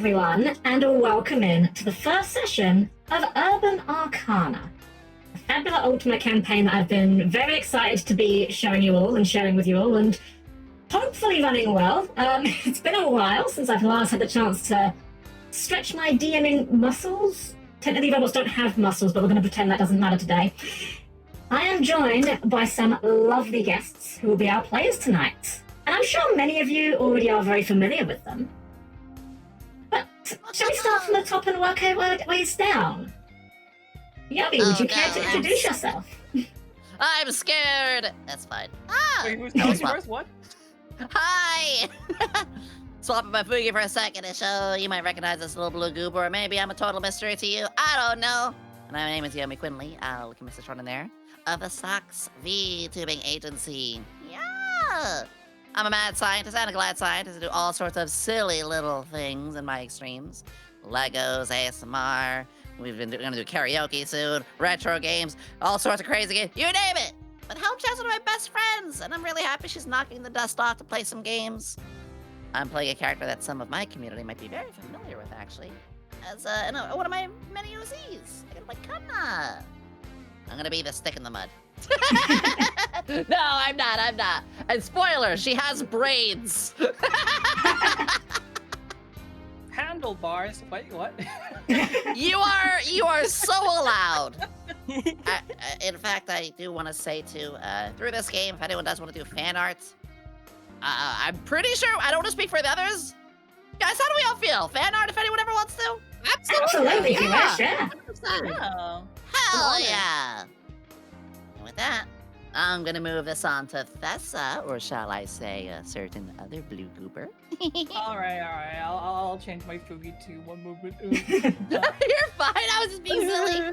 everyone, and welcome in to the first session of Urban Arcana, a Fabula Ultima campaign that I've been very excited to be showing you all and sharing with you all, and hopefully running well. It's been a while since I've last had the chance to stretch my DMing muscles. Technically, rebels don't have muscles, but we're going to pretend that doesn't matter today. I am joined by some lovely guests who will be our players tonight, and I'm sure many of you already are very familiar with them. But shall we start from the top and work our ways down? Yobi, would you care to introduce yourself? I'm scared. That's fine. Wait, who's telling you first? What? Hi. Swap my Fugi for a second to show you might recognize this little blue goober, or maybe I'm a total mystery to you. I don't know. My name is Yomi Quinley. I'll look at Mr. Short in there. Of the Sox VTubing Agency. Yeah. I'm a mad scientist and a glad scientist. I do all sorts of silly little things in my extremes. Legos, ASMR. We're gonna do karaoke soon. Retro games. All sorts of crazy games. You name it. But Helm-Chan's one of my best friends, and I'm really happy she's knocking the dust off to play some games. I'm playing a character that some of my community might be very familiar with, actually. As one of my many OZs. I gotta play Kana. I'm gonna be the stick in the mud. No, I'm not. And spoiler, she has braids. Handlebars? Wait, what? You are so allowed. In fact, I do want to say too, through this game, if anyone does want to do fan art, I'm pretty sure, I don't want to speak for the others. Guys, how do we all feel? Fan art, if anyone ever wants to? Absolutely, yeah. Yeah. Oh. Hell yeah. And with that, I'm gonna move this on to Thessa, or shall I say a certain other blue goober. All right. I'll change my Fugi to one movement. You're fine, I was just being silly.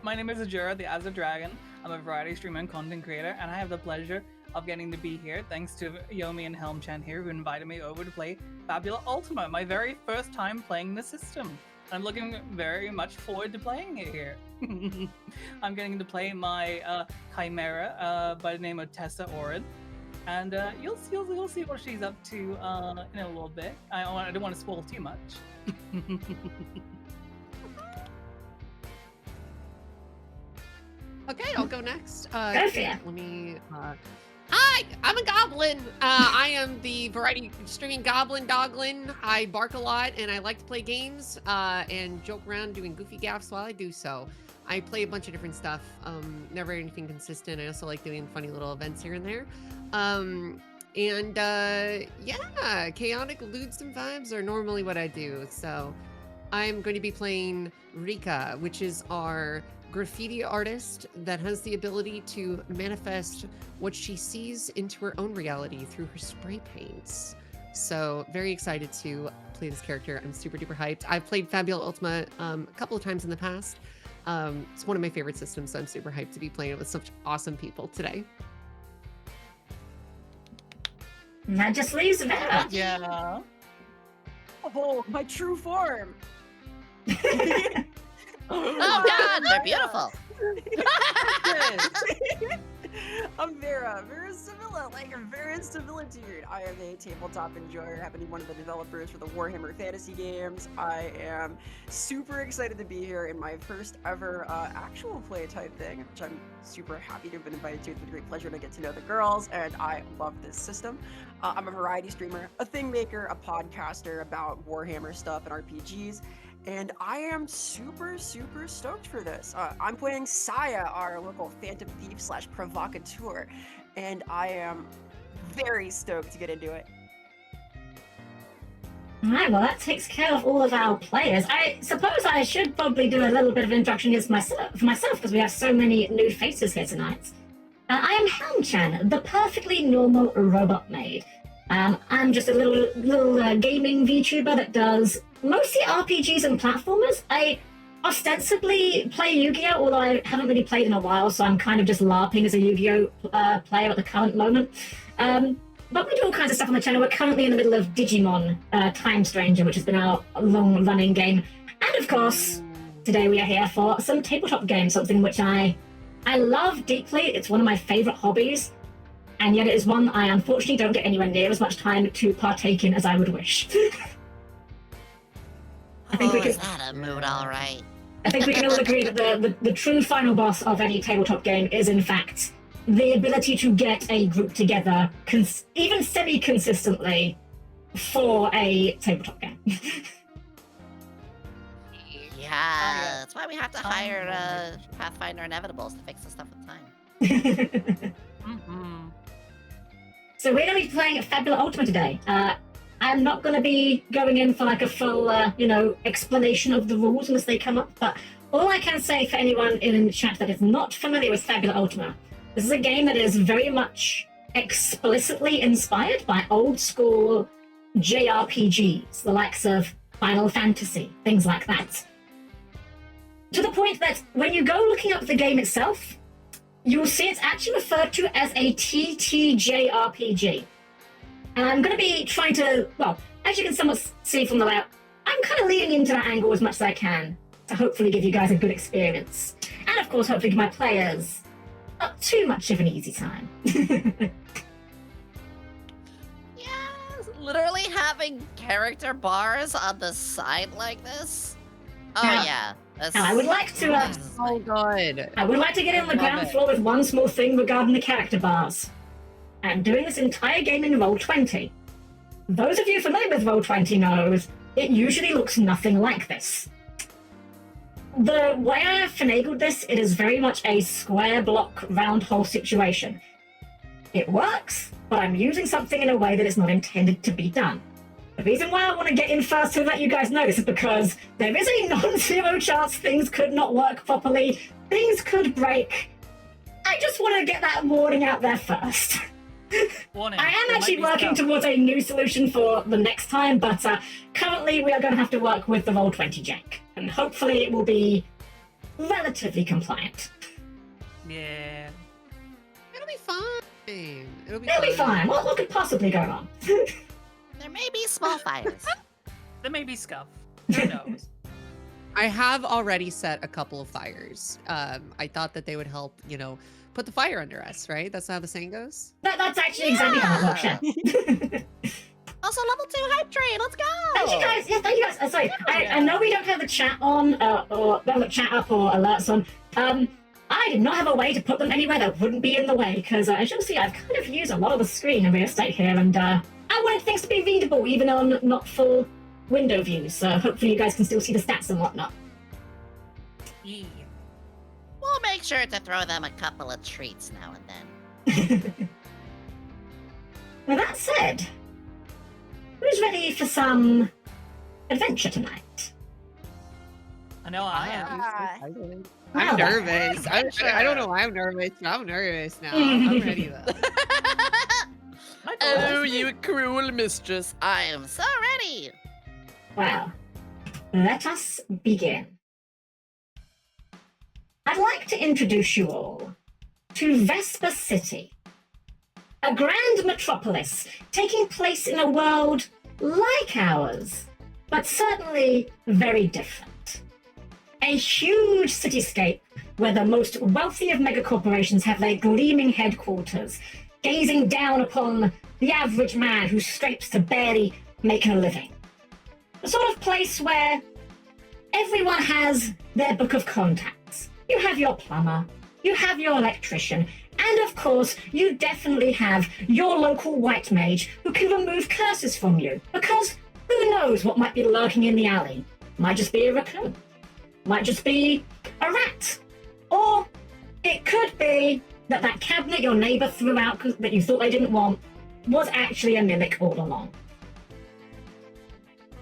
My name is Ajura, the Azure Dragon. I'm a variety streamer and content creator, and I have the pleasure of getting to be here thanks to Yomi and Helm-Chan here, who invited me over to play Fabula Ultima, my very first time playing the system. I'm looking very much forward to playing it here. I'm getting to play my chimera by the name of Tessa Orin, and you'll see what she's up to in a little bit. I don't want to spoil too much. Okay, I'll go next. Go for it. Let me. Hi, I'm a goblin. I am the variety streaming goblin doglin. I bark a lot and I like to play games and joke around doing goofy gaffes while I do so. I play a bunch of different stuff, never anything consistent. I also like doing funny little events here and there. Yeah, chaotic lewds and vibes are normally what I do. So I'm going to be playing Rika, which is our graffiti artist that has the ability to manifest what she sees into her own reality through her spray paints. So very excited to play this character. I'm super duper hyped. I've played Fabula Ultima a couple of times in the past. It's one of my favorite systems, so I'm super hyped to be playing it with such awesome people today. And that just leaves Vera. Yeah. Oh, my true form. Oh God, they're beautiful. I'm Vera Sevilla, like a Vera Civilitude. I am a tabletop enjoyer, happen to be one of the developers for the Warhammer fantasy games. I am super excited to be here in my first ever actual play type thing, which I'm super happy to have been invited to. It's been a great pleasure to get to know the girls, and I love this system. I'm a variety streamer, a thing maker, a podcaster about Warhammer stuff and RPGs. And I am super stoked for this. I'm playing Saya, our local phantom thief / provocateur, and I am very stoked to get into it. Alright, well that takes care of all of our players. I suppose I should probably do a little bit of introduction for myself, because we have so many new faces here tonight. I am Helm-Chan, the perfectly normal robot maid. I'm just a little gaming VTuber that does mostly RPGs and platformers. I ostensibly play Yu-Gi-Oh, although I haven't really played in a while, so I'm kind of just LARPing as a Yu-Gi-Oh player at the current moment. But we do all kinds of stuff on the channel. We're currently in the middle of Digimon Time Stranger, which has been our long-running game. And of course, today we are here for some tabletop games, something which I love deeply. It's one of my favorite hobbies. And yet it is one I unfortunately don't get anywhere near as much time to partake in as I would wish. I think we is can. that a mood, all right? I think we can all agree that the true final boss of any tabletop game is, in fact, the ability to get a group together, even semi-consistently, for a tabletop game. Yeah, that's why we have to hire Pathfinder Inevitables to fix the stuff with time. Mm-hmm. So we're going to be playing Fabula Ultima today. I'm not going to be going in for like a full, explanation of the rules unless they come up, but all I can say for anyone in the chat that is not familiar with Fabula Ultima, this is a game that is very much explicitly inspired by old school JRPGs, the likes of Final Fantasy, things like that. To the point that when you go looking up the game itself, you will see it's actually referred to as a TTJRPG. And I'm going to be trying to, well, as you can somewhat see from the layout, I'm kind of leaning into that angle as much as I can to hopefully give you guys a good experience. And of course, hopefully give my players not too much of an easy time. Yes, literally having character bars on the side like this. Oh Now- yeah. Now, I would like to, Oh, good. I would like to get in the Love ground it. floor with one small thing regarding the character bars. I'm doing this entire game in Roll20. Those of you familiar with Roll20 knows it usually looks nothing like this. The way I have finagled this, it is very much a square block round hole situation. It works, but I'm using something in a way that is not intended to be done. The reason why I want to get in first to let you guys know this is because there is a non-zero chance things could not work properly, things could break. I just want to get that warning out there first. Warning. I am there actually might be working stuff. towards a new solution for the next time, but currently we are going to have to work with the Roll20 jank, and hopefully it will be relatively compliant. Yeah. It'll be fine. It'll be It'll be fine. What could possibly go wrong? There may be small fires. There may be scuff. Who knows? I have already set a couple of fires. I thought that they would help, put the fire under us, right? That's how the saying goes. That's actually exactly how it works, yeah. Also, level 2 hype train. Let's go. Thank you guys. Yes, thank you guys. Sorry, I know we don't have the chat on, or the chat up or alerts on. I did not have a way to put them anywhere that wouldn't be in the way, because as you'll see, I've kind of used a lot of the screen in real estate here, and I wanted things to be readable, even on not full window views, so hopefully you guys can still see the stats and whatnot. Yeah. We'll make sure to throw them a couple of treats now and then. With that said, who's ready for some adventure tonight? I know I am. Well, I'm nervous. I don't know why I'm nervous. I'm nervous now. I'm ready though. My Oh, fault. you cruel mistress. I am so ready. Well, let us begin. I'd like to introduce you all to Vesper City, a grand metropolis taking place in a world like ours, but certainly very different. A huge cityscape where the most wealthy of megacorporations have their gleaming headquarters, gazing down upon the average man who scrapes to barely make a living. The sort of place where everyone has their book of contacts. You have your plumber, you have your electrician, and of course, you definitely have your local white mage who can remove curses from you, because who knows what might be lurking in the alley. Might just be a raccoon, might just be a rat, or it could be that cabinet your neighbor threw out that you thought they didn't want was actually a mimic all along.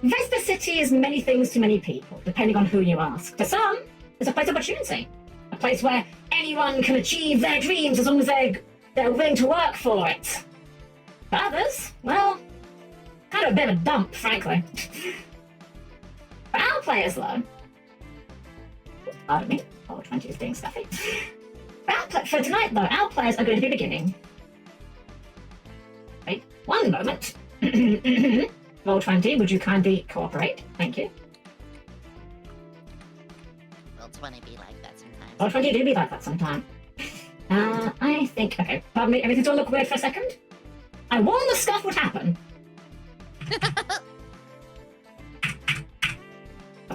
Vesper City is many things to many people, depending on who you ask. For some, it's a place of opportunity, a place where anyone can achieve their dreams as long as they're willing to work for it. For others, well, kind of a bit of a dump, frankly. For our players, though, pardon me, Roll20 is being stuffy. For tonight, though, our players are going to be beginning. Wait, one moment. Roll20, would you kindly cooperate? Thank you. Will 20 be like that sometimes? Roll20 do be like that sometime. I think, okay, pardon me, everything's all look weird for a second. I warned the scuff would happen.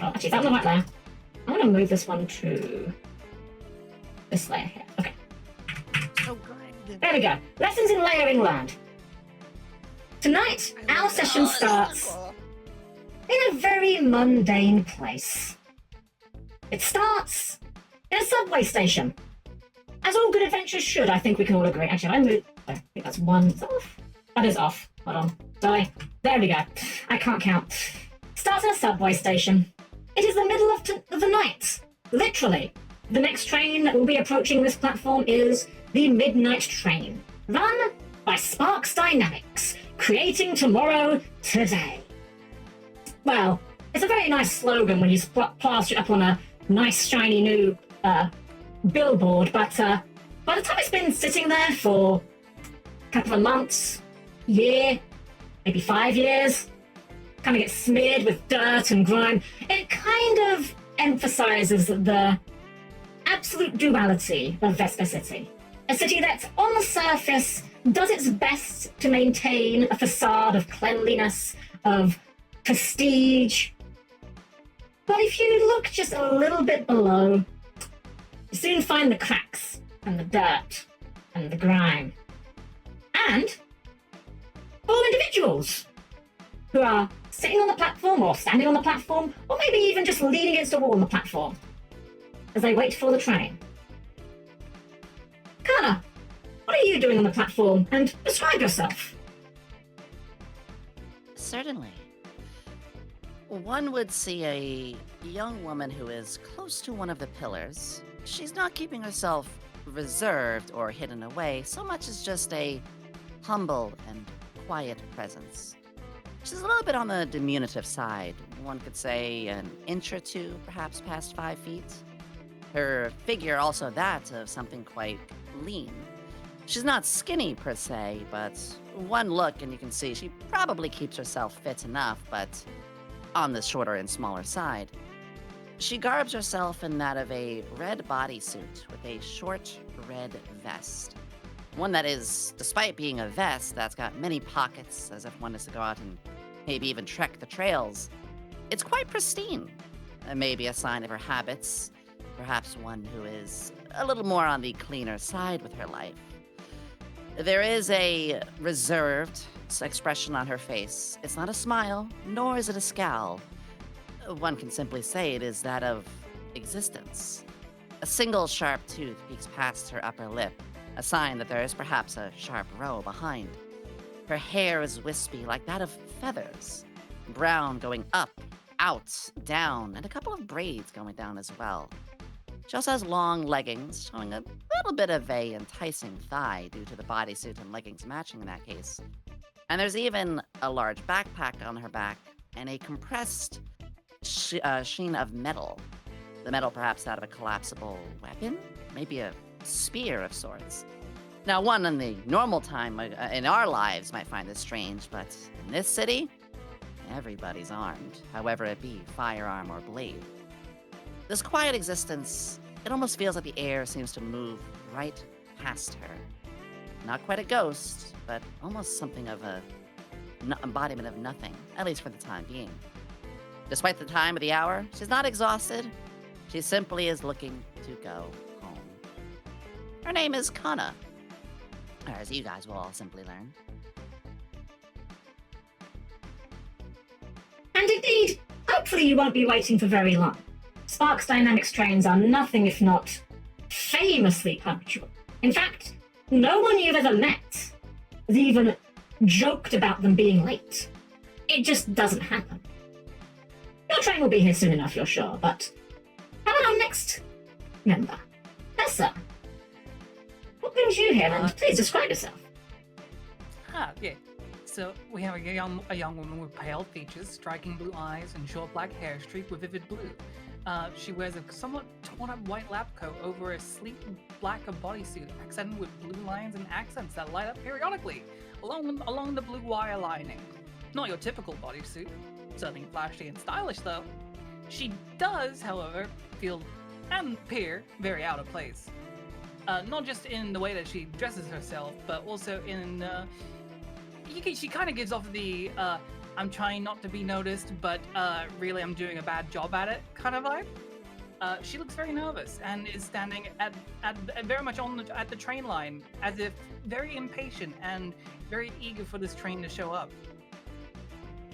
Hold on, actually, that was the right layer. I'm gonna move this one to this layer here. Okay, Oh, good. there we go. Lessons in layering learned. Tonight, our session Oh, that's starts so cool. in a very mundane place. It starts in a subway station. As all good adventures should, I think we can all agree. Actually, I moved. I think that's one. Is that off? That is off. Hold on. Sorry. There we go. I can't count. Starts in a subway station. It is the middle of the night. Literally. The next train that will be approaching this platform is the Midnight Train, run by Sparks Dynamics, creating tomorrow today. Well, it's a very nice slogan when you plaster it up on a nice shiny new billboard, but by the time it's been sitting there for a couple of months, year, maybe 5 years, kind of gets smeared with dirt and grime, it kind of emphasizes the absolute duality of Vesper City. A city that, on the surface, does its best to maintain a facade of cleanliness, of prestige. But if you look just a little bit below, you soon find the cracks and the dirt and the grime. And all individuals who are sitting on the platform or standing on the platform, or maybe even just leaning against a wall on the platform as they wait for the train. Kana, what are you doing on the platform? And describe yourself. Certainly. One would see a young woman who is close to one of the pillars. She's not keeping herself reserved or hidden away, so much as just a humble and quiet presence. She's a little bit on the diminutive side. One could say an inch or two, perhaps past 5 feet. Her figure also that of something quite lean. She's not skinny per se, but one look and you can see she probably keeps herself fit enough, but on the shorter and smaller side. She garbs herself in that of a red bodysuit with a short red vest. One that is, despite being a vest, that's got many pockets, as if one is to go out and maybe even trek the trails. It's quite pristine. Maybe a sign of her habits, perhaps one who is a little more on the cleaner side with her life. There is a reserved expression on her face. It's not a smile, nor is it a scowl. One can simply say it is that of existence. A single sharp tooth peeks past her upper lip, a sign that there is perhaps a sharp row behind. Her hair is wispy like that of feathers, brown going up, out, down, and a couple of braids going down as well. She also has long leggings, showing a little bit of a enticing thigh due to the bodysuit and leggings matching in that case. And there's even a large backpack on her back and a compressed sheen of metal. The metal perhaps that of a collapsible weapon? Maybe a spear of sorts. Now, one in the normal time in our lives might find this strange, but in this city, everybody's armed, however it be firearm or blade. This quiet existence, it almost feels like the air seems to move right past her. Not quite a ghost, but almost something of a embodiment of nothing, at least for the time being. Despite the time of the hour, she's not exhausted. She simply is looking to go home. Her name is Kana, or as you guys will all simply learn. And indeed, hopefully you won't be waiting for very long. Sparks Dynamics trains are nothing if not famously punctual. In fact, no one you've ever met has even joked about them being late. It just doesn't happen. Your train will be here soon enough, you're sure, but how about our next member? Tessa, what brings you here, and please describe yourself. Yeah. So we have a young woman with pale features, striking blue eyes, and short black hair streaked with vivid blue. She wears a somewhat torn-up white lab coat over a sleek black bodysuit, accented with blue lines and accents that light up periodically along the blue wire lining. Not your typical bodysuit, certainly flashy and stylish though. She does, however, feel and appear very out of place. Not just in the way that she dresses herself, but also in she kind of gives off the I'm trying not to be noticed, but really I'm doing a bad job at it kind of vibe. She looks very nervous and is standing at very much at the train line, as if very impatient and very eager for this train to show up.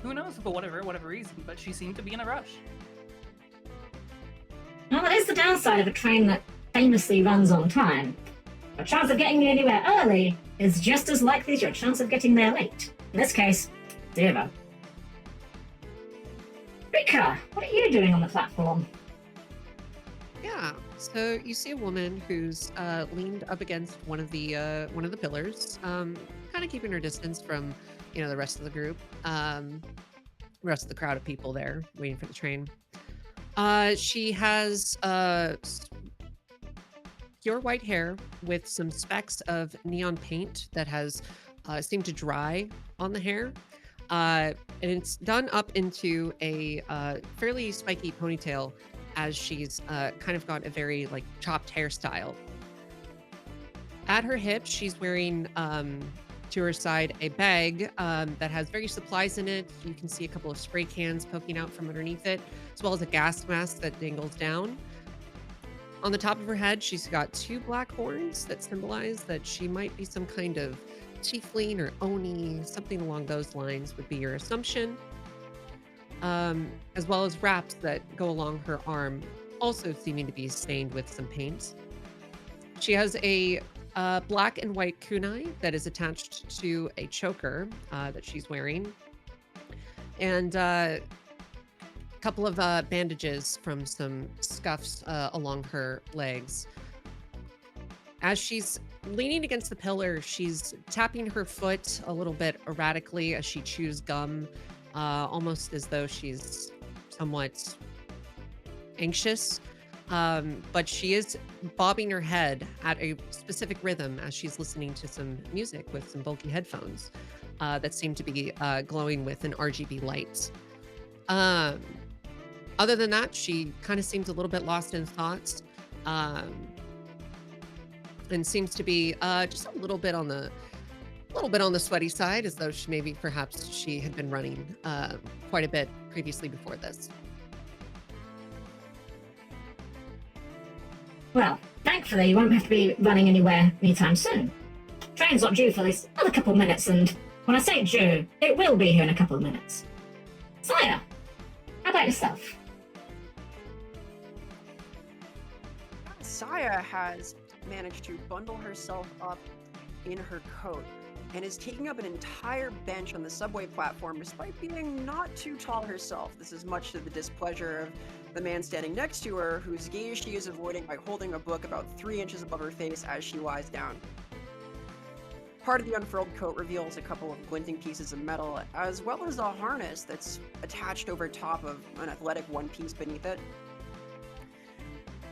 Who knows for whatever reason, but she seemed to be in a rush. Well, that is the downside of a train that famously runs on time. Your chance of getting anywhere early is just as likely as your chance of getting there late. In this case, 0. Rika, what are you doing on the platform? Yeah. So you see a woman who's leaned up against one of the pillars, kind of keeping her distance from, the rest of the group, the rest of the crowd of people there waiting for the train. She has pure white hair with some specks of neon paint that has seemed to dry on the hair. And it's done up into a fairly spiky ponytail, as she's kind of got a very chopped hairstyle. At her hips, she's wearing to her side a bag that has various supplies in it. You can see a couple of spray cans poking out from underneath it, as well as a gas mask that dangles down. On the top of her head, she's got 2 black horns that symbolize that she might be some kind of tiefling or oni, something along those lines would be your assumption. As well as wraps that go along her arm, also seeming to be stained with some paint. She has a black and white kunai that is attached to a choker that she's wearing, and a couple of bandages from some scuffs along her legs. As she's leaning against the pillar, she's tapping her foot a little bit erratically as she chews gum, almost as though she's somewhat anxious. But she is bobbing her head at a specific rhythm as she's listening to some music with some bulky headphones that seem to be glowing with an RGB light. Other than that, she kind of seems a little bit lost in thoughts, and seems to be just a little bit on the sweaty side, as though perhaps she had been running quite a bit previously before this. Well, thankfully you won't have to be running anywhere anytime soon. Train's not due for at least another couple of minutes, and when I say due, it will be here in a couple of minutes. Saya, how about yourself? Saya has managed to bundle herself up in her coat and is taking up an entire bench on the subway platform despite being not too tall herself. This is much to the displeasure of the man standing next to her, whose gaze she is avoiding by holding a book about 3 inches above her face as she lies down. Part of the unfurled coat reveals a couple of glinting pieces of metal, as well as a harness that's attached over top of an athletic one piece beneath it.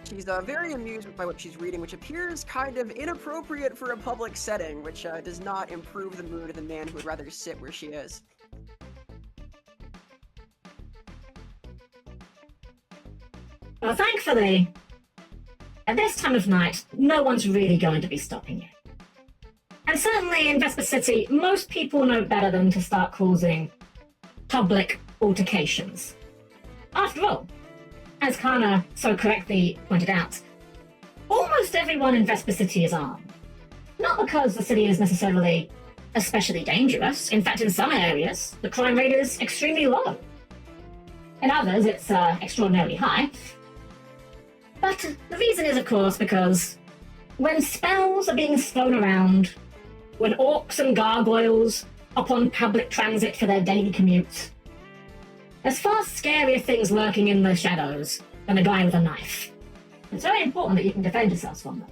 She's very amused by what she's reading, which appears kind of inappropriate for a public setting, which does not improve the mood of the man who would rather sit where she is. Well, thankfully, at this time of night, no one's really going to be stopping you. And certainly in Vesper City, most people know better than to start causing public altercations. After all, as Kana so correctly pointed out, almost everyone in Vesper City is armed. Not because the city is necessarily especially dangerous. In fact, in some areas, the crime rate is extremely low. In others, it's extraordinarily high. But the reason is, of course, because when spells are being thrown around, when orcs and gargoyles hop on public transit for their daily commutes, there's far scarier things lurking in the shadows than a guy with a knife. It's very important that you can defend yourselves from them.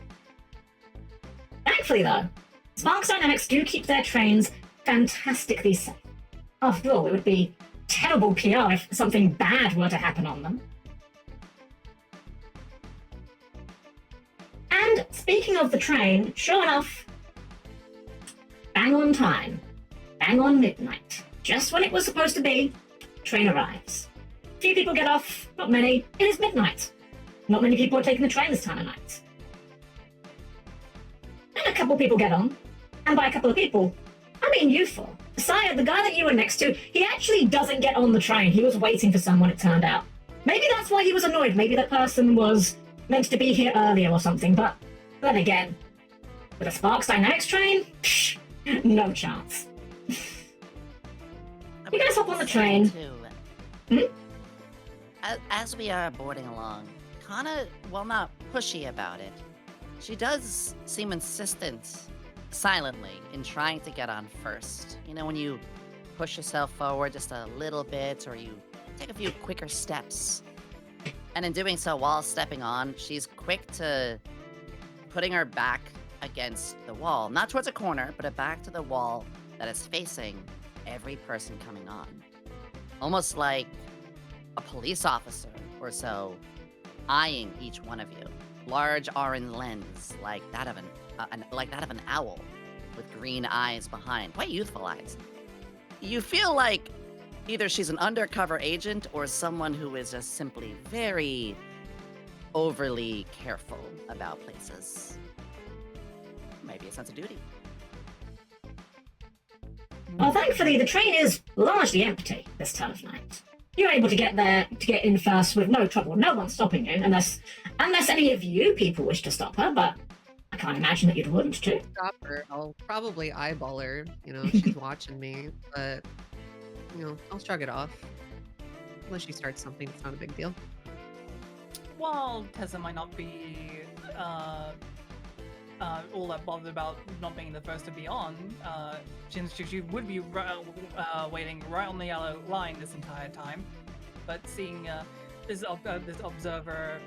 Thankfully, though, Sparks Dynamics do keep their trains fantastically safe. After all, it would be terrible PR if something bad were to happen on them. And speaking of the train, sure enough, bang on time, bang on midnight, just when it was supposed to be, train arrives. Few people get off, not many. It is midnight. Not many people are taking the train this time of night. And a couple people get on, and by a couple of people, I mean, youthful. Sire, the guy that you were next to, he actually doesn't get on the train. He was waiting for someone, it turned out. Maybe that's why he was annoyed. Maybe that person was meant to be here earlier or something, but then again, with a Sparks Dynamics train? Psh, no chance. You guys hop on the train. As we are boarding along, kinda, well, not pushy about it, she does seem insistent, silently, in trying to get on first. You know, when you push yourself forward just a little bit, or you take a few quicker steps. And in doing so, while stepping on, she's quick to putting her back against the wall. Not towards a corner, but back to the wall that is facing every person coming on. Almost like a police officer or so, eyeing each one of you. Large orange lens, like that of an owl, with green eyes behind, quite youthful eyes. You feel like either she's an undercover agent or someone who is just simply very overly careful about places. Maybe a sense of duty. Well, thankfully, the train is largely empty this time of night. You're able to get in first with no trouble. No one's stopping you, unless any of you people wish to stop her, but I can't imagine that you'd want to. Stop her. I'll probably eyeball her. You know, she's watching me, but you know, I'll shrug it off. Unless she starts something, it's not a big deal. While Tessa might not be all that bothered about not being the first to be on, since she would be waiting right on the yellow line this entire time, but seeing this observer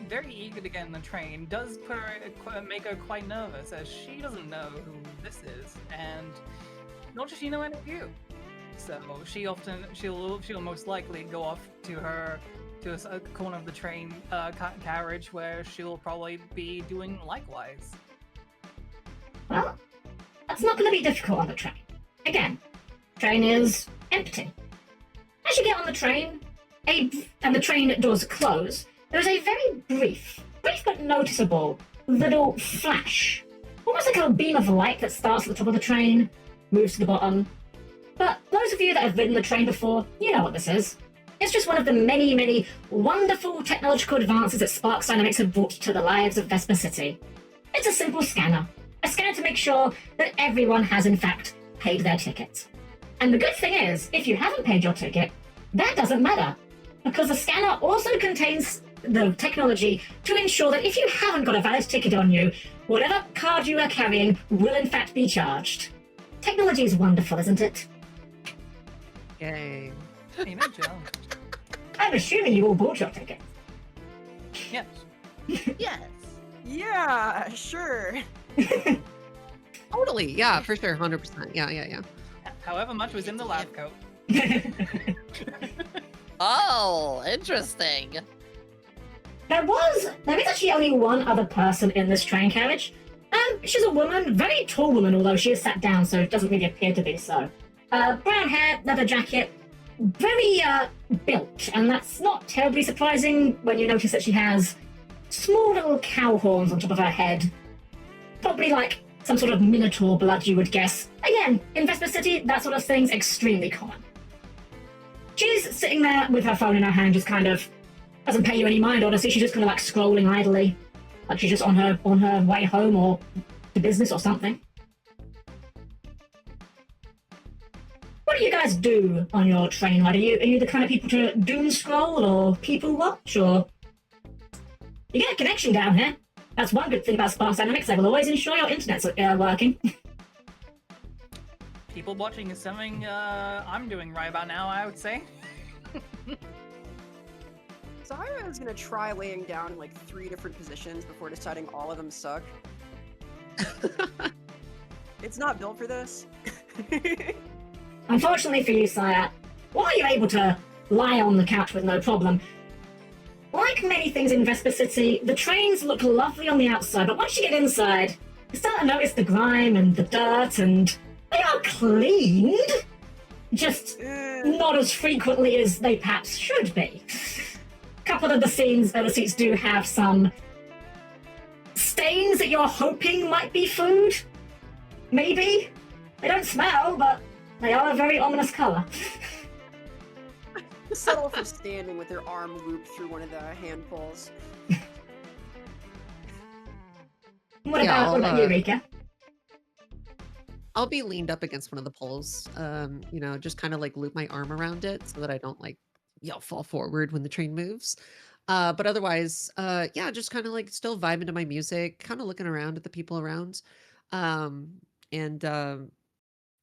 very eager to get in the train does make her quite nervous, as she doesn't know who this is, and nor does she know any of you. So she'll most likely go off to a corner of the train carriage where she'll probably be doing likewise. Well, that's not going to be difficult on the train. Again, train is empty. As you get on the train, and the train doors close, there is a very brief but noticeable little flash. Almost like a beam of light that starts at the top of the train, moves to the bottom. But those of you that have ridden the train before, you know what this is. It's just one of the many, many wonderful technological advances that Sparks Dynamics have brought to the lives of Vesper City. It's a simple scanner. A scanner to make sure that everyone has in fact paid their ticket. And the good thing is, if you haven't paid your ticket, that doesn't matter, because the scanner also contains the technology to ensure that if you haven't got a valid ticket on you, whatever card you are carrying will in fact be charged. Technology is wonderful, isn't it? Yay. Amen, Jill. I'm assuming you all bought your ticket. Yes. Yes. Yeah, sure. Totally. Yeah, for sure. 100%. Yeah. However much was in the lab coat. Oh, interesting. There is actually only one other person in this train carriage. She's a woman, very tall woman, although she is sat down, so it doesn't really appear to be so. Brown hair, leather jacket, very built, and that's not terribly surprising when you notice that she has small little cow horns on top of her head. Probably like some sort of minotaur blood, you would guess. Again, in Vesper City, that sort of thing's extremely common. She's sitting there with her phone in her hand, just kind of doesn't pay you any mind, honestly. She's just kind of like scrolling idly, like she's just on her way home or to business or something. What do you guys do on your train ride? Are you the kind of people to doom scroll or people watch, or you get a connection down here? That's one good thing about Sparks Dynamics. They will always ensure your internet's working. People watching is something I'm doing right about now, I would say. So I was gonna try laying down in like 3 different positions before deciding all of them suck. It's not built for this. Unfortunately for you, Sire, while you're able to lie on the couch with no problem, like many things in Vesper City, the trains look lovely on the outside, but once you get inside, you start to notice the grime and the dirt, and they are cleaned, just not as frequently as they perhaps should be. A couple of the seats do have some stains that you're hoping might be food, maybe. They don't smell, but they are a very ominous color. Settle for standing with her arm looped through one of the handfuls. What Yeah, about you, Rika? I'll be leaned up against one of the poles, you know, just kind of like loop my arm around it so that I don't like, fall forward when the train moves. But otherwise, yeah, just kind of like still vibing to my music, kind of looking around at the people around. Um, and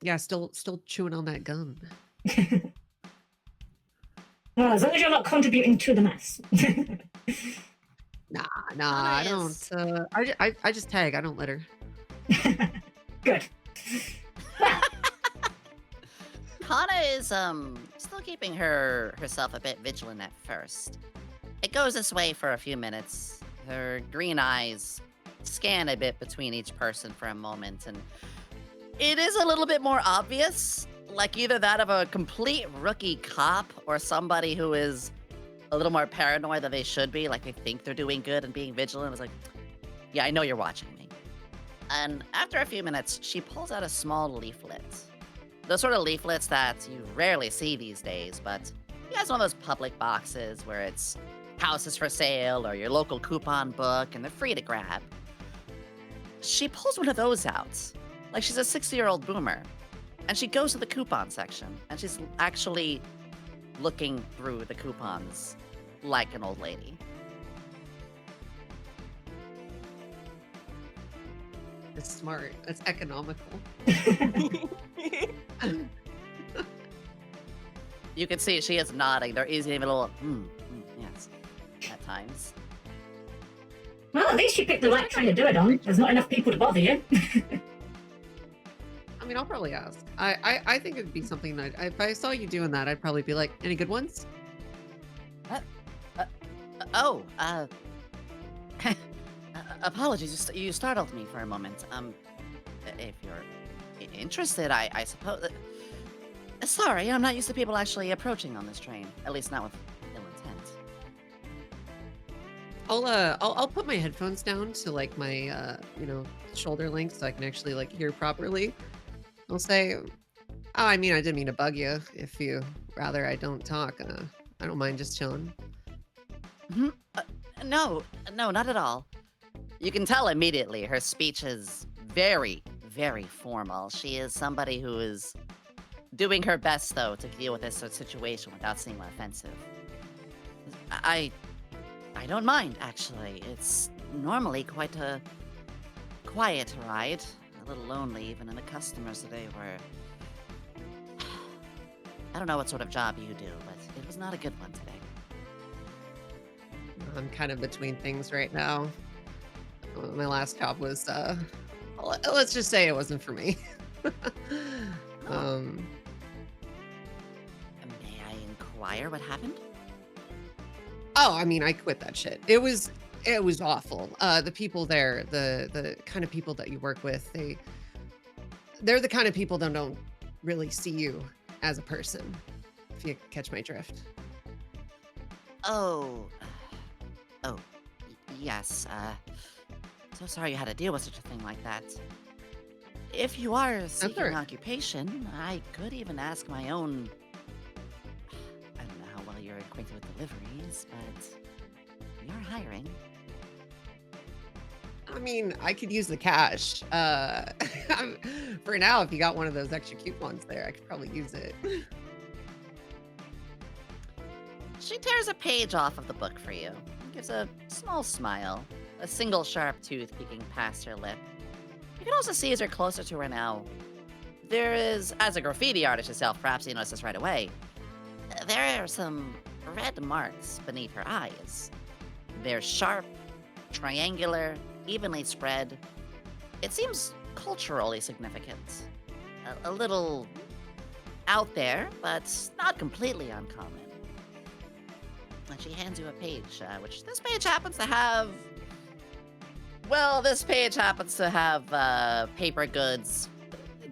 yeah, still chewing on that gum. Well, as long as you're not contributing to the mess. Nah, I Nice. don't. I just tag. I don't litter. Good. Well, Kana is still keeping herself a bit vigilant at first. It goes this way for a few minutes. Her green eyes scan a bit between each person for a moment, and it is a little bit more obvious, like either that of a complete rookie cop or somebody who is a little more paranoid than they should be, like they think they're doing good and being vigilant. It's like, yeah, I know you're watching me. And after a few minutes, she pulls out a small leaflet. Those sort of leaflets that you rarely see these days, but he has one of those public boxes where it's houses for sale or your local coupon book, and they're free to grab. She pulls one of those out, like she's a 60-year-old boomer, and she goes to the coupon section, and she's actually looking through the coupons like an old lady. It's smart. It's economical. You can see she is nodding. There is even a little, yes, at times. well, at least you picked the right train to do it on. There's not enough people to bother you. I mean, I'll probably ask. I think it'd be something that if I saw you doing that, I'd probably be like, any good ones? Apologies, you startled me for a moment. If you're interested, I suppose. Sorry, I'm not used to people actually approaching on this train. At least not with ill intent. I'll put my headphones down to like my shoulder length so I can actually like hear properly. I'll say, oh, I mean, I didn't mean to bug you. If you rather I don't talk, I don't mind just chilling. No, not at all. You can tell immediately her speech is very, very formal. She is somebody who is doing her best, though, to deal with this sort of situation without seeming offensive. I don't mind, actually. It's normally quite a quiet ride. A little lonely, even in the customers today were... I don't know what sort of job you do, but it was not a good one today. I'm kind of between things right now. My last job was, let's just say it wasn't for me. May I inquire what happened? Oh, I mean, I quit that shit. It was awful. The people there, the kind of people that you work with, they're the kind of people that don't really see you as a person, if you catch my drift. Yes, so sorry you had to deal with such a thing like that. If you are seeking alright. an occupation, I could even ask my own... I don't know how well you're acquainted with deliveries, but we are hiring. I mean, I could use the cash. For now, if you got one of those extra coupons there, I could probably use it. She tears a page off of the book for you, and gives a small smile, a single sharp tooth peeking past her lip. You can also see as you're closer to her now, there is, as a graffiti artist yourself, perhaps you notice this right away, there are some red marks beneath her eyes. They're sharp, triangular, evenly spread. It seems culturally significant. A little out there, but not completely uncommon. And she hands you a page, which this page happens to have... Well, this page happens to have paper goods,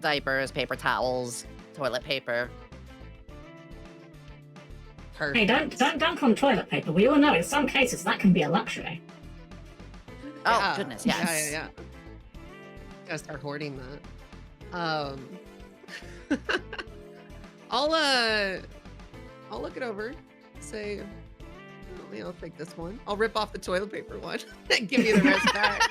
diapers, paper towels, toilet paper. Hey, don't dunk on toilet paper. We all know in some cases that can be a luxury. Oh, Yeah, goodness, yes. Yeah. Gotta start hoarding that. I'll look it over. Say, oh, yeah, I'll take this one. I'll rip off the toilet paper one and give you the rest back.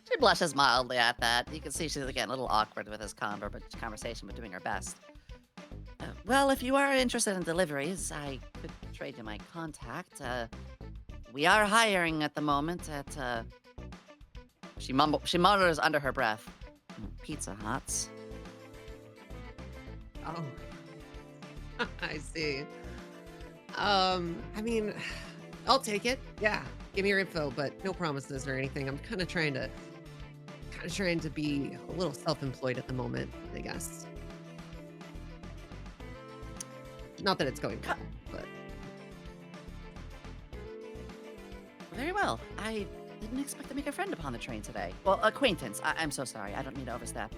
She blushes mildly at that. You can see she's getting a little awkward with this conversation, but doing her best. Well, if you are interested in deliveries, I could trade you my contact. We are hiring at the moment at, she mutters under her breath, Pizza Huts. Oh, I see. I mean, I'll take it. Yeah, give me your info, but no promises or anything. I'm kind of trying to be a little self-employed at the moment, I guess. Not that it's going well, but Very well. I didn't expect to make a friend upon the train today. Well, acquaintance. I'm so sorry. I don't mean to overstep.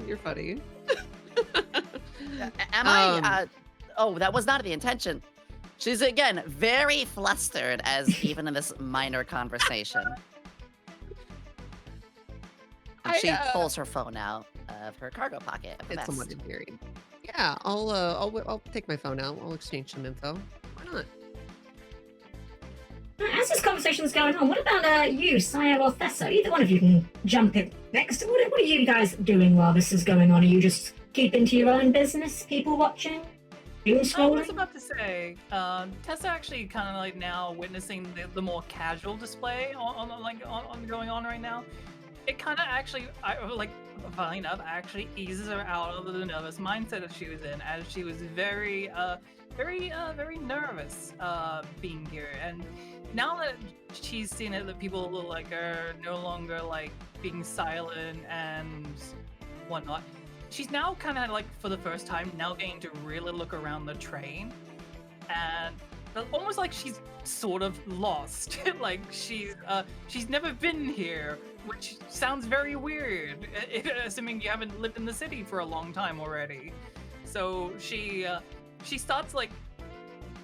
You're funny. Am I? Oh, that was not the intention. She's, again, very flustered as even in this minor conversation. And she pulls her phone out of her cargo pocket of the It's vest. somewhat endearing. Yeah, I'll take my phone out. I'll exchange some info. Why not? As this conversation's going on, what about you, Saya or Thessa? Either one of you can jump in next. What are you guys doing while this is going on? Are you just keeping to your own business, people watching, doom I was scrolling? about to say, Tessa actually kind of like now witnessing the more casual display on going on right now. It kind of actually, funny enough, actually eases her out of the nervous mindset that she was in, as she was very nervous being here. And now that she's seen it, that people like are no longer like being silent and whatnot, she's now kind of like for the first time now getting to really look around the train, and almost like she's sort of lost. Like she's never been here, which sounds very weird, assuming you haven't lived in the city for a long time already. So she starts like,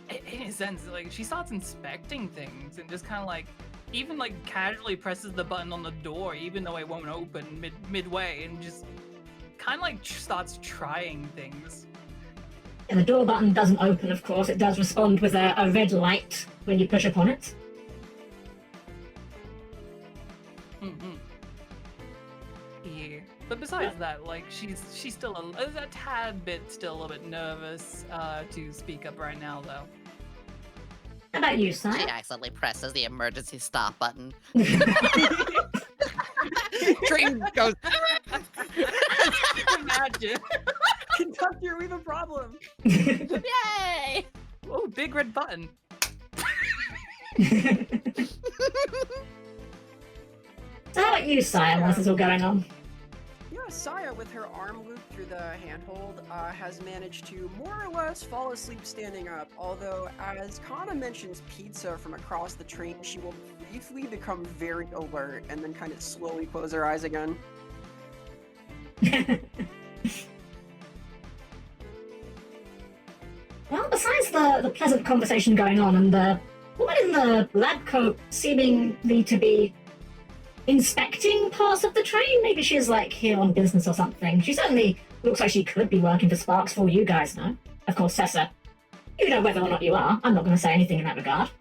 in a sense, like she starts inspecting things and just kind of like, even like casually presses the button on the door, even though it won't open midway, and just kind of like starts trying things. And the door button doesn't open, of course. It does respond with a red light when you push upon it. Mm-hmm. Yeah. But besides that, like she's still a tad bit still a bit nervous to speak up right now, though. How about you, She Saya? accidentally presses the emergency stop button. Train goes. Imagine. Conductor, we have a problem. Yay! Oh, big red button. So how about you, Saya, while this is all going on? Yeah, Saya, with her arm looped through the handhold, has managed to more or less fall asleep standing up. Although, as Kana mentions pizza from across the train, she will briefly become very alert and then kind of slowly close her eyes again. Well, besides the pleasant conversation going on and the woman in the lab coat seemingly to be inspecting parts of the train, maybe she's like here on business or something. She certainly looks like she could be working for Sparks, for all you guys know. Of course, Tessa, you know whether or not you are. I'm not going to say anything in that regard.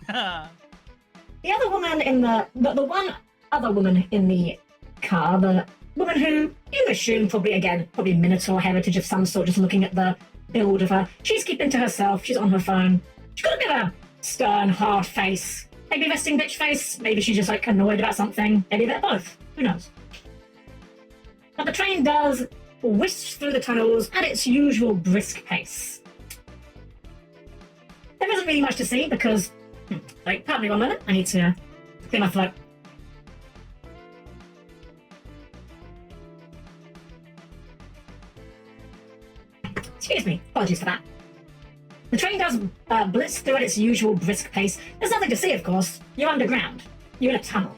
The other woman in the one other woman in the car, the woman who you assume probably Minotaur heritage of some sort, just looking at the build of her. She's keeping to herself. She's on her phone. She's got a bit of a stern, hard face. Maybe resting bitch face. Maybe she's just like annoyed about something. Maybe they're both. Who knows? But the train does whisk through the tunnels at its usual brisk pace. There isn't really much to see because... Wait, pardon me 1 minute. I need to clear my throat. Excuse me. Apologies for that. The train does blitz through at its usual brisk pace. There's nothing to see, of course. You're underground. You're in a tunnel.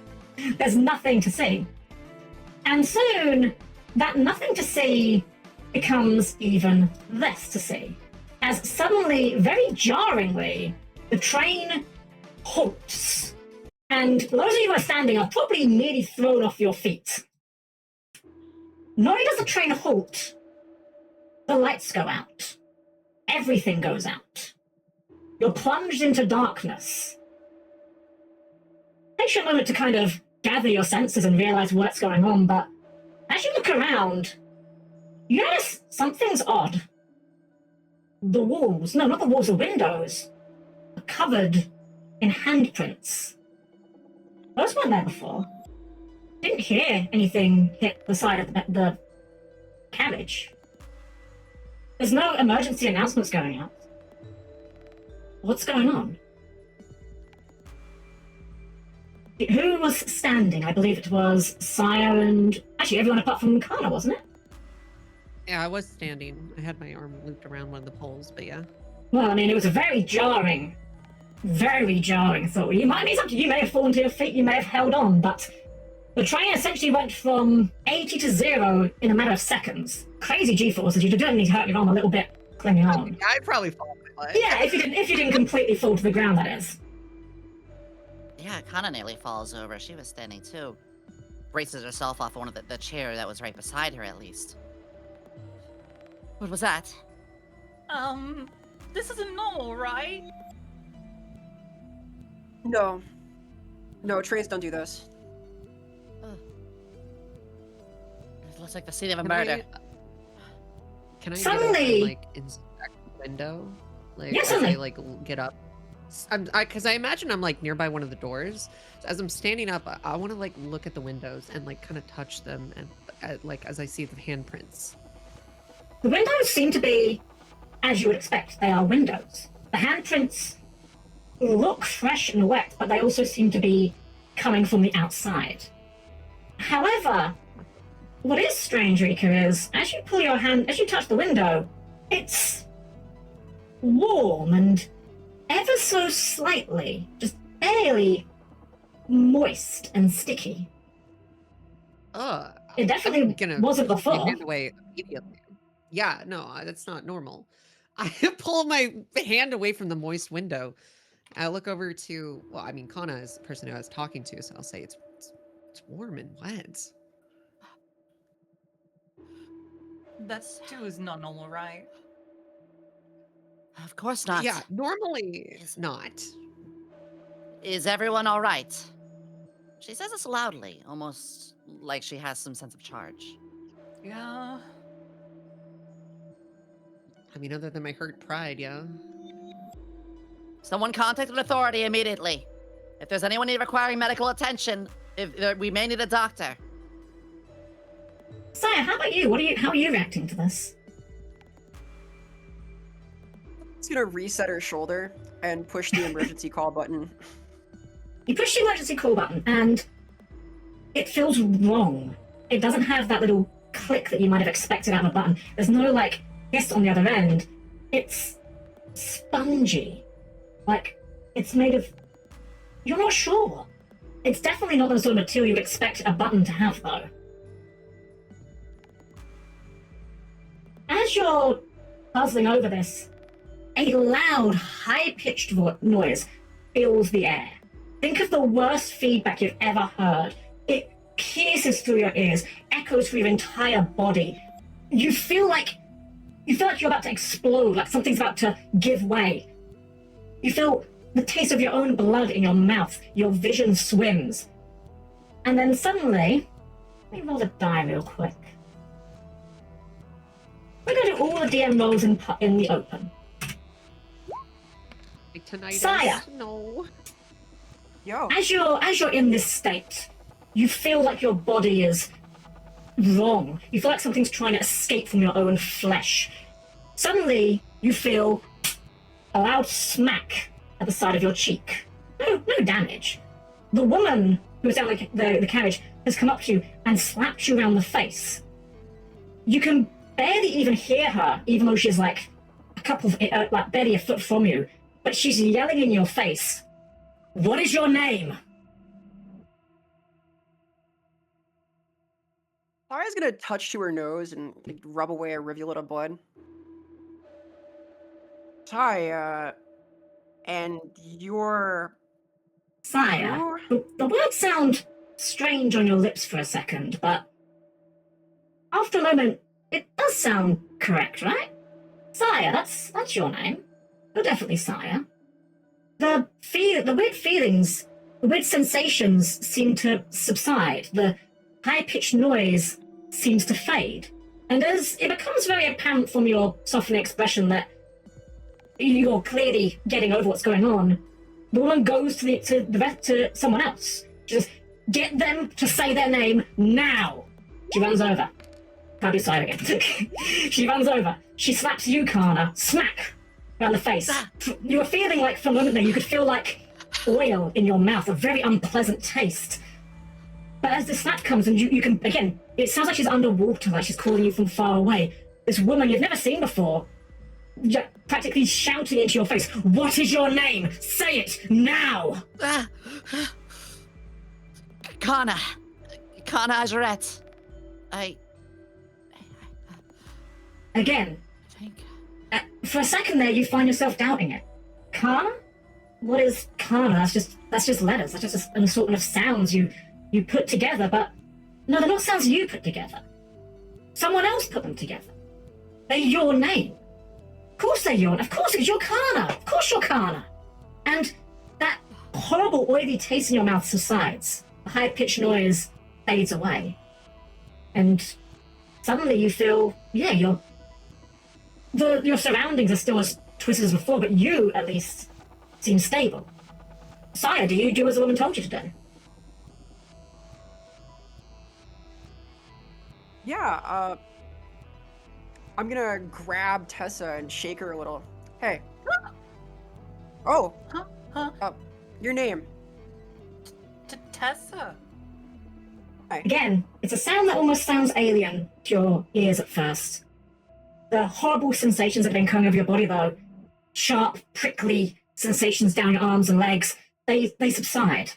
There's nothing to see. And soon, that nothing to see becomes even less to see. As suddenly, very jarringly, the train halts And those of you who are standing are probably nearly thrown off your feet. Not only does the train halt, the lights go out. Everything goes out. You're plunged into darkness. It takes you a moment to kind of gather your senses and realize what's going on, but as you look around, you notice something's odd. The walls, no, not the walls, the windows, are covered in handprints. Those weren't there before. Didn't hear anything hit the side of the carriage. There's no emergency announcements going out. What's going on? Who was standing? I believe it was Sire and... Actually, everyone apart from Arcana, wasn't it? Yeah, I was standing. I had my arm looped around one of the poles, but yeah. Well, I mean, it was a very jarring thought. You might mean something. You may have fallen to your feet, you may have held on, but the train essentially went from 80 to 0 in a matter of seconds. Crazy G-forces. You definitely hurt your arm a little bit clinging on. Yeah, I'd probably fall. Yeah, if you didn't completely fall to the ground, that is. Yeah, Arcana nearly falls over. She was standing too. Braces herself off one of the chair that was right beside her, at least. What was that? This isn't normal, right? No. No, trains don't do this. It looks like the scene of a Can murder. Can I Suddenly- like inspect the window? Like, Yes, as certainly. I like get up. Because I imagine I'm like nearby one of the doors. So as I'm standing up, I want to like look at the windows and like kind of touch them and like as I see the handprints. The windows seem to be, as you would expect, they are windows. The handprints look fresh and wet, but they also seem to be coming from the outside. However, what is strange, Rika, is as you touch the window, it's warm and ever so slightly, just barely moist and sticky. It definitely wasn't push my before. hand away immediately. Yeah, no, that's not normal. I pull my hand away from the moist window. I look over to, well, I mean, Kana is the person who I was talking to, so I'll say it's warm and wet. That stew is not normal, right? Of course not. Yeah, normally it's not. Is everyone all right? She says this loudly, almost like she has some sense of charge. Yeah. I mean, other than my hurt pride, yeah. Someone contact an authority immediately. If there's anyone requiring medical attention, we may need a doctor. Sire, how about you? How are you reacting to this? It's gonna reset her shoulder and push the emergency call button. You push the emergency call button, and it feels wrong. It doesn't have that little click that you might have expected out of a button. There's no, like, hiss on the other end. It's spongy. Like, it's made of... You're not sure. It's definitely not the sort of material you'd expect a button to have, though. As you're puzzling over this, a loud, high-pitched noise fills the air. Think of the worst feedback you've ever heard. It pierces through your ears, echoes through your entire body. You feel like you're about to explode, like something's about to give way. You feel the taste of your own blood in your mouth. Your vision swims. And then suddenly, let me roll the die real quick. We're going to do all the DM rolls in the open. Like tinnitus? Sire! No. Yo. As you're in this state, you feel like your body is wrong. You feel like something's trying to escape from your own flesh. Suddenly, you feel a loud smack at the side of your cheek. No damage. The woman who was down the carriage has come up to you and slapped you around the face. You can barely even hear her, even though she's like barely a foot from you. But she's yelling in your face. What is your name? Saya's gonna touch to her nose and like, rub away a rivulet of blood. Saya, and your Sire, Who? the words sound strange on your lips for a second, but after a moment, it does sound correct, right? Sire, that's your name. You're definitely Sire. The weird feelings, the weird sensations seem to subside. The high-pitched noise seems to fade. And as it becomes very apparent from your softening expression that you're clearly getting over what's going on, the woman goes to someone else. She says, "Get them to say their name now." She runs over. Can't be Sire again. She runs over. She slaps you, Kana, smack, around the face. You were feeling like, for a moment there, you could feel like oil in your mouth, a very unpleasant taste. But as the slap comes, and you can, again, it sounds like she's underwater, like she's calling you from far away. This woman you've never seen before, practically shouting into your face, "What is your name? Say it now!" Kana Azaret. Again, I think. for a second there, you find yourself doubting it. Kana? What is Kana? That's just letters. That's just an assortment of sounds you put together, but no, they're not sounds you put together. Someone else put them together. They're your name. Of course they're your name. Of course, because you're Kana. Of course you're Kana. And that horrible oily taste in your mouth subsides. The high-pitched noise fades away. And suddenly you feel, your surroundings are still as twisted as before, but you, at least, seem stable. Sire, do you do as the woman told you to do? Yeah, I'm gonna grab Tessa and shake her a little. Hey. Oh. Huh? Your name. Tessa. Again, it's a sound that almost sounds alien to your ears at first. The horrible sensations that have been coming over your body, though, sharp, prickly sensations down your arms and legs, they subside.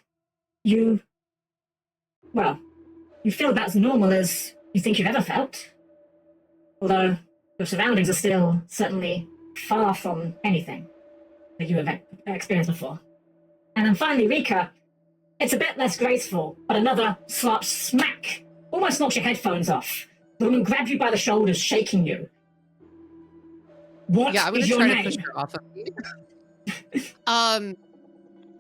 You feel about as normal as you think you've ever felt. Although your surroundings are still certainly far from anything that you have experienced before. And then finally, Rika, it's a bit less graceful, but another sharp smack almost knocks your headphones off. The woman grabs you by the shoulders, shaking you. What I'm is gonna your try name? to push her off of me.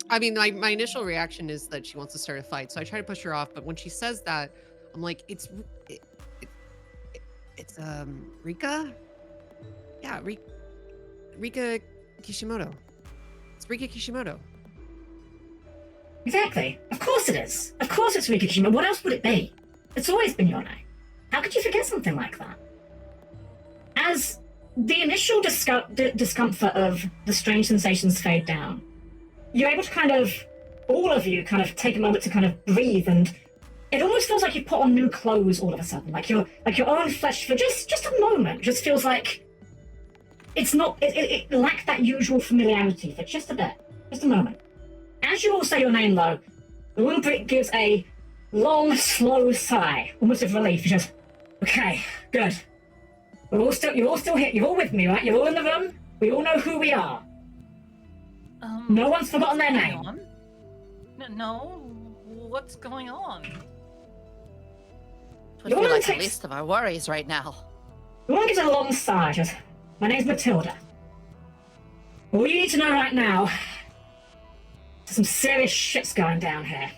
I mean, my initial reaction is that she wants to start a fight, so I try to push her off. But when she says that, I'm like, it's Rika. Yeah, Rika Kishimoto. It's Rika Kishimoto. Exactly. Of course it is. Of course it's Rika Kishimoto. What else would it be? It's always been your name. How could you forget something like that? As the initial discomfort of the strange sensations fade down, you're able to all of you take a moment to breathe, and it almost feels like you put on new clothes all of a sudden, like your own flesh for just a moment. It just feels like it's not, it lacked that usual familiarity for just a bit, just a moment. As you all say your name, though, the woman gives a long, slow sigh, almost of relief. She says, "Okay, good. You're all still here. You're all with me, right? You're all in the room. We all know who we are. No one's forgotten their name." No, what's going on? I feel like the least of our worries right now. The woman gives a long sigh. She says, "My name's Matilda. All you need to know right now, some serious shit's going down here.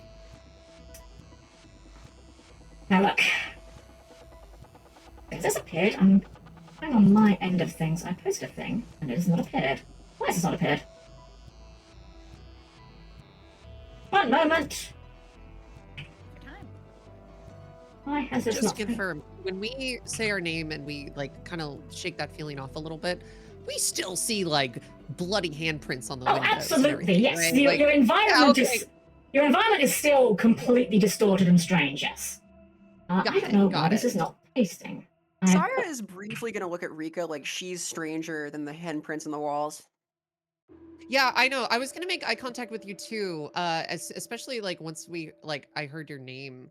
Now look, has this appeared? I'm going on my end of things. I posted a thing, and it has not appeared. Why has this not appeared? One moment. Why has this Just not to confirm, when we say our name and we kind of shake that feeling off a little bit, we still see bloody handprints on the windows. Absolutely, yes. Right? Your environment okay. your environment is still completely distorted and strange. Yes. I don't know why this is not pasting. Sire is briefly gonna look at Rika like she's stranger than the handprints on the walls. Yeah, I know. I was gonna make eye contact with you too, especially once I heard your name.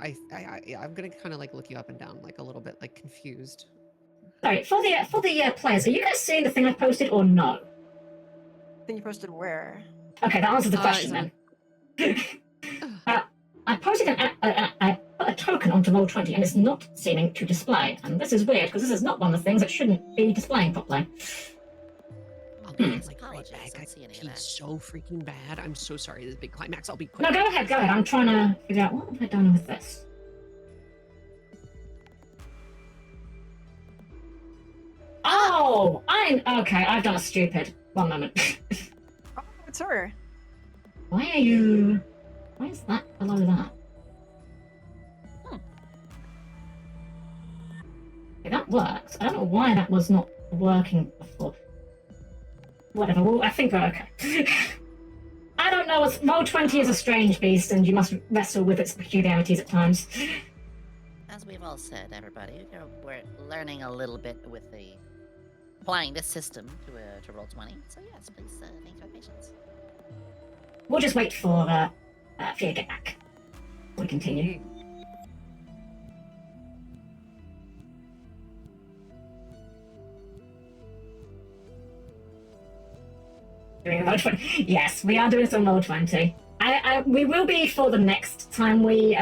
I'm gonna kind of look you up and down a little bit confused. Sorry, for the players, are you guys seeing the thing I posted or no? Thing you posted where? Okay, that answers the question then. I posted I put a token onto Roll20 and it's not seeming to display. And this is weird because this is not one of the things that shouldn't be displaying properly. Okay, Like, apologies. right back. I don't see any of He's that. so freaking bad. I'm so sorry. This is a big climax. I'll be quick. No, go ahead. I'm trying to figure out what have I done with this. Oh, okay. I've done a stupid. One moment. Oh, it's her. Why is that below that? Okay, that works. I don't know why that was not working before. Whatever, well, I think we're okay. I don't know, Roll20 is a strange beast and you must wrestle with its peculiarities at times. As we've all said, everybody, we're learning a little bit with applying this system to Roll20. So yes, please, thanks for your patience. We'll just wait for Fia to get back. We continue. Doing Roll20. Yes, we are doing some Roll20. We will be for the next time we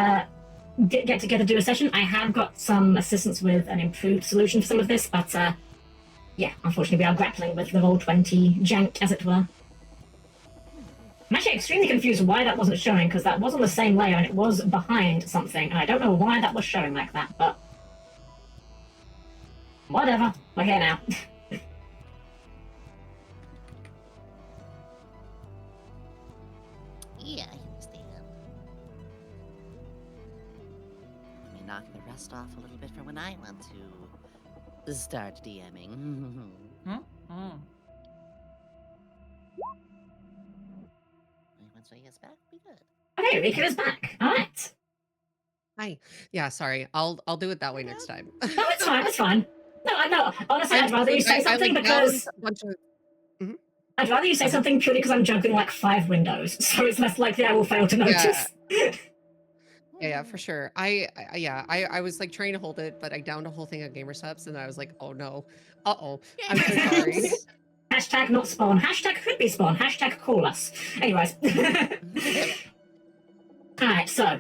get together to do a session. I have got some assistance with an improved solution for some of this, but yeah, unfortunately we are grappling with the Roll20 jank, as it were. I'm actually extremely confused why that wasn't showing, because that was on the same layer and it was behind something, and I don't know why that was showing like that, but whatever, we're here now. Yeah, I understand. Let me knock the rest off a little bit for when I want to start DMing. Once Rika's back, be good. Okay, Rika is back. Alright. Hi. Yeah, sorry. I'll do it that way next time. No, it's fine, it's fine. No, I know. Honestly, I'd rather you say something because I'd rather you say something purely because I'm juggling like 5 windows, so it's less likely I will fail to notice. Yeah, for sure. I was like trying to hold it, but I downed a whole thing of gamer subs, and I was like, oh no. I'm so sorry. Hashtag not spawn. Hashtag could be spawn. Hashtag call us. Anyways. Alright, so,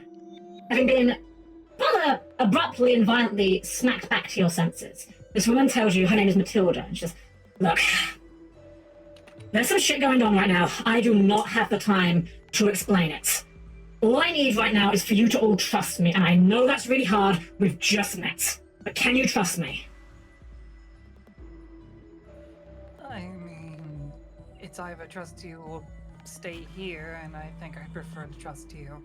having been rather abruptly and violently smacked back to your senses, this woman tells you her name is Matilda, and she says, look, there's some shit going on right now. I do not have the time to explain it. All I need right now is for you to all trust me, and I know that's really hard. We've just met. But can you trust me? I mean, it's either trust you or stay here, and I think I prefer to trust you.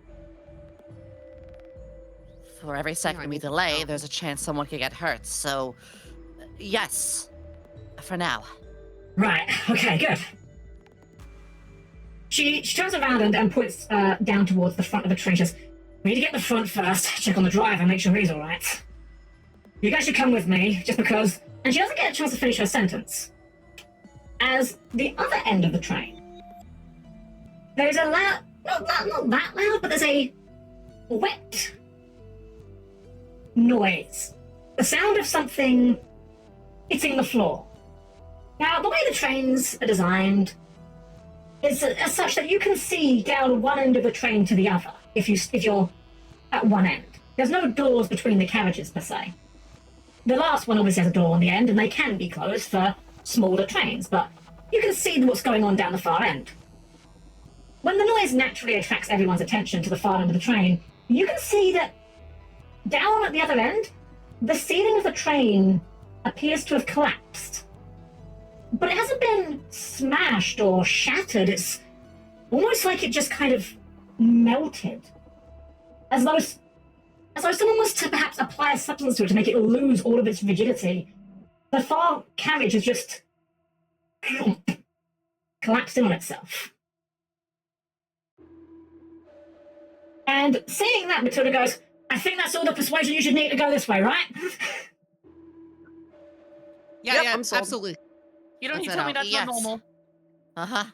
For every second we delay, there's a chance someone could get hurt, so yes, for now. Right, okay, good. She turns around and points down towards the front of the train. She says, we need to get the front first, check on the driver, make sure he's alright. You guys should come with me, just because... And she doesn't get a chance to finish her sentence. As the other end of the train, there's a loud... Not that loud, but there's a wet noise. The sound of something hitting the floor. Now, the way the trains are designed is as such that you can see down one end of the train to the other if you're at one end. There's no doors between the carriages, per se. The last one obviously has a door on the end, and they can be closed for smaller trains, but you can see what's going on down the far end. When the noise naturally attracts everyone's attention to the far end of the train, you can see that down at the other end, the ceiling of the train appears to have collapsed. But it hasn't been smashed or shattered. It's almost like it just kind of melted. As though someone was to perhaps apply a substance to it to make it lose all of its rigidity. The far carriage has just collapsed in on itself. And seeing that, Matilda goes, I think that's all the persuasion you should need to go this way, right? Yep, Yeah, I'm sold. absolutely. You don't Let's need to head tell me out. that's Yes. not normal. Uh-huh.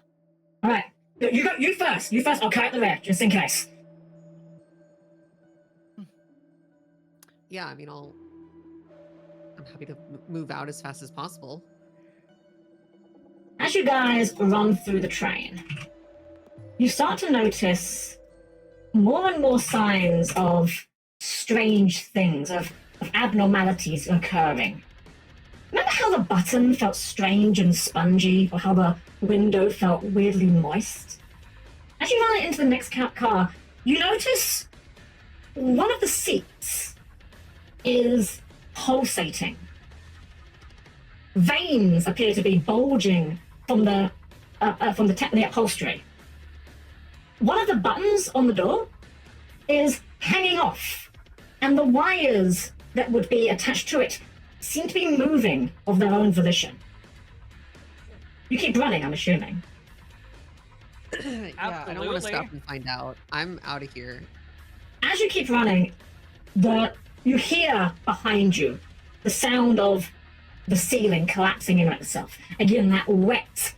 All right, you first. You first. I'll cut out the rear, just in case. Yeah, I mean, I'm happy to move out as fast as possible. As you guys run through the train, you start to notice more and more signs of strange things, of abnormalities occurring. Remember how the button felt strange and spongy, or how the window felt weirdly moist? As you run into the next car, you notice one of the seats is pulsating. Veins appear to be bulging from the upholstery. One of the buttons on the door is hanging off, and the wires that would be attached to it seem to be moving of their own volition. You keep running, I'm assuming. Yeah, I don't want to stop and find out. I'm out of here. As you keep running, you hear behind you the sound of the ceiling collapsing in on itself. Again, that wet,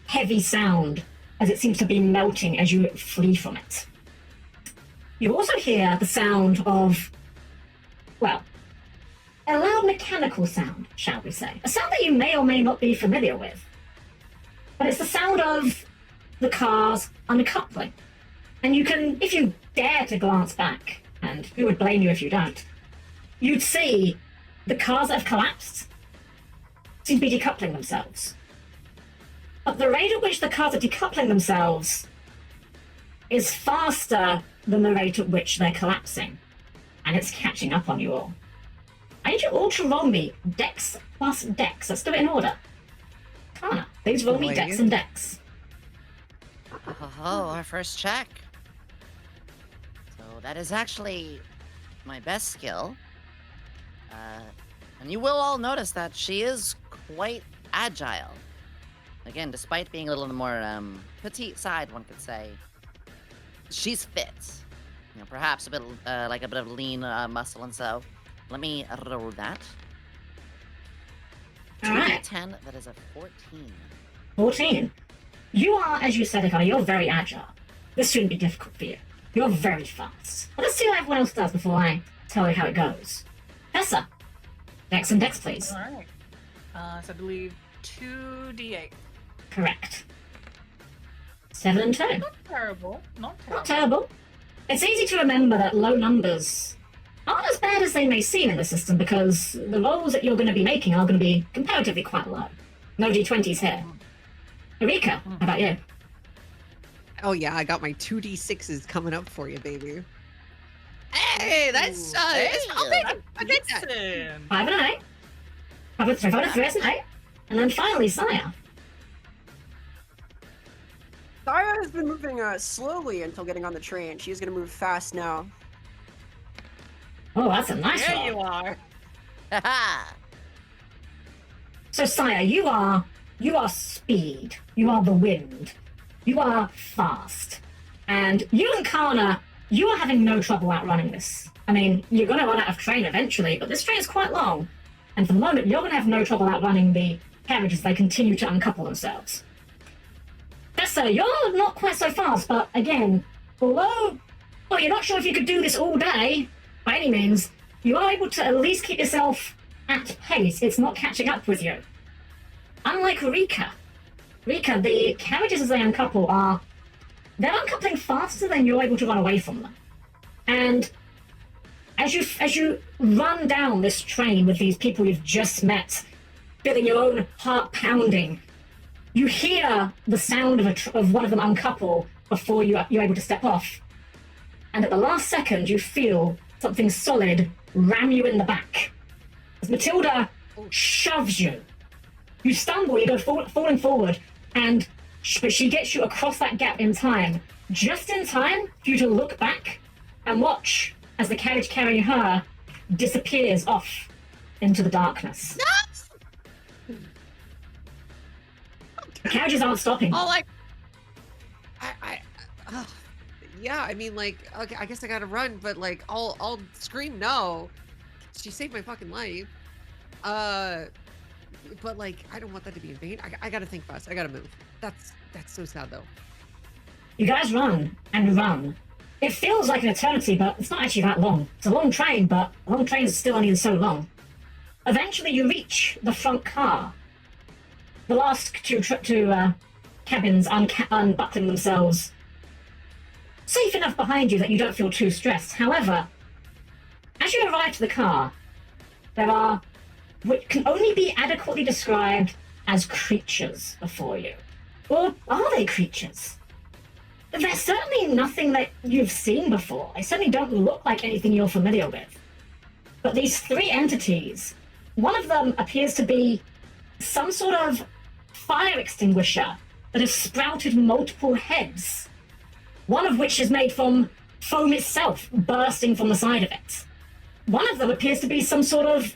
heavy sound as it seems to be melting as you flee from it. You also hear the sound of, well, a loud mechanical sound, shall we say. A sound that you may or may not be familiar with. But it's the sound of the cars uncoupling. And you can, if you dare to glance back, and who would blame you if you don't, you'd see the cars that have collapsed seem to be decoupling themselves. But the rate at which the cars are decoupling themselves is faster than the rate at which they're collapsing. And it's catching up on you all. I need you all to roll me Dex plus Dex. Let's do it in order. Arcana, please roll me Dex and Dex. Oh, our first check. So that is actually my best skill. And you will all notice that she is quite agile. Again, despite being a little on the more petite side, one could say, she's fit. You know, perhaps a bit like a bit of lean muscle, and so let me roll that. All right. 10, that is a 14. 14. You are, as you said, Arcana, you're very agile. This shouldn't be difficult for you. You're very fast. But let's see what everyone else does before I tell you how it goes. Tessa, Dex and Dex, please. All right. So I believe 2d8. Correct. 7 and 2. Not terrible. Not terrible. Not terrible. It's easy to remember that low numbers aren't as bad as they may seem in the system, because the rolls that you're going to be making are going to be comparatively quite low. No D20s here. Eureka, how about you? Oh yeah, I got my 2d6s coming up for you, baby. Hey, that's I'll take it. I get that. Listen. 5 and an 8. 5 and 3, 5 and 3, that's an 8. And then finally, Saya. Saya has been moving slowly until getting on the train. She's going to move fast now. Oh, that's a nice There roll. you are. Haha! So, Saya, you are speed. You are the wind. You are fast. And you and Kana, you are having no trouble outrunning this. I mean, you're going to run out of train eventually, but this train is quite long. And for the moment, you're going to have no trouble outrunning the carriages as they continue to uncouple themselves. Tessa, you're not quite so fast, but again, although, well, you're not sure if you could do this all day, by any means, you are able to at least keep yourself at pace. It's not catching up with you. Unlike Rika, the carriages as they uncouple they're uncoupling faster than you're able to run away from them. And as you run down this train with these people you've just met, feeling your own heart pounding, you hear the sound of one of them uncouple before you're able to step off. And at the last second, you feel something solid ram you in the back. As Matilda shoves you, you stumble, you go falling forward, but she gets you across that gap in time, just in time for you to look back and watch as the carriage carrying her disappears off into the darkness. The carriages aren't stopping. Oh, like, yeah. I mean, like, okay, I guess I gotta run, but like, I'll scream no. She saved my fucking life. But like, I don't want that to be in vain. I gotta think fast. I gotta move. That's so sad though. You guys run and run. It feels like an eternity, but it's not actually that long. It's a long train, but a long train is still only so long. Eventually, you reach the front car. The last two cabins unbuckling themselves safe enough behind you that you don't feel too stressed. However, as you arrive to the car, there are what can only be adequately described as creatures before you. Or are they creatures? They're certainly nothing that you've seen before. They certainly don't look like anything you're familiar with. But these three entities, one of them appears to be some sort of fire extinguisher that has sprouted multiple heads, one of which is made from foam itself bursting from the side of it. One of them appears to be some sort of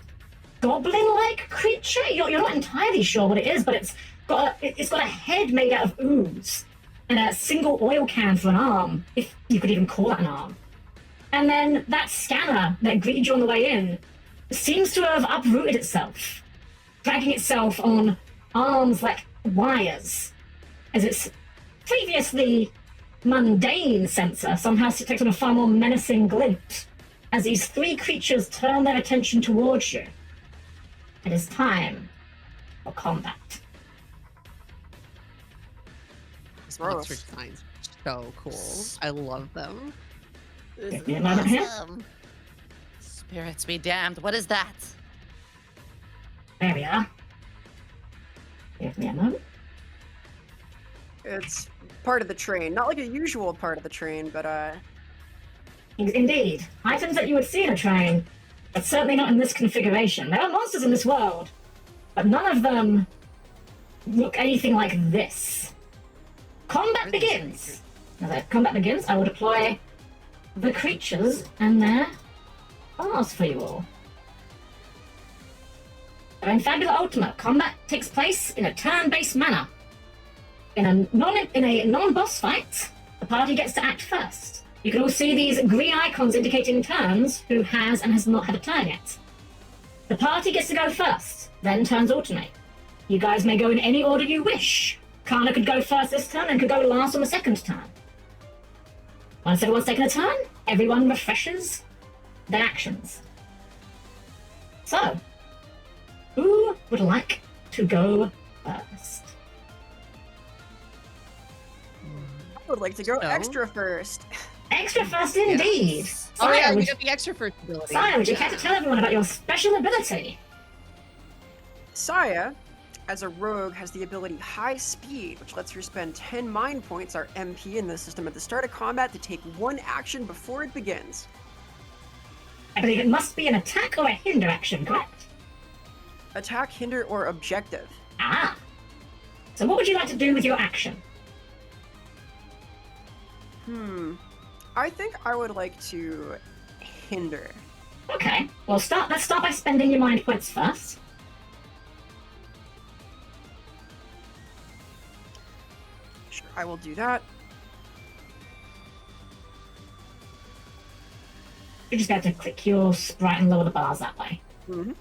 goblin-like creature. You're not entirely sure what it is, but it's got a head made out of ooze and a single oil can for an arm, if you could even call that an arm. And then that scanner that greeted you on the way in seems to have uprooted itself, dragging itself on arms like wires, as its previously mundane sensor somehow takes on a far more menacing glint as these three creatures turn their attention towards you. It is time for combat. Monster designs are so cool. I love them. Give me a moment here. Awesome. Spirits be damned. What is that? There we are. Give me a moment. It's part of the train. Not like a usual part of the train, but Indeed. Items that you would see in a train, but certainly not in this configuration. There are monsters in this world, but none of them look anything like this. Combat begins. As combat begins, I will deploy the creatures and their bars for you all. So in Fabula Ultima, combat takes place in a turn-based manner. In a non-boss fight, the party gets to act first. You can all see these green icons indicating turns, who has and has not had a turn yet. The party gets to go first, then turns alternate. You guys may go in any order you wish. Kana could go first this turn and could go last on the second turn. Once everyone's taken a turn, everyone refreshes their actions. So, who would like to go first? I would like to go extra first. Extra first indeed. Yes. Oh yeah, we would, got the extra first ability. Saya, would you care to tell everyone about your special ability? Saya, as a rogue, has the ability High Speed, which lets her spend 10 mind points, our MP in the system, at the start of combat to take one action before it begins. I believe it must be an attack or a hinder action, correct? Attack, hinder, or objective. Ah. So what would you like to do with your action? I think I would like to hinder. Okay. Well, let's start by spending your mind points first. Sure, I will do that. You just have to click your sprite and lower the bars that way. Mm-hmm.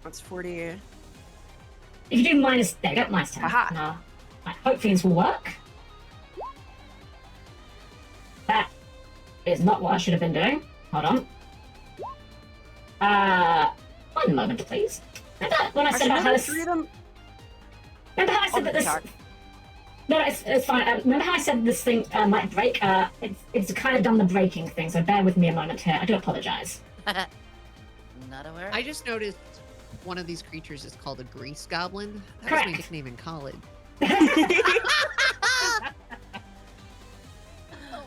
That's 40. If you do minus 10. Aha. No. Right, hopefully this will work. That is not what I should have been doing. Hold on. One moment, please. Remember when I said about how this... Three of them. Remember how I said that this... Attack. No, it's fine. Remember how I said this thing might break? It's kind of done the breaking thing, so bear with me a moment here. I do apologize. Not aware. I just noticed one of these creatures is called a grease goblin. That Correct. was my nickname in college.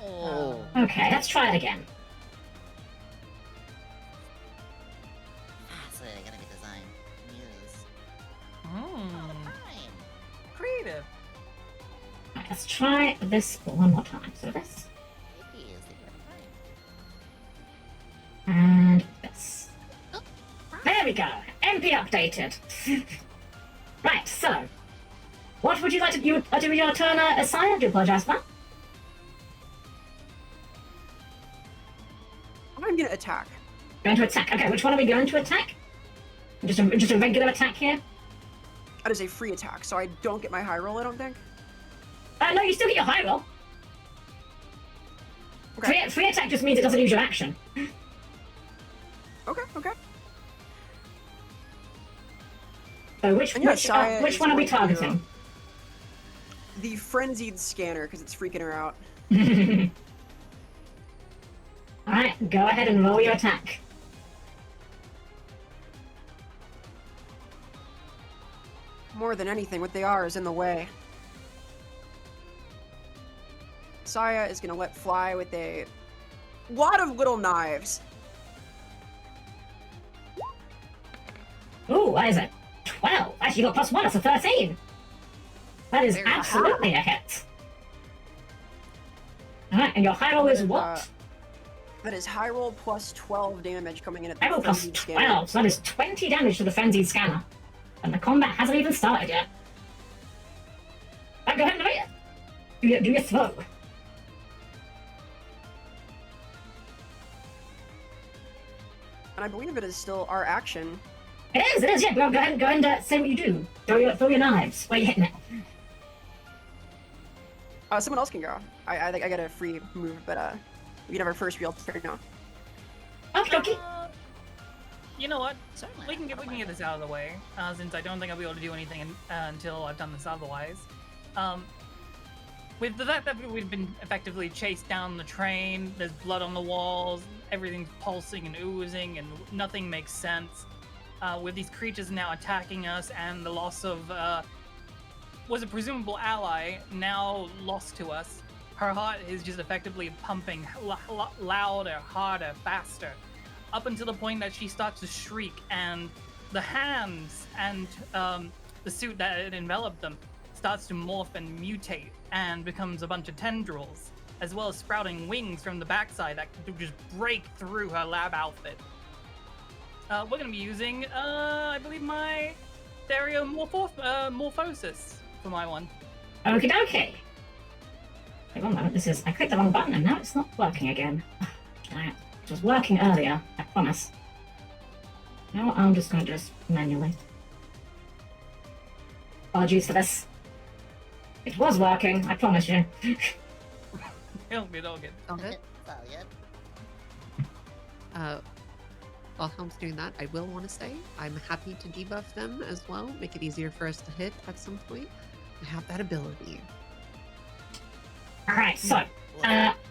Oh. Okay, let's try it again. That's gonna be design. Yes. Fine. Creative. Right, let's try this one more time. So this, Yes, and this. There we go. MP updated. Right, so... What would you like to do with your turn, Asaya? I do apologize for that. I'm gonna attack. Going to attack. Okay, which one are we going to attack? Just a regular attack here? That is a free attack, so I don't get my high roll, I don't think. No, you still get your high roll. Okay. Free attack just means it doesn't use your action. Okay. So which And yeah, Saya which is one are we going to- targeting? the frenzied scanner because it's freaking her out. Alright, go ahead and roll your attack. More than anything, what they are is in the way. Saya is gonna let fly with a lot of little knives. Ooh, that is a 12. Actually, you got +1, that's a 13. That is Very absolutely a hit. Alright, and your high roll is what? That is high roll plus 12 damage coming in at the High roll plus frenzied 12, scanner. so that is 20 damage to the frenzied scanner. And the combat hasn't even started yet. Right, go ahead and do your throw. And I believe it is still our action. It is, yeah. Go ahead and say what you do. Throw your knives. Where are you hitting it? Someone else can go. I think I got a free move, but we can have our first real turn now. Okay. You know what? Certainly. We can get this out of the way, since I don't think I'll be able to do anything until I've done this otherwise. With the fact that we've been effectively chased down the train, there's blood on the walls, everything's pulsing and oozing, and nothing makes sense. With these creatures now attacking us, and the loss of was a presumable ally now lost to us, her heart is just effectively pumping louder, harder, faster, up until the point that she starts to shriek, and the hands and the suit that had enveloped them starts to morph and mutate and becomes a bunch of tendrils, as well as sprouting wings from the backside that could just break through her lab outfit. We're going to be using, I believe, my Stereomorphosis for my one. Okie dokie. Wait one moment, I clicked the wrong button and now it's not working again. Damn it. It was working earlier, I promise. Now I'm just going to do this manually. Apologies for this. It was working, I promise you. All good. All good. Oh, yeah. While Helm's doing that, I will want to say I'm happy to debuff them as well, make it easier for us to hit at some point. I have that ability. Alright, so,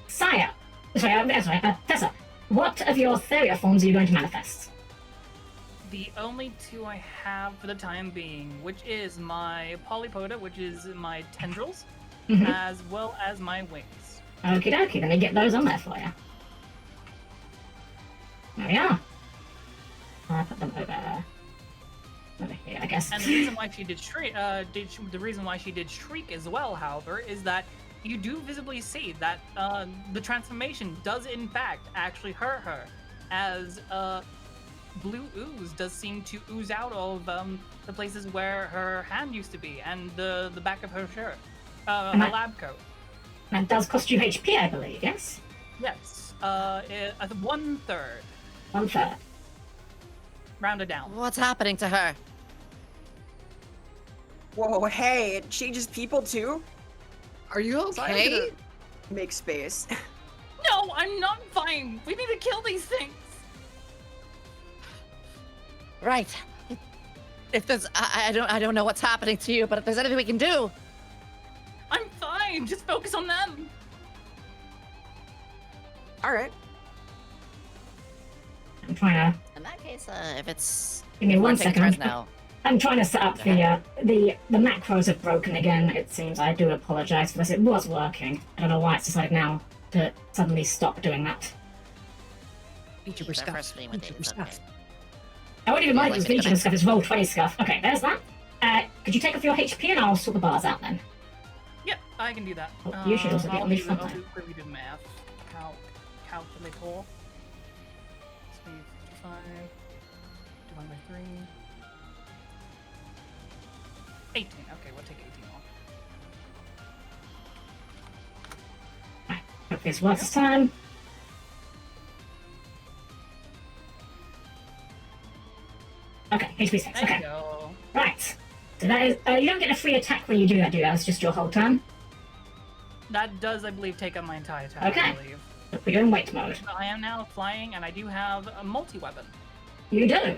Saya. Tessa, what of your Theria forms are you going to manifest? The only two I have for the time being, which is my Polypoda, which is my tendrils, as well as my wings. Okie dokie, let me get those on there for you. There we are. I'll put them over here, I guess. And the reason why she did shriek, shriek as well, however, is that you do visibly see that the transformation does in fact actually hurt her, as blue ooze does seem to ooze out of the places where her hand used to be, and the back of her shirt, her lab coat. That does cost you HP, I believe, yes? Yes, 1/3. 1/3. Rounded down. What's happening to her? Whoa, hey, it changes people too? Are you So I'm okay? gonna make space. No, I'm not fine. We need to kill these things. Right. If there's, I don't know what's happening to you, but if there's anything we can do. I'm fine. Just focus on them. Alright. I'm trying to... In that case, if it's Give me one taking second. turns now. I'm trying to set up the macros have broken again, it seems. I do apologize for this. It was working. I don't know why it's decided now to suddenly stop doing that. VTuber Their stuff. first stream with VTuber Dave's, stuff. okay. I wouldn't even Yeah, mind like this it's Legion gonna- stuff, it's roll 20 stuff. Okay, there's that. Could you take off your HP and I'll sort the bars out then? Yep, I can do that. Oh, you should also be on the front I'll line. quickly do math. Calculator. Speed 55. Divided by 3. 18. Okay, we'll take 18 off. Hope this works this time. Okay, HP 6. There Okay. you go. Right. So that is, you don't get a free attack when you do that, do you? That's just your whole turn. That does, I believe, take up my entire attack, Okay. I believe. So you're in wait mode. I am now flying, and I do have a multi-weapon. You do.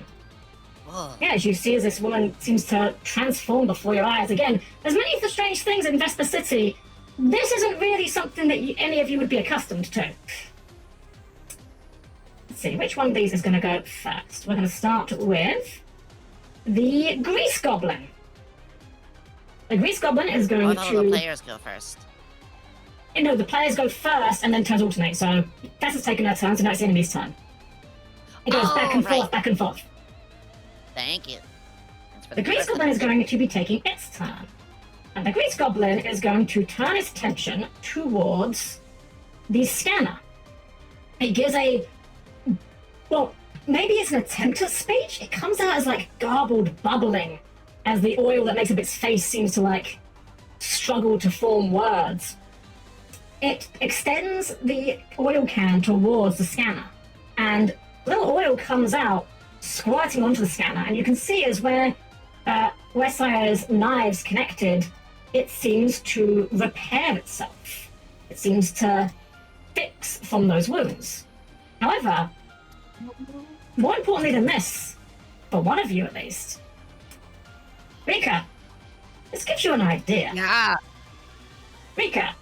Whoa. Yeah, as you see as this woman seems to transform before your eyes. Again, as many of the strange things in Vesper City, this isn't really something that any of you would be accustomed to. Let's see, which one of these is going to go first? We're going to start with the Grease Goblin. The Grease Goblin is going I thought all the players go first. No, the players go first and then turns alternate. So Tessa's taken her turn, so now it's the enemy's turn. It goes back and forth, back and forth. Thanks for The Grease Goblin is going to be taking its turn. And the Grease Goblin is going to turn its attention towards the scanner. It gives a... Well, maybe it's an attempt at speech? It comes out as, like, garbled bubbling as the oil that makes up its face seems to, like, struggle to form words. It extends the oil can towards the scanner. And little oil comes out, squirting onto the scanner, and you can see as where Sire's knives connected, it seems to repair itself. It seems to fix from those wounds. However, more importantly than this, for one of you at least, Rika, this gives you an idea. Yeah. Rika,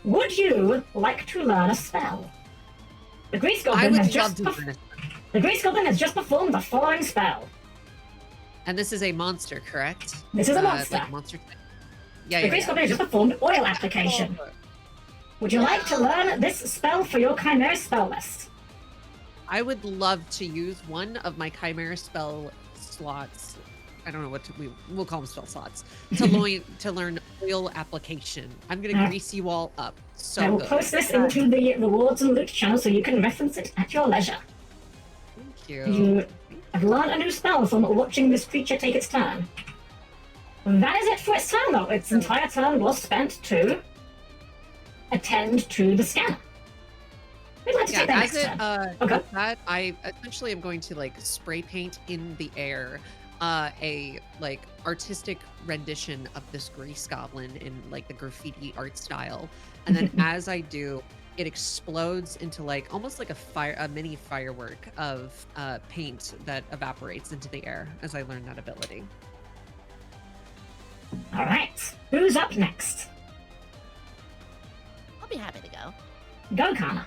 would you like to learn a spell? The Grease I Goblin would has love just to learn it. The Grease Goblin has just performed the following spell. And this is a monster, correct? This is a monster. Like monster type. Yeah, The yeah, Grease yeah. Goblin has just performed oil application. Would you like to learn this spell for your Chimera spell list? I would love to use one of my Chimera spell slots. I don't know what we'll call them spell slots to learn oil application. I'm gonna grease you all up. So I will good. post this into the rewards and loot channel so you can reference it at your leisure. Thank you. You have learned a new spell from watching this creature take its turn. That is it for its turn, though. Its entire turn was spent to attend to the scanner. We'd like to take that next turn. Okay. With that, I essentially am going to like spray paint in the air a like artistic rendition of this Grease Goblin in like the graffiti art style, and then as I do, it explodes into like almost like a mini firework of paint that evaporates into the air as I learn that ability. All right. Who's up next? I'll be happy to go. Go, Kana.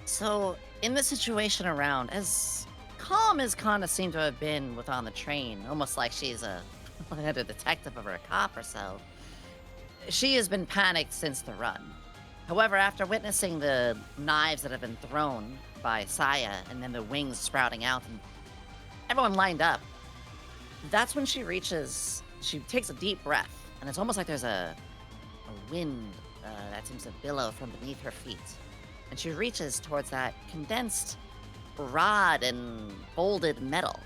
So, in the situation around, as calm as Kana seemed to have been on the train, almost like she's a detective or a cop or so, she has been panicked since the run. However, after witnessing the knives that have been thrown by Saya and then the wings sprouting out and everyone lined up, that's when she takes a deep breath, and it's almost like there's a wind that seems to billow from beneath her feet. And she reaches towards that condensed rod and folded metal.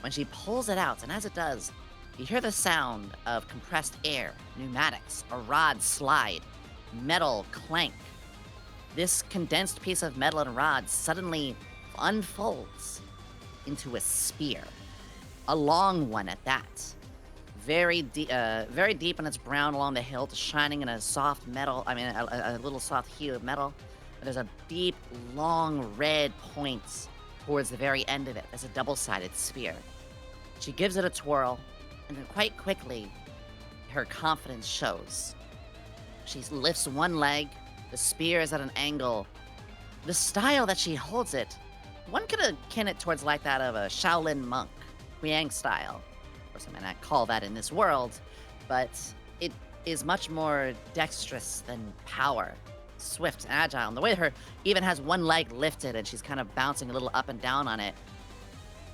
When she pulls it out, and as it does, you hear the sound of compressed air, pneumatics, a rod slide, metal clank. This condensed piece of metal and rod suddenly unfolds into a spear. A long one at that. Very deep in its brown along the hilt, shining in a soft metal, a little soft hue of metal. There's a deep, long red point towards the very end of it as a double-sided spear. She gives it a twirl, and then quite quickly, her confidence shows. She lifts one leg, the spear is at an angle. The style that she holds it, one could akin it towards like that of a Shaolin monk, Huang style. Of course, I may not call that in this world, but it is much more dexterous than power. Swift and agile, and the way her even has one leg lifted and she's kind of bouncing a little up and down on it.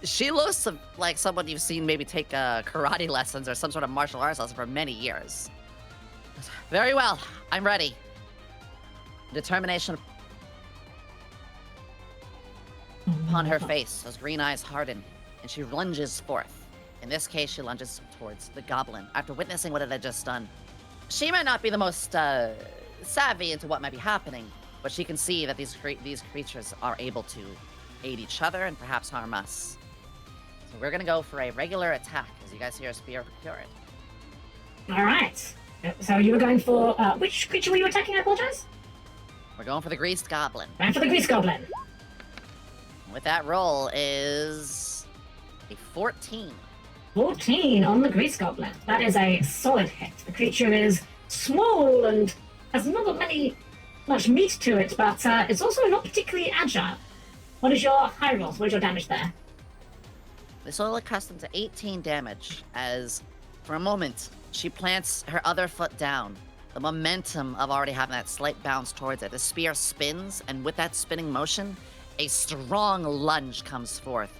She looks like someone you've seen maybe take karate lessons or some sort of martial arts lesson for many years. Very well, I'm ready. Determination upon her face, those green eyes harden, and she lunges forth. In this case, she lunges towards the goblin after witnessing what it had just done. She might not be the most savvy into what might be happening, but she can see that these creatures are able to aid each other and perhaps harm us. So we're gonna go for a regular attack, as you guys hear a spear procured. All right. So you were going for which creature were you attacking? I apologize. We're going for the greased goblin. Going for the Grease Goblin. With that roll is A 14. 14 on the Grease Goblin. That is a solid hit. The creature is small and has not much meat to it, but it's also not particularly agile. What is your high rolls? What is your damage there? This will accustomed to 18 damage as, for a moment, she plants her other foot down. The momentum of already having that slight bounce towards it. The spear spins, and with that spinning motion, a strong lunge comes forth,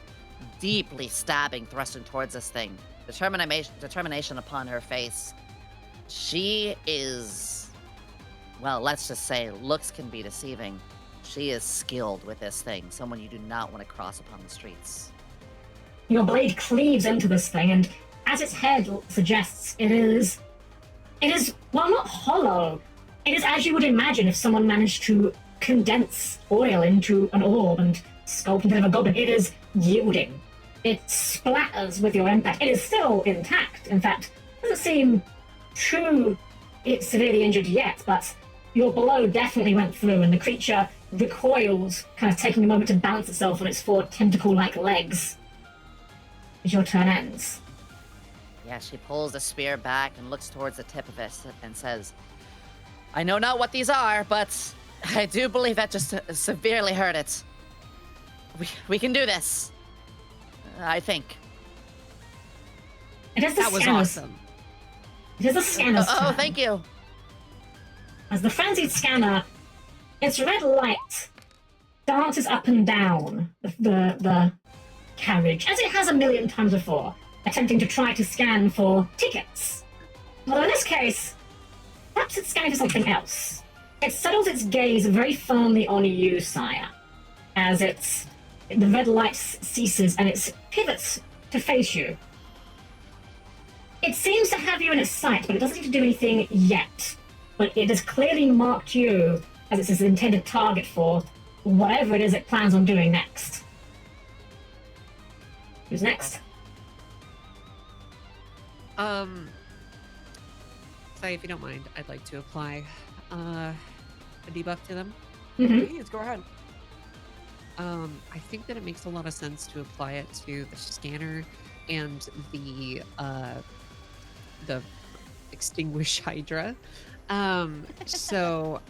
deeply stabbing, thrusting towards this thing. Determination upon her face. She is, well, let's just say, looks can be deceiving. She is skilled with this thing, someone you do not want to cross upon the streets. Your blade cleaves into this thing, and as its head suggests, it is, well, not hollow. It is as you would imagine if someone managed to condense oil into an orb and sculpt into a goblin. It is yielding. It splatters with your impact. It is still intact. In fact, it doesn't seem too severely injured yet, but your blow definitely went through, and the creature recoils, kind of taking a moment to balance itself on its four tentacle-like legs. As your turn ends. Yeah, she pulls the spear back and looks towards the tip of it and says, I know not what these are, but I do believe that just severely hurt it. We can do this. I think. It is the That was scanner's- awesome. It is the scanner's Oh, turn. thank you. As the frenzied scanner, its red light dances up and down the carriage, as it has a million times before, attempting to try to scan for tickets. Although in this case, perhaps it's scanning for something else. It settles its gaze very firmly on you, Sire, as the red light ceases and it pivots to face you. It seems to have you in its sight, but it doesn't seem to do anything yet. But it has clearly marked you as its intended target for whatever it is it plans on doing next. Who's next? Sorry, if you don't mind, I'd like to apply a debuff to them. Mm-hmm. Please, go ahead. I think that it makes a lot of sense to apply it to the scanner and the extinguish Hydra. So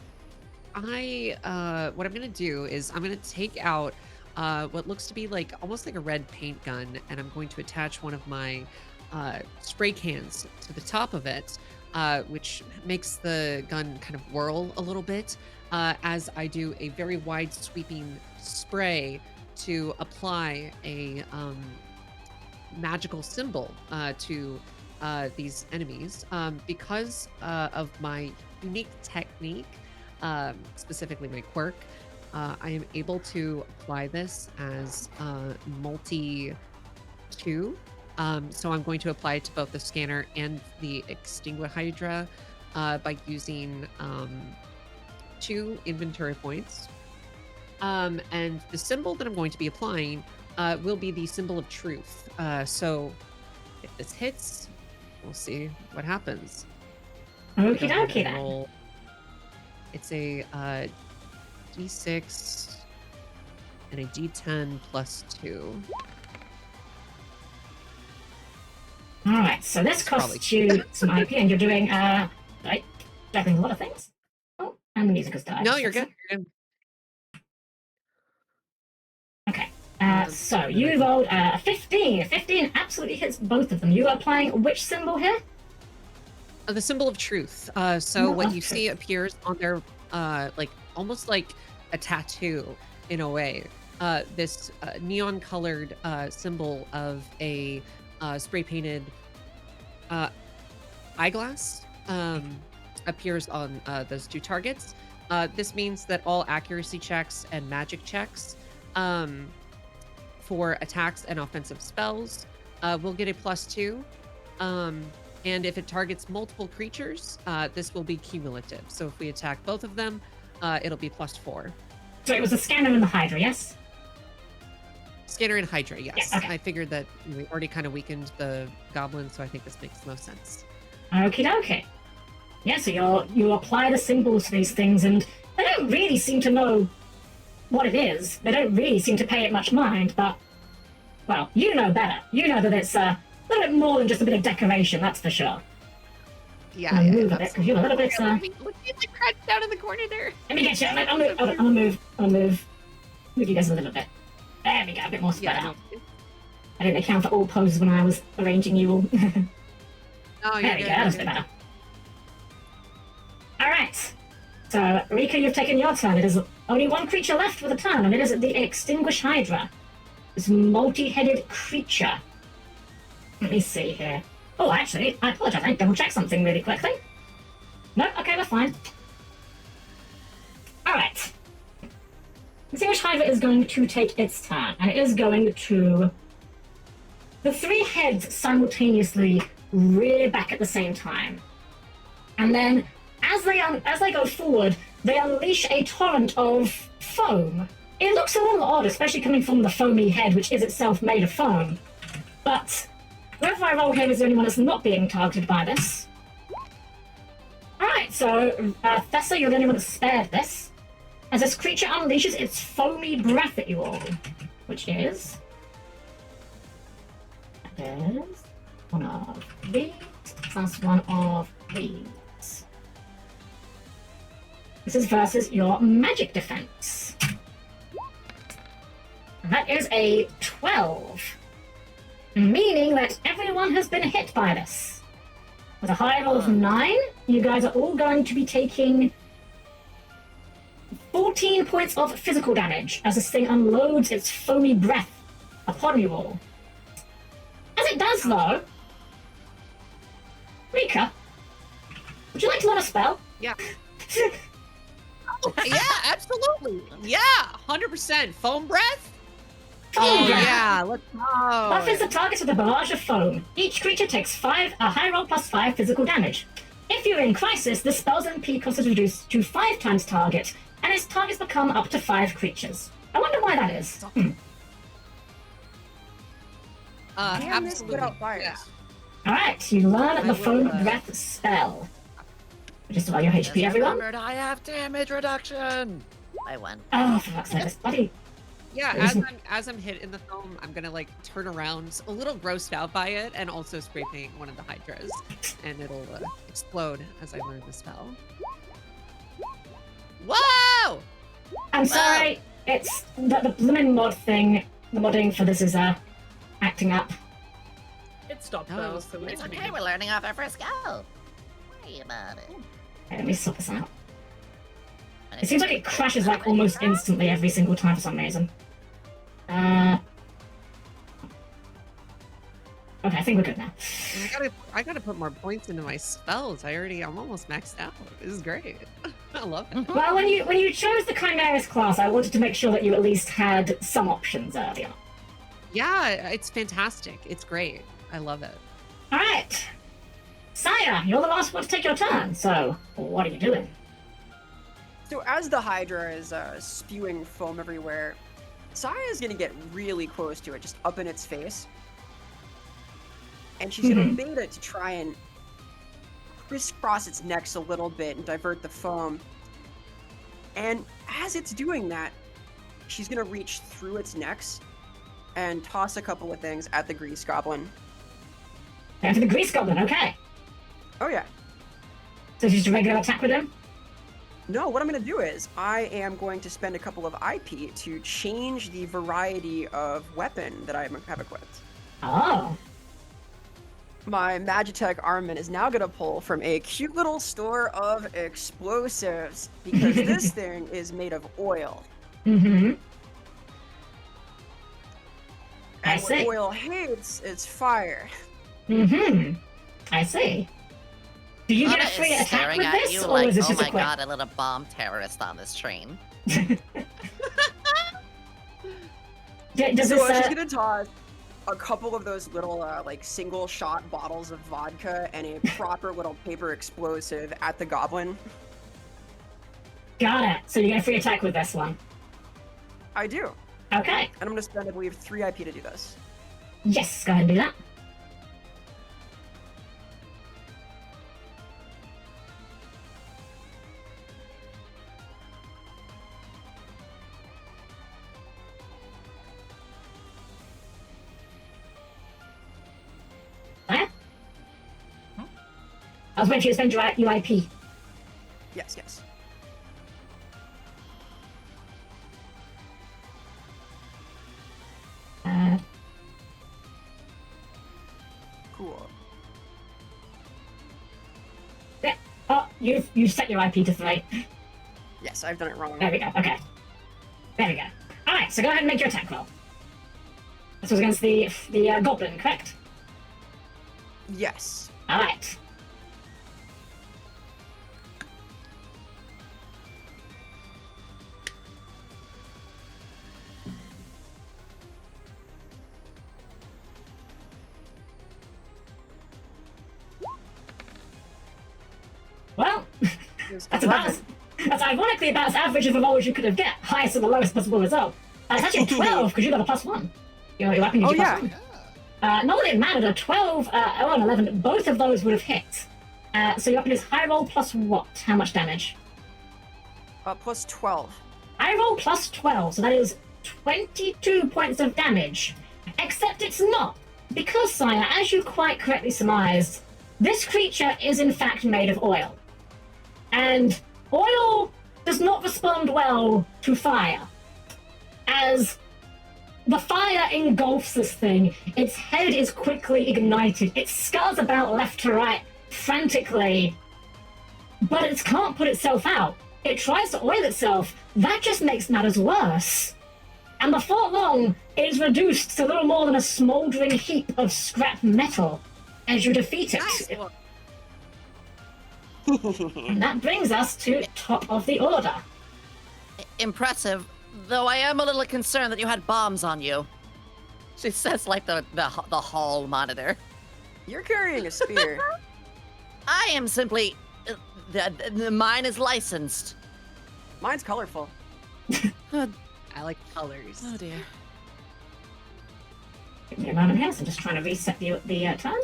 what I'm gonna do is I'm gonna take out what looks to be like almost like a red paint gun, and I'm going to attach one of my spray cans to the top of it, which makes the gun kind of whirl a little bit as I do a very wide sweeping spray to apply a magical symbol to these enemies. Because of my unique technique, specifically my quirk, I am able to apply this as multi-2. So I'm going to apply it to both the scanner and the extinguish Hydra by using 2 inventory points. And the symbol that I'm going to be applying will be the symbol of truth. So if this hits, we'll see what happens. Okie dokie then. Roll. It's a D6 and a D10 plus 2. Alright, so this costs you some IP, and you're doing, right, juggling a lot of things. Oh, and the music has died. No, you're good. You're good. Okay, so you rolled a 15. 15 absolutely hits both of them. You are applying which symbol here? The symbol of truth. So Symbol what of you see appears on their, like almost like a tattoo in a way. This neon-colored symbol of a spray painted eyeglass appears on those 2 targets. This means that all accuracy checks and magic checks for attacks and offensive spells will get a +2. And if it targets multiple creatures, this will be cumulative. So if we attack both of them, it'll be +4. So it was the scanner and the Hydra, yes? Scanner and Hydra, yes. Yeah, okay. I figured that we already kind of weakened the goblin, so I think this makes the most sense. Okie dokie. Yeah, so you apply the symbols to these things, and they don't really seem to know what it is. They don't really seem to pay it much mind, but well, you know better. You know that it's a little bit more than just a bit of decoration, that's for sure. Yeah, I'm yeah. gonna move a bit, because you're a little bit, Look at me, like, crouched down in the corner there. Let me get you. I'm gonna move you guys a little bit. There we go, a bit more spread out. No. I didn't account for all poses when I was arranging you all. Oh, There we go, that's a bit better. Alright. So, Rika, you've taken your turn. It is only one creature left with a turn, and it is the Extinguished Hydra. This multi-headed creature. Let me see here. Oh, actually, I apologize. I need to double-check something really quickly. No, okay, we're fine. Alright. Extinguished Hydra is going to take its turn, and it is going to... The three heads simultaneously rear back at the same time. And then, as they go forward, they unleash a torrent of foam. It looks a little odd, especially coming from the foamy head, which is itself made of foam. But whoever I roll here is the only one that's not being targeted by this. Alright, so Thessa, you're the only one that's spared this. As this creature unleashes its foamy breath at you all, which is one of these plus one of these. This is versus your magic defense. And that is a 12. Meaning that everyone has been hit by this. With a high roll of 9, you guys are all going to be taking 14 points of physical damage as this thing unloads its foamy breath upon you all. As it does, though, Rika, would you like to learn a spell? Yeah. Yeah, absolutely. Yeah, 100%. Foam breath? Oh, yeah, let's go. Buffers the targets with a barrage of foam. Each creature takes a high roll plus 5 physical damage. If you're in crisis, the spell's MP cost is reduced to 5 times target, and its targets become up to 5 creatures. I wonder why that is. Absolutely. Put out fires. Yeah. Alright, you learn the will, foam breath spell. Just about your HP, everyone. Remembered I have damage reduction. I won. Oh, for fuck's sake, this bloody... Yeah, as I'm hit in the foam, I'm gonna like turn around, a little grossed out by it, and also spray paint one of the hydras, and it'll explode as I learn the spell. Whoa! I'm sorry, it's the blooming mod thing. The modding for this is acting up. It stopped Oh, though, so It's okay, we're learning off our first go. Worry about it. Okay, let me sort this out. It seems like it crashes like almost instantly every single time for some reason. Okay, I think we're good now. I gotta put more points into my spells. I'm almost maxed out. This is great. I love it. Well, when you chose the Chimeras class, I wanted to make sure that you at least had some options earlier. Yeah, it's fantastic. It's great. I love it. Alright. Saya, you're the last one to take your turn, so what are you doing? So as the Hydra is spewing foam everywhere, Saya is gonna get really close to it, just up in its face. And she's gonna bait it to try and crisscross its necks a little bit and divert the foam. And as it's doing that, she's gonna reach through its necks and toss a couple of things at the Grease Goblin. After the Grease Goblin, okay. Oh yeah. So it's just a regular attack with him? No, what I'm going to do is I am going to spend a couple of IP to change the variety of weapon that I have equipped. Oh. My Magitech armament is now going to pull from a cute little store of explosives because this thing is made of oil. Mm-hmm. I And what see. oil hates is fire. Mm-hmm. I see. Do you get a Lana free is attack staring with at this, you or like, is this oh just my a quick? god, a little bomb terrorist on this train. Does So this, she's going to toss a couple of those little like single shot bottles of vodka and a proper little paper explosive at the goblin. Got it. So you get a free attack with this one. I do. Okay. And I'm going to spend, I believe, 3 IP to do this. Yes, go ahead and do that. I was waiting for you to spend your UIP. Yes, yes. Cool. Yeah. Oh, you've set your IP to 3. Yes, I've done it wrong. There we go. Okay. There we go. All right. So go ahead and make your attack roll. This was against the goblin, correct? Yes. All right. Well, that's ironically about as average of a roll as you could have get. Highest and the lowest possible result. It's actually 12 because you got a +1. Your weapon gives you +1. Not that it mattered, a 12 or an 11, both of those would have hit. So your weapon is high roll plus what? How much damage? Plus 12. High roll plus 12, so that is 22 points of damage. Except it's not. Because, sire, as you quite correctly surmised, this creature is in fact made of oil. And oil does not respond well to fire. As the fire engulfs this thing, its head is quickly ignited, it scuds about left to right frantically, but it can't put itself out. It tries to oil itself, that just makes matters worse. And before long, it is reduced to little more than a smouldering heap of scrap metal as you defeat it. Nice. And that brings us to top of the order. Impressive, though I am a little concerned that you had bombs on you. She says like the hall monitor. You're carrying a spear. I am simply... mine is licensed. Mine's colorful. I like colors. Oh dear. Give me a moment here, so I'm just trying to reset the turn.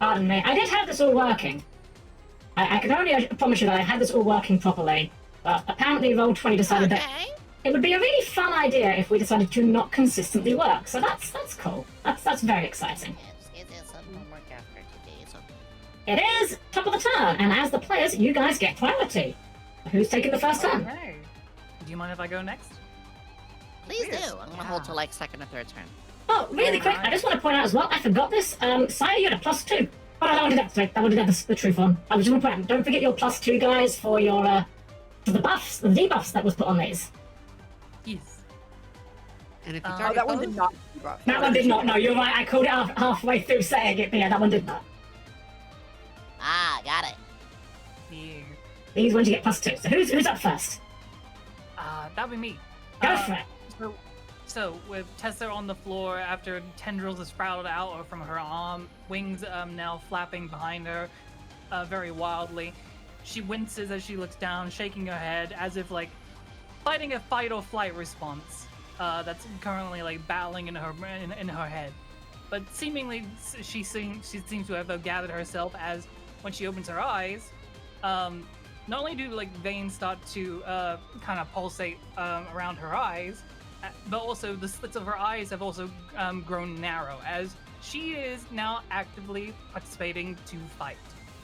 Pardon me, I did have this all working. I can only promise you that I had this all working properly, but apparently Roll20 decided that it would be a really fun idea if we decided to not consistently work, so that's cool. That's very exciting. It is some homework after today, so... It is top of the turn, and as the players, you guys get priority. Who's taking the first turn? Okay. Do you mind if I go next? Please do. I'm gonna hold till like second or third turn. Oh, really quick, I just want to point out as well, I forgot this. Sire, you had a +2. Oh, no, that one did that. Sorry, that one did that the truth one. I was just going to point out, don't forget your +2, guys, for your, for the buffs, the debuffs that was put on these. Yes. And if you Oh, target that one both, did not debuff. That one did not, no, you're right, I called it halfway through saying it, but yeah, that one did not. Ah, got it. Yeah. These ones you get +2, so who's up first? That'd be me. Go for it. So with Tessa on the floor after tendrils have sprouted out from her arm, wings now flapping behind her very wildly, she winces as she looks down, shaking her head as if like fighting a fight or flight response that's currently like battling in her head. But seemingly she seems to have gathered herself as when she opens her eyes, not only do like veins start to kind of pulsate around her eyes, but also the slits of her eyes have also grown narrow as she is now actively participating to fight.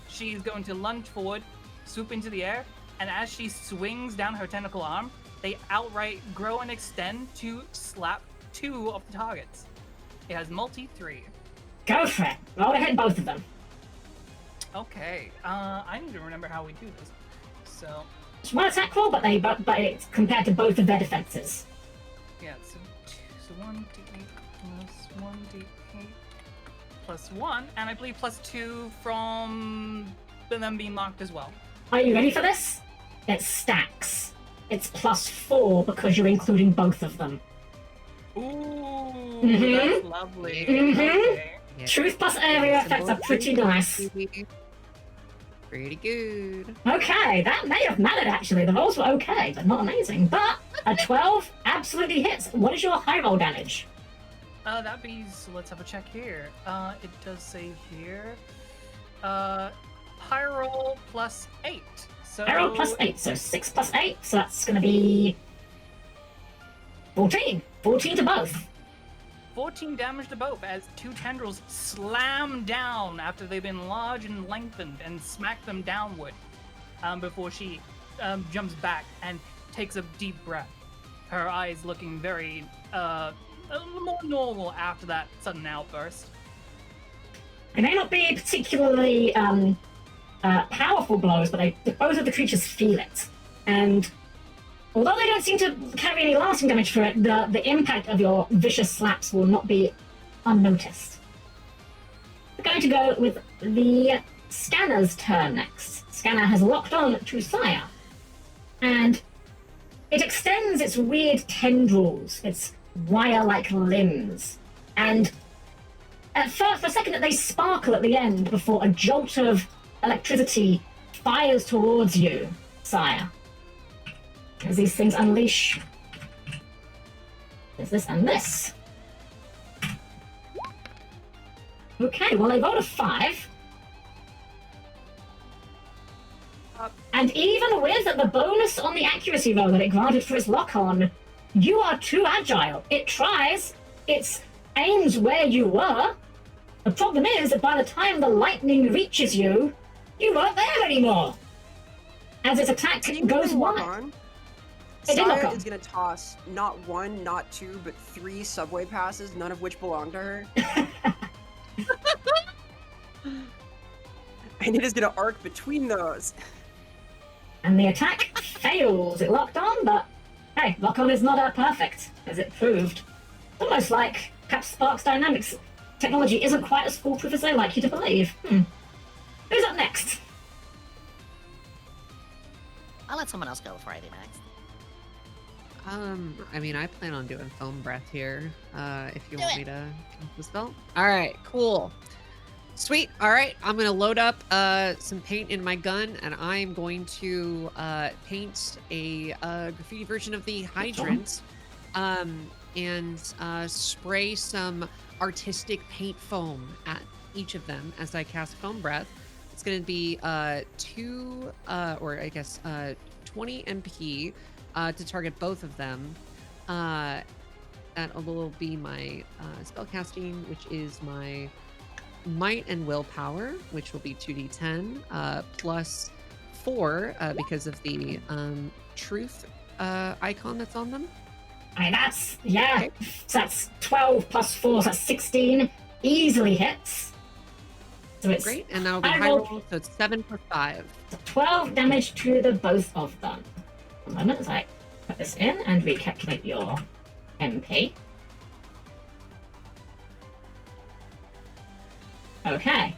She's going to lunge forward, swoop into the air, and as she swings down her tentacle arm, they outright grow and extend to slap 2 of the targets. It has multi-3. Go for it. Roll to hit both of them. Okay, I need to remember how we do this. So, It's one attack roll, but it's compared to both of their defenses. yeah, so 1d8 plus 1d8 plus 1, and I believe +2 from them being marked as well. Are you ready for this? It stacks. It's +4 because you're including both of them. Ooh, Mhm. that's lovely. Mhm. Okay. yeah. Truth plus area effects are pretty nice. Pretty good. Okay, that may have mattered actually. The rolls were okay, but not amazing. But a 12 absolutely hits. What is your high roll damage? That'd be, so let's have a check here. It does say here, high roll +8. So High roll +8, so 6 + 8, so that's going to be 14. 14 to both. 14 damage to both as two tendrils slam down after they've been large and lengthened and smack them downward before she jumps back and takes a deep breath. Her eyes looking very a little more normal after that sudden outburst. They may not be particularly powerful blows, but both of the creatures feel it. And although they don't seem to carry any lasting damage for it, the impact of your vicious slaps will not be unnoticed. We're going to go with the Scanner's turn next. Scanner has locked on to Sire, and it extends its weird tendrils, its wire-like limbs, and for a second they sparkle at the end before a jolt of electricity fires towards you, Sire. As these things unleash. There's this and this. Okay, well, they rolled a 5. And even with the bonus on the accuracy roll that it granted for its lock-on, you are too agile. It tries, it aims where you were. The problem is that by the time the lightning reaches you, you weren't there anymore. As its attack goes wide. Sire is going to toss not 1, not 2, but 3 subway passes, none of which belong to her. And it is going to arc between those. And the attack fails. It locked on, but hey, lock-on is not perfect, as it proved. Almost like perhaps Spark's dynamics technology isn't quite as foolproof as they like you to believe. Who's up next? I'll let someone else go before I do next. I mean, I plan on doing foam breath here, if you Do want it. me to cast the spell. All right, cool. Sweet. All right, I'm going to load up some paint in my gun, and I'm going to paint a graffiti version of the hydrant, and spray some artistic paint foam at each of them as I cast foam breath. It's going to be 20 MP to target both of them. That will be my spell casting, which is my might and willpower, which will be 2d10 plus 4 because of the truth icon that's on them. And okay. So that's 12 plus 4, so that's 16. Easily hits. So it's great, and that'll be high roll, so it's 7 plus 5. So 12 damage to the both of them. One moment as I put this in and recalculate your MP. Okay.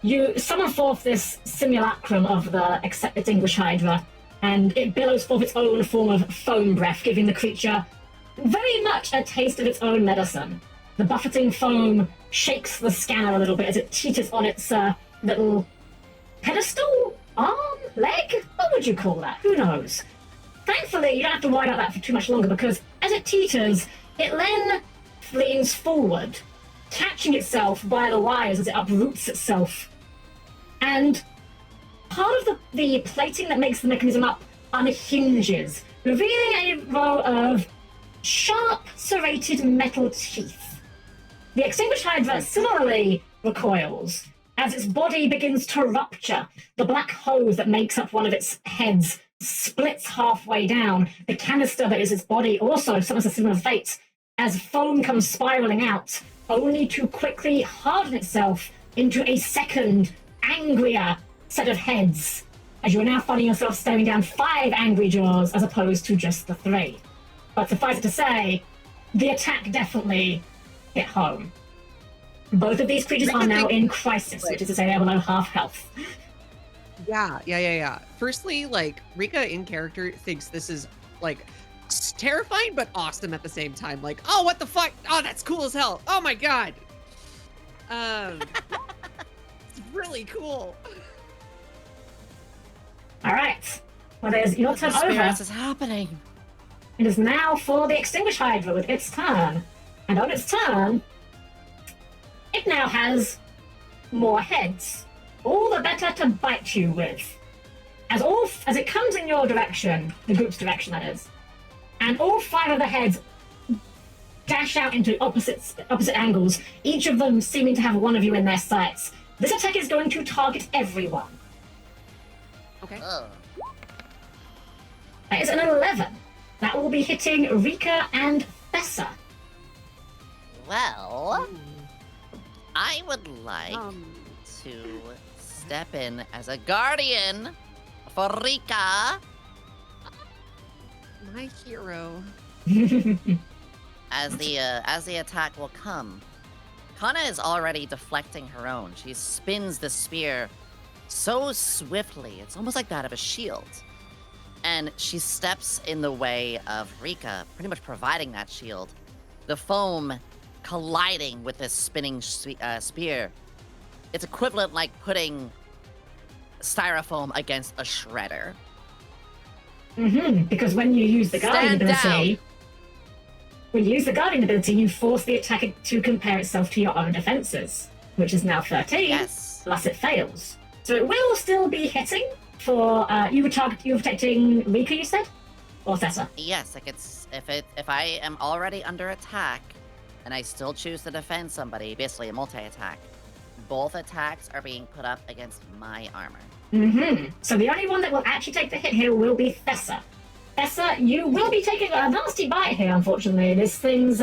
You summon forth this simulacrum of the extinguished Hydra, and it billows forth its own form of foam breath, giving the creature very much a taste of its own medicine. The buffeting foam shakes the scanner a little bit as it teeters on its little pedestal, arm, leg? What would you call that? Who knows? Thankfully, you don't have to worry about that for too much longer, because as it teeters, it then leans forward, catching itself by the wires as it uproots itself. And part of the plating that makes the mechanism up unhinges, revealing a row of sharp, serrated metal teeth. The extinguished Hydra similarly recoils as its body begins to rupture. The black hose that makes up one of its heads splits halfway down. The canister that is its body also suffers a similar fate as foam comes spiraling out, only to quickly harden itself into a second, angrier set of heads, as you are now finding yourself staring down 5 angry jaws as opposed to just the 3. But suffice it to say, the attack definitely hit home. Both of these creatures are now in crisis, which is to say they are below half health. Yeah. Firstly, like, Rika in character thinks this is, like, terrifying but awesome at the same time. Like, oh, what the fuck? Oh, that's cool as hell. Oh my god. It's really cool. All right. Well, there's your turn over. What is happening? It is now for the extinguished Hydra with its turn. And on its turn, it now has more heads. All the better to bite you with. As it comes in your direction, the group's direction that is, and all 5 of the heads dash out into opposite angles, each of them seeming to have one of you in their sights. This attack is going to target everyone. Okay. Oh. That is an 11. That will be hitting Rika and Fessa. Well, Ooh. I would like Um, to step in as a guardian for Rika. my hero. As the attack will come. Kana is already deflecting her own. She spins the spear so swiftly, it's almost like that of a shield. And she steps in the way of Rika, pretty much providing that shield. The foam colliding with this spinning spear. It's equivalent like putting styrofoam against a shredder. Because when you use the guardian Stand ability, down. when you use the guardian ability, you force the attacker to compare itself to your own defenses, which is now 13, Yes. plus it fails. So it will still be hitting for you were protecting Rika, you said? Or Thessa? Yes, like it's if I am already under attack and I still choose to defend somebody, basically a multi-attack, both attacks are being put up against my armor. So the only one that will actually take the hit here will be Thessa. Thessa, you will be taking a nasty bite here, unfortunately. This thing's,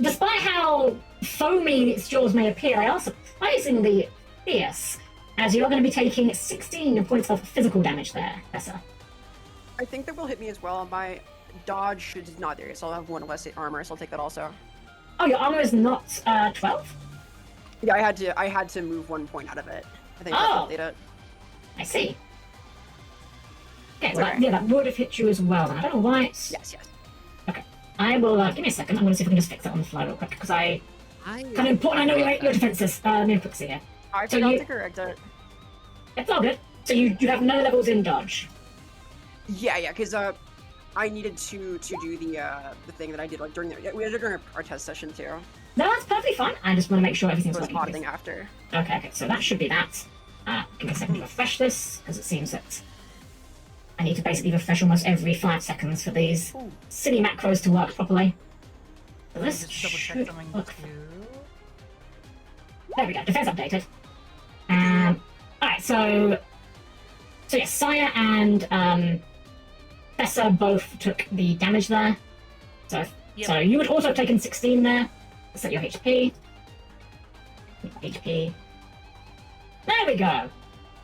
despite how foamy its jaws may appear, they are surprisingly fierce, as you're going to be taking 16 points of physical damage there, Thessa. I think that will hit me as well. My dodge should not there, so I'll have one less armor, so I'll take that also. Oh, your armor is not 12? Yeah, I had to move 1 point out of it. I think Oh. that it. I see. Okay, It's well, okay. yeah, that would have hit you as well. I don't know why it's... Yes. I will, give me a second. I'm going to see if I can just fix that on the fly real quick, because kind of important I know your defenses. Let me quick see here. I So forgot you- to correct it. It's all good. So you have no levels in dodge. Yeah, because I needed to do the thing that I did like during we did it during our test session too. No, that's perfectly fine. I just want to make sure It everything's was working. auditing after. Okay, so that should be that. Give me a second to refresh this, because it seems that I need to basically refresh almost every 5 seconds for these Ooh. silly macros to work properly. So Let me this just double check should something look... too. There we go, defense updated. Alright, so yes, Saya and Fessa both took the damage there. So Yep. so you would also have taken 16 there. Set your HP. HP. There we go.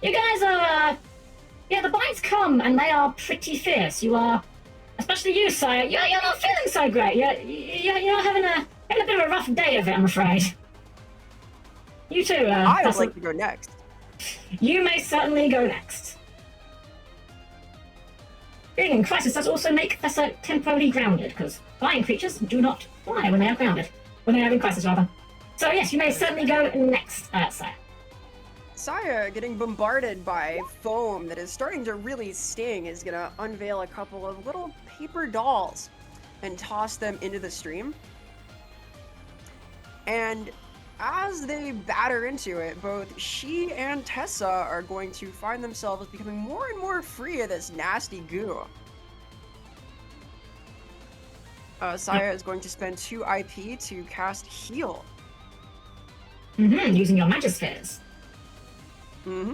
You guys are yeah, the bites come and they are pretty fierce. You are, especially you, Saya. You're not feeling so great. You're having a bit of a rough day of it, I'm afraid. You too. I would Fessa. like to go next. You may certainly go next. Being in crisis does also make Thessa temporarily grounded, because flying creatures do not fly when they are grounded. When they are in crisis, rather. So yes, you may certainly go next, Saya. Saya, getting bombarded by foam that is starting to really sting, is gonna unveil a couple of little paper dolls and toss them into the stream. And as they batter into it, both she and Tessa are going to find themselves becoming more and more free of this nasty goo. Saya is going to spend 2 IP to cast Heal. Using your Magispheres. Mm-hmm.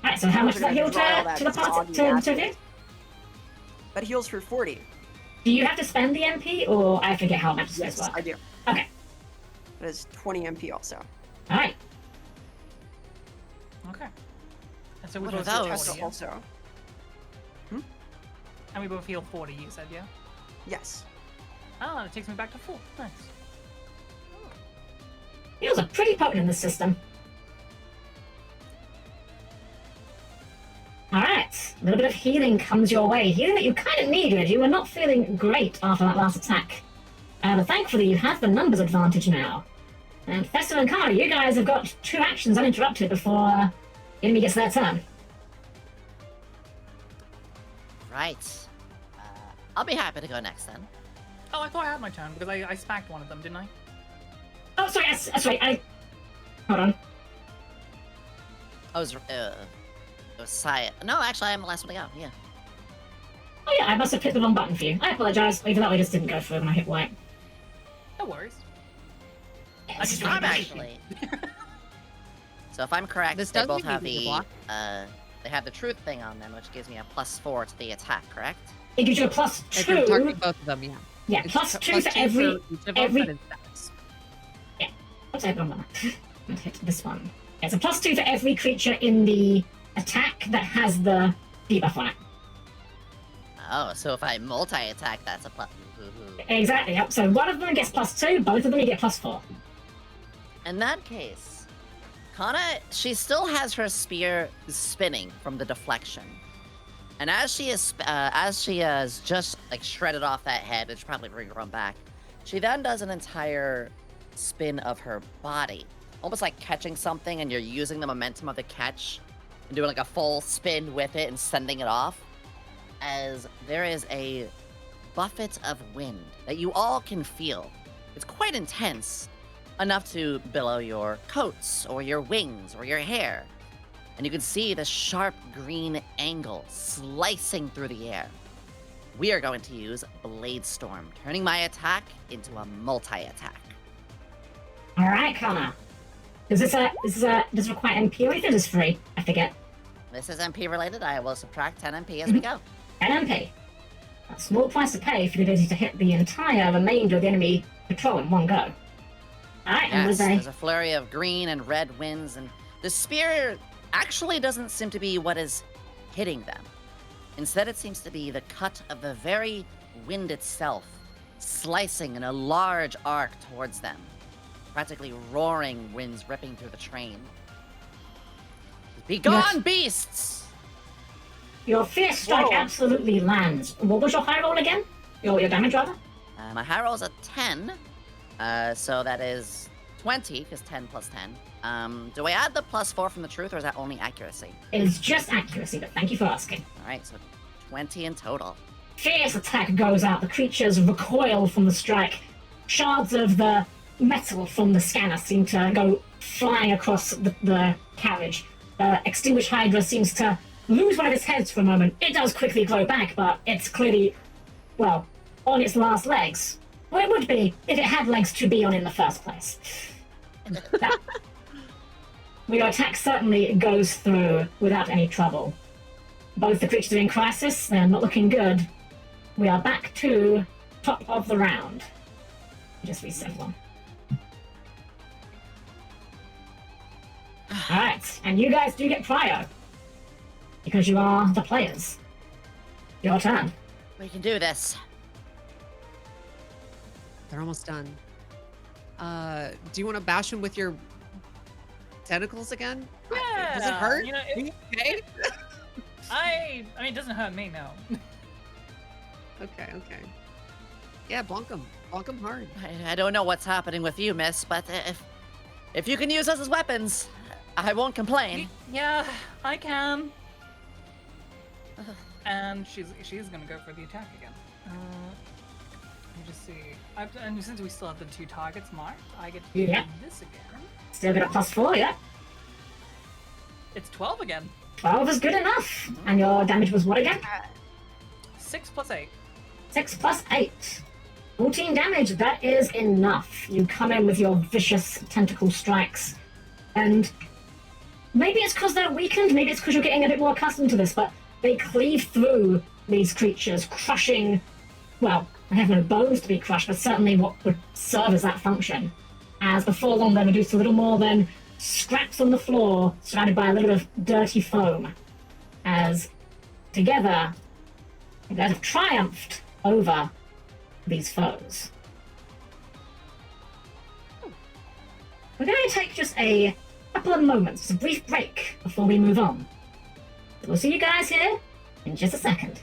Right, so how much does that heal to the party, to you? That heals for 40. Do you have to spend the MP, or I forget how Magispheres Yes, work? I do. Okay, That is 20 MP also. alright. Okay. And so we What are both heal those? 40, Tessa yeah? also. And we both heal 40, you said, yeah? Yes. Oh, it takes me back to full. Nice. Heals are pretty potent in this system. Alright, a little bit of healing comes your way. Healing that you kind of needed. You were not feeling great after that last attack. But thankfully you have the numbers advantage now. And Festa and Kari, you guys have got 2 actions uninterrupted before the enemy gets their turn. Right. I'll be happy to go next then. Oh, I thought I had my turn because I smacked one of them, didn't I? Oh, sorry, sorry, Hold on. It was Saya. No, actually, I'm the last one to go. Yeah. Oh yeah, I must have hit the wrong button for you. I apologize. Either that way just didn't go through when I hit white. No worries. I Yes, just I'm tried actually. So if I'm correct, This they does both mean have you need to the block. they have the truth thing on them, which gives me a +4 to the attack. Correct? It gives you a plus If you're 2. targeting both of them, yeah. Yeah, It's plus 2 for +2 every. each of them, every- but it's stats. What's that one? I'll hit this one. Yeah, it's a plus 2 for every creature in the attack that has the debuff on it. Oh, so if I multi-attack, that's a plus. Exactly, yep. So one of them gets plus 2, both of them you get plus 4. In that case, Kana, she still has her spear spinning from the deflection, and as she has just like shredded off that head, it's probably regrown back. She then does an entire spin of her body, almost like catching something, and you're using the momentum of the catch and doing like a full spin with it and sending it off. As there is a buffet of wind that you all can feel. It's quite intense, enough to billow your coats or your wings or your hair. And you can see the sharp green angle slicing through the air. We are going to use Blade Storm, turning my attack into a multi-attack. Alright, Connor. Does this require MP or anything? Is this free? I forget. This is MP related. I will subtract 10 MP as we go. 10 MP. A small price to pay for the ability to hit the entire remainder of the enemy patrol in one go. Alright, and Yes, with there's a flurry of green and red winds, and the spear actually doesn't seem to be what is hitting them. Instead, it seems to be the cut of the very wind itself, slicing in a large arc towards them, practically roaring winds ripping through the train. Be gone, beasts! your fierce strike Whoa. absolutely lands. What was your high roll again? Your damage, rather? My high roll is a 10, so that is 20, because 10 plus 10. Do I add the +4 from the truth, or is that only accuracy? It is just accuracy, but thank you for asking. Alright, so 20 in total. Fierce attack goes out. The creatures recoil from the strike. Shards of the metal from the scanner seem to go flying across the carriage. Extinguished Hydra seems to lose one of its heads for a moment. It does quickly grow back, but it's clearly, well, on its last legs. Well, it would be if it had legs to be on in the first place. Your attack certainly goes through without any trouble. Both the creatures are in crisis. They're not looking good. We are back to top of the round. Just reset one. Alright, and you guys do get prio. Because you are the players. Your turn. We can do this. They're almost done. Do you want to bash him with your tentacles again? Yeah. Does it hurt? You know, Are you okay? I mean, it doesn't hurt me, no. Okay. Yeah, bonk him. Bonk him hard. I don't know what's happening with you, miss, but if you can use us as weapons, I won't complain. Yeah, I can. And she's gonna go for the attack again. Let me just see. And since we still have the 2 targets marked, I get to do Yeah. this again. Still got a +4, yeah? It's 12 again. 12 is good enough. And your damage was what again? 6 plus 8. 6 plus 8. 14 damage, that is enough. You come in with your vicious tentacle strikes. And maybe it's because they're weakened, maybe it's because you're getting a bit more accustomed to this, but they cleave through these creatures, crushing, well, I have no bones to be crushed, but certainly what would serve as that function. As before long, they're reduced to a little more than scraps on the floor, surrounded by a little bit of dirty foam. As together, you guys have triumphed over these foes. We're going to take just a couple of moments, a brief break before we move on. We'll see you guys here in just a second.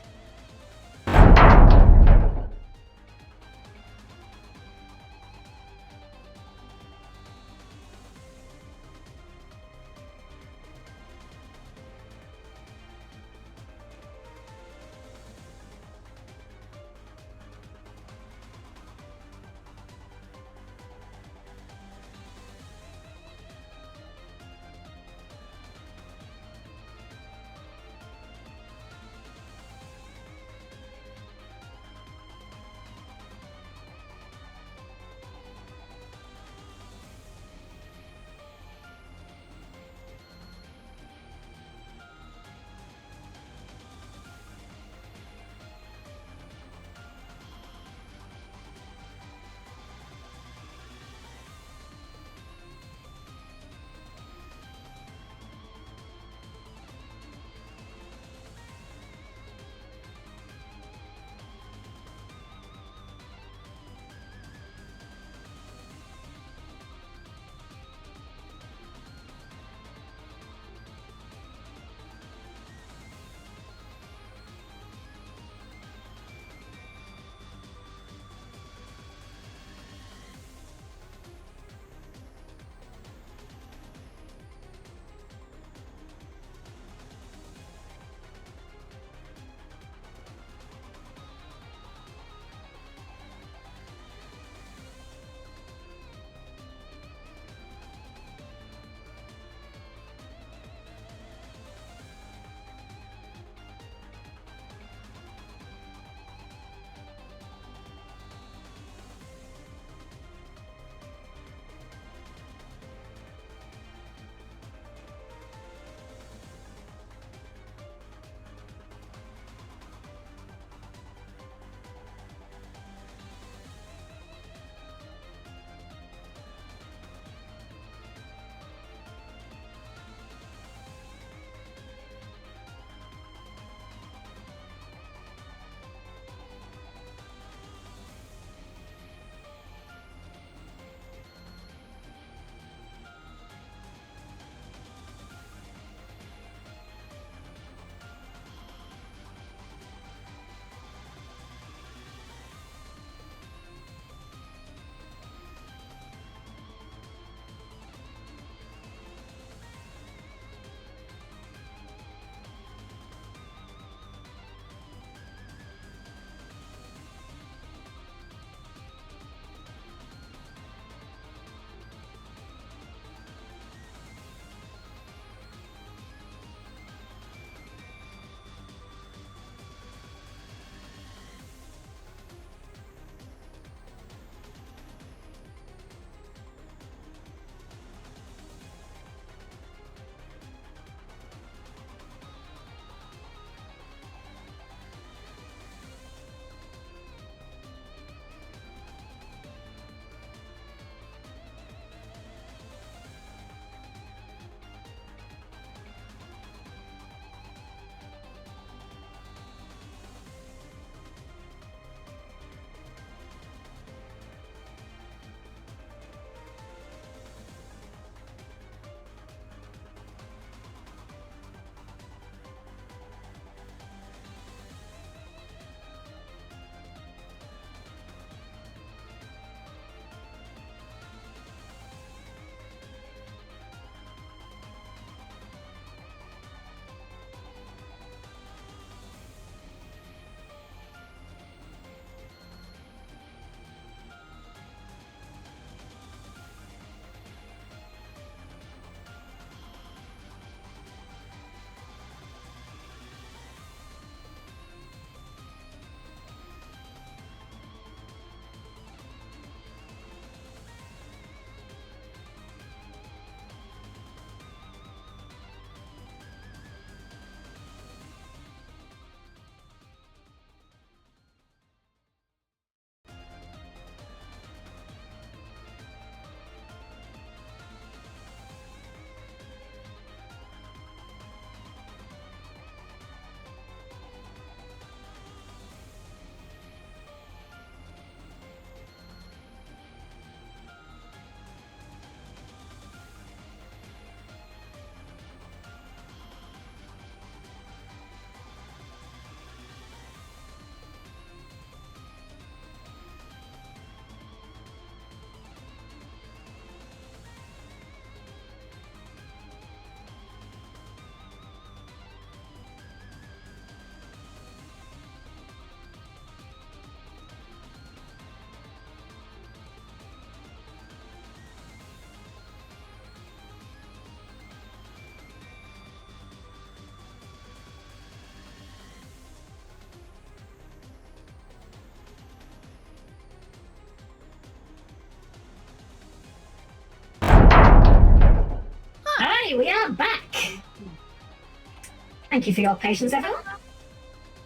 Thank you for your patience, everyone.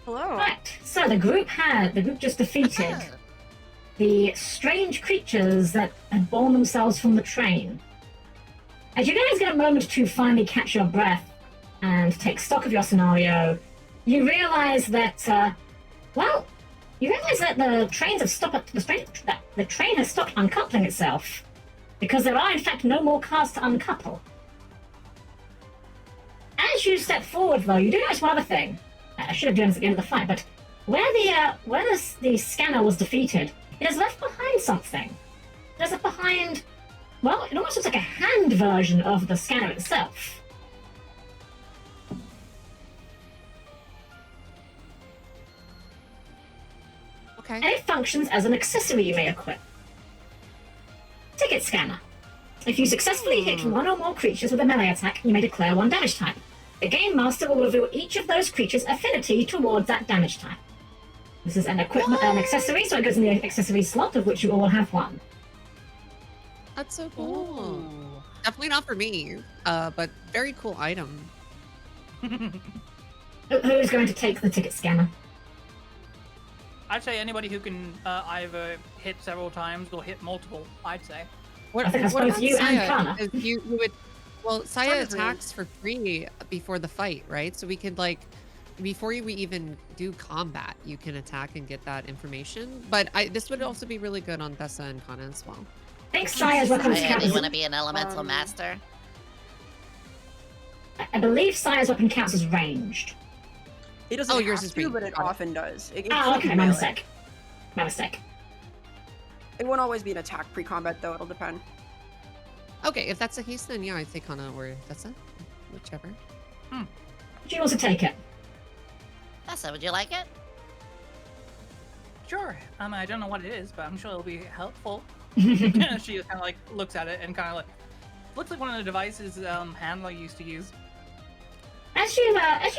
Hello. Right, so the group just defeated the strange creatures that had borne themselves from the train. As you guys get a moment to finally catch your breath and take stock of your scenario, you realize that, the trains have stopped. The train has stopped uncoupling itself because there are in fact no more cars to uncouple. As you step forward, though, you do notice one other thing. I should have done this at the end of the fight, but where the scanner was defeated, it has left behind something. It has left behind, well, it almost looks like a hand version of the scanner itself. Okay. And it functions as an accessory you may equip. Ticket scanner. If you successfully hit one or more creatures with a melee attack, you may declare one damage type. The Game Master will reveal each of those creatures' affinity towards that damage type. This is an accessory, so it goes in the accessory slot, of which you all have one. That's so cool. Ooh. Definitely not for me, but very cool item. Who's going to take the ticket scanner? I'd say anybody who can either hit several times or hit multiple, I'd say. What, I think that's both about you and Saya? Kana. 'Cause you would. Well, Saya Saya's attacks for free before the fight, right? So we could before we even do combat, you can attack and get that information. But this would also be really good on Thessa and Kana as well. I think Saya's weapons Saya, count do you as... want to be an elemental master? I believe Saya's weapon counts as ranged. It doesn't Oh, yours have is to, green. but it Got it. often does. It Oh, could okay, be my melee. mistake. My mistake. It won't always be an attack pre-combat, though. It'll depend. Okay, if that's the case, then yeah, I'd say Kana or Thessa, whichever. She wants to take it. Tessa, would you like it? Sure. I don't know what it is, but I'm sure it'll be helpful. She just kind of like looks at it and kind of like looks like one of the devices Handler used to use. As you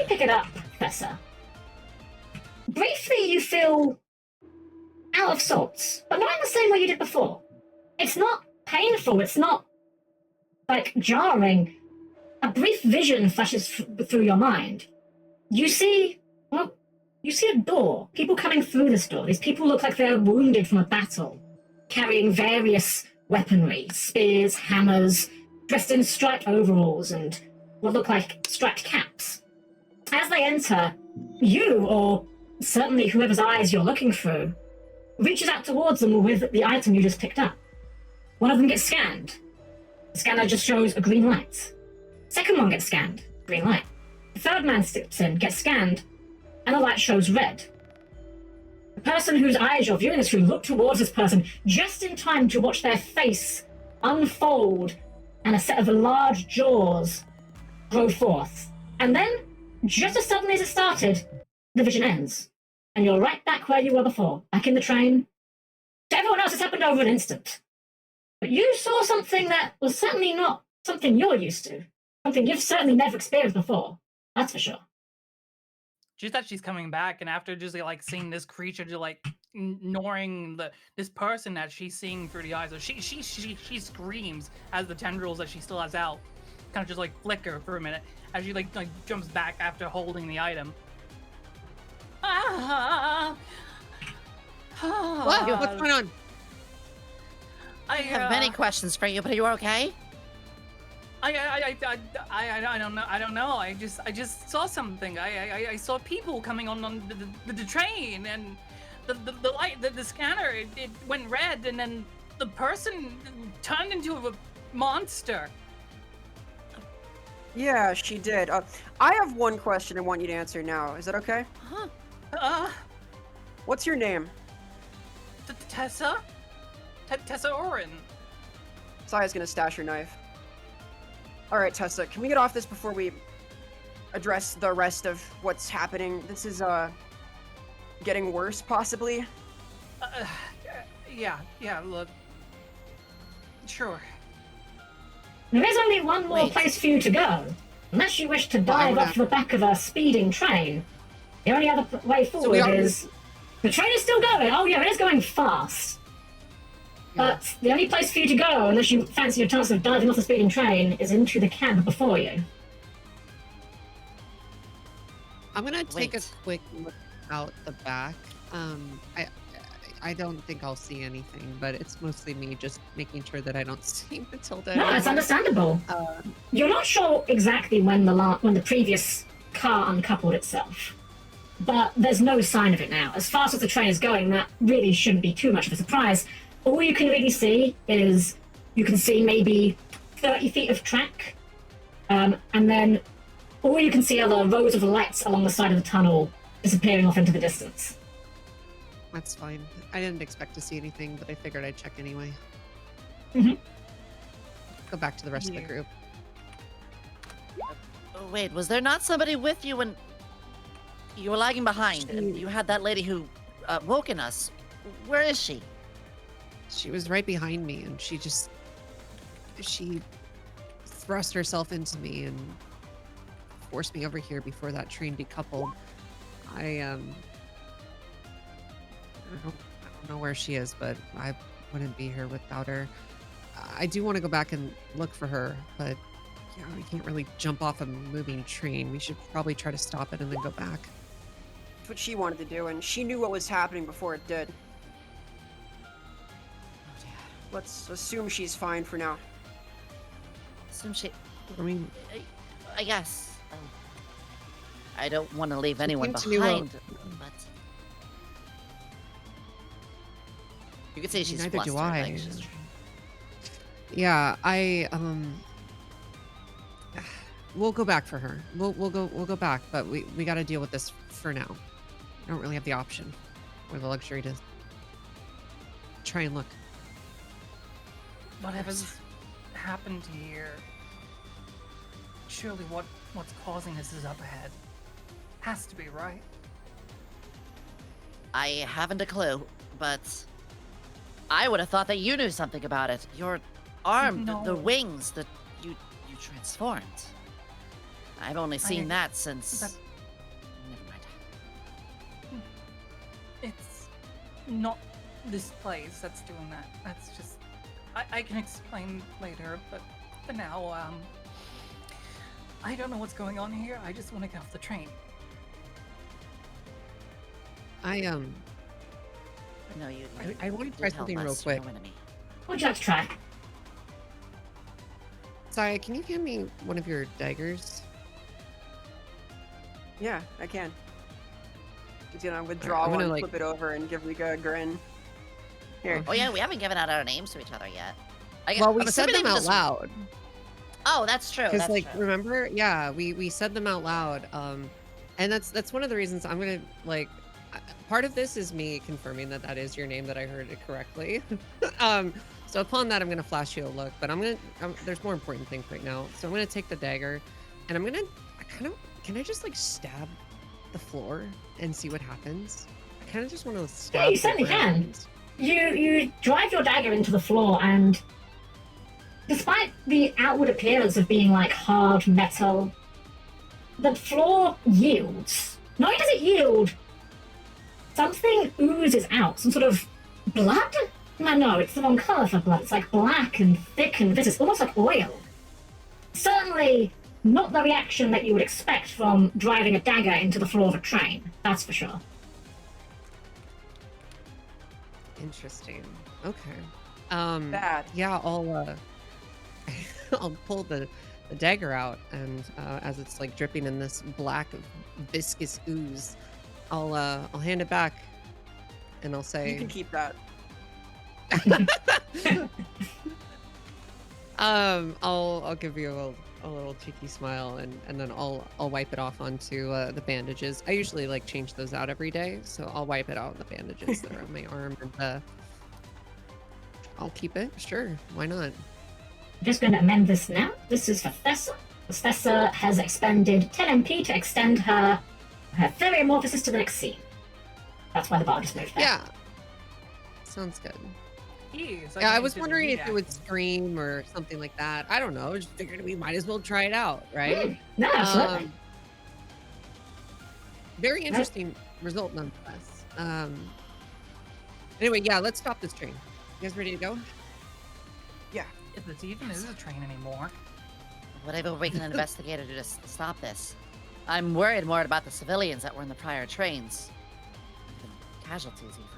pick it up, Professor, briefly you feel out of sorts, but not in the same way you did before. It's not painful, it's not like jarring. A brief vision flashes through your mind. You see a door. People coming through this door. These people look like they're wounded from a battle, carrying various weaponry, spears, hammers, dressed in striped overalls and what look like striped caps. As they enter, you, or certainly whoever's eyes you're looking through, reaches out towards them with the item you just picked up. One of them gets scanned. The scanner just shows a green light. Second one gets scanned, green light. The third man steps in, gets scanned, and the light shows red. The person whose eyes you're viewing this through look towards this person just in time to watch their face unfold and a set of large jaws grow forth. And then, just as suddenly as it started, the vision ends. And you're right back where you were before, back in the train. To everyone else, it's happened over an instant. But you saw something that was certainly not something you're used to. Something you've certainly never experienced before. That's for sure. She thought she's coming back, and after just like seeing this creature, just like ignoring this person that she's seeing through the eyes, so she screams as the tendrils that she still has out kind of just like flicker for a minute as she like jumps back after holding the item. What's going on? I have many questions for you, but are you okay? I don't know. I just saw something. I saw people coming on the train, and the light, the scanner, it went red, and then the person turned into a monster. Yeah, she did. I have one question I want you to answer now. Is that okay? What's your name? Tessa? Tessa Orin. Saya's gonna stash her knife. Alright, Tessa, can we get off this before we address the rest of what's happening? This is, getting worse, possibly? Yeah, look. Sure. There is only one more place for you to go, unless you wish to dive off the back of a speeding train. The only other way forward is... The train is still going. Oh yeah, it is going fast. But the only place for you to go, unless you fancy your chance of diving off the speeding train, is into the cab before you. I'm gonna take a Wait. quick look out the back. I don't think I'll see anything, but it's mostly me just making sure that I don't see Matilda. No, it's anymore. understandable. You're not sure exactly when the previous car uncoupled itself, but there's no sign of it now. As fast as the train is going, that really shouldn't be too much of a surprise. All you can really see is you can see maybe 30 feet of track, and then all you can see are the rows of lights along the side of the tunnel disappearing off into the distance. That's fine. I didn't expect to see anything, but I figured I'd check anyway. Mhm. Go back to the rest of the Yeah. group. Oh, wait, was there not somebody with you when you were lagging behind and you had that lady who woken us? Where is she? She was right behind me, and she thrust herself into me and forced me over here before that train decoupled. I don't know where she is, but I wouldn't be here without her. I do want to go back and look for her, but yeah, we can't really jump off a moving train. We should probably try to stop it and then go back. That's what she wanted to do, and she knew what was happening before it did. Let's assume she's fine for now. Assume she. I mean, I guess. I don't want to leave anyone seems to me behind, but you could say she's neither do flustered. I. Like she's... Yeah, we'll go back for her. We'll go back, but we got to deal with this for now. We don't really have the option or the luxury to try and look. Whatever's happened here, surely what's causing this is up ahead. Has to be, right? I haven't a clue, but I would have thought that you knew something about it. Your arm, the No. wings, that you transformed. I've only seen that since. that- Never mind. It's not this place that's doing that. That's just... I can explain later, but for now, I don't know what's going on here. I just want to get off the train. No, you. I want to did try help something real us, you're quick. no enemy. Would you like to try? Sai, can you hand me one of your daggers? Yeah, I can. He's gonna withdraw I'm gonna, one, like- flip it over, and give Rika a grin. Here. Oh yeah, we haven't given out our names to each other yet. Well, we I'm said assuming them they out just- loud. Oh, that's true. Because, That's like, true. remember? Yeah, we said them out loud. And that's one of the reasons I'm gonna part of this is me confirming that is your name, that I heard it correctly. So upon that, I'm gonna flash you a look, but there's more important things right now. So I'm gonna take the dagger, and can I just like stab the floor and see what happens? I kind of just want to stab. you the certainly can. ground. You drive your dagger into the floor, and despite the outward appearance of being like hard metal, the floor yields. Not only does it yield, something oozes out. Some sort of blood? No, it's the wrong color for blood. It's like black and thick and viscous, almost like oil. Certainly not the reaction that you would expect from driving a dagger into the floor of a train. That's for sure. Interesting. Okay. Bad. Yeah, I'll I'll pull the dagger out, and as it's like dripping in this black viscous ooze, I'll hand it back, and I'll say, You can keep that. I'll give you a little cheeky smile, and then I'll wipe it off onto the bandages. I usually like change those out every day, so I'll wipe it out on the bandages that are on my arm, and I'll keep it. Sure, why not? I'm just going to amend this now. This is for Thessa. Thessa has expended 10 MP to extend her theriomorphosis to the next scene. That's why the bar just moved there. Yeah, sounds good. Jeez, Yeah, I think was it's wondering if it would reacting. scream or something like that. I don't know. Just figured we might as well try it out, right? No, absolutely. Very interesting result nonetheless. Anyway, yeah, let's stop this train. You guys ready to go? If it even is a train anymore. Whatever we can investigate to just stop this. I'm worried more about the civilians that were in the prior trains. The casualties, even.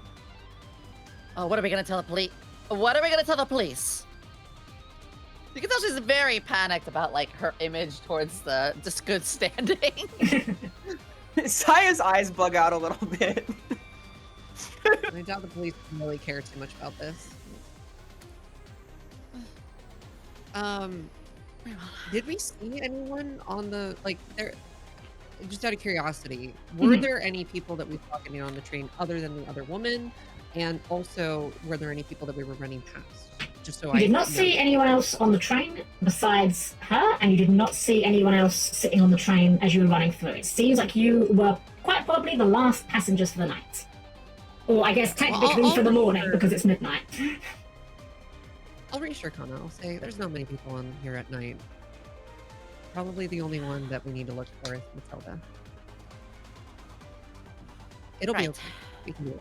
Oh, what are we gonna tell the police? What are we gonna tell the police? You can tell she's very panicked about, like, her image towards the just good standing. Saya's eyes bug out a little bit. I doubt the police really care too much about this. Did we see anyone on the, like, there, just out of curiosity, were there any people that we saw getting on the train other than the other woman? And also, were there any people that we were running past? Just so You did not see anyone else on the train besides her, and you did not see anyone else sitting on the train as you were running through. It seems like you were quite probably the last passengers for the night. Or I guess technically for the morning, because it's midnight. I'll reassure Kana. I'll say there's not many people on here at night. Probably the only one that we need to look for is Matilda. It'll be Right. okay. We can do this.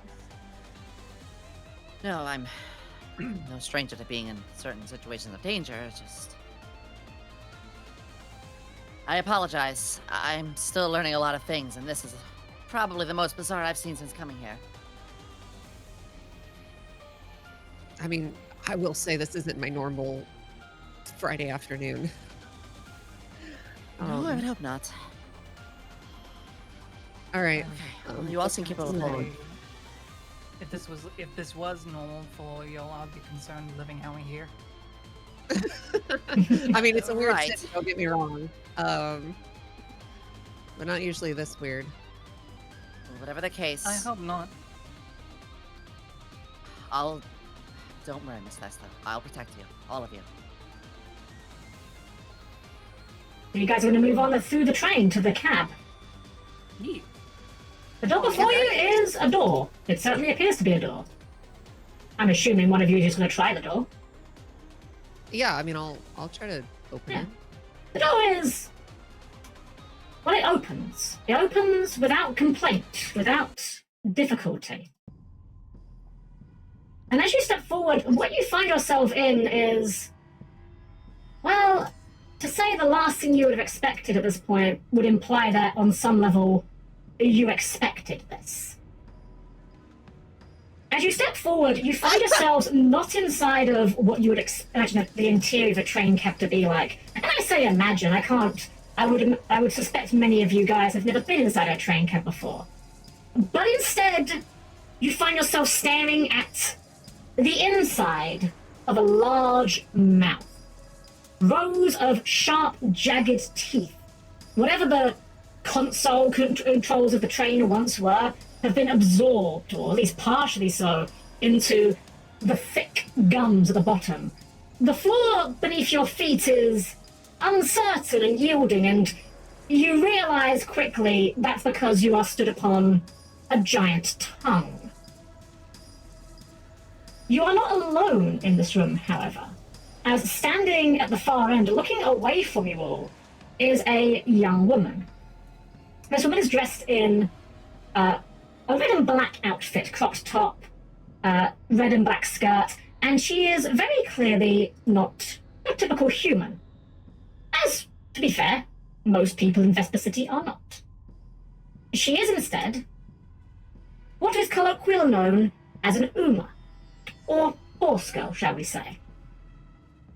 No, I'm no stranger to being in certain situations of danger. It's just... I apologize. I'm still learning a lot of things, and this is probably the most bizarre I've seen since coming here. I mean, I will say this isn't my normal Friday afternoon. No, I would hope not. All right. Okay. Well, you all seem capable of holding. If this was normal for y'all, I'd be concerned living how we here. I mean, it's a weird Right. city, don't get me wrong. But not usually this weird. Whatever the case, I hope not. Don't worry, Miss Thesta. I'll protect you, all of you. You guys are going to move on through the train to the cab. Neat. The door before you is a door. It certainly appears to be a door. I'm assuming one of you is just going to try the door. Yeah, I mean, I'll try to open it. The door is... Well, it opens. It opens without complaint, without difficulty. And as you step forward, what you find yourself in is... Well, to say the last thing you would have expected at this point would imply that on some level you expected this. As you step forward, you find yourselves not inside of what you would imagine the interior of a train cab to be like. And I say imagine, I would suspect many of you guys have never been inside a train cab before. But instead, you find yourself staring at the inside of a large mouth. Rows of sharp, jagged teeth. Whatever the console controls of the train once were, have been absorbed, or at least partially so, into the thick gums at the bottom. The floor beneath your feet is uncertain and yielding, and you realize quickly that's because you are stood upon a giant tongue. You are not alone in this room, however, as standing at the far end, looking away from you all, is a young woman. This woman is dressed in a red and black outfit, cropped top, red and black skirt, and she is very clearly not a typical human. As, to be fair, most people in Vesper City are not. She is instead what is colloquially known as an Uma, or horse girl, shall we say.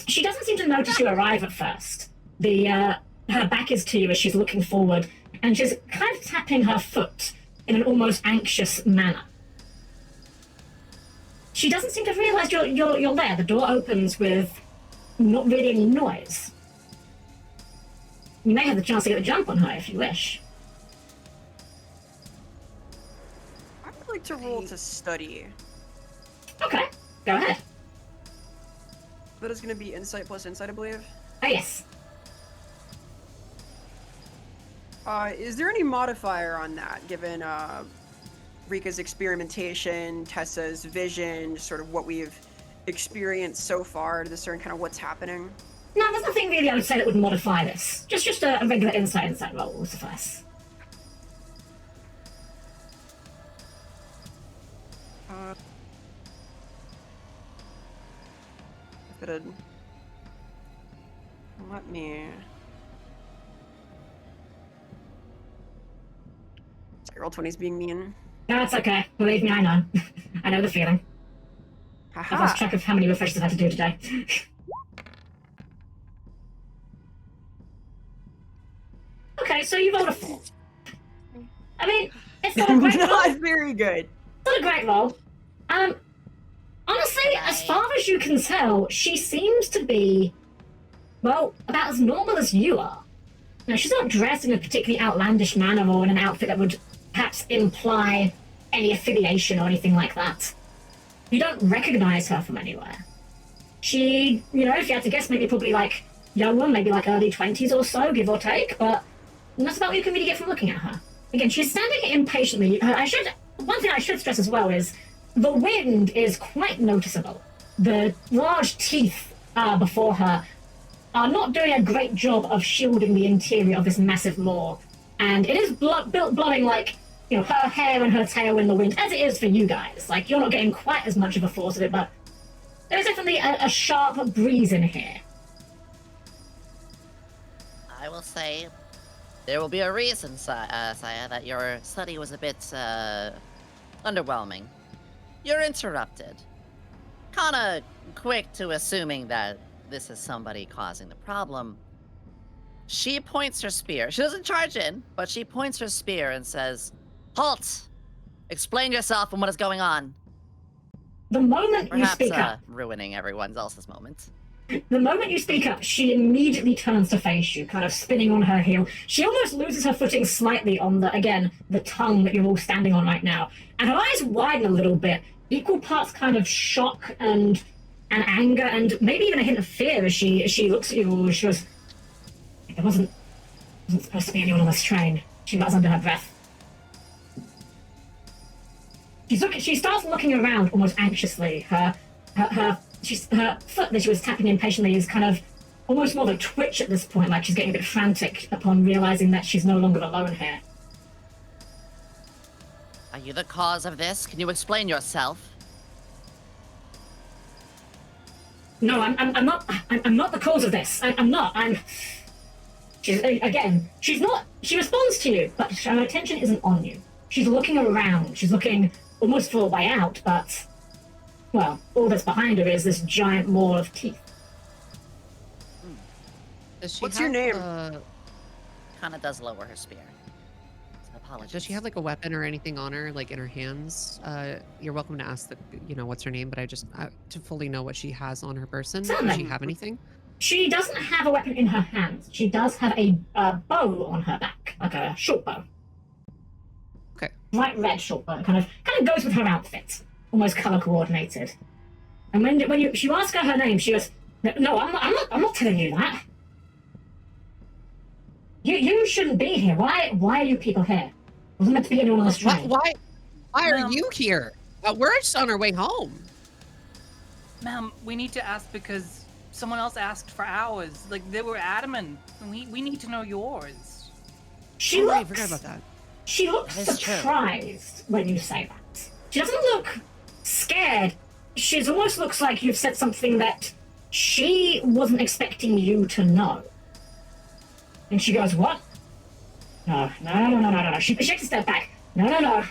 She doesn't seem to notice you arrive at first. Her back is to you as she's looking forward, and she's kind of tapping her foot in an almost anxious manner. She doesn't seem to realize you're there. The door opens with not really any noise. You may have the chance to get a jump on her if you wish. I would like to roll to study. Okay, go ahead. That is going to be insight plus insight, I believe. Oh, yes. Is there any modifier on that, given Rika's experimentation, Tessa's vision, just sort of what we've experienced so far to discern kind of what's happening? No, there's nothing really I would say that would modify this. Just a regular insight roll will suffice. Let me... Roll 20's being mean. No, it's okay. Believe me, I know. I know the feeling. I've lost Haha. track of how many refreshers I've had to do today. Okay, so you rolled a 4. I mean, it's not a great roll. Not very good. It's not a great roll. Honestly, as far as you can tell, she seems to be, well, about as normal as you are. Now, she's not dressed in a particularly outlandish manner or in an outfit that would perhaps imply any affiliation or anything like that. You don't recognize her from anywhere. She, if you had to guess, maybe probably like young one, maybe like early 20s or so, give or take, but that's about what you can really get from looking at her. Again, she's standing impatiently. One thing I should stress as well is the wind is quite noticeable. The large teeth before her are not doing a great job of shielding the interior of this massive maw, and it is blowing like, her hair and her tail in the wind, as it is for you guys. Like, you're not getting quite as much of a force of it, but there's definitely a sharp breeze in here. I will say, there will be a reason, Saya, that your study was a bit, underwhelming. You're interrupted. Kinda quick to assuming that this is somebody causing the problem. She points her spear. She doesn't charge in, but she points her spear and says, "Halt! Explain yourself and what is going on." The moment Perhaps, you speak up, ruining everyone else's moment. the moment you speak up, she immediately turns to face you, kind of spinning on her heel. She almost loses her footing slightly on the tongue that you're all standing on right now. And her eyes widen a little bit, equal parts kind of shock and anger, and maybe even a hint of fear as she looks at you. She goes, "There wasn't supposed to be anyone on this train." She mutters under her breath. She starts looking around almost anxiously. Her foot that she was tapping impatiently is kind of almost more of a twitch at this point, like she's getting a bit frantic upon realizing that she's no longer alone here. Are you the cause of this? Can you explain yourself? No, I'm not. I'm not the cause of this. I'm not. She's not. She responds to you, but her attention isn't on you. She's looking around. She's looking almost for a way out, but, well, all that's behind her is this giant maw of teeth. What's your name? Kinda does lower her spear. Apologies. Does she have like a weapon or anything on her, like in her hands? You're welcome to ask what's her name, but to fully know what she has on her person. Does she have anything? She doesn't have a weapon in her hands. She does have a bow on her back, like a short bow. Okay. Bright red short bow, kind of goes with her outfit, almost color coordinated. And when you ask her name, she goes, "No, I'm not telling you that. You shouldn't be here. Why are you people here? Wasn't meant to be anyone on this train." Why are you here? We're just on our way home. Ma'am, we need to ask because someone else asked for ours. Like, they were adamant. We need to know yours. I forgot about that. She looks surprised when you say that. She doesn't look scared. She almost looks like you've said something that she wasn't expecting you to know. And she goes, "What? No. She takes a step back. No.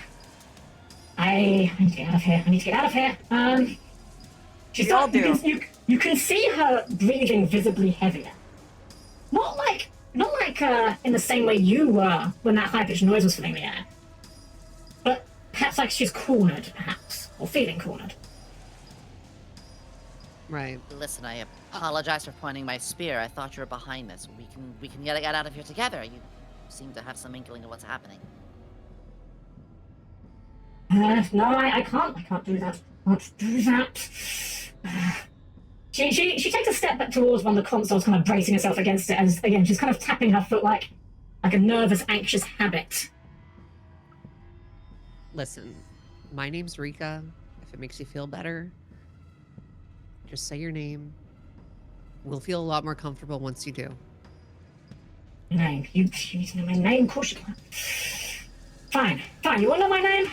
I need to get out of here. She's all do. You can see her breathing visibly heavier. Not like in the same way you were when that high-pitched noise was filling the air. But perhaps like she's cornered, perhaps. Or feeling cornered. Right. Listen, I apologize for pointing my spear. I thought you were behind this. We can get out of here together. You seem to have some inkling of what's happening. No, I can't. I can't do that. She takes a step back towards one of the consoles, kind of bracing herself against it, as again she's kind of tapping her foot like a nervous, anxious habit. Listen, my name's Rika. If it makes you feel better, just say your name. We'll feel a lot more comfortable once you do. Name? You need to know my name? Of course you can. Fine. You want to know my name?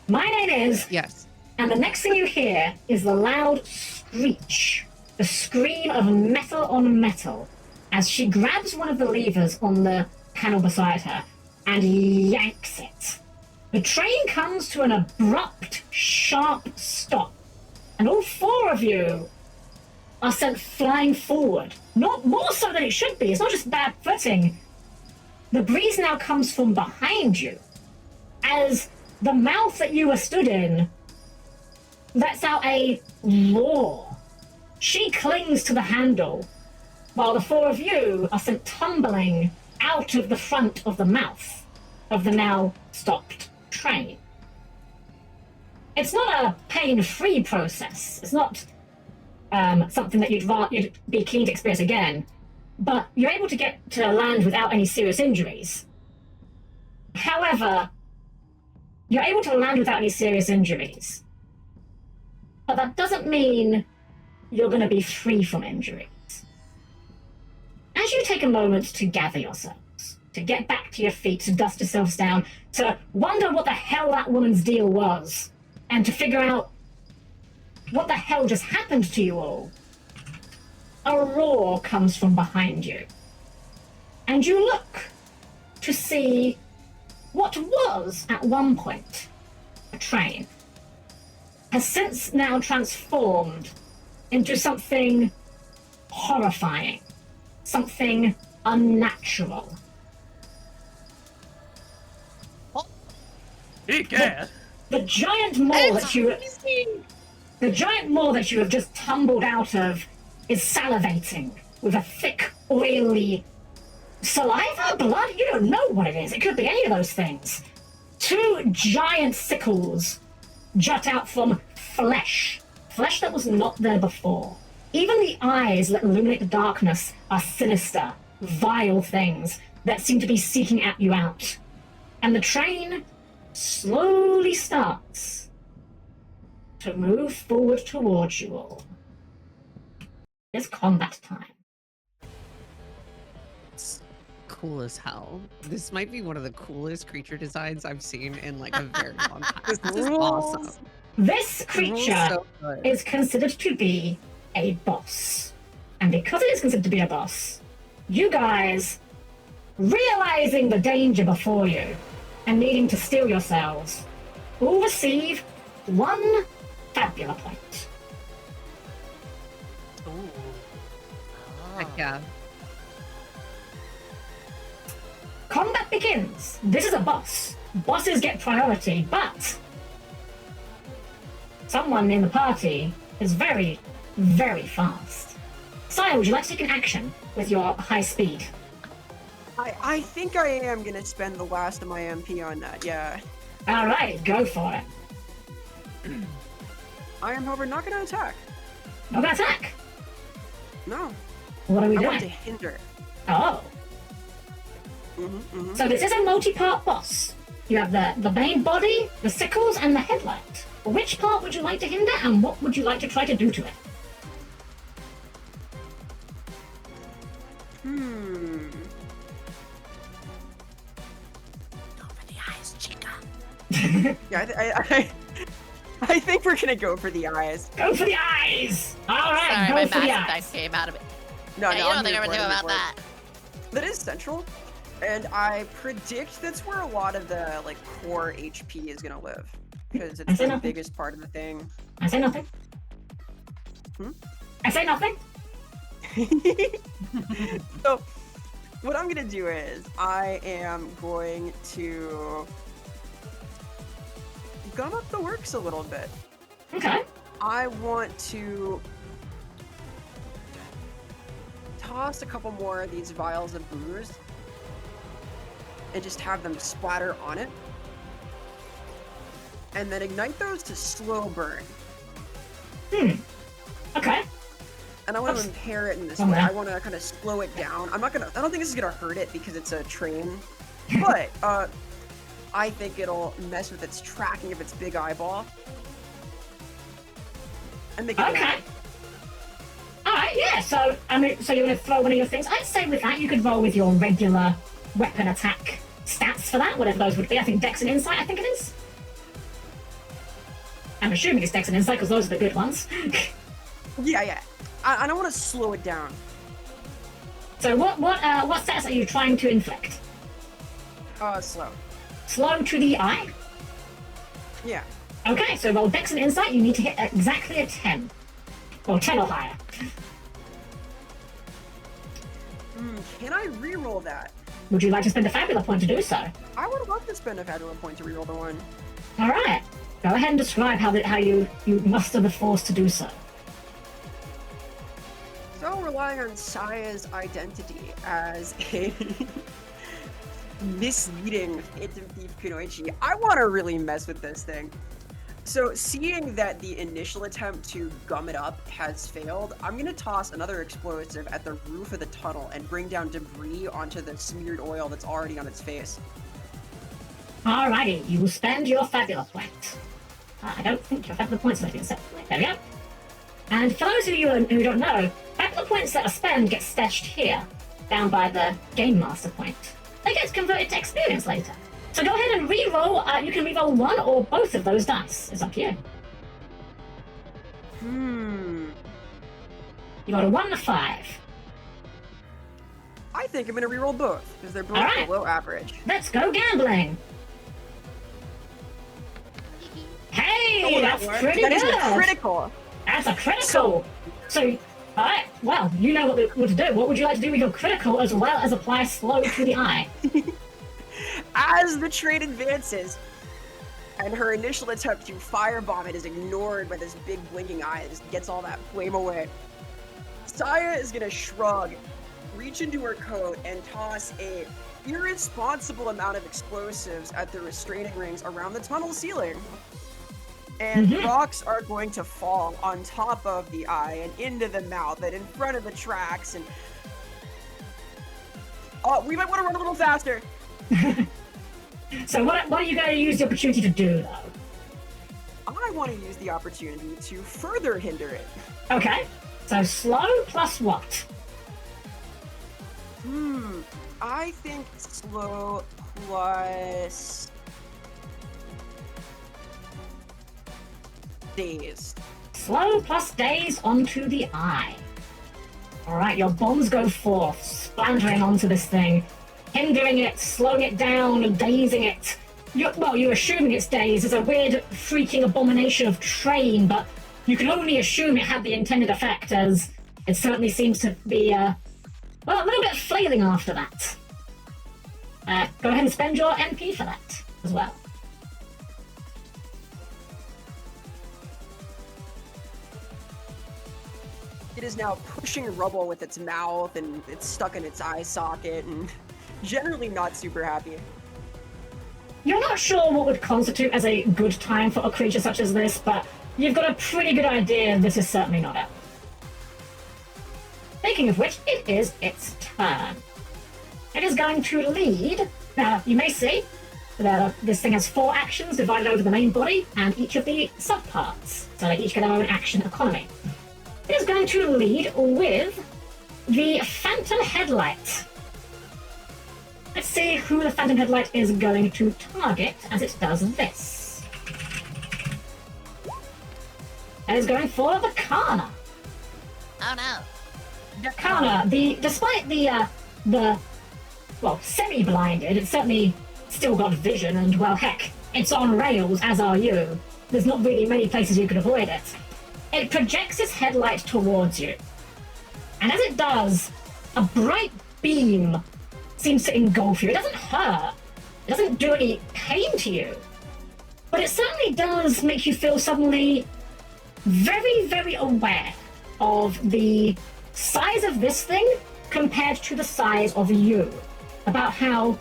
My name is... Yes. And the next thing you hear is the loud screech. The scream of metal on metal. as she grabs one of the levers on the panel beside her and yanks it. The train comes to an abrupt, sharp stop, and all four of you are sent flying forward. Not more so than it should be. It's not just bad footing. The breeze now comes from behind you, as the mouth that you were stood in lets out a roar. She clings to the handle, while the four of you are sent tumbling out of the front of the mouth of the now stopped train. It's not a pain-free process. It's not something that you'd be keen to experience again, but you're able to get to land without any serious injuries. However, you're able to land without any serious injuries, but that doesn't mean you're going to be free from injuries. As you take a moment to gather yourselves, to get back to your feet, to dust yourselves down, to wonder what the hell that woman's deal was, and to figure out what the hell just happened to you all, a roar comes from behind you. And you look to see what was, at one point, a train, has since now transformed into something horrifying, something unnatural. The giant maw that you have just tumbled out of is salivating with a thick, oily saliva, blood. You don't know what it is. It could be any of those things. Two giant sickles jut out from flesh that was not there before. Even the eyes that illuminate the darkness are sinister, vile things that seem to be seeking at you out. And the train slowly starts to move forward towards you all. It's combat time. It's cool as hell. This might be one of the coolest creature designs I've seen in like a very long time. This is awesome. This creature is considered to be a boss. And because it is considered to be a boss, you guys, realizing the danger before you and needing to steel yourselves, will receive 1 Fabula point. Heck yeah. Combat begins. This is a boss. Bosses get priority, but someone in the party is very, very fast. Sire, would you like to take an action with your high speed? I think I am gonna spend the last of my MP on that, yeah. Alright, go for it. I am, however, not gonna attack. Not gonna attack? No. What are we I doing? want to hinder. Oh. So this is a multi-part boss. You have the main body, the sickles, and the headlight. Which part would you like to hinder, and what would you like to try to do to it? Go for the eyes, chica. Yeah, I think we're gonna go for the eyes. Go for the eyes! Alright, Sorry, go my for the back eyes. came out of it. No, Yeah, no, you I'm don't think here I'm for gonna it, do I'm about here for that. it. That is central, and I predict that's where a lot of the like core HP is gonna live, because it's the biggest part of the thing. I say nothing. I say nothing. So, what I'm gonna do is I am going to gum up the works a little bit. Okay. I want to toss a couple more of these vials of booze and just have them splatter on it. And then ignite those to slow burn. Okay. And I want to impair it in this way. I want to kind of slow it down. I don't think this is going to hurt it because it's a train. But I think it'll mess with its tracking of its big eyeball. And make it Okay. Alright, yeah, so so you're gonna throw one of your things. I'd say with that you could roll with your regular weapon attack stats for that, whatever those would be. I think Dex and Insight, I think it is. I'm assuming it's Dex and Insight because those are the good ones. Yeah. I don't want to slow it down. So what status are you trying to inflict? Slow. Slow to the eye? Yeah. Okay, so roll Dex and Insight, you need to hit exactly a 10. Or 10 or higher. Can I reroll that? Would you like to spend a Fabula point to do so? I would love to spend a Fabula point to reroll the one. Alright. Go ahead and describe how you muster the force to do so. So relying on Saya's identity as a misleading Phantom Thief Kunoichi, I want to really mess with this thing. So seeing that the initial attempt to gum it up has failed, I'm going to toss another explosive at the roof of the tunnel and bring down debris onto the smeared oil that's already on its face. Alrighty, you will spend your Fabula point. I don't think your Fabula points are separately. There we go. And for those of you who don't know, Fabula points that are spent get stashed here, down by the Game Master point. They get converted to experience later. So go ahead and re-roll. You can re-roll one or both of those dice. It's up to you. You got a 1 and a 5. I think I'm going to reroll both, because they're both Alright. below average. Let's go gambling. Hey, Oh, that's that worked. pretty That good. is a critical. That's a critical. So, alright, well, you know what to do. What would you like to do with your critical as well as apply slow to the eye? As the trade advances, and her initial attempt to firebomb it is ignored by this big blinking eye that just gets all that flame away, Saya is gonna shrug, reach into her coat, and toss a irresponsible amount of explosives at the restraining rings around the tunnel ceiling. And rocks are going to fall on top of the eye and into the mouth and in front of the tracks. And we might want to run a little faster. So what are you going to use the opportunity to do, though? I want to use the opportunity to further hinder it. Okay, so slow plus what? I think slow plus dazed. Slow plus daze onto the eye. Alright, your bombs go forth, splintering onto this thing, hindering it, slowing it down, dazing it. You're assuming it's dazed. It's a weird, freaking abomination of train, but you can only assume it had the intended effect, as it certainly seems to be, a little bit flailing after that. Go ahead and spend your MP for that, as well. It is now pushing rubble with its mouth, and it's stuck in its eye socket, and generally not super happy. You're not sure what would constitute as a good time for a creature such as this, but you've got a pretty good idea this is certainly not it. Speaking of which, it is its turn. It is going to lead. Now, you may see that this thing has 4 actions divided over the main body and each of the subparts, so they each get their own action economy. It is going to lead with the Phantom Headlight. Let's see who the Phantom Headlight is going to target as it does this. It is going for the Arcana. Oh no. Arcana, despite the semi-blinded, it's certainly still got vision, and well, heck, it's on rails, as are you. There's not really many places you can avoid it. It projects its headlight towards you. And as it does, a bright beam seems to engulf you. It doesn't hurt. It doesn't do any pain to you. But it certainly does make you feel suddenly very, very aware of the size of this thing compared to the size of you. About how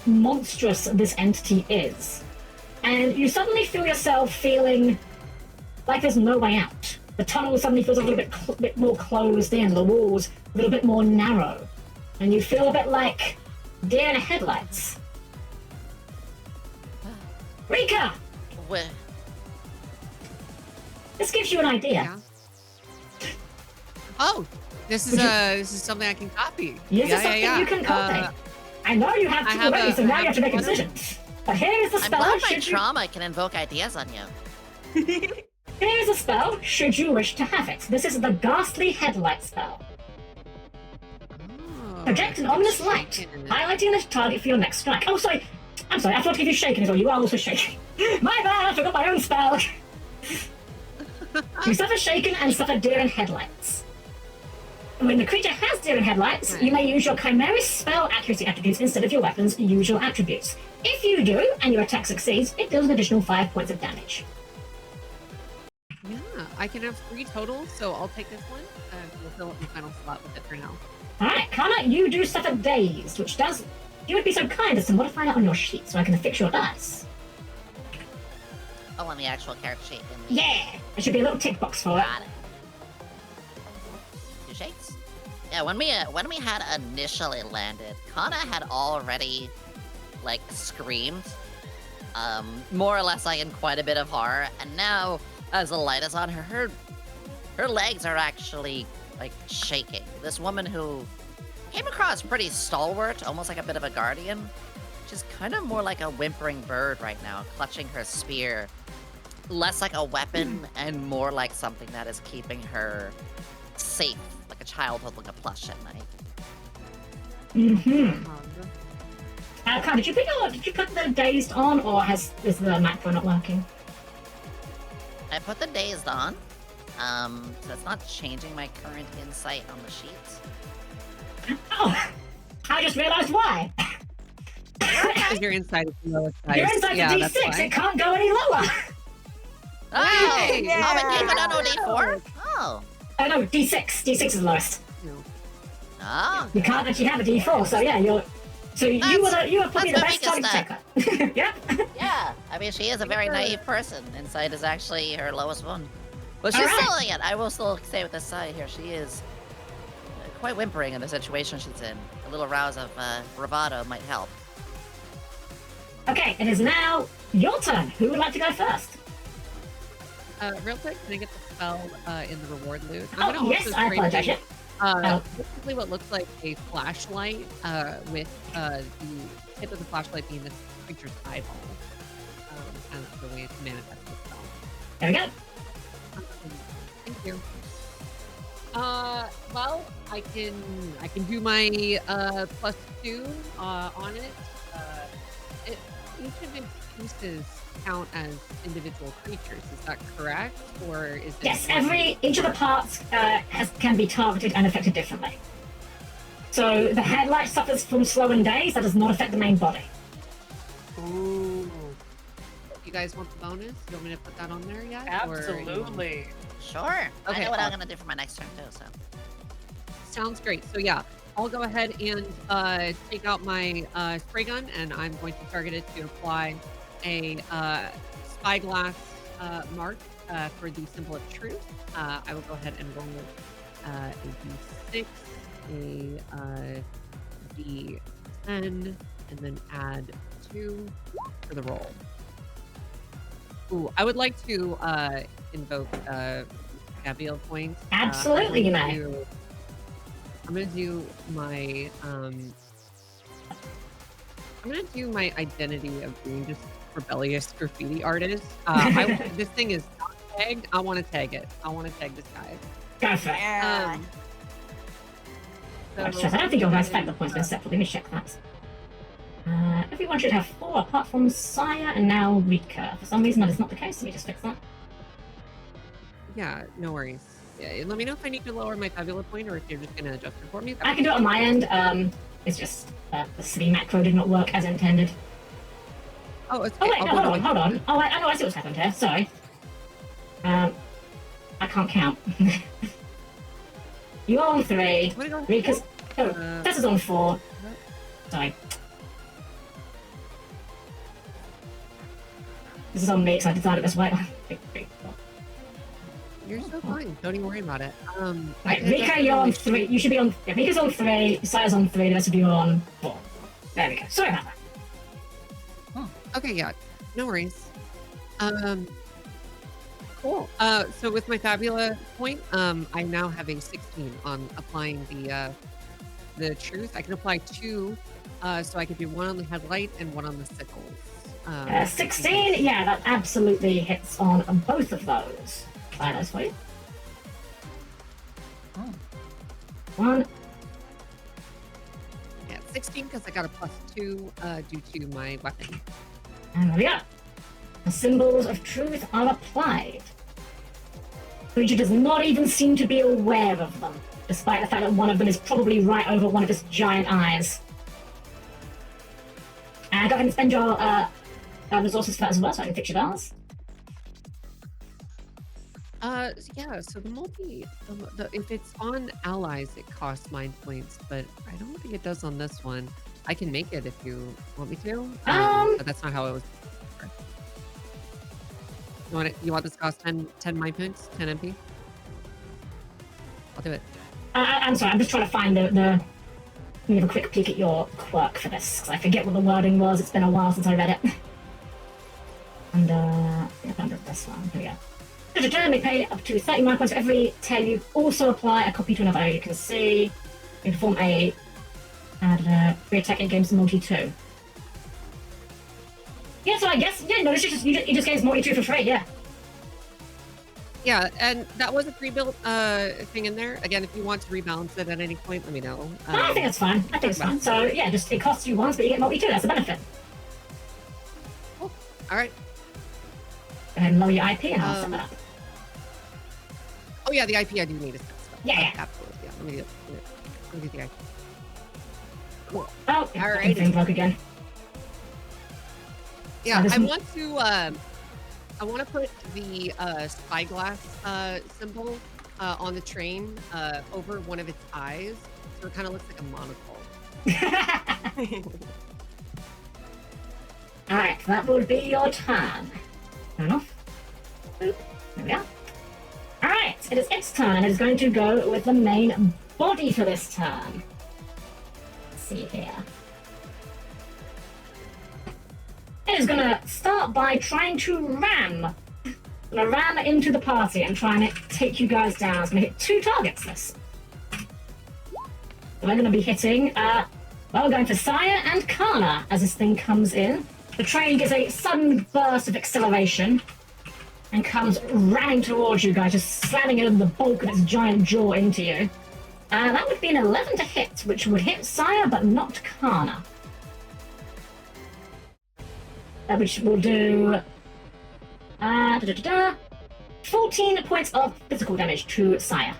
monstrous this entity is. And you suddenly feel yourself feeling like there's no way out. The tunnel suddenly feels a little bit more closed in, the walls a little bit more narrow. And you feel a bit like deer in headlights. Rika! Where? This gives you an idea. Yeah. Oh, this is something I can copy. This is something you can copy. I know you have 2 already, so now you have to make a decision. But here is the I'm spell. glad my trauma can invoke ideas on you. Here is a spell, should you wish to have it. This is the Ghastly Headlight spell. Project an ominous light, highlighting the target for your next strike. Oh, sorry. I'm sorry, I forgot to give you shaken as well. You are also shaken. My bad, I forgot my own spell. You suffer shaken and suffer deer in headlights. When the creature has deer in headlights, you may use your chimeric spell accuracy attributes instead of your weapon's usual attributes. If you do, and your attack succeeds, it deals an additional 5 points of damage. Yeah, I can have 3 total, so I'll take this one. We'll fill up my final slot with it for now. Alright, Kana, you do suffer dazed, which does... You would be so kind as to modify it on your sheet so I can affix your dice. Oh, on the actual character sheet. In the... Yeah! There should be a little tick box for it. Got it. 2 shakes. Yeah, when we had initially landed, Kana had already, like, screamed. More or less, like, in quite a bit of horror. And now, as the light is on her, her legs are actually, like, shaking. This woman who came across pretty stalwart, almost like a bit of a guardian. She's kind of more like a whimpering bird right now, clutching her spear. Less like a weapon and more like something that is keeping her safe, like a child holding a plush at night. Mm-hmm. Kana, did you put the dazed on, or is the macro not working? I put the dazed on, so it's not changing my current insight on the sheet. Oh, I just realized why. Because your insight is the lowest dice. Your insight's yeah, a that's D6, why. it can't go any lower. Oh! Yeah. Oh, it gave it on D4? Oh. Oh no, D6. D6 is the lowest. No. Oh. You can't actually have a D4, so yeah, you were probably the that's best my target weakest checker. Yep. Yeah, I mean, she is a very naive person. Insight is actually her lowest one. But she's Alright. still, yeah, I will still say with this side here, she is quite whimpering in the situation she's in. A little rouse of bravado might help. Okay, it is now your turn. Who would like to go first? Real quick, can I get the spell in the reward loot? Oh, yes, I apologize. Yeah. Basically what looks like a flashlight with the tip of the flashlight being this creature's eyeball. And the way it's manifested the spell. There we go. Thank you. Well, I can do my +2 on it. Each of its pieces count as individual creatures. Is that correct, or is it? Yes, each of the parts can be targeted and affected differently. So the headlight suffers from slow and daze. That does not affect the main body. Ooh. You guys want the bonus? You want me to put that on there yet? Absolutely. Sure. Okay, I know what I'm gonna do for my next turn too, so. Sounds great. So yeah, I'll go ahead and take out my spray gun, and I'm going to target it to apply a spyglass mark for the symbol of truth. I will go ahead and roll a d6, a d10, and then add 2 for the roll. Ooh, I would like to invoke Gabriel points. Absolutely, you may. I'm gonna do my identity of being just rebellious graffiti artist. This thing is not tagged. I want to tag it. I want to tag this guy. Go for it. Yeah. I don't think your guys' factor points been set. Let me check that. Everyone should have 4 apart from Saya and now Rika. For some reason that is not the case. Let me just fix that. Yeah, no worries. Yeah, let me know if I need to lower my Fabula point or if you're just gonna adjust it for me. I can do it on my end. It's just the city macro did not work as intended. Oh, it's Oh okay. wait, no, hold on. Oh, I know, I see what's happened here. Sorry. I can't count. You're on 3. Rika's... Oh, Tessa's on 4. Sorry. This is on me, so I designed it this way. You're so fine. Don't even worry about it. Right, Rika, you're on 3. You should be on... Yeah, Rika's on 3, Saya's on 3, the rest of you are on 4. There we go. Sorry about that. Okay, yeah, no worries. Cool. So with my Fabula point, I now have a 16 on applying the truth. I can apply 2, so I can do 1 on the headlight and 1 on the sickles. 16, yeah, that absolutely hits on both of those. Try those for you. 1 16 because I got a +2 due to my weapon. And there we go. The symbols of truth are applied. Creature does not even seem to be aware of them, despite the fact that one of them is probably right over one of his giant eyes. And go ahead and spend your resources for that as well, so I can fix your balance. Yeah, so if it's on allies, it costs mind points, but I don't think it does on this one. I can make it if you want me to. But that's not how it was. You want this to cost 10 mind points? 10 MP? I'll do it. I'm sorry, I'm just trying to find the... Let me have a quick peek at your quirk for this, because I forget what the wording was. It's been a while since I read it. And, I found this one. Here we go. To return, we pay up to 30 mind points for every tail. You also apply a copy to another area. You can see you can perform a free attack in games multi-2. Yeah, so I guess, yeah, no, you just gains multi-2 for free, yeah. Yeah, and that was a pre-built thing in there. Again, if you want to rebalance it at any point, let me know. No, I think it's fine. I think it's fine. So, yeah, just it costs you once, but you get multi-2. That's the benefit. Cool. All right. Go ahead and lower your IP and I'll set that up. Oh, yeah, the IP I do need to set stuff. Yeah. Absolutely. Yeah, let me do the IP. Cool. Oh, All right. everything broke again. Yeah, So I want to put the spyglass symbol on the train over one of its eyes, so it kind of looks like a monocle. Alright, that will be your turn. Fair enough. Boop. There we are. Alright, it is its turn, and it is going to go with the main body for this turn. Let's see here. It is going to start by trying to ram. Going to ram into the party and try and take you guys down. It's going to hit 2 targets, this. So we're going to be hitting, well, we're going for Saya and Kana as this thing comes in. The train gets a sudden burst of acceleration and comes ramming towards you guys, just slamming in the bulk of its giant jaw into you. That would be an 11 to hit, which would hit Saya but not Kana. Which will do 14 points of physical damage to Saya.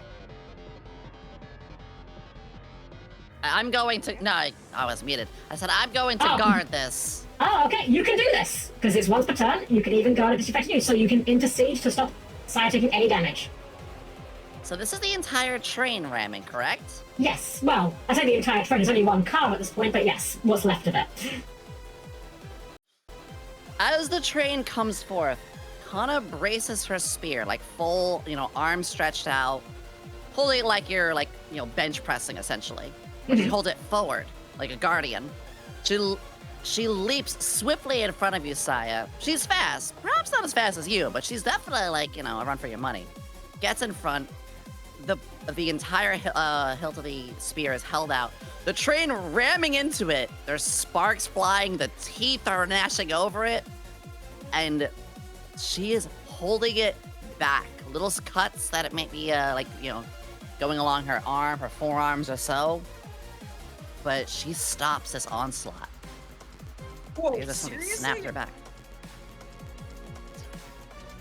I'm going to... No, I was muted. I said I'm going to guard this. Oh, okay, you can do this, because it's once per turn. You can even guard it if it's affecting you, so you can intercede to stop Saya taking any damage. So this is the entire train ramming, correct? Yes, well, I say the entire train. There's only one car at this point, but yes, what's left of it. As the train comes forth, Kana braces her spear, like full, arms stretched out, holding it like you're, bench pressing, essentially. But you hold it forward, like a guardian. She leaps swiftly in front of you, Saya. She's fast. Perhaps not as fast as you, but she's definitely, a run for your money. Gets in front. The entire hilt of the spear is held out. The train ramming into it. There's sparks flying. The teeth are gnashing over it. And she is holding it back. Little cuts that it might be, going along her arm, her forearms or so. But she stops this onslaught. Whoa, There's something seriously? snapped her back.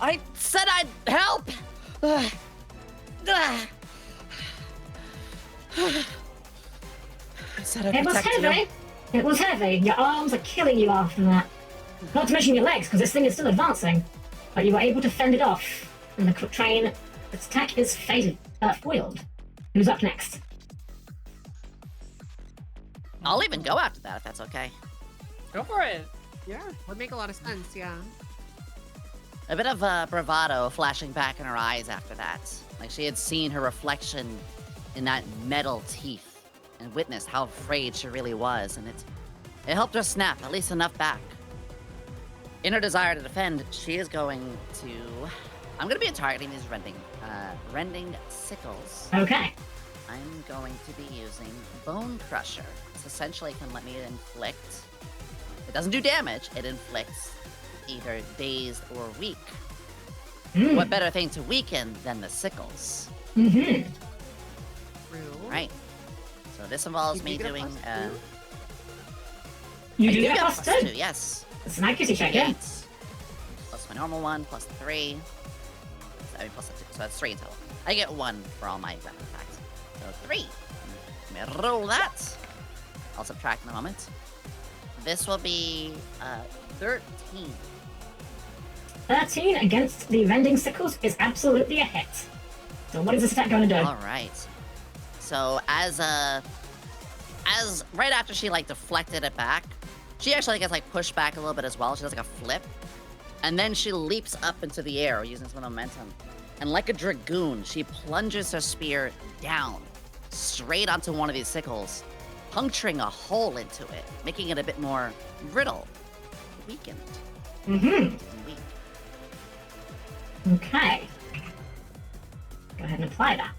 I said I'd help! I said I'd It was protect heavy. you. It was heavy. Your arms are killing you after that. Not to mention your legs, because this thing is still advancing. But you were able to fend it off. And the train, its attack is foiled. Who's up next? I'll even go after that if that's okay. Go for it. Yeah. Would make a lot of sense, yeah. A bit of bravado flashing back in her eyes after that. Like she had seen her reflection in that metal teeth and witnessed how afraid she really was, and it helped her snap at least enough back. In her desire to defend, she is going to... I'm going to be targeting these rending sickles. Okay. I'm going to be using Bone Crusher. This essentially can let me inflict... It doesn't do damage, it inflicts either dazed or weak. What better thing to weaken than the sickles? Mm-hmm. True. Right. So this involves me Did you get a doing... +2? You I do get plus plus 2. 2, yes. It's an accuracy check, yeah. 8. Plus my normal one, plus 3. I mean, plus 2, so that's 3 in total. I get 1 for all my weapon attacks. So 3. Let me roll that. I'll subtract in a moment. This will be 13. 13 against the rending sickles is absolutely a hit. So what is this attack going to do? All right. So as right after she like deflected it back, she actually gets like pushed back a little bit as well. She does like a flip, and then she leaps up into the air using some momentum, and like a dragoon, she plunges her spear down, straight onto one of these sickles, puncturing a hole into it, making it a bit more brittle, weakened. Mm-hmm. Weak. Okay. Go ahead and apply that.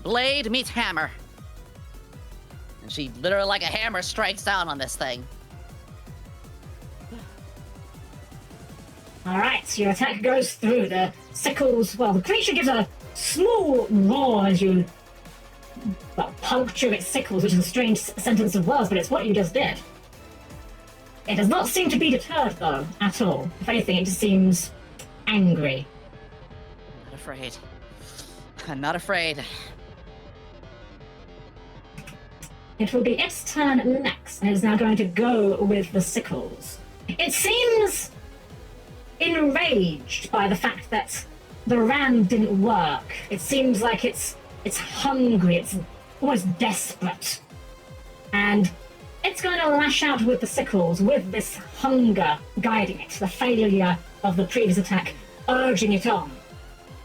Blade meets hammer. And she literally like a hammer strikes down on this thing. Alright, so your attack goes through the sickles. Well, the creature gives a small roar as you puncture its sickles, which is a strange sentence of words, but it's what you just did. It does not seem to be deterred, though, at all. If anything, it just seems angry. Not afraid. I'm not afraid. It will be its turn next, and it is now going to go with the sickles. It seems enraged by the fact that the ram didn't work. It seems like it's hungry, it's almost desperate. And it's going to lash out with the sickles, with this hunger guiding it, the failure of the previous attack urging it on.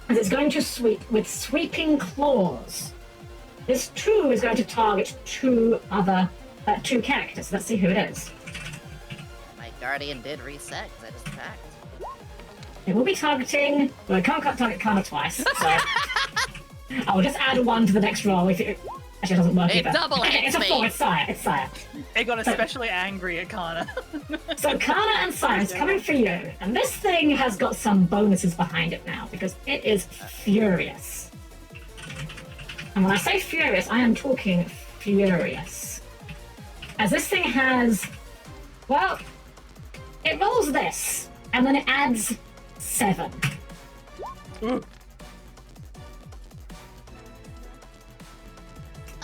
As it's going to sweep with sweeping claws. This too is going to target two characters. Let's see who it is. My guardian did reset because I just attacked. It will be targeting. Well, it can't target Kana twice, so I'll just add 1 to the next roll if it actually doesn't work. It either. double Okay, hits it's a me. 4. It's Sire. It's Sire. It got especially angry at Kana. So Kana and Sire is coming for you, and this thing has got some bonuses behind it now because it is furious. And when I say furious, I am talking furious. As this thing has, well, it rolls this, and then it adds 7. So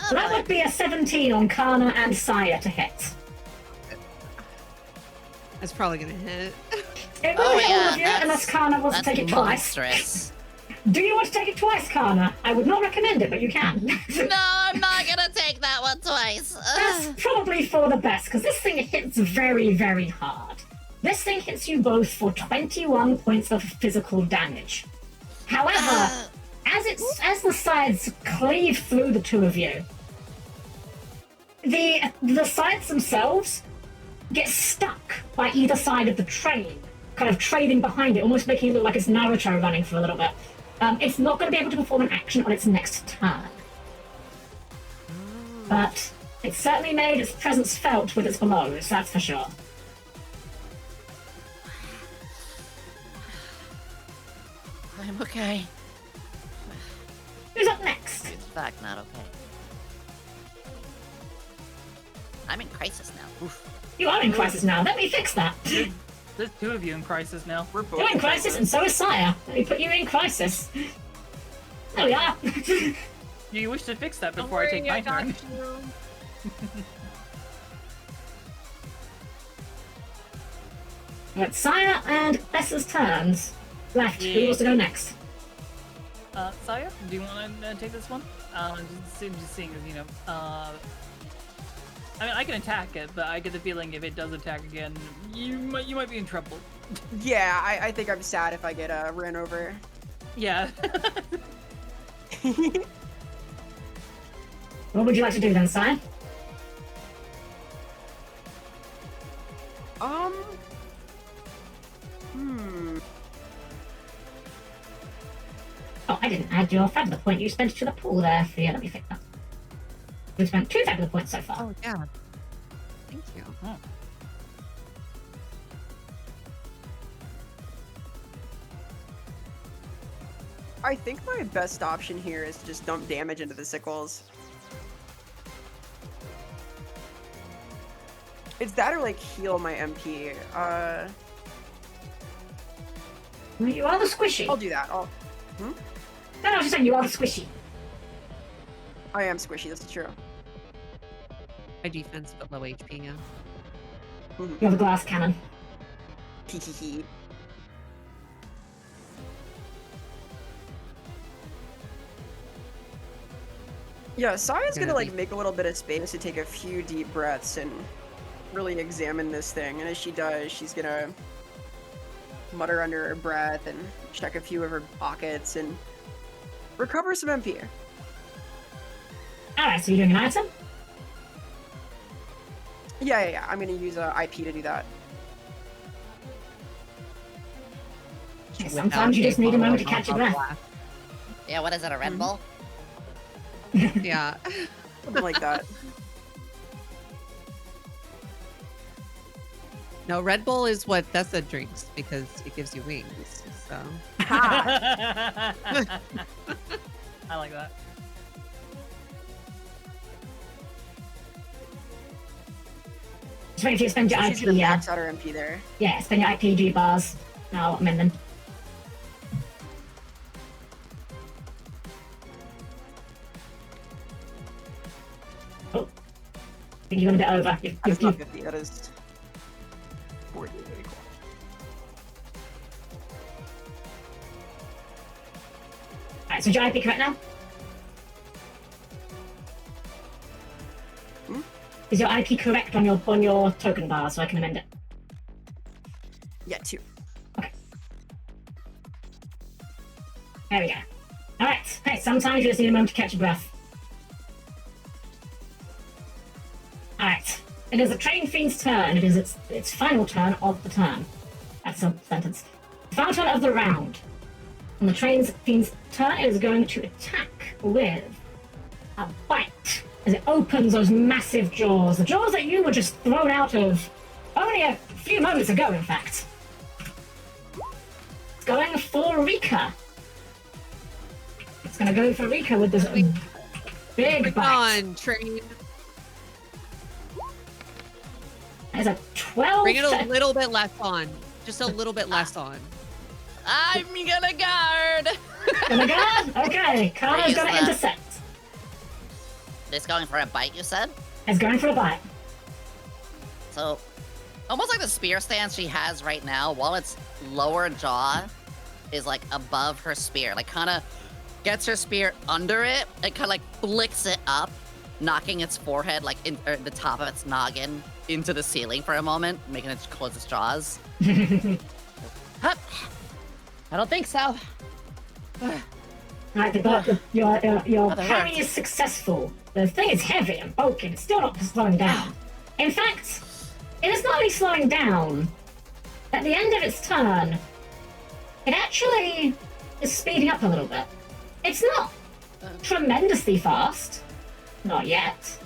that would be a 17 on Kana and Sire to hit. That's probably gonna hit. It will hit all of you unless Kana wants to That's take it twice. monstrous. Do you want to take it twice, Kana? I would not recommend it, but you can. No, I'm not gonna take that one twice. That's probably for the best, because this thing hits very, very hard. This thing hits you both for 21 points of physical damage. However, as the sides cleave through the two of you, the sides themselves get stuck by either side of the train, kind of trailing behind it, almost making it look like it's Naruto running for a little bit. It's not going to be able to perform an action on its next turn. But it certainly made its presence felt with its blows, that's for sure. I'm okay. Who's up next? In fact, not okay. I'm in crisis now. Oof. You are in crisis now. Let me fix that. There's 2 of you in crisis now. We're both You're in crisis, and so is Sire. Let me put you in crisis. There we are. Do you wish to fix that Don't before I take worry, my got turn? you. Right, Sire and Bessa's turns left. Who wants to go next? Saya, do you want to take this one? Just seeing as, you know, I mean, I can attack it, but I get the feeling if it does attack again, you might be in trouble. Yeah, I think I'm sad if I get ran over. Yeah. What would you like to do then, Sire? Oh, I didn't add your Fabula point. You spent it to the pool there. So yeah, let me fix that. We've spent 2 Fabula points so far. Oh yeah. Thank you. Oh. I think my best option here is to just dump damage into the sickles. It's that or like heal my MP. You are the squishy. I'll do that. No, I was just saying you are the squishy. I am squishy, this is true. High defense, but low HP, yeah. You're the glass cannon. Hehehe. Yeah, Saya's gonna like make a little bit of space to take a few deep breaths and really examine this thing. And as she does, she's gonna mutter under her breath and check a few of her pockets and recover some MP. Alright, so you're doing an item? Yeah. I'm gonna use a IP to do that. Yeah, sometimes you just need a moment to catch your breath. Yeah, what is it, a Red Bull? Yeah. Something like that. No, Red Bull is what Thessa drinks because it gives you wings. So. I like that. Just wait until you spend your So she's gonna IP, max out her MP there. yeah, spend your IPG bars. I'll amend them. Oh. I think you're a bit over. That's not 50, that is 40. Alright, so is your IP correct now? Is your IP correct on your token bar so I can amend it? Yeah, 2. Okay. There we go. Alright, hey, sometimes you just need a moment to catch your breath. Alright. It is the Train Fiend's turn. It is its final turn of the turn. That's a sentence. Final turn of the round. On the Train Fiend's turn, it is going to attack with a bite as it opens those massive jaws. The jaws that you were just thrown out of only a few moments ago, in fact. It's going for Rika. It's going to go for Rika with this big bite. On, Train. There's a 12. Bring it a little bit less on. Just a little bit less on. I'm gonna guard! Gonna guard? Okay, Kana's gonna intercept. It's going for a bite, you said? It's going for a bite. So, almost like the spear stance she has right now, while its lower jaw is like above her spear, like kind of gets her spear under it, and kind of like flicks it up, knocking its forehead, like or the top of its noggin, into the ceiling for a moment, making it close its jaws. Hup. I don't think so. Right, your parry is successful. The thing is heavy and bulky, it's still not slowing down. In fact, it is not only slowing down. At the end of its turn, it actually is speeding up a little bit. It's not tremendously fast. Not yet.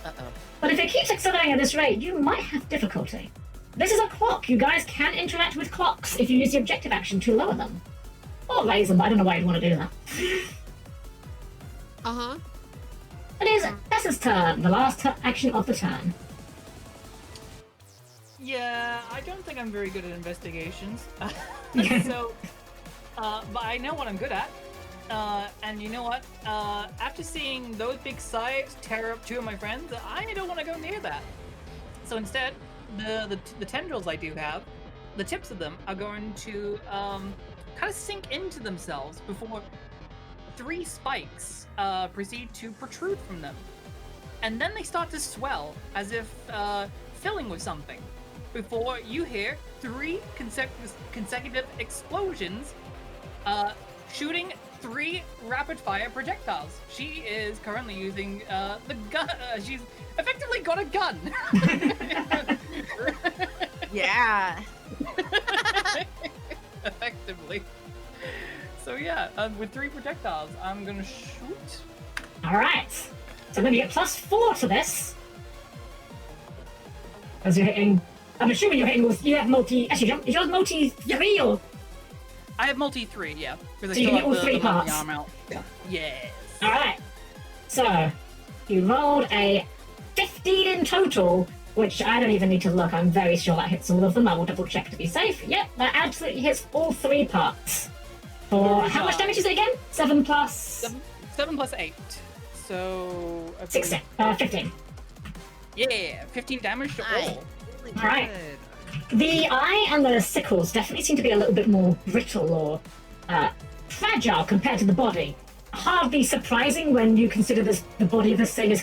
Uh-oh. But if it keeps accelerating at this rate, you might have difficulty. This is a clock. You guys can interact with clocks if you use the objective action to lower them. Or raise them, but I don't know why you'd want to do that. Uh-huh. It is Tessa's turn, the last action of the turn. Yeah, I don't think I'm very good at investigations. So, but I know what I'm good at. And you know what? After seeing those big sides tear up 2 of my friends, I don't want to go near that. So instead, the tendrils I do have, the tips of them are going to kind of sink into themselves before 3 spikes proceed to protrude from them. And then they start to swell as if filling with something before you hear 3 consecutive explosions shooting 3 rapid-fire projectiles. She is currently using the gun. She's effectively got a gun. Yeah. Effectively. So yeah, with 3 projectiles, I'm gonna shoot. All right. So then you get +4 to this. As you're hitting. I'm assuming you're hitting with. You have multi. Actually, is yours multi 3 or? I have multi-3, yeah. Because So I you still can hit all have 3 the parts. arm out. Yes. All right. So you rolled a 15 in total which I don't even need to look. I'm very sure that hits all of them. I will double check to be safe. Yep, that absolutely hits all 3 parts. For how much damage is it again? 7 plus... 7 plus 8. So... 16. 15. Yeah, 15 damage to all. Really All right. good. The eye and the sickles definitely seem to be a little bit more brittle or fragile compared to the body. Hardly surprising when you consider the body of this thing is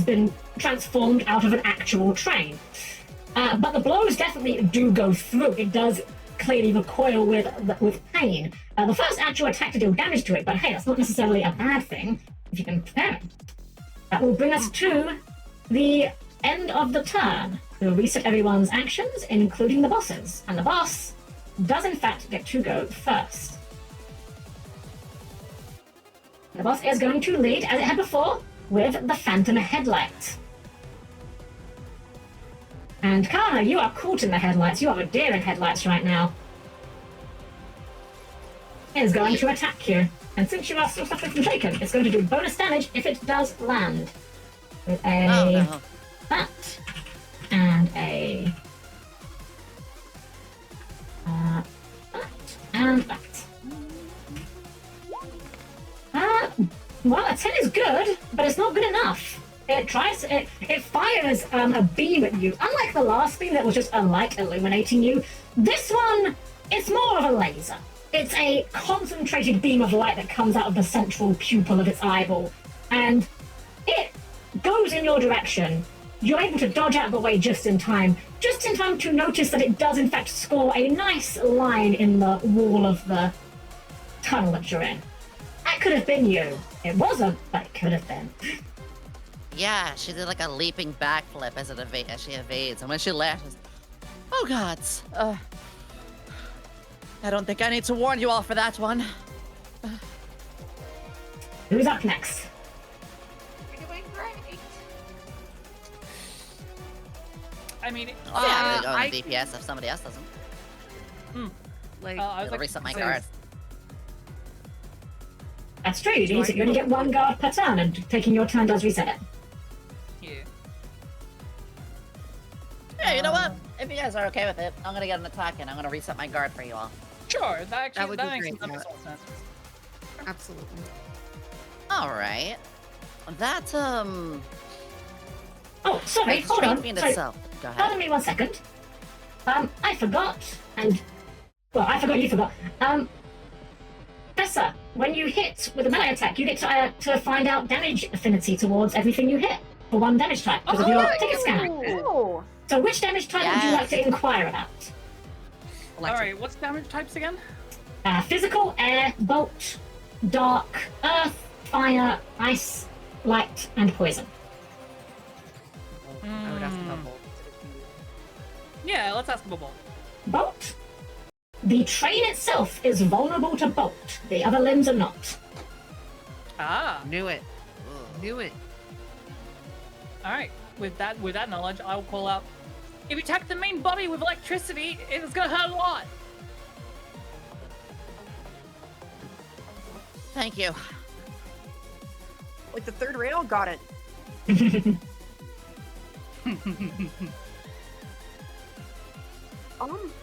been transformed out of an actual train. But the blows definitely do go through. It does clearly recoil with pain. The first actual attack to deal damage to it, but hey, that's not necessarily a bad thing if you can prepare it. That will bring us to the end of the turn. We'll reset everyone's actions, including the boss's. And the boss does in fact get to go first. The boss is going to lead, as it had before, with the Phantom Headlight. And Kana, you are caught in the headlights. You are a deer in headlights right now. It is going to attack you. And since you are still suffering from shaken, it's going to do bonus damage if it does land. With a that and a that and that. Well, a 10 is good, but it's not good enough. It fires a beam at you. Unlike the last beam that was just a light illuminating you, this one, it's more of a laser. It's a concentrated beam of light that comes out of the central pupil of its eyeball, and it goes in your direction. You're able to dodge out of the way just in time to notice that it does in fact score a nice line in the wall of the tunnel that you're in. That could have been you. It wasn't, but it could have been. Yeah, she did like a leaping backflip as she evades, and when she lashes, oh gods. I don't think I need to warn you all for that one. Who's up next? You're doing great. I mean, I'm gonna I go on DPS if somebody else doesn't. Like, I was It'll like, reset my so- guard. That's true. You only get 1 guard per turn, and taking your turn does reset it. Yeah. Yeah, you know what? If you guys are okay with it, I'm gonna get an attack in. I'm gonna reset my guard for you all. Sure, that would be makes great, sense. yeah. absolutely. All right. That Oh, sorry. Hold Train on. Fiend Sorry. itself. Go ahead. Pardon me 1 second. I forgot, and well, I forgot you forgot. Tessa, when you hit with a melee attack, you get to find out damage affinity towards everything you hit for 1 damage type because of your ticket scanner. Oh, So, which damage type would you like Yes. to inquire about? Alright, what's damage types again? Physical, air, bolt, dark, earth, fire, ice, light, and poison. I would ask about both. Yeah, let's ask about both. Bolt. The train itself is vulnerable to bolt. The other limbs are not. Ah, Knew it. Knew it. alright. With that knowledge, I'll call out. If you attack the main body with electricity, it's gonna hurt a lot. Thank you. like the 3rd rail? Got it.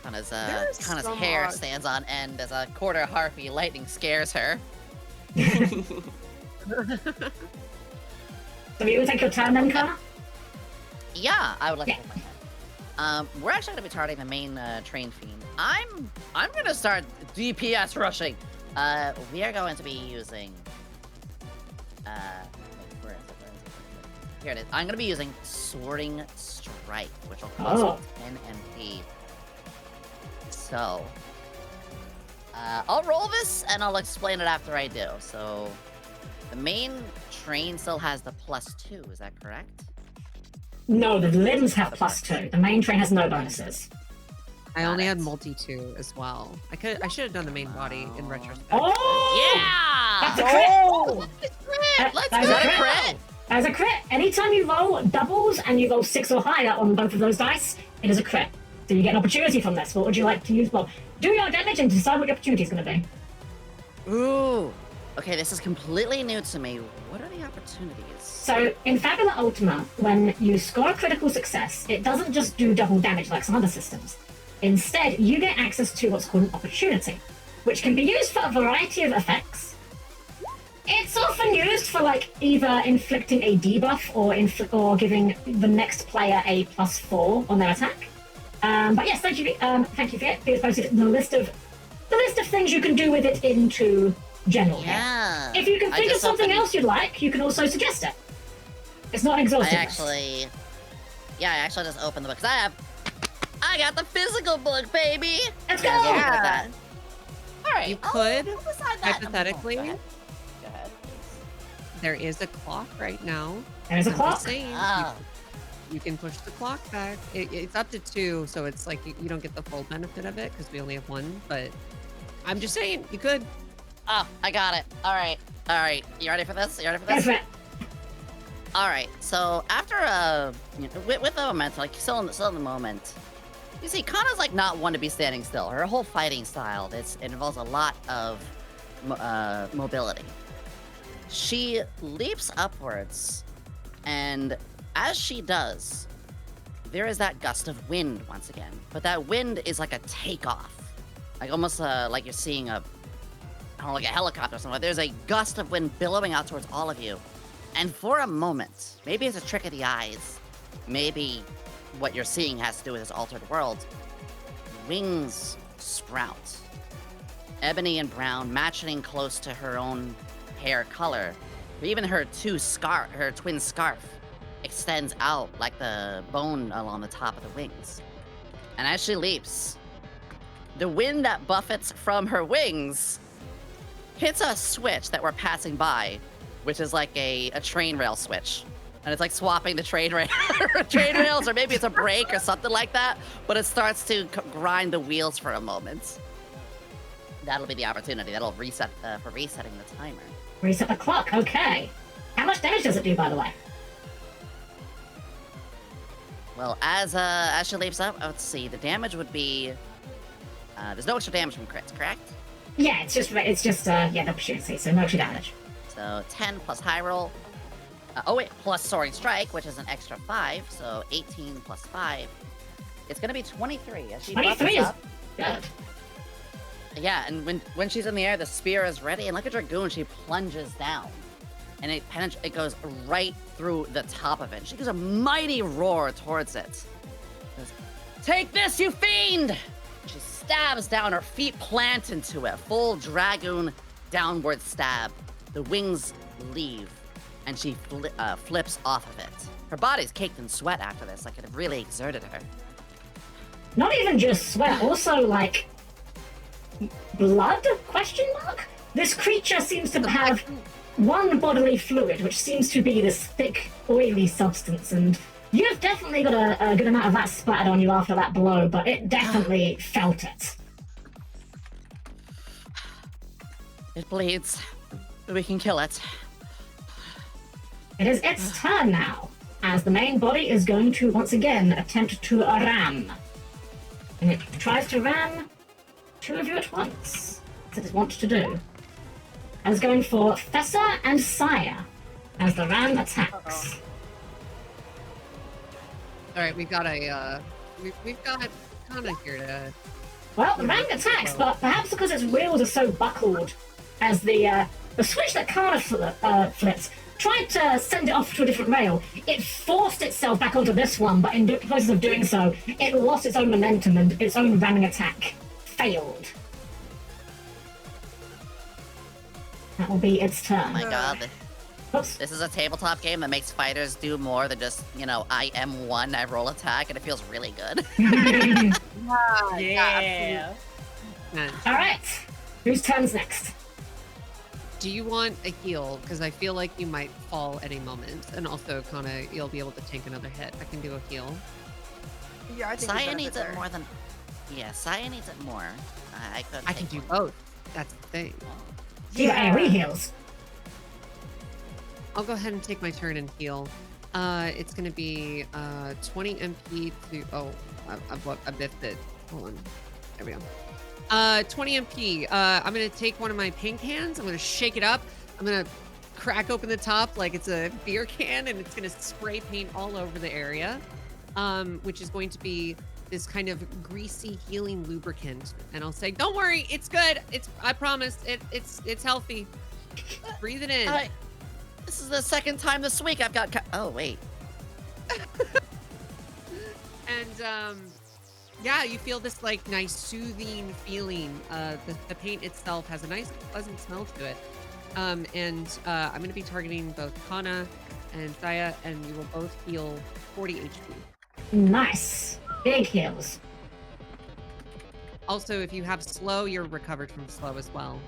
Kana's There's some hair odd- stands on end as a quarter harpy lightning scares her. So you will take your turn then, Kana? Yeah, I would like Yeah. to take my turn. We're actually gonna be targeting the main train fiend. I'm gonna start DPS rushing. We are going to be using where is it? Here it is. I'm gonna be using Soaring Strike, which will cost 10 MP. So I'll roll this and I'll explain it after I do. So the main train still has the +2, is that correct? No, the limbs have +2. The main train has no bonuses. I only Got had it. multi-2 as well. I should have done the main body in retrospect. Oh! Yeah! That's a crit! Oh, Let's That go is a to crit. crit! As a crit, anytime you roll doubles and you roll 6 or higher on both of those dice, it is a crit. So you get an opportunity from this. What would you like to use? Well, do your damage and decide what your opportunity is going to be. Ooh. Okay, this is completely new to me. What are the opportunities? So, in Fabula Ultima, when you score a critical success, it doesn't just do double damage like some other systems. Instead, you get access to what's called an opportunity, which can be used for a variety of effects. It's often used for either inflicting a debuff or giving the next player a +4 on their attack. But yes, thank you for it. It's posted the list of things you can do with it into general. Yeah. If you can think of something else you'd like, you can also suggest it. It's not exhaustive. I actually just opened the book because I got the physical book, baby. Let's go. Yeah. All right. You could, beside that, hypothetically, go ahead. there is a clock right now. There's a I'm clock. just saying, Oh. you can push the clock back. It's up to 2, so it's like you don't get the full benefit of it because we only have 1. But I'm just saying, you could. Oh, I got it. All right. You ready for this? That's right. All right. So after with the momentum, still in the moment, you see, Kana's not one to be standing still. Her whole fighting style, it involves a lot of mobility. She leaps upwards, and as she does, there is that gust of wind once again. But that wind is like a takeoff, almost like you're seeing a helicopter or something. There's a gust of wind billowing out towards all of you. And for a moment, maybe it's a trick of the eyes, maybe what you're seeing has to do with this altered world, wings sprout. Ebony and brown, matching close to her own hair color. But even her twin scarf extends out like the bone along the top of the wings. And as she leaps, the wind that buffets from her wings hits a switch that we're passing by, which is like a train rail switch. And it's like swapping the train rails, or maybe it's a brake or something like that, but it starts to grind the wheels for a moment. That'll be the opportunity. That'll reset for resetting the timer. Reset the clock, okay. How much damage does it do, by the way? Well, as she leaps up, let's see, the damage would be, there's no extra damage from crits, correct? Yeah, it's just the opportunity, so no extra damage. So 10 plus high roll. Plus soaring strike, which is an extra 5, so 18 plus 5. It's gonna be 23. As she 23 is up, good. yeah, and when she's in the air, the spear is ready, and like a dragoon, she plunges down. And it goes right through the top of it. She gives a mighty roar towards it. Goes, "Take this, you fiend!" She stabs down, her feet plant into it. Full dragoon downward stab. The wings leave, and she flips off of it. Her body's caked in sweat after this, like it really exerted her. Not even just sweat, also blood? Question mark? This creature seems to have one bodily fluid, which seems to be this thick, oily substance, and you've definitely got a good amount of that splattered on you after that blow, but it definitely felt it. It bleeds. We can kill it. It is its turn now, as the main body is going to once again attempt to ram. And it tries to ram 2 of you at once, as it is wont to do. I was going for Fessa and Sire as the ram attacks. All right, we've got we've got Kana here to. Well, the ram attacks, but perhaps because its wheels are so buckled, as the switch that Kana flips tried to send it off to a different rail. It forced itself back onto this one, but in the process of doing so, it lost its own momentum and its own ramming attack failed. That will be its turn. Oh my god. Oops. This is a tabletop game that makes fighters do more than just, I am one, I roll attack, and it feels really good. Yeah. Alright, whose turn's next? Do you want a heal? Because I feel like you might fall at a moment, and also Kana, you'll be able to take another hit. I can do a heal. Yeah, I think Saya needs it more than... Yeah, Saya needs it more. I can do both. That's the thing. Do AoE heals. I'll go ahead and take my turn and heal. It's going to be 20 MP to... Oh, I biffed it. Hold on. There we go. 20 MP. I'm gonna take one of my pink hands. I'm gonna shake it up. I'm gonna crack open the top like it's a beer can, and it's gonna spray paint all over the area, which is going to be this kind of greasy healing lubricant. And I'll say, "Don't worry, it's good. I promise. It's healthy. Breathe it in." This is the second time this week I've got. Oh wait. And yeah, you feel this like nice soothing feeling. The paint itself has a nice pleasant smell to it. I'm going to be targeting both Kana and Saya, and you will both heal 40 HP. Nice. Big heals. Also, if you have slow, you're recovered from slow as well.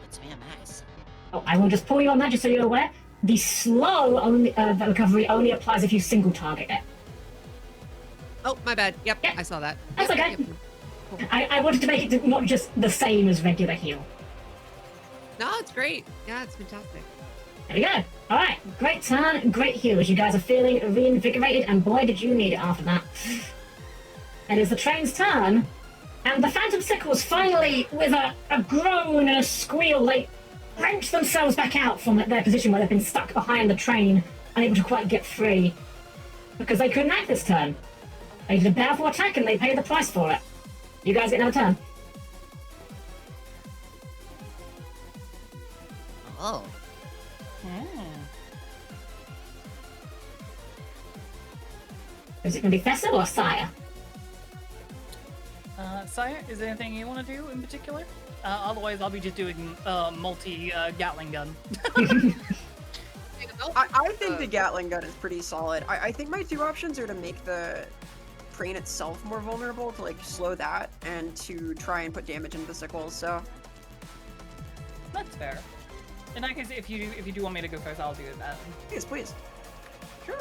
That's me a max. Oh, I will just pull you on that just so you're aware. The slow the recovery only applies if you single target it. Oh, my bad. Yep, Yep. I saw that. That's Yep, okay. yep. Cool. I wanted to make it not just the same as regular heal. No, it's great. Yeah, it's fantastic. There we go. All right, great turn, great heals. You guys are feeling reinvigorated, and boy, did you need it after that. It is the train's turn, and the Phantom Sickles finally, with a groan and a squeal, they wrench themselves back out from their position where they've been stuck behind the train, unable to quite get free, because they couldn't act this turn. They did a powerful attack, and they paid the price for it. You guys get another turn. Oh. Is it going to be Fessa or Saya? Saya, is there anything you want to do in particular? Otherwise, I'll be just doing multi Gatling gun. I think the Gatling gun is pretty solid. I think my two options are to make the crane itself more vulnerable, to like slow that, and to try and put damage into the sickles. So That's fair. In that case, if you do want me to go first, I'll do that. yes, please. Sure.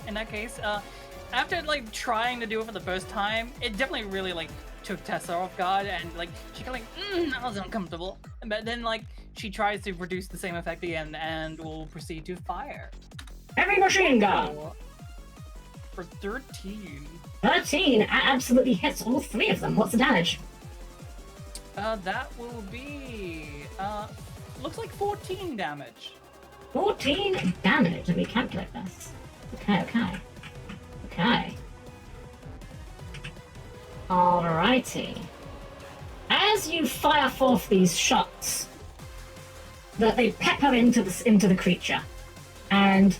In that case, after like trying to do it for the first time, it definitely really like took Tessa off guard, and like she kind of like, that was uncomfortable. But then like she tries to produce the same effect again, and will proceed to fire. Heavy machine gun. For 13. 13 absolutely hits all three of them. What's the damage? That will be looks like 14 damage. 14 damage. Let me calculate this. Okay. Alrighty. As you fire forth these shots, that they pepper into the creature, and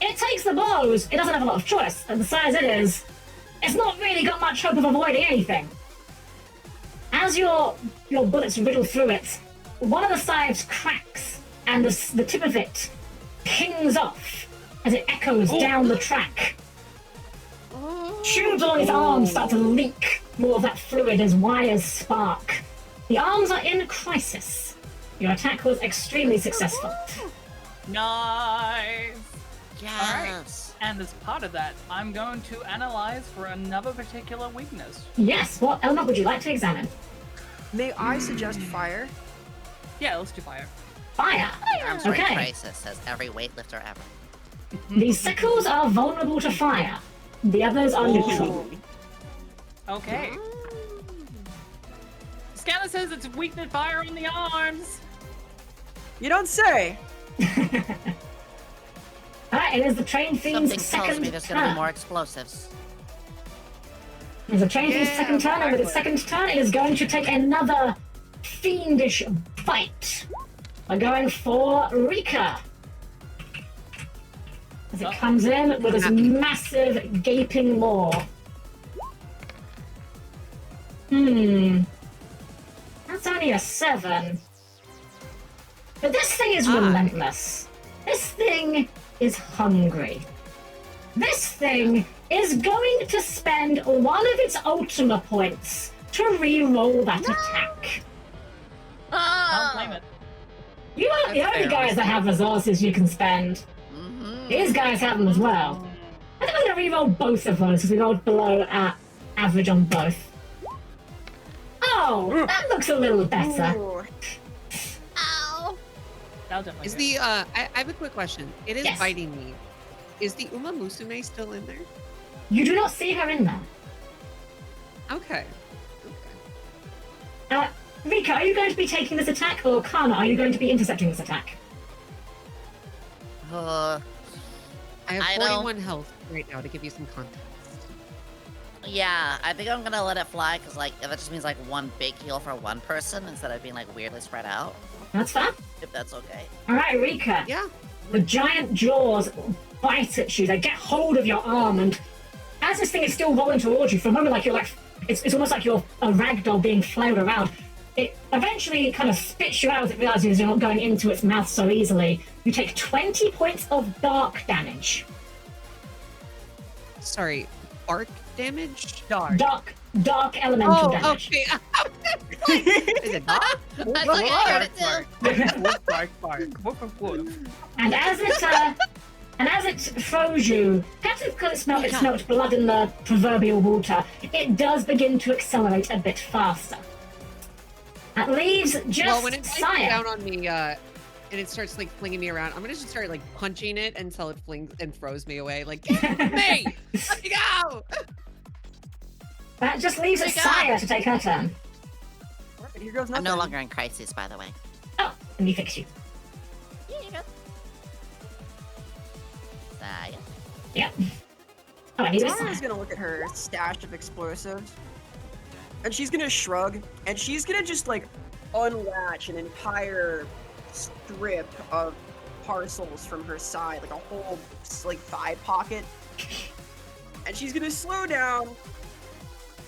it takes the blows. It doesn't have a lot of choice. And the size it is, it's not really got much hope of avoiding anything. As your bullets riddle through it, one of the sides cracks, and the tip of it pings off as it echoes down the track. Tubes along its arms start to leak more of that fluid as wires spark. The arms are in crisis. Your attack was extremely successful. Nice. Yes. And as part of that, I'm going to analyze for another particular weakness. Yes, what element would you like to examine? May I suggest fire? Yeah, let's do fire. Fire. Arms rate Okay. crisis, says every weightlifter ever. These sickles are vulnerable to fire. The others are neutral. Okay. Scanner says it's weakness fire on the arms. You don't say. Alright, it is the train fiend's Something tells second me there's gonna be turn. more explosives. It is the train fiend's second turn, and with its exactly. second turn, it is going to take another fiendish bite. We're going for Rika. As it comes in with its massive gaping maw. That's only a 7. But this thing is relentless. This thing is hungry. This thing is going to spend one of its Ultima points to re-roll that attack. Don't blame it. You aren't the That's only fair. guys that have resources you can spend. These guys have them as well. I think I'm going to re-roll both of those because we rolled below average on both. Oh, that looks a little better. Ooh. Ow! That'll definitely Is hit. the I have a quick question. It is Yes. biting me. Is the Uma Musume still in there? You do not see her in there. Okay. Rika, are you going to be taking this attack, or Kana, are you going to be intercepting this attack? Uh, I have I 41 health right now to give you some context. yeah, I think I'm gonna let it fly, because, like, that just means, like, one big heal for one person instead of being, like, weirdly spread out. That's fair. If that's okay. All right, Rika. Yeah. The giant jaws bite at you. They get hold of your arm, and as this thing is still rolling towards you, for a moment, like you're like, it's almost like you're a ragdoll being flailed around. It eventually kind of spits you out as it realizes you're not going into its mouth so easily. You take 20 points of dark damage. Sorry, arc damage? Dark. Dark elemental Oh, damage. okay. Is it dark? I thought you heard it too. Woof, woof. And as it throws you, perhaps it's because it smelt blood in the proverbial water, it does begin to accelerate a bit faster. That leaves just Well, when it bites Saya. down on me, and it starts like flinging me around, I'm gonna just start like punching it until it flings and throws me away. Like, get me! Let me go! That just leaves Take Saya to take her turn. Alright, here goes I'm nothing. no longer in crisis, by the way. Oh, let me fix you. Yeah, you go. Saya. Yep. Oh, I need this Tara's Saya. gonna look at her stash of explosives, and she's gonna shrug, and she's gonna just like unlatch an entire strip of parcels from her side, like a whole like thigh pocket, and she's gonna slow down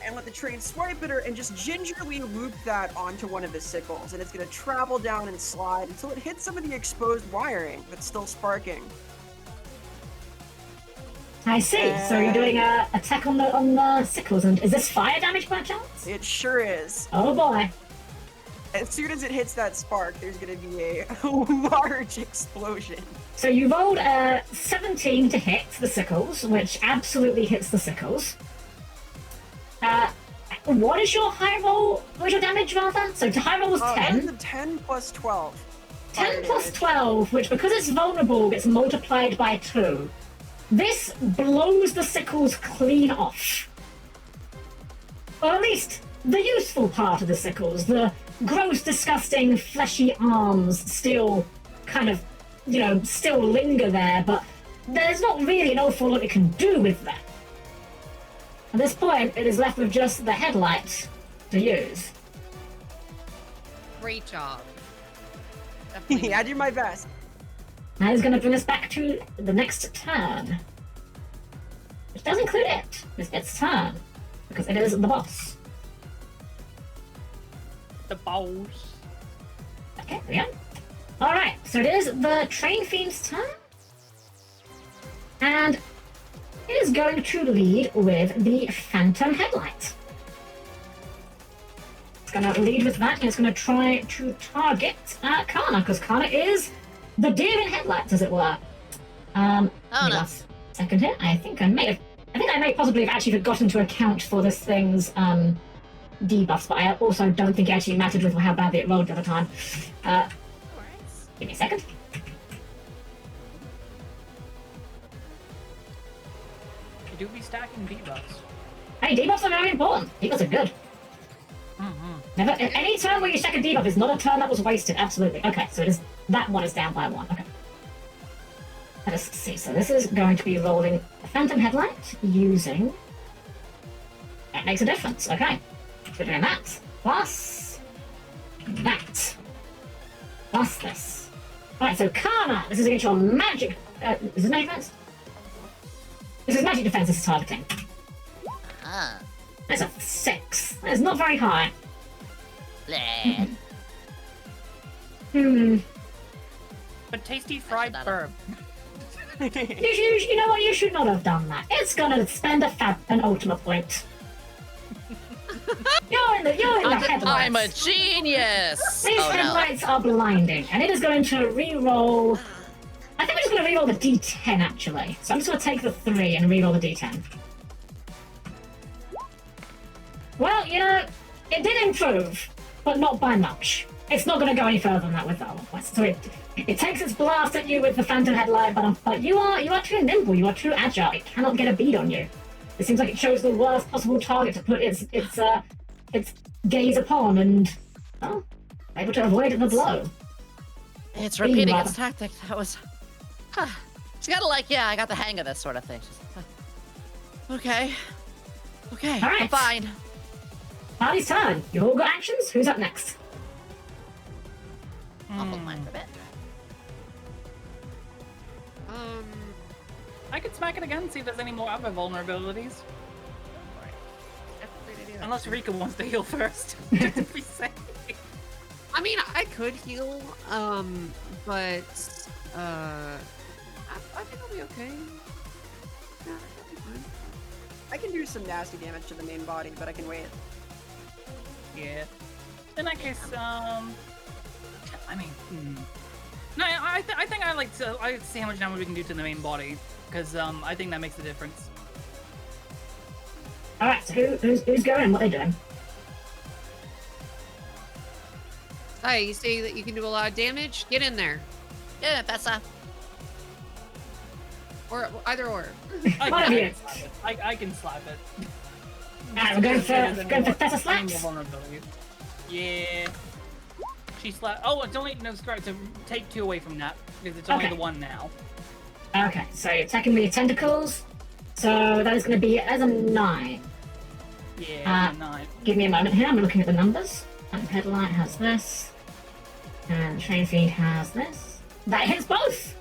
and let the train swipe at her and just gingerly loop that onto one of the sickles, and it's gonna travel down and slide until it hits some of the exposed wiring that's still sparking. I see. So you're doing a attack on the sickles, and is this fire damage by chance? It sure is. Oh boy. As soon as it hits that spark, there's gonna be a large explosion. So you rolled a 17 to hit the sickles, which absolutely hits the sickles. What is your high roll? What is your damage rather? So to high roll was That is 10. a 10 plus 12. 10 plus 12, which because it's vulnerable gets multiplied by 2. This blows the sickles clean off. Or at least the useful part of the sickles. The gross, disgusting, fleshy arms still kind of, still linger there, but there's not really an awful lot it can do with them. At this point, it is left with just the headlight to use. Great job. Yeah, I did my best. That is going to bring us back to the next turn. Which does include it. It's its turn. Because it is the boss. The boss. Okay, there we go. Alright, so it is the Train Fiend's turn. And it is going to lead with the Phantom Headlight. It's going to lead with that, and it's going to try to target Kana, because Kana is the deer in headlights, as it were. no. Last second here. I think I may possibly have actually forgotten to account for this thing's debuffs, but I also don't think it actually mattered with how badly it rolled the other time. Give me a second. You do be stacking debuffs. Hey, debuffs are very important. Debuffs are good. Never, any turn where you stack a debuff is not a turn that was wasted. Absolutely. Okay, so it is that one is down by 1. Okay. Let us see. So this is going to be rolling a Phantom Headlight using. That makes a difference. Okay. So we're doing that plus that plus this. Alright, so Kana, this is against your magic. Is it magic defense? This is magic defense. This is targeting. Ah. That's a 6. That is not very high. Bleh. But tasty fried That's burb. You know what? You should not have done that. It's gonna spend an Ultima point. You're in the headlights. I'm a genius! These Oh, no. headlights are blinding, and it is going to re-roll. I think I'm just going to re-roll the D10 actually. So I'm just going to take the 3 and re-roll the D10. Well, it did improve, but not by much. It's not going to go any further than that with that one. So it takes its blast at you with the Phantom Headlight, but you are too nimble. You are too agile. It cannot get a bead on you. It seems like it chose the worst possible target to put its its gaze upon and, well, able to avoid the blow. It's repeating rather. its tactic. That was. She's gotta I got the hang of this sort of thing. She's like, okay, All right. I'm fine. Party's turn. You all got actions? Who's up next? I'll hold mine for a bit. I could smack it again, see if there's any more other vulnerabilities. Unless Rika wants to heal first. Just to be safe. I mean, I could heal, but I think I'll be okay. Yeah, I'll be fine. I can do some nasty damage to the main body, but I can wait. Yeah. In that case, I mean, no, I think I like to see how much damage we can do to the main body, because I think that makes the difference. All right. So who's going? What are they doing? Hey, you say that you can do a lot of damage? Get in there. Yeah, Fessa. Or either or. One of you. I can slap it. Alright, we're going for Fessa slaps. Vulnerability. Yeah. She slapped. Oh, it's only no scratch to take 2 away from that because it's only Okay. the 1 now. Okay, so you're attacking with your tentacles. So that is going to be as a 9. Yeah, 9. Give me a moment here. I'm looking at the numbers. And Headlight has this. And Train Feed has this. That hits both!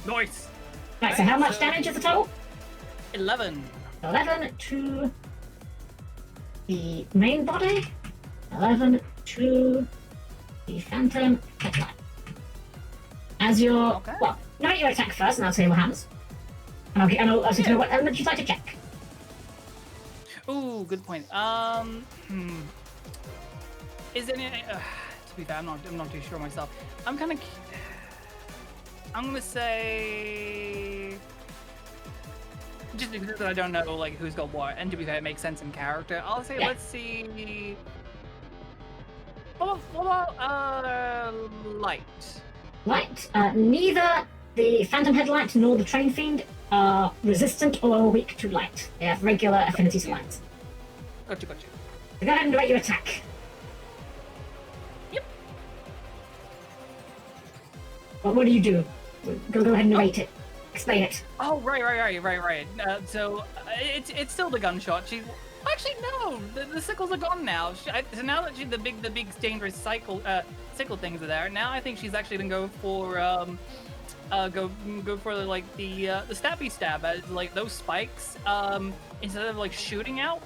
Nice. Right, so how much damage is the total? 11. 11 to the main body. 11 to the Phantom Headlight. As your... Okay. Well, no, you attack first and I'll tell you what happens. And I'll also tell you what element you'd like to check. Ooh, good point. Is it? To be fair, I'm not too sure myself. I'm gonna say just because I don't know like who's got what, and to be fair, it makes sense in character. I'll say let's see. What about light? Light. Neither the Phantom Headlight nor the Train Fiend are resistant or weak to light. They have regular affinities to light. Gotcha. So go ahead and rate your attack. Yep. What do you do? Go ahead and rate it. Explain it. Oh, right. So it's still the gunshot. She's actually no. The sickles are gone now. So now that the big dangerous sickle things are there. Now I think she's actually gonna go for go for like the stabby stab as like those spikes. Instead of like shooting out,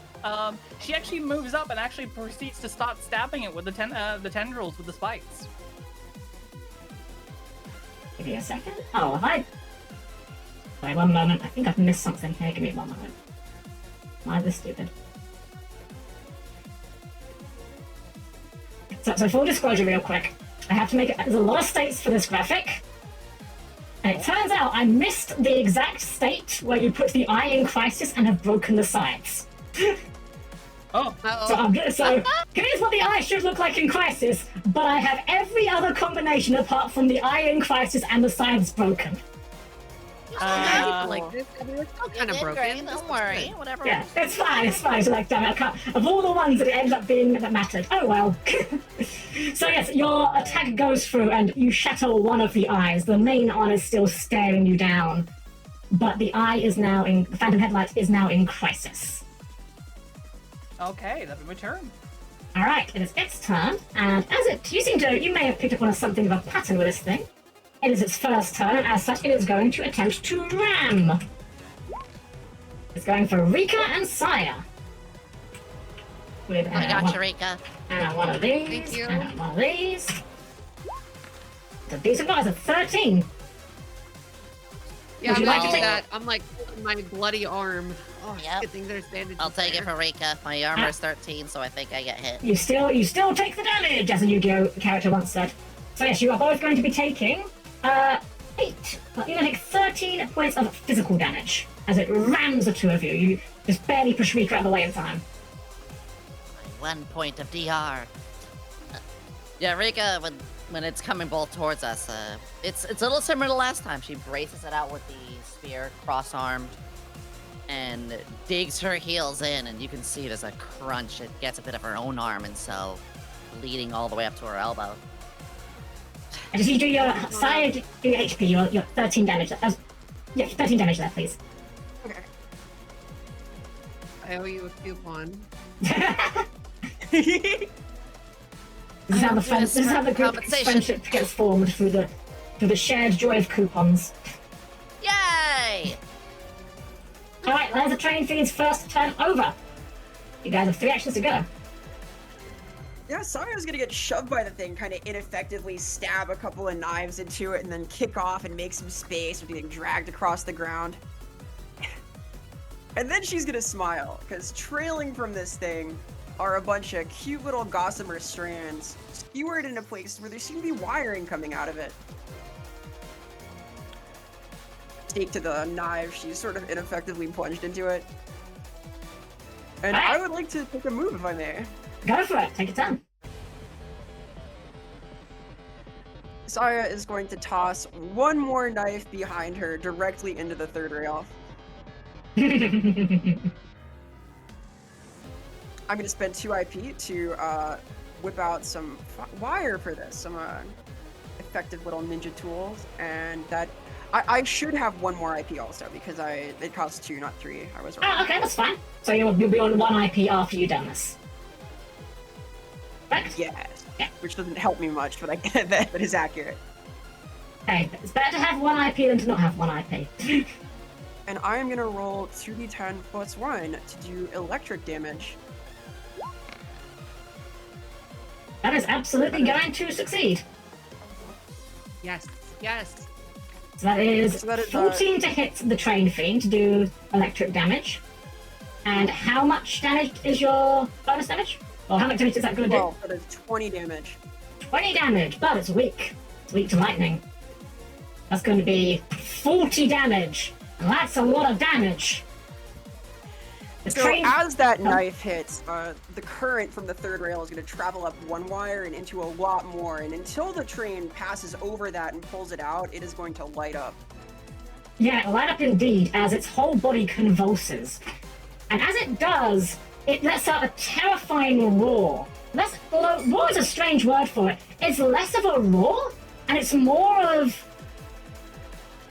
she actually moves up and actually proceeds to start stabbing it with the tendrils with the spikes. Give me a second. Oh, Wait, 1 moment. I think I've missed something here. Give me 1 moment. Am I this stupid? So full disclosure real quick. I have to make it... There's a lot of states for this graphic. And it turns out I missed the exact state where you put the eye in crisis and have broken the sides. Oh. So here's what the eye should look like in crisis, but I have every other combination apart from the eye in crisis and the sides broken. Like this, I mean, it's still kind of broken. Great, don't worry. Whatever. Yeah, it's fine. So like, damn it, I can't. Of all the ones that it ended up being that mattered, oh well. So yes, your attack goes through and you shatter one of the eyes. The main one is still staring you down, but the eye is now in. The Phantom Headlight is now in crisis. Okay, that'll be my turn. All right, it is its turn, and you may have picked up on something of a pattern with this thing. It is its first turn, and as such, it is going to attempt to ram. It's going for Rika and Saya. With I got you, Rika. and one of these, Thank you. and one of these. It's a decent guys, a 13. Yeah, Would I'm you like like to take- that. I'm like holding my bloody arm. Oh, Yep. good thing there's bandages. I'll take it there. for Rika. My armor is 13, so I think I get hit. You still take the damage, as a Yu-Gi-Oh character once said. So yes, you are both going to be taking 8. Well, you're going to take 13 points of physical damage as it rams the two of you. You just barely push Rika out of the way in time. 1 point of DR. Yeah, Rika, when it's coming both towards us, it's a little similar to last time. She braces it out with the spear, cross-armed, and digs her heels in, and you can see there's a crunch. It gets a bit of her own arm, and so bleeding all the way up to her elbow. I just need you do your side, do your HP, your 13 damage. Yeah, 13 damage there, please. Okay. I owe you a coupon. This is how the group's friendship gets formed through the shared joy of coupons. Yay! Alright, there's the train feed's first turn over. You guys have 3 actions to go. Yeah, Saya's gonna get shoved by the thing, kind of ineffectively stab a couple of knives into it, and then kick off and make some space with getting dragged across the ground. And then she's gonna smile, because trailing from this thing are a bunch of cute little gossamer strands, skewered in a place where there seem to be wiring coming out of it. Take to the knife, she's sort of ineffectively plunged into it. And I would like to take a move, if I may. Go for it, take your turn. Saya is going to toss one more knife behind her directly into the third rail. I'm going to spend 2 IP to whip out some wire for this, some effective little ninja tools, and that I should have 1 more IP also because it costs 2, not 3. I was wrong. Oh, okay, that's fine. So you'll be on 1 IP after you've done this. Right? Yes. Yeah. Which doesn't help me much, but I get that, but it's accurate. Hey, it's better to have 1 IP than to not have 1 IP. And I am going to roll 2d10 plus 1 to do electric damage. That is absolutely going to succeed. Yes, yes. So that is, So that is, 14 to hit the train fiend to do electric damage. And how much damage is your bonus damage? Or how much damage is that going to do? Well, that is 20 damage. 20 damage, but it's weak. It's weak to lightning. That's going to be 40 damage. And that's a lot of damage. The So train... as that knife hits, the current from the third rail is going to travel up 1 wire and into a lot more. And until the train passes over that and pulls it out, it is going to light up. Yeah, light up indeed, as its whole body convulses. And as it does, it lets out a terrifying roar. Although roar is a strange word for it. It's less of a roar, and it's more of...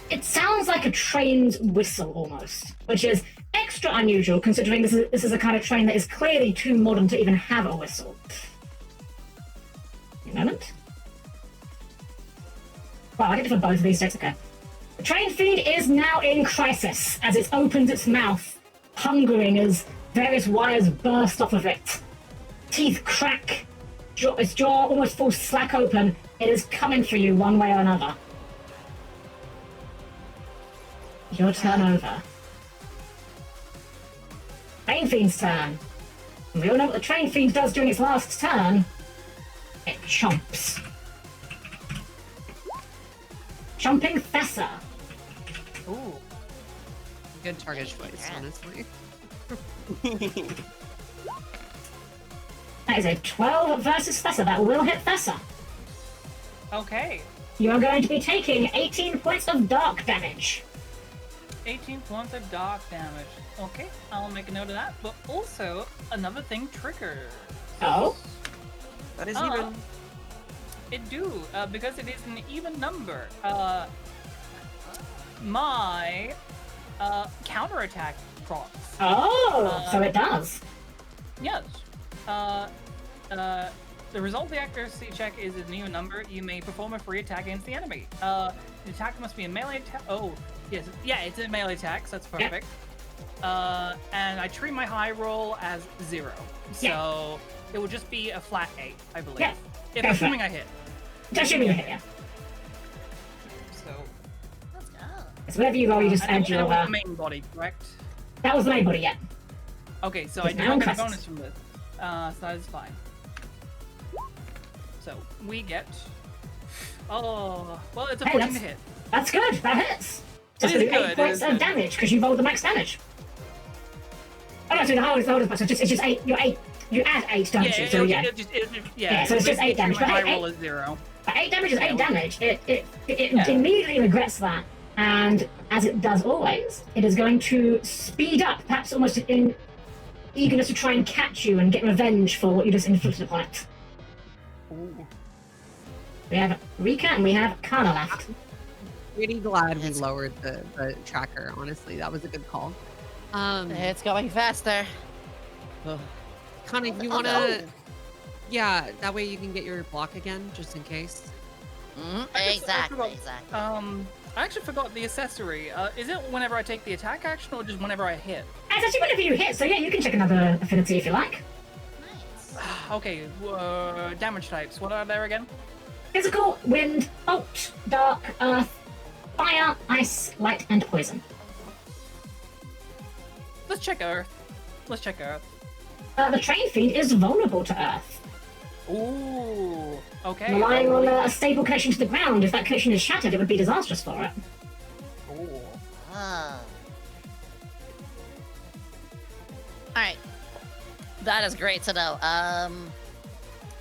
It sounds like a train's whistle, almost. Which is extra unusual, considering this is a kind of train that is clearly too modern to even have a whistle. A moment. Wow, I get it for both of these sticks, okay. The train feed is now in crisis, as it opens its mouth, hungering as various wires burst off of it. Teeth crack, its jaw almost falls slack open. It is coming for you one way or another. Your turn over. Train Fiend's turn. And we all know what the Train Fiend does during its last turn. It chomps. Chomping Thessa. Ooh. Good target choice, honestly. That is a 12 versus Thessa. That will hit Thessa. Okay. You are going to be taking 18 points of dark damage. 18 points of dark damage. Okay, I'll make a note of that. But also, another thing triggers. Oh? That is even. It do, because it is an even number. My counterattack procs. Oh, so it does. Yes. The result of the accuracy check is an even number. You may perform a free attack against the enemy. The attack must be a melee attack. Oh, yes. Yeah, it's a melee attack, so that's perfect. And I treat my high roll as 0. So it will just be a flat 8, I believe. Yeah. If assuming I hit. Assuming you hit, yeah. So Let's go. So whatever you roll, you just add your... That was the main body, correct? That was the main body, yeah. Okay, so It's I do not get a non-classes. bonus from this. So that is fine. So we get. Oh, well, it's a 14 to hit. That's good. That hits. It Just is do 8 good, points it of is damage because you rolled the max damage. Oh no, so the hardest so it's just 8. You're 8. You add 8, don't you? So yeah. Yeah, So it's just 8 damage. My But high hey, roll is 0. But 8 damage is 8 damage. It Yeah. immediately regrets that And as it does always, it is going to speed up, perhaps almost in eagerness to try and catch you and get revenge for what you just inflicted upon it. Ooh. We have Rika and we have Kana left. Pretty glad we It's- lowered the tracker. Honestly, that was a good call. It's going faster. Oh, Connor, you oh, wanna? no. Yeah, that way you can get your block again, just in case. Mhm, I exactly, forgot- exactly. I actually forgot the accessory. Is it whenever I take the attack action or just whenever I hit? It's actually whenever you hit, so yeah, you can check another affinity if you like. Nice. Okay, damage types. What are there again? Physical, wind, bolt, dark, earth, fire, ice, light, and poison. Let's check Earth. The train feed is vulnerable to earth, Ooh. Okay. relying on a stable connection to the ground. If that connection is shattered, it would be disastrous for it. Ooh. Oh. Alright. That is great to know. Alright,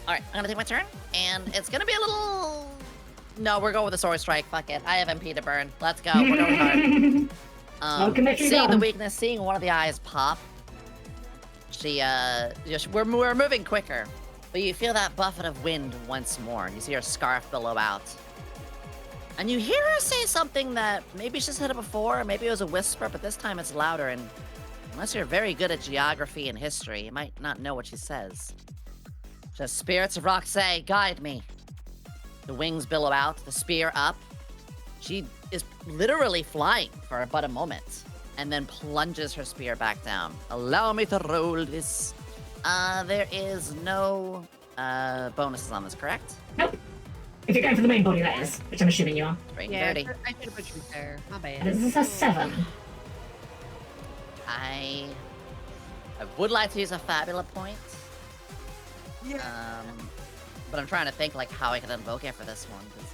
I'm gonna take my turn, and it's gonna be a little... No, we're going with the sword strike. Fuck it. I have MP to burn. Let's go. We're going hard. Welcome, Mitri Seeing the Dunn. weakness, seeing one of the eyes pop, we're moving quicker. But you feel that buffet of wind once more, and you see her scarf billow out. And you hear her say something that maybe she's said it before, or maybe it was a whisper, but this time it's louder, and unless you're very good at geography and history, you might not know what she says. She says, "Spirits of rock say, guide me." The wings billow out, the spear up. She is literally flying for but a moment, and then plunges her spear back down. Allow me to roll this. There is no bonuses on this, correct? Nope. If you're going for the main body, that is, which I'm assuming you are. Straight and Yeah, dirty. I should have put you there. My bad. This is a 7. I would like to use a Fabula point. Yeah. But I'm trying to think like how I can invoke it for this one. 'cause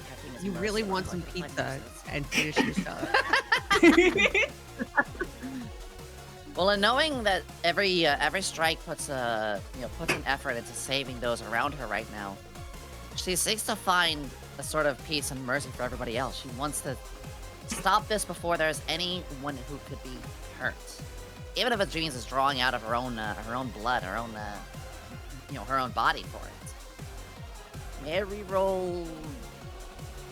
caffeine is You mercy, really I'm want like, some it's like pizza versus. and finish your stuff. Well, and knowing that every strike puts an effort into saving those around her right now, she seeks to find a sort of peace and mercy for everybody else. She wants to stop this before there's anyone who could be hurt, even if it is drawing out of her own blood, her own her own body for it. May I reroll?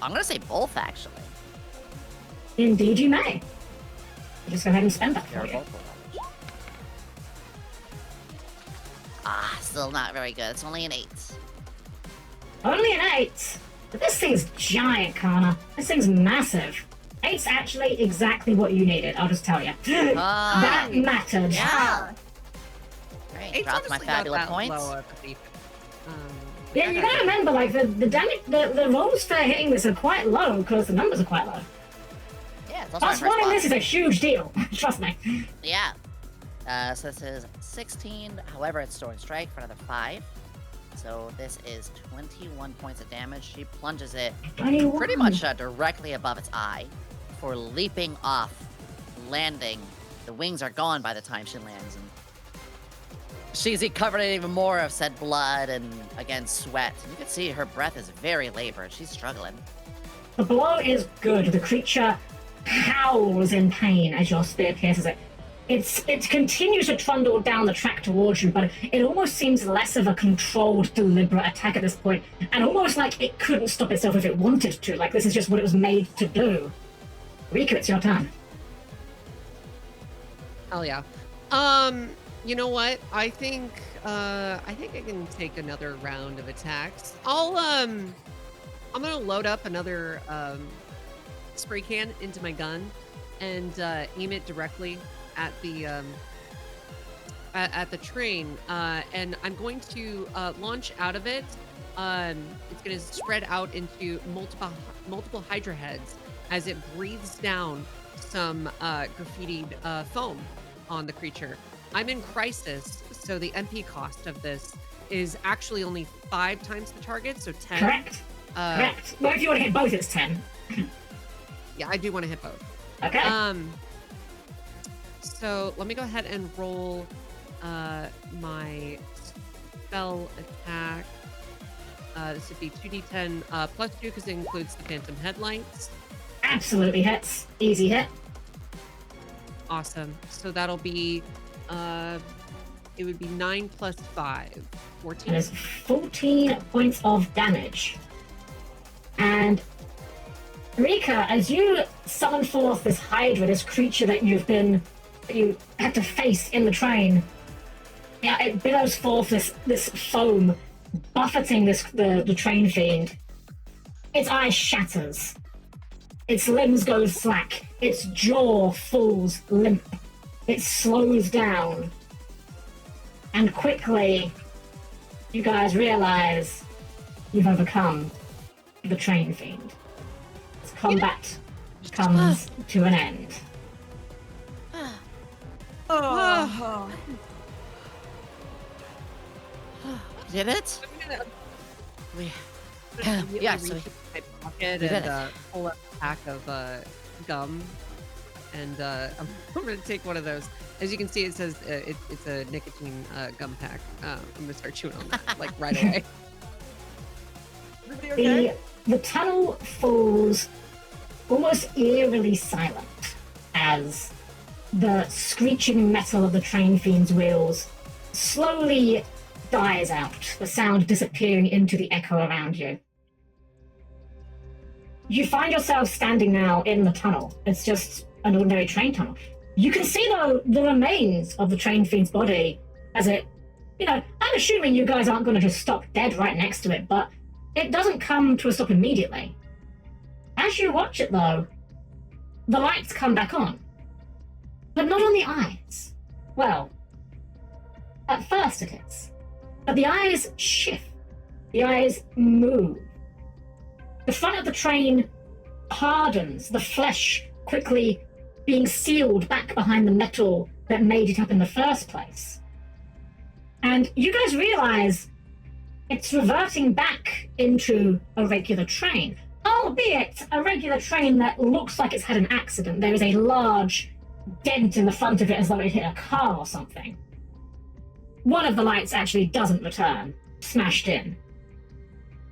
I'm gonna say both, actually. Indeed, you may. I'll just go ahead and spend that They're for you. both full damage. Still not very good. It's only an 8. Only an 8. But this thing's giant, Kana. This thing's massive. 8's actually exactly what you needed, I'll just tell you. That mattered. Yeah. Great. It's Dropped my honestly not Fabula that points. low of a defense. Yeah, you gotta remember, like, the damage, the rolls for hitting this are quite low because the numbers are quite low. Yeah, it's also my Plus first one in boss. this is a huge deal. Trust me. Yeah. So this is 16. However, it's sword strike for another 5. So this is 21 points of damage. She plunges it 21. pretty much directly above its eye for leaping off, landing. The wings are gone by the time she lands, and she's covered in even more of said blood and, again, sweat. And you can see her breath is very labored. She's struggling. The blow is good. The creature howls in pain as your spear pierces it. It continues to trundle down the track towards you, but it almost seems less of a controlled, deliberate attack at this point, and almost like it couldn't stop itself if it wanted to. Like, this is just what it was made to do. Rika, it's your turn. Hell yeah. You know what? I think I can take another round of attacks. I'm gonna load up another spray can into my gun and aim it directly at the train, and I'm going to launch out of it. It's going to spread out into multiple Hydra heads as it breathes down some graffitied foam on the creature. I'm in crisis, so the MP cost of this is actually only 5 times the target, so 10. Correct. Correct. Well, if you want to hit both, it's 10. Yeah, I do want to hit both. Okay. So let me go ahead and roll my spell attack. This would be 2d10 plus 2 because it includes the phantom headlights. Absolutely hits. Easy hit. Awesome. So that'll be, it would be 9 plus 5, 14. That is 14 points of damage. And Rika, as you summon forth this Hydra, this creature that you had to face in the train, yeah, it billows forth this foam, buffeting the train fiend. Its eye shatters. Its limbs go slack. Its jaw falls limp. It slows down. And quickly, you guys realize you've overcome the train fiend. Its combat comes to an end. Oh. Did it? We, Yes. so My pocket we did and it. pull up a pack of gum, and I'm going to take one of those. As you can see, it says it's a nicotine gum pack. I'm going to start chewing on that like right away. Everybody okay? The tunnel falls almost eerily silent as the screeching metal of the train fiend's wheels slowly dies out, the sound disappearing into the echo around you. You find yourself standing now in the tunnel. It's just an ordinary train tunnel. You can see, though, the remains of the train fiend's body as it, I'm assuming you guys aren't going to just stop dead right next to it, but it doesn't come to a stop immediately. As you watch it, though, the lights come back on. But not on the eyes. Well, at first it is. But the eyes shift. The eyes move. The front of the train hardens, the flesh quickly being sealed back behind the metal that made it up in the first place. And you guys realize it's reverting back into a regular train, albeit a regular train that looks like it's had an accident. There is a large dent in the front of it as though it hit a car or something. One of the lights actually doesn't return, smashed in.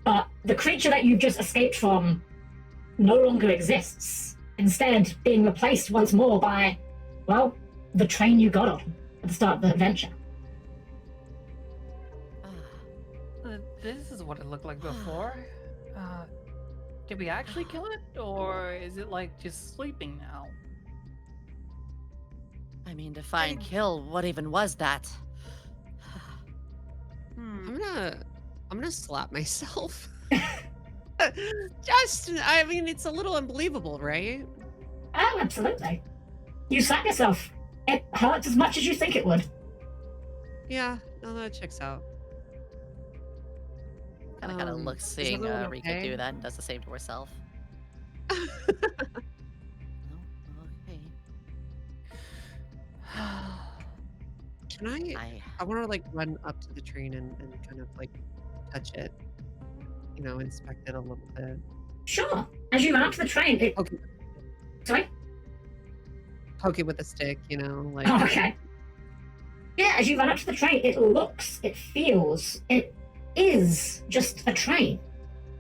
But the creature that you've just escaped from no longer exists, instead being replaced once more by, well, the train you got on at the start of the adventure. This is what it looked like before. Did we actually kill it, or is it like just sleeping now? I mean, define kill. What even was that? I'm gonna slap myself. I mean, it's a little unbelievable, right? Oh, absolutely. You slap yourself. It hurts as much as you think it would. Yeah, no, that checks out. Kind of looks is seeing everyone Rika okay? do that and does the same to herself. No? Okay. Can I want to like run up to the train and kind of like touch it, inspect it a little bit. Sure. As you run up to the train, it... Okay. Sorry? Poke it with a stick, like. Oh, okay. Yeah, as you run up to the train, it looks, it feels, it is just a train.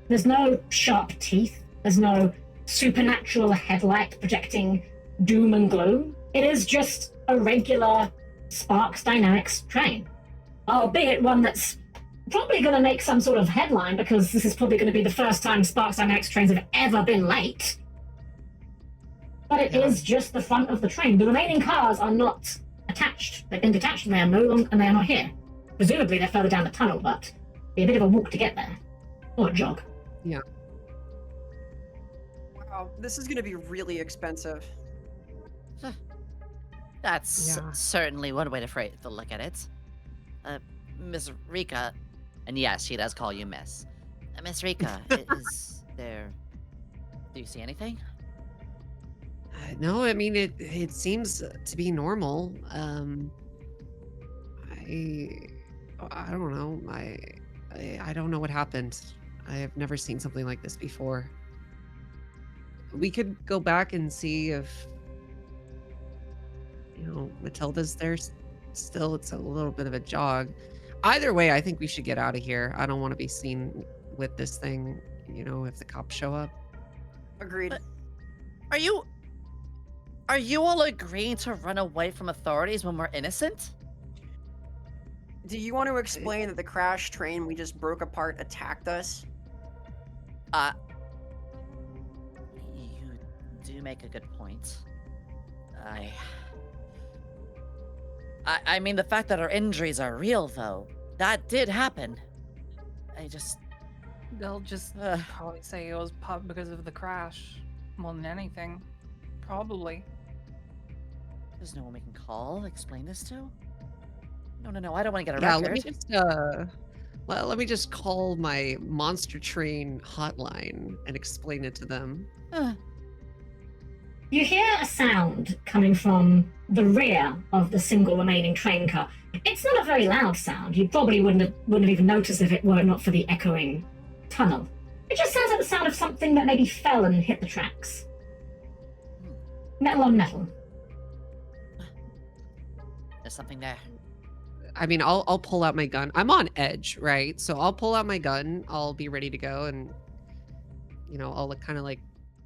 There's no sharp teeth. There's no supernatural headlight projecting doom and gloom. It is just a regular Sparks Dynamics train. Albeit one that's probably going to make some sort of headline because this is probably going to be the first time Sparks Dynamics trains have ever been late. But it is just the front of the train. The remaining cars are not attached. They've been detached and they are no longer, and they are not here. Presumably they're further down the tunnel, but it'll be a bit of a walk to get there. Or a jog. Yeah. Wow, this is going to be really expensive. That's Yeah. certainly one way to look at it. Miss Rika, and yes, she does call you Miss. Miss Rika, is there... Do you see anything? No, I mean it seems to be normal. I don't know. I don't know what happened. I have never seen something like this before. We could go back and see if Matilda's there still. It's a little bit of a jog. Either way, I think we should get out of here. I don't want to be seen with this thing, you know, if the cops show up. Agreed. But- Are you all agreeing to run away from authorities when we're innocent? Do you want to explain that the crash train we just broke apart attacked us? You do make a good point. I mean, the fact that our injuries are real, though, that did happen. They'll just probably say it was because of the crash more than anything. Probably. There's no one we can call, explain this to? No, I don't want to get a Yeah, record. let me just call my monster train hotline and explain it to them. You hear a sound coming from the rear of the single remaining train car. It's not a very loud sound. You probably wouldn't have even noticed if it were not for the echoing tunnel. It just sounds like the sound of something that maybe fell and hit the tracks. Metal on metal. There's something there. I mean, I'll pull out my gun. I'm on edge, right? So I'll pull out my gun. I'll be ready to go, and you know, I'll kind of like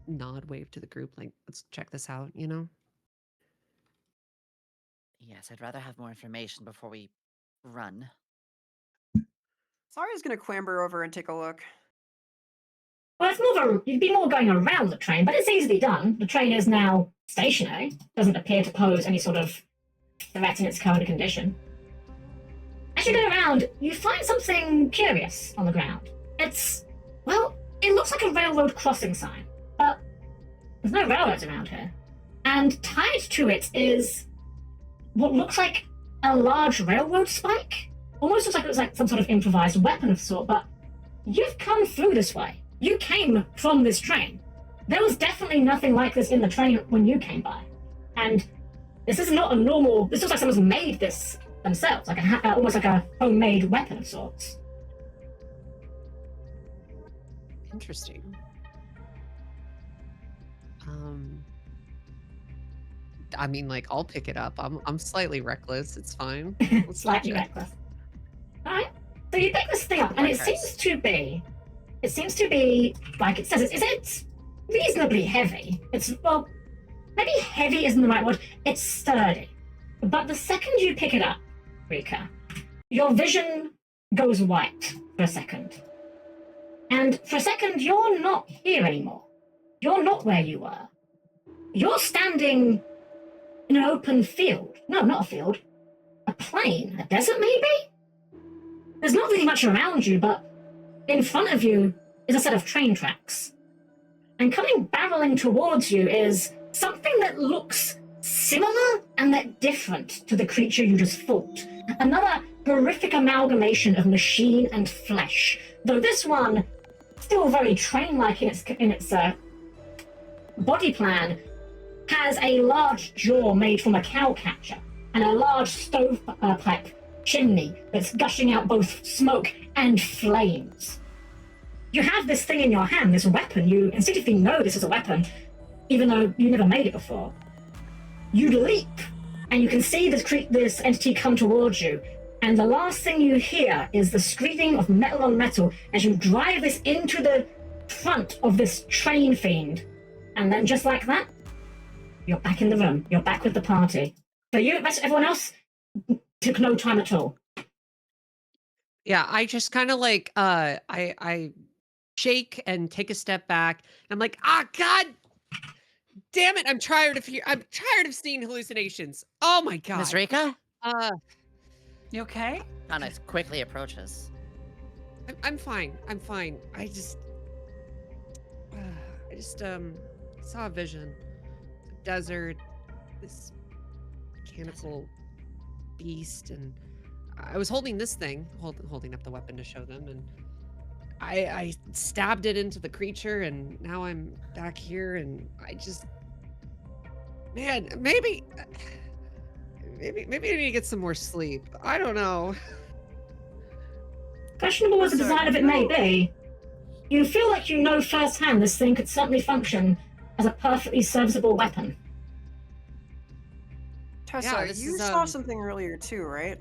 nod, wave to the group, like, let's check this out. You know. Yes, I'd rather have more information before we run. Saria's gonna clamber over and take a look. Well, it's more of a, you'd be more going around the train, but it's easily done. The train is now stationary. Doesn't appear to pose any sort of threat in its current condition. As you go around, you find something curious on the ground. It looks like a railroad crossing sign, but there's no railroads around here. And tied to it is what looks like a large railroad spike. Almost looks like it was like some sort of improvised weapon of sort, but you've come through this way. You came from this train. There was definitely nothing like this in the train when you came by. And this is not a normal, this looks like someone's made this themselves, like almost like a homemade weapon of sorts. Interesting. I mean, like, I'll pick it up. I'm slightly reckless. It's fine. Let's Slightly check. reckless. Alright, so you pick this thing up, and it seems to be, like it says, it's reasonably heavy. It's, well, maybe heavy isn't the right word. It's sturdy. But the second you pick it up, Rika, your vision goes white for a second. And for a second, you're not here anymore. You're not where you were. You're standing in an open field. No, not a field. A plain. A desert, maybe? There's not really much around you, but in front of you is a set of train tracks. And coming barreling towards you is something that looks similar and that different to the creature you just fought. Another horrific amalgamation of machine and flesh. Though this one, still very train-like in its body plan, has a large jaw made from a cow catcher and a large stovepipe chimney that's gushing out both smoke and flames. You have this thing in your hand, this weapon. You instinctively know this is a weapon, even though you never made it before. You leap, and you can see this entity come towards you, and the last thing you hear is the screaming of metal on metal as you drive this into the front of this train fiend. And then just like that, you're back in the room. You're back with the party. For you, everyone else took no time at all. Yeah, I just kind of like I shake and take a step back. And I'm like, God damn it! I'm tired of seeing hallucinations. Oh my god, Miss Rika? You okay? Kana quickly approaches. I'm fine. I just saw a vision. Desert, this mechanical beast, and I was holding this thing, holding up the weapon to show them, and I stabbed it into the creature, and now I'm back here, and I just, man, maybe I need to get some more sleep. I don't know. Questionable as the design of it may be, you feel like you know firsthand this thing could certainly function as a perfectly serviceable weapon. Tessa, you saw something earlier too, right?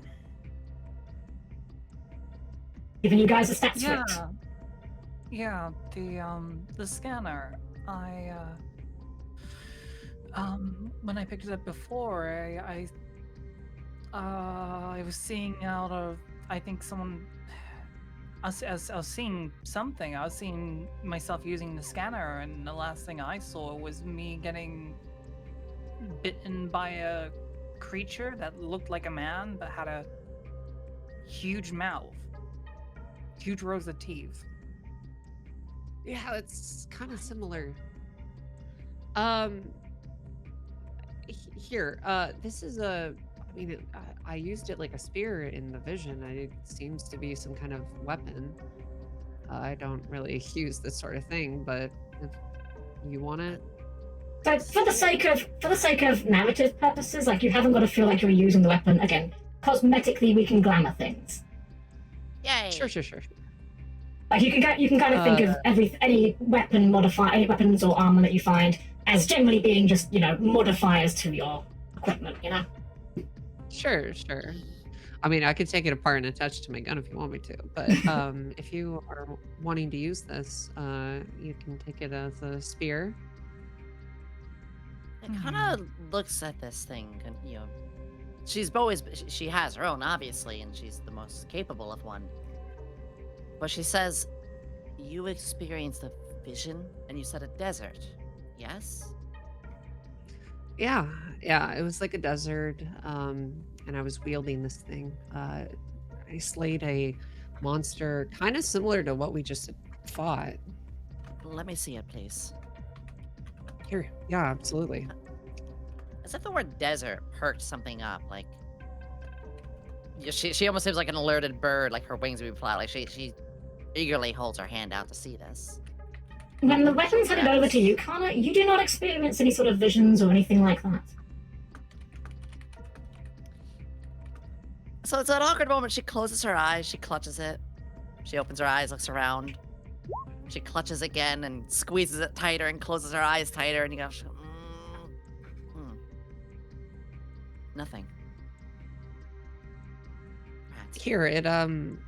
Giving you guys a stats for Yeah. it. Yeah, the scanner. When I picked it up before, I was seeing out of, I think someone, I was seeing something. I was seeing myself using the scanner, and the last thing I saw was me getting bitten by a creature that looked like a man but had a huge mouth, huge rows of teeth. Yeah, it's kind of similar. Um, Here, this is a. I mean, I used it like a spear in the vision. It seems to be some kind of weapon. I don't really use this sort of thing, but if you want it, So for the sake of narrative purposes, like you haven't got to feel like you're using the weapon again. Cosmetically, we can glamour things. Yay! sure. Like you can kind of think of any weapons or armor that you find as generally being just modifiers to your equipment. Sure. I mean, I could take it apart and attach it to my gun if you want me to, but if you are wanting to use this, you can take it as a spear. It kind of looks at this thing, and she has her own, obviously, and she's the most capable of one. But she says, you experienced a vision, and you said a desert, yes? Yeah, it was like a desert, and I was wielding this thing. I slayed a monster kind of similar to what we just fought. Let me see it, please. Here, yeah, absolutely. As if the word desert perked something up, like... She almost seems like an alerted bird, like her wings would be flat, like she eagerly holds her hand out to see this. When the weapon's handed over to you, Kana, you do not experience any sort of visions or anything like that. So it's an awkward moment. She closes her eyes, she clutches it. She opens her eyes, looks around. She clutches again and squeezes it tighter and closes her eyes tighter, and you go, nothing. Rats. Here, it kind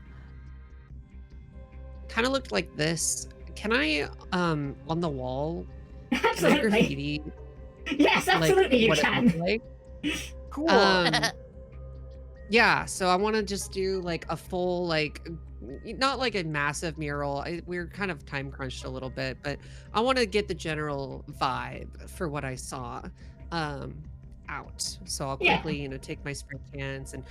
of looked like this. Can I on the wall can I Absolutely. graffiti Yes, absolutely you what it can. looked like? Cool. Yeah, so I want to just do like a full not like a massive mural. We're kind of time crunched a little bit, but I want to get the general vibe for what I saw out. So I'll Yeah. quickly, take my spray cans and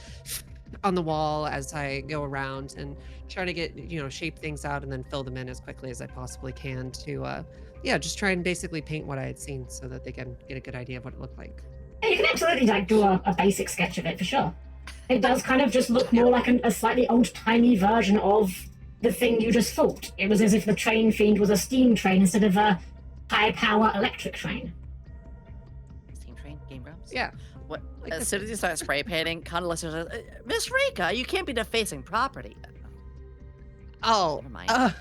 on the wall as I go around and try to get, shape things out and then fill them in as quickly as I possibly can to just try and basically paint what I had seen so that they can get a good idea of what it looked like. Yeah, you can absolutely do a basic sketch of it for sure. It does kind of just look more like a slightly old-timey version of the thing you just fought. It was as if the train fiend was a steam train instead of a high-power electric train. Steam train, Game Grumps? Yeah. What? Like As this. soon as you start spray painting, kind of looks at her, Miss Rika, you can't be defacing property. Oh, Never mind.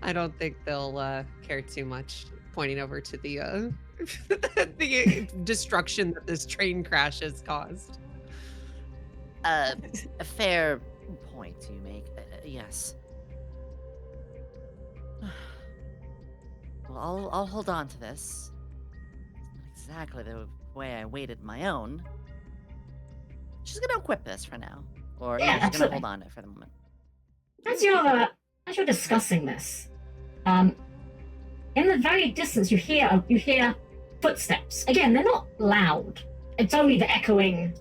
I don't think they'll care too much pointing over to the the destruction that this train crash has caused. A fair point you make. Yes. Well, I'll hold on to this. Not exactly the way I weighted my own. She's gonna equip this for now, or Yeah, she's gonna absolutely. hold on to it for the moment. As you're discussing this, in the very distance you hear footsteps. Again, they're not loud. It's only the echoing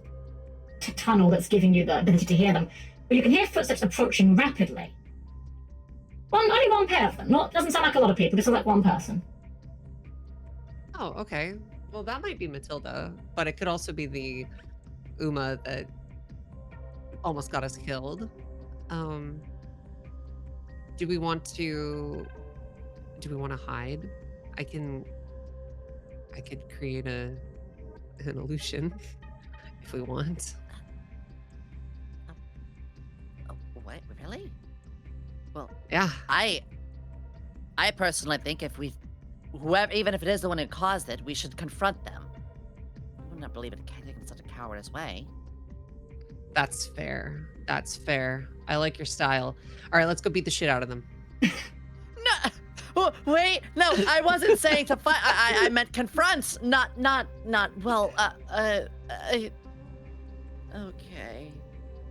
tunnel that's giving you the ability to hear them. But you can hear footsteps approaching rapidly. Only one pair of them. Doesn't sound like a lot of people. Just like one person. Oh, okay. Well, that might be Matilda, but it could also be the Uma that almost got us killed. Do we want to hide? I could create an illusion if we want. Oh, what? Really? Well, Yeah. I personally think if whoever, even if it is the one who caused it, we should confront them. I would not believe it in such a cowardice way. That's fair. I like your style. All right, let's go beat the shit out of them. Wait, no, I wasn't saying to fight. I meant confront, not. Well, okay.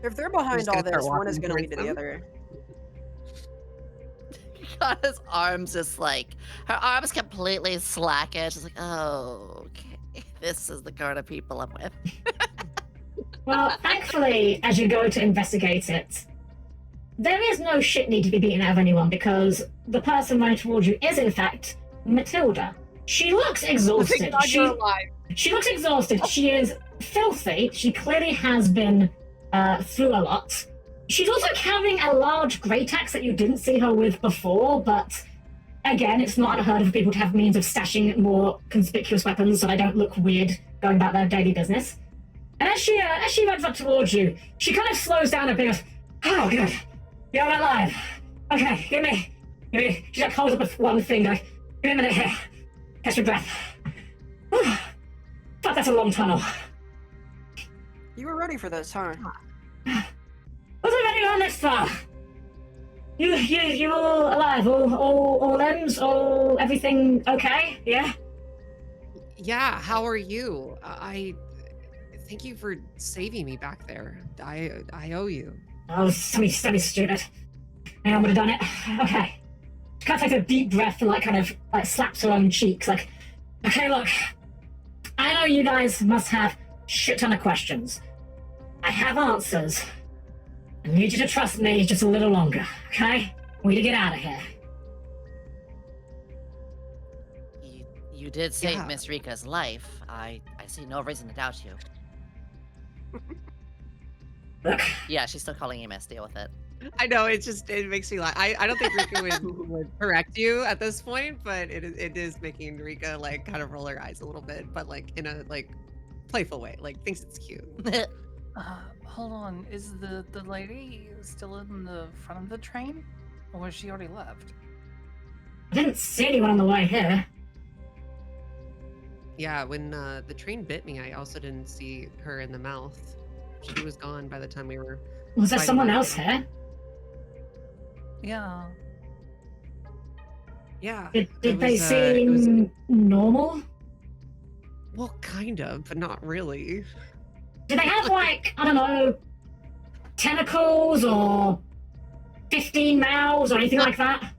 If they're behind just all gonna start this, one is walking going to lead to towards the them. other. Got his arms just like her arms completely slackish. Just like, oh, okay, this is the kind of people I'm with. Well, thankfully, as you go to investigate it, there is no shit need to be beaten out of anyone because the person running towards you is, in fact, Matilda. She looks exhausted. Thank God you're alive. She looks exhausted. She is filthy. She clearly has been through a lot. She's also carrying a large great axe that you didn't see her with before, but again, it's not unheard of for people to have means of stashing more conspicuous weapons so they don't look weird going about their daily business. And as she runs up towards you, she kind of slows down a bit. Oh, good. You're alive. Okay, give me. She like holds up with one finger. Give me a minute here. Catch your breath. But that's a long tunnel. You were ready for this, huh? Wasn't ready on this far. You all alive? All limbs? All everything okay? Yeah. Yeah, how are you? I thank you for saving me back there. I owe you. Oh, semi stupid. I would have done it. Okay. She kind of takes a deep breath and kind of slaps her own cheeks. Like, okay, look. I know you guys must have shit ton of questions. I have answers. I need you to trust me just a little longer, okay? We need to get out of here. You did save Yeah. Miss Rika's life. I see no reason to doubt you. Look, Yeah, she's still calling you Miss. Deal with it. I know, it makes me laugh. I don't think Rika would correct you at this point, but it is making Rika kind of roll her eyes a little bit, but in a playful way, thinks it's cute. Hold on. Is the lady still in the front of the train? Or has she already left? I didn't see anyone on the way here. Yeah, when the train bit me, I also didn't see her in the mouth. She was gone by the time we were. Was there Fine, someone fine. else here? Yeah. Yeah. Did it they was, it was- seem normal? Well, kind of, but not really. Do they have I don't know, tentacles or 15 mouths or anything like that?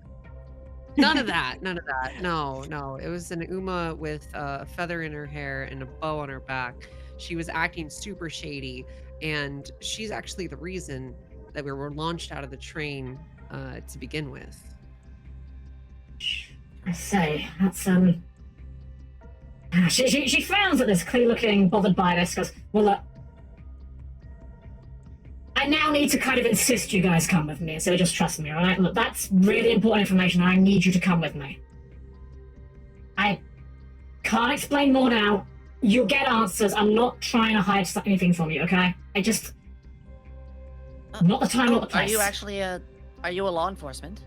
None of that. None of that. No. It was an Uma with a feather in her hair and a bow on her back. She was acting super shady, and she's actually the reason that we were launched out of the train to begin with. I say, that's She frowns at this, clearly looking bothered by this, goes, well look, I now need to kind of insist you guys come with me, so just trust me, alright? Look, that's really important information, I need you to come with me. I can't explain more now. You'll get answers, I'm not trying to hide anything from you, okay? Not the time, not the place. Are you a law enforcement?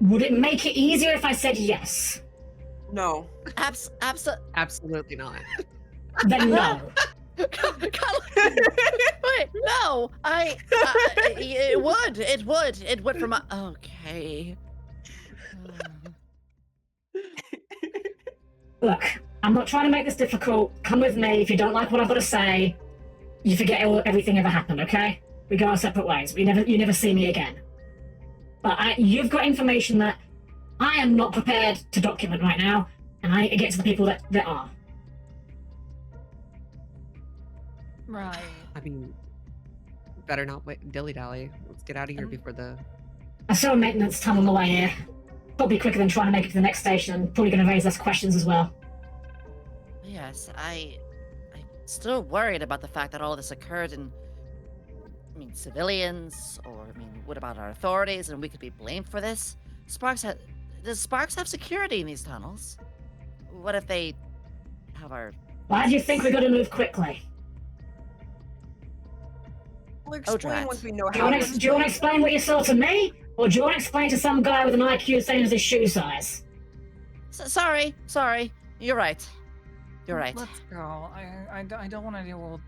Would it make it easier if I said yes? No. Absolutely not. Then no. Wait, no, it would from my, okay. Look, I'm not trying to make this difficult. Come with me. If you don't like what I've got to say, you forget everything ever happened, okay? We go our separate ways. You never see me again. But you've got information that I am not prepared to document right now, and I get to the people that are. Right. I mean, better not dilly-dally. Let's get out of here before the... I saw a maintenance tunnel on the way here. Probably quicker than trying to make it to the next station, and probably going to raise less questions as well. Yes, I'm still worried about the fact that all of this occurred in, civilians, or, what about our authorities, and we could be blamed for this? Does Sparks have security in these tunnels? What if they have our... Why do you think we got to move quickly? We'll explain drat. once we know Do you how. want to explain what you saw to me, or do you want to explain to some guy with an IQ the same as his shoe size? Sorry. You're right. You're right. Let's go. I don't want to deal with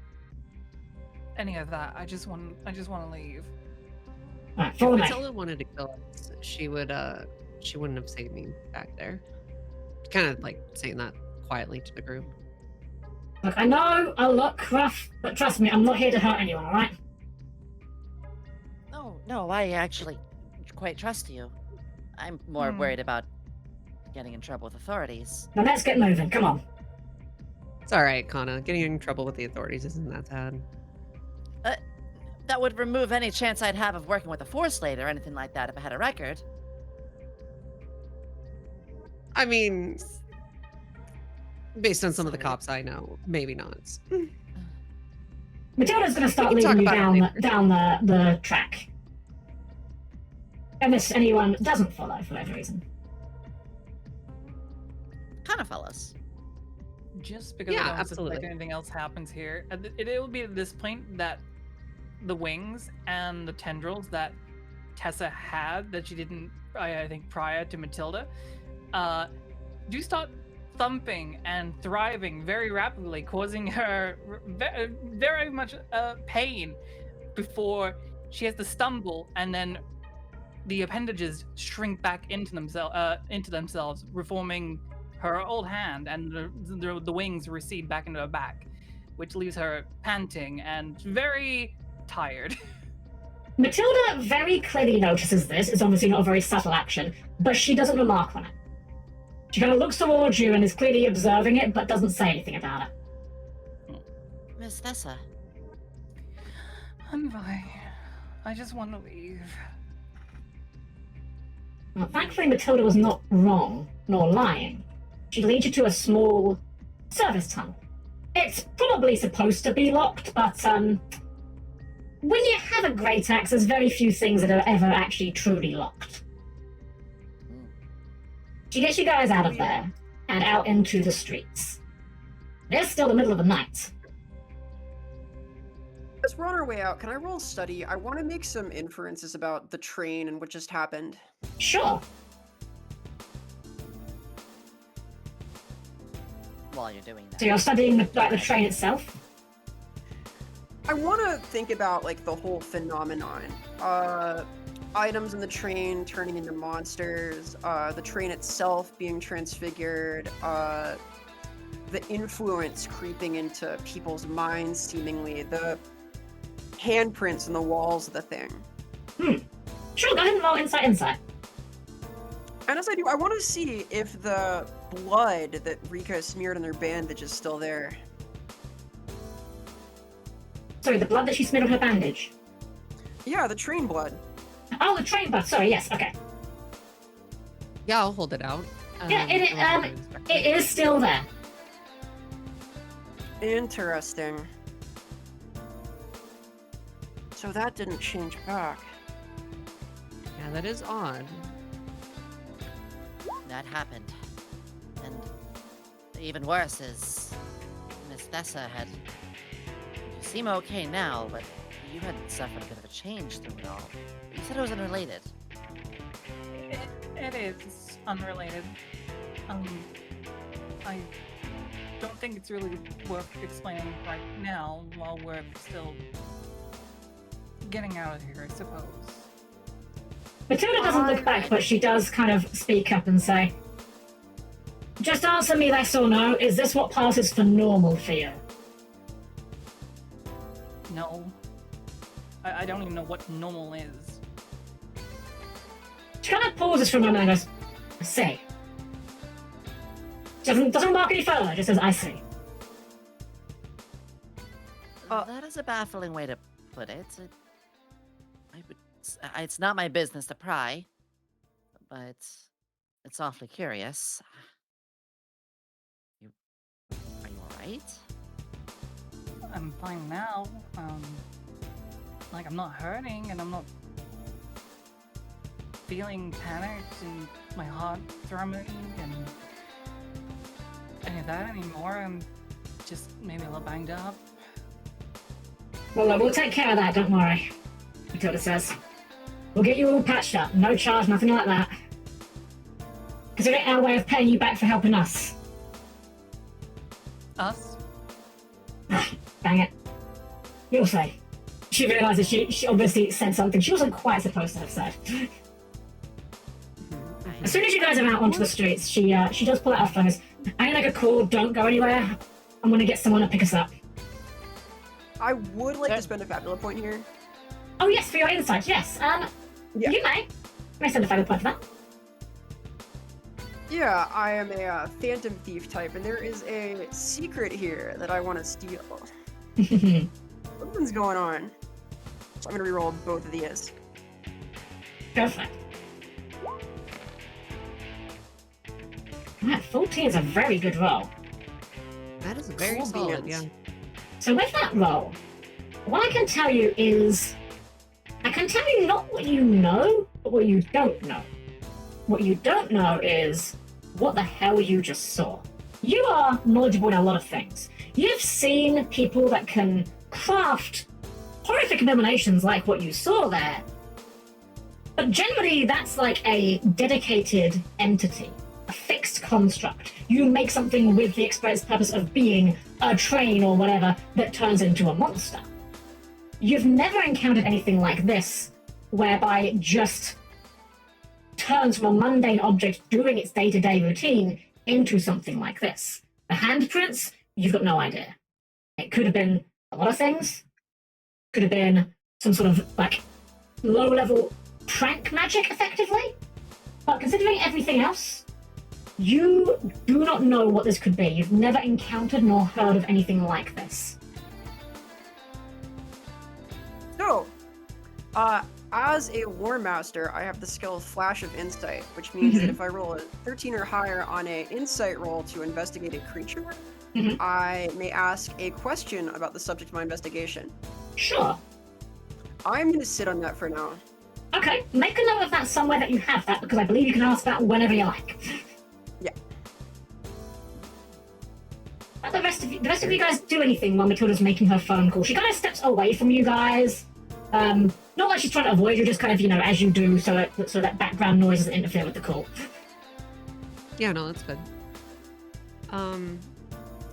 any of that. I just want to leave. Right, follow me. Matilda wanted to kill us. She she wouldn't have saved me back there. Kind of like saying that quietly to the group. Look, I know I look rough, but trust me, I'm not here to hurt anyone, alright? No, I actually quite trust you. I'm more worried about getting in trouble with authorities. Now let's get moving, come on. It's all right, Kana. Getting in trouble with the authorities isn't that bad. That would remove any chance I'd have of working with a Force Lady or anything like that if I had a record. I mean, based on some of the cops I know, maybe not. Matilda's gonna start We can leading you talk about it down later. the track. Unless anyone doesn't follow for whatever reason. Kind of fellas. Just because Yeah, I don't absolutely. suspect anything else happens here, it will be at this point that the wings and the tendrils that Tessa had that she didn't, I think, prior to Matilda, do start thumping and thriving very rapidly, causing her very much pain before she has to stumble, and then the appendages shrink back into themselves, reforming her old hand, and the wings recede back into her back, which leaves her panting and very tired. Matilda very clearly notices this. It's obviously not a very subtle action, but she doesn't remark on it. She kind of looks towards you and is clearly observing it, but doesn't say anything about it. Miss Tessa. I'm fine. I just want to leave. Well, thankfully, Matilda was not wrong, nor lying. She leads you to a small service tunnel. It's probably supposed to be locked, but when you have a great axe, there's very few things that are ever actually truly locked. She gets you guys out of there and out into the streets. It's still the middle of the night. As we're on our way out, can I roll study? I want to make some inferences about the train and what just happened. Sure. While you're doing that. So you're studying the train itself? I want to think about like the whole phenomenon. Items in the train turning into monsters, the train itself being transfigured, the influence creeping into people's minds seemingly, the handprints in the walls of the thing. Sure, go ahead and roll insight. And as I do, I want to see if the blood that Rika smeared on their bandage is still there. Sorry, the blood that she smeared on her bandage. Yeah, the train blood. Oh, the train blood. Sorry, yes, okay. Yeah, I'll hold it out. Yeah, it is still there. Interesting. So that didn't change back. Yeah, that is odd. That happened. And even worse is Miss Tessa had... You seem okay now, but you had suffered a bit of a change through it all. You said it was unrelated. It is unrelated. I don't think it's really worth explaining right now while we're still getting out of here, I suppose. Matilda doesn't look back, but she does kind of speak up and say, just answer me yes or no, is this what passes for normal for you? No. I don't even know what normal is. She kind of pauses for a moment and goes, I see. Doesn't mark any further, just says, I see. That is a baffling way to put it. It's not my business to pry, but it's awfully curious. Are you alright? I'm fine now. Like, I'm not hurting, and I'm not feeling panicked, and my heart thrumming, and any of that anymore. I'm just maybe a little banged up. Well, look, we'll take care of that, don't worry. Matilda says. We'll get you all patched up. No charge, nothing like that. Consider it our way of paying you back for helping us. Us? Dang it. You'll say. She realizes she obviously said something she wasn't quite supposed to have said. As soon as you guys are out onto the streets, she does pull out her phone. Goes, I make a call. Don't go anywhere. I'm gonna get someone to pick us up. I would like to spend a Fabula point here. Oh yes, for your insight. Yes. Yeah. You may spend a Fabula point for that. Yeah, I am a phantom thief type, and there is a secret here that I want to steal. Something's going on. So I'm gonna reroll both of these. Go for it. That 14 is a very good roll. That is very Cool solid, beans. yeah. So with that roll, what I can tell you is, I can tell you not what you know, but what you don't know. What you don't know is what the hell you just saw. You are knowledgeable in a lot of things. You've seen people that can craft horrific abominations like what you saw there, but generally that's like a dedicated entity, a fixed construct. You make something with the express purpose of being a train or whatever that turns into a monster. You've never encountered anything like this, whereby it just turns from a mundane object doing its day-to-day routine into something like this. The handprints, you've got no idea. It could have been a lot of things. Could have been some sort of like low-level prank magic, effectively. But considering everything else, you do not know what this could be. You've never encountered nor heard of anything like this. So, as a War Master, I have the skill Flash of Insight, which means that if I roll a 13 or higher on an Insight roll to investigate a creature, I may ask a question about the subject of my investigation. Sure. I'm going to sit on that for now. Okay, make a note of that somewhere that you have that, because I believe you can ask that whenever you like. Yeah. But the rest of you guys do anything while Matilda's making her phone call. She kind of steps away from you guys. Not like she's trying to avoid you, just kind of, as you do, so that background noise doesn't interfere with the call. Yeah, no, that's good. I'm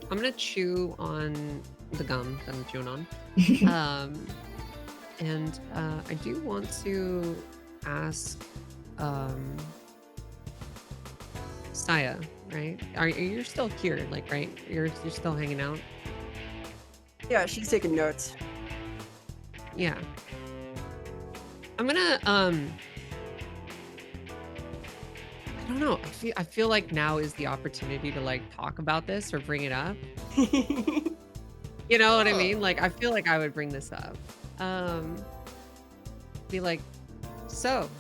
gonna chew on the gum that I'm chewing on. And I do want to ask Saya, right? Are you still here? Like, right? You're still hanging out? Yeah, she's taking notes. Yeah. I'm gonna I don't know. I feel like now is the opportunity to like talk about this or bring it up. You know what I mean? Like, I feel like I would bring this up. Be like, so.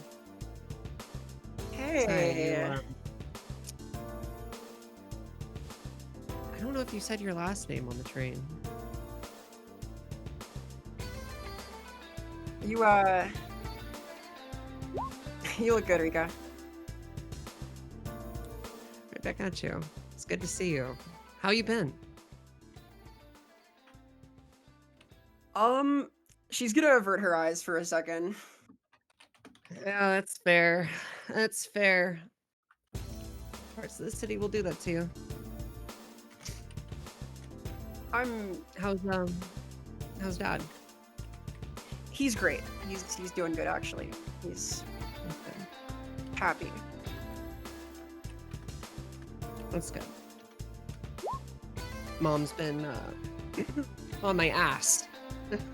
Hey. I don't know if you said your last name on the train. You look good, Rika. Right back at you. It's good to see you. How you been? She's gonna avert her eyes for a second. Yeah, that's fair. That's fair. Parts of the city will do that to you. How's Dad? He's great. He's doing good, actually. He's happy. That's good. Mom's been on my ass.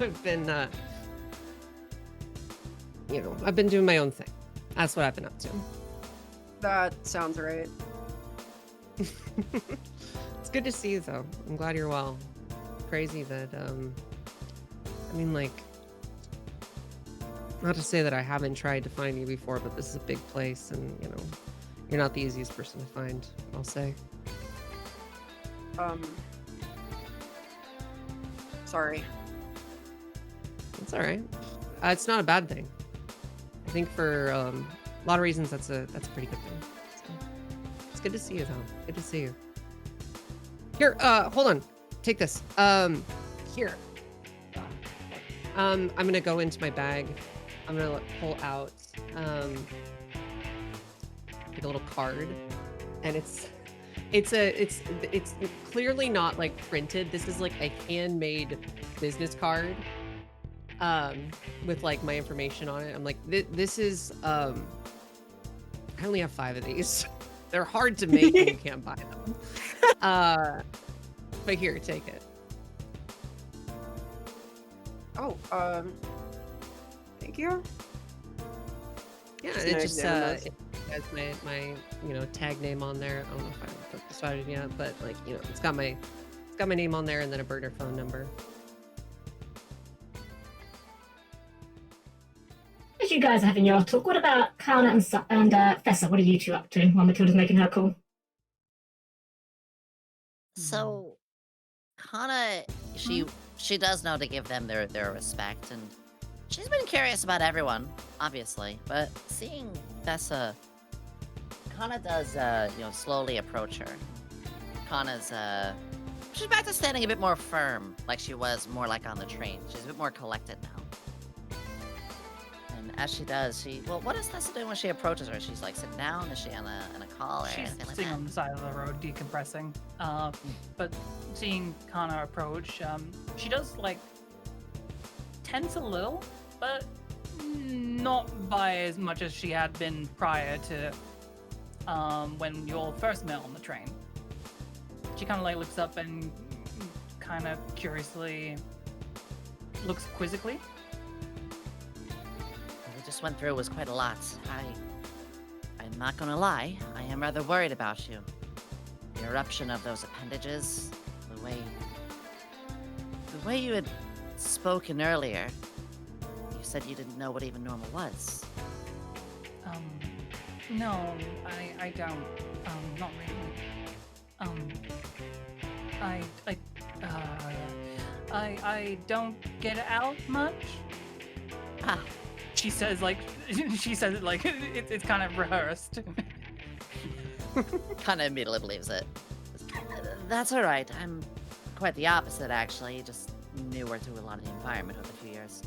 I've been I've been doing my own thing. That's what I've been up to. That sounds right. It's good to see you though. I'm glad you're well. Crazy that I mean, like, not to say that I haven't tried to find you before, but this is a big place and you're not the easiest person to find, I'll say. Sorry. It's all right. It's not a bad thing. I think for a lot of reasons, that's a pretty good thing. So, it's good to see you, though. Good to see you. Here, hold on. Take this. Here. I'm gonna go into my bag. I'm gonna pull out like a little card, and it's clearly not like printed. This is like a handmade business card with like my information on it. I'm like, this is I only have 5 of these. They're hard to make and you can't buy them. But here, take it. Oh, thank you. Yeah, Just it no just examiners. it has my tag name on there. I don't know if I started yet, but like it's got my name on there and then a burner phone number. As you guys are having your talk, what about Kana and Fessa? What are you two up to while Matilda's making her call? So, Kana, she does know to give them their respect, and she's been curious about everyone, obviously. But seeing Fessa, Kana does slowly approach her. Kana's she's back to standing a bit more firm, like she was more like on the train. She's a bit more collected now. And as she does, what is Fessa doing when she approaches her? She's like sitting down. Is she on a call or She's anything like sitting that? on the side of the road, decompressing. But seeing Kana approach, she does like tense a little, but not by as much as she had been prior to when you all first met on the train. She kind of like looks up and kind of curiously looks quizzically. What we just went through was quite a lot. I'm not gonna lie, I am rather worried about you. The eruption of those appendages, the way you had spoken earlier. You said you didn't know what even normal was. No, I don't. Not really. I don't get out much. Ah, She says it like it's kind of rehearsed. kind of immediately believes it. That's all right. I'm quite the opposite, actually. Just newer to a lot of the environment over a few years.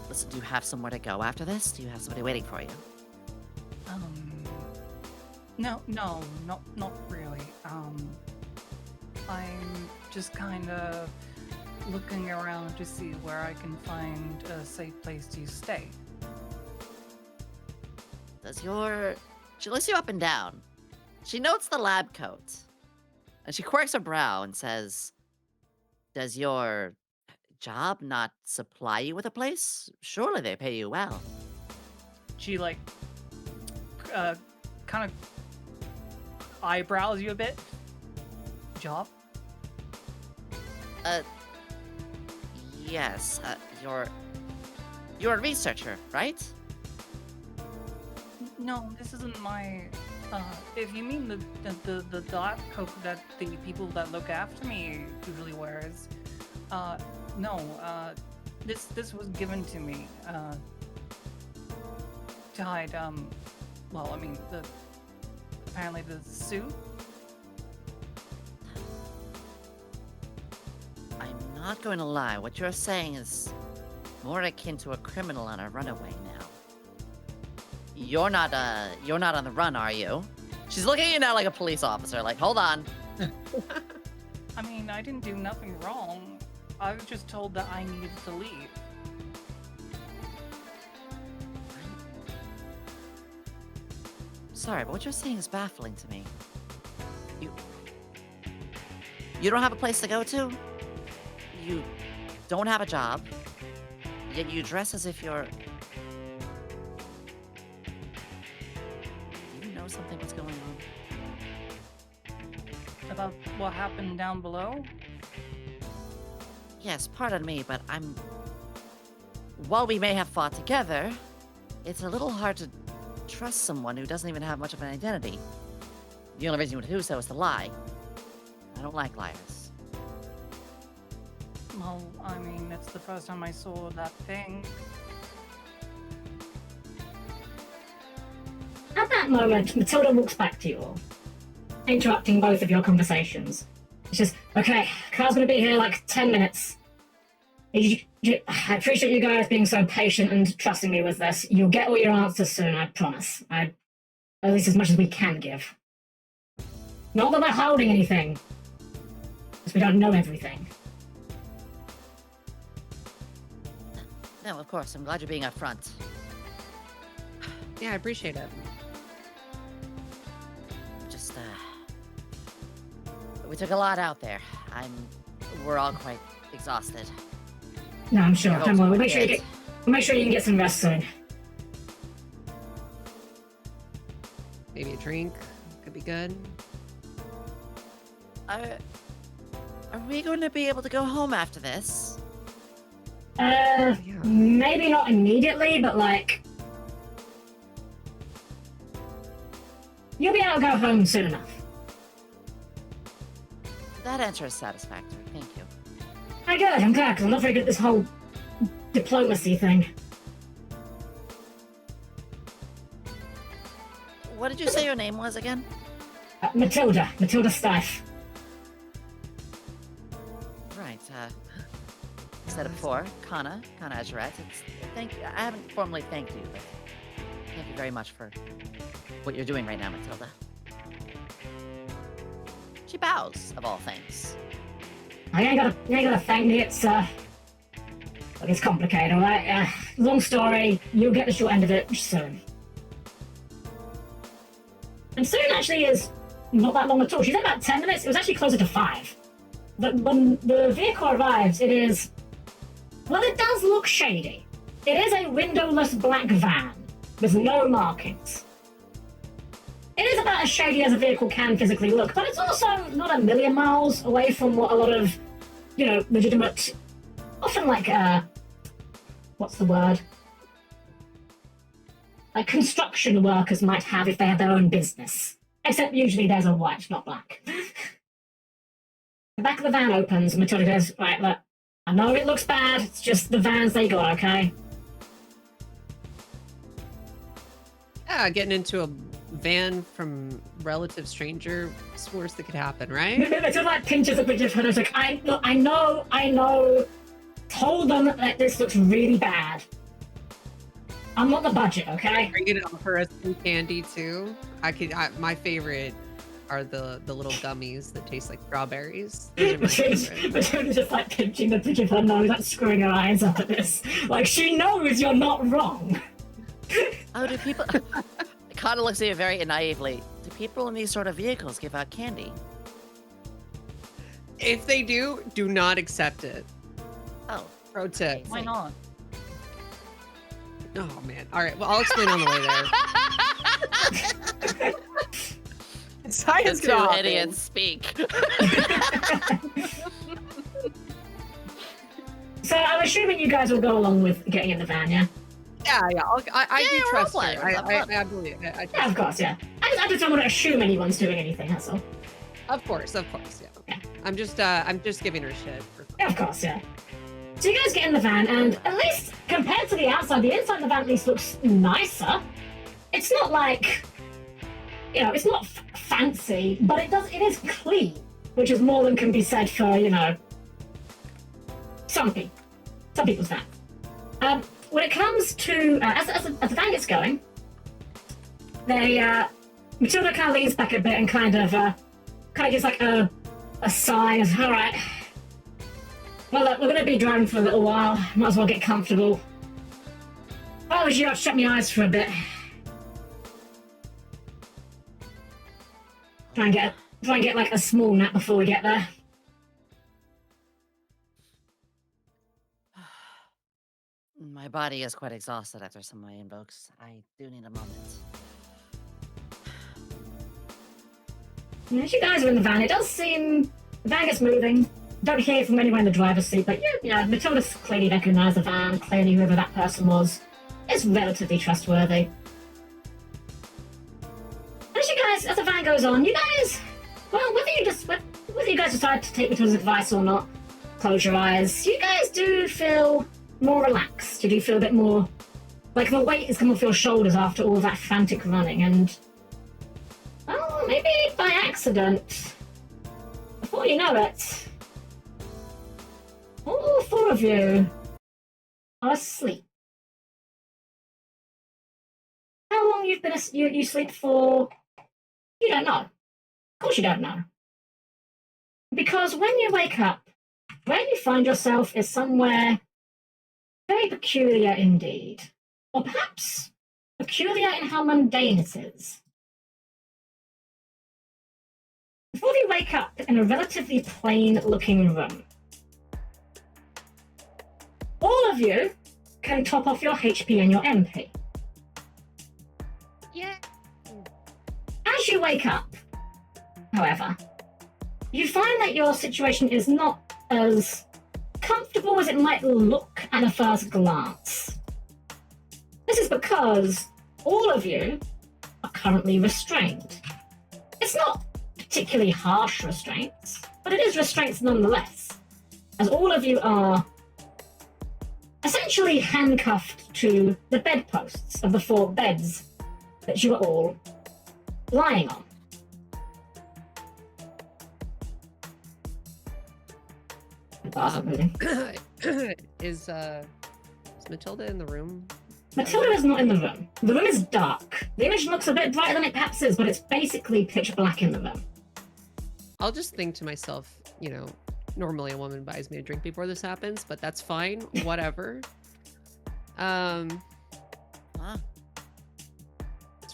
Listen, do you have somewhere to go after this? Do you have somebody waiting for you? No, not really. I'm just kind of looking around to see where I can find a safe place to stay. She looks you up and down. She notes the lab coat. And she quirks her brow and says, does your job not supply you with a place? Surely they pay you well. She like kind of eyebrows you a bit. Job? Yes, you're a researcher, right? No, this isn't my. If you mean the lab coat that the people that look after me usually wears, no. This was given to me to hide. Well, I mean apparently the suit. I'm not going to lie. What you're saying is more akin to a criminal on a runaway now. You're not on the run, are you? She's looking at you now like a police officer. Like, hold on. I mean, I didn't do nothing wrong. I was just told that I needed to leave. Sorry, but what you're saying is baffling to me. You don't have a place to go to? You don't have a job, yet you dress as if you're... Do you know something what's going on? About what happened down below? Yes, pardon me, but while we may have fought together, it's a little hard to trust someone who doesn't even have much of an identity. The only reason you would do so is to lie. I don't like liars. Well, I mean, it's the first time I saw that thing. At that moment, Matilda walks back to you all, interrupting both of your conversations. She says, okay, Carl's going to be here like 10 minutes. I appreciate you guys being so patient and trusting me with this. You'll get all your answers soon, I promise. At least as much as we can give. Not that we're holding anything, because we don't know everything. No, of course. I'm glad you're being upfront. Yeah, I appreciate it. We took a lot out there. We're all quite exhausted. No, I'm sure. Your Don't worry. hopes We'll make sure you can get some rest soon. Maybe a drink could be good. Are we going to be able to go home after this? Yeah. Maybe not immediately, but like, you'll be able to go home soon enough. That answer is satisfactory. Thank you. I good. I'm glad, because I'm not very good at this whole diplomacy thing. What did you say your name was again? Matilda Stife. Right. Said it before. Kana Azuret. Thank you. I haven't formally thanked you, but thank you very much for what you're doing right now, Matilda. She bows, of all things. You ain't gotta thank me. It's it's complicated, all right. Long story. You'll get the short end of it soon. And soon actually is not that long at all. She said about 10 minutes. It was actually closer to 5. But when the vehicle arrives, it is... Well, it does look shady. It is a windowless black van with no markings. It is about as shady as a vehicle can physically look, but it's also not a million miles away from what a lot of, legitimate... Often like, what's the word? Like construction workers might have if they have their own business. Except usually there's a white, not black. The back of the van opens and Matilda goes, right, look, I know it looks bad, it's just the vans they got, okay? Yeah, getting into a van from relative stranger is the worst that could happen, right? Matilda like pinches a picture of her and is like, I know. Told them that this looks really bad. I'm not the budget, okay? Are you gonna offer us some candy too? My favorite are the little gummies that taste like strawberries. Those are my favorite. Matilda's just like pinching the bridge of her nose, like screwing her eyes up at this. Like, she knows you're not wrong. Oh, do people... Kana looks at you very naively. Do people in these sort of vehicles give out candy? If they do not accept it. Oh. Pro tip. Why not? Oh man. All right. Well, I'll explain on the way there. Science The two idiots speak. So I'm assuming you guys will go along with getting in the van, yeah? Yeah. I Yeah, do we're trust all her. players. I believe it. I Yeah, of course, yeah. I just don't want to assume anyone's doing anything, that's all. Of course. Yeah. Yeah. I'm just giving her shit for fun. Yeah, of course, yeah. So you guys get in the van, and at least compared to the outside, the inside of the van at least looks nicer. It's not like, it's not fancy, but it is clean, which is more than can be said for, some people's van. When it comes to, as the van gets going, Matilda kind of leans back a bit and kind of gives like a sigh of, all right, well, look, we're going to be driving for a little while. Might as well get comfortable. Why would you shut my eyes for a bit? Try and get like a small nap before we get there. My body is quite exhausted after some of my invokes. I do need a moment. As you guys are in the van, it does seem the van gets moving. Don't hear from anyone in the driver's seat, but Matilda's clearly recognised the van. Clearly, whoever that person was is relatively trustworthy. As the van goes on, you guys, well, whether you guys decide to take Matilda's advice or not, close your eyes. You guys do feel more relaxed. You do feel a bit more like the weight is coming off your shoulders after all that frantic running, and well, maybe by accident, before you know it, all 4 of you are asleep. How long you've been you sleep for? You don't know. Of course you don't know. Because when you wake up, where you find yourself is somewhere very peculiar indeed. Or perhaps peculiar in how mundane it is. Before you wake up in a relatively plain-looking room, all of you can top off your HP and your MP. Yeah. As you wake up, however, you find that your situation is not as comfortable as it might look at a first glance. This is because all of you are currently restrained. It's not particularly harsh restraints, but it is restraints nonetheless, as all of you are essentially handcuffed to the bedposts of the 4 beds that you are all lying on. Is Matilda in the room? Matilda is not in the room. The room is dark. The image looks a bit brighter than it perhaps is, but it's basically pitch black in the room. I'll just think to myself, you know, normally a woman buys me a drink before this happens, but that's fine. Whatever. Huh?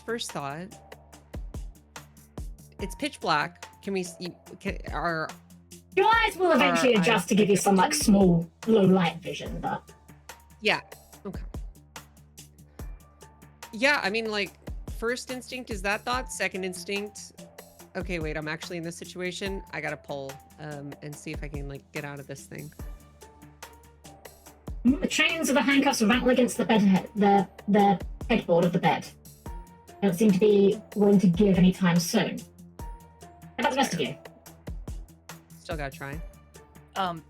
First thought. It's pitch black. Can we? Your eyes will eventually adjust to give you some like small low light vision, but yeah. Okay. Yeah, I mean, like, first instinct is that thought. Second instinct, okay, wait, I'm actually in this situation. I gotta pull and see if I can like get out of this thing. the chains of the handcuffs rattle against the the headboard of the bed. Don't seem to be willing to give any time soon. How about the rest of you? Still gotta try.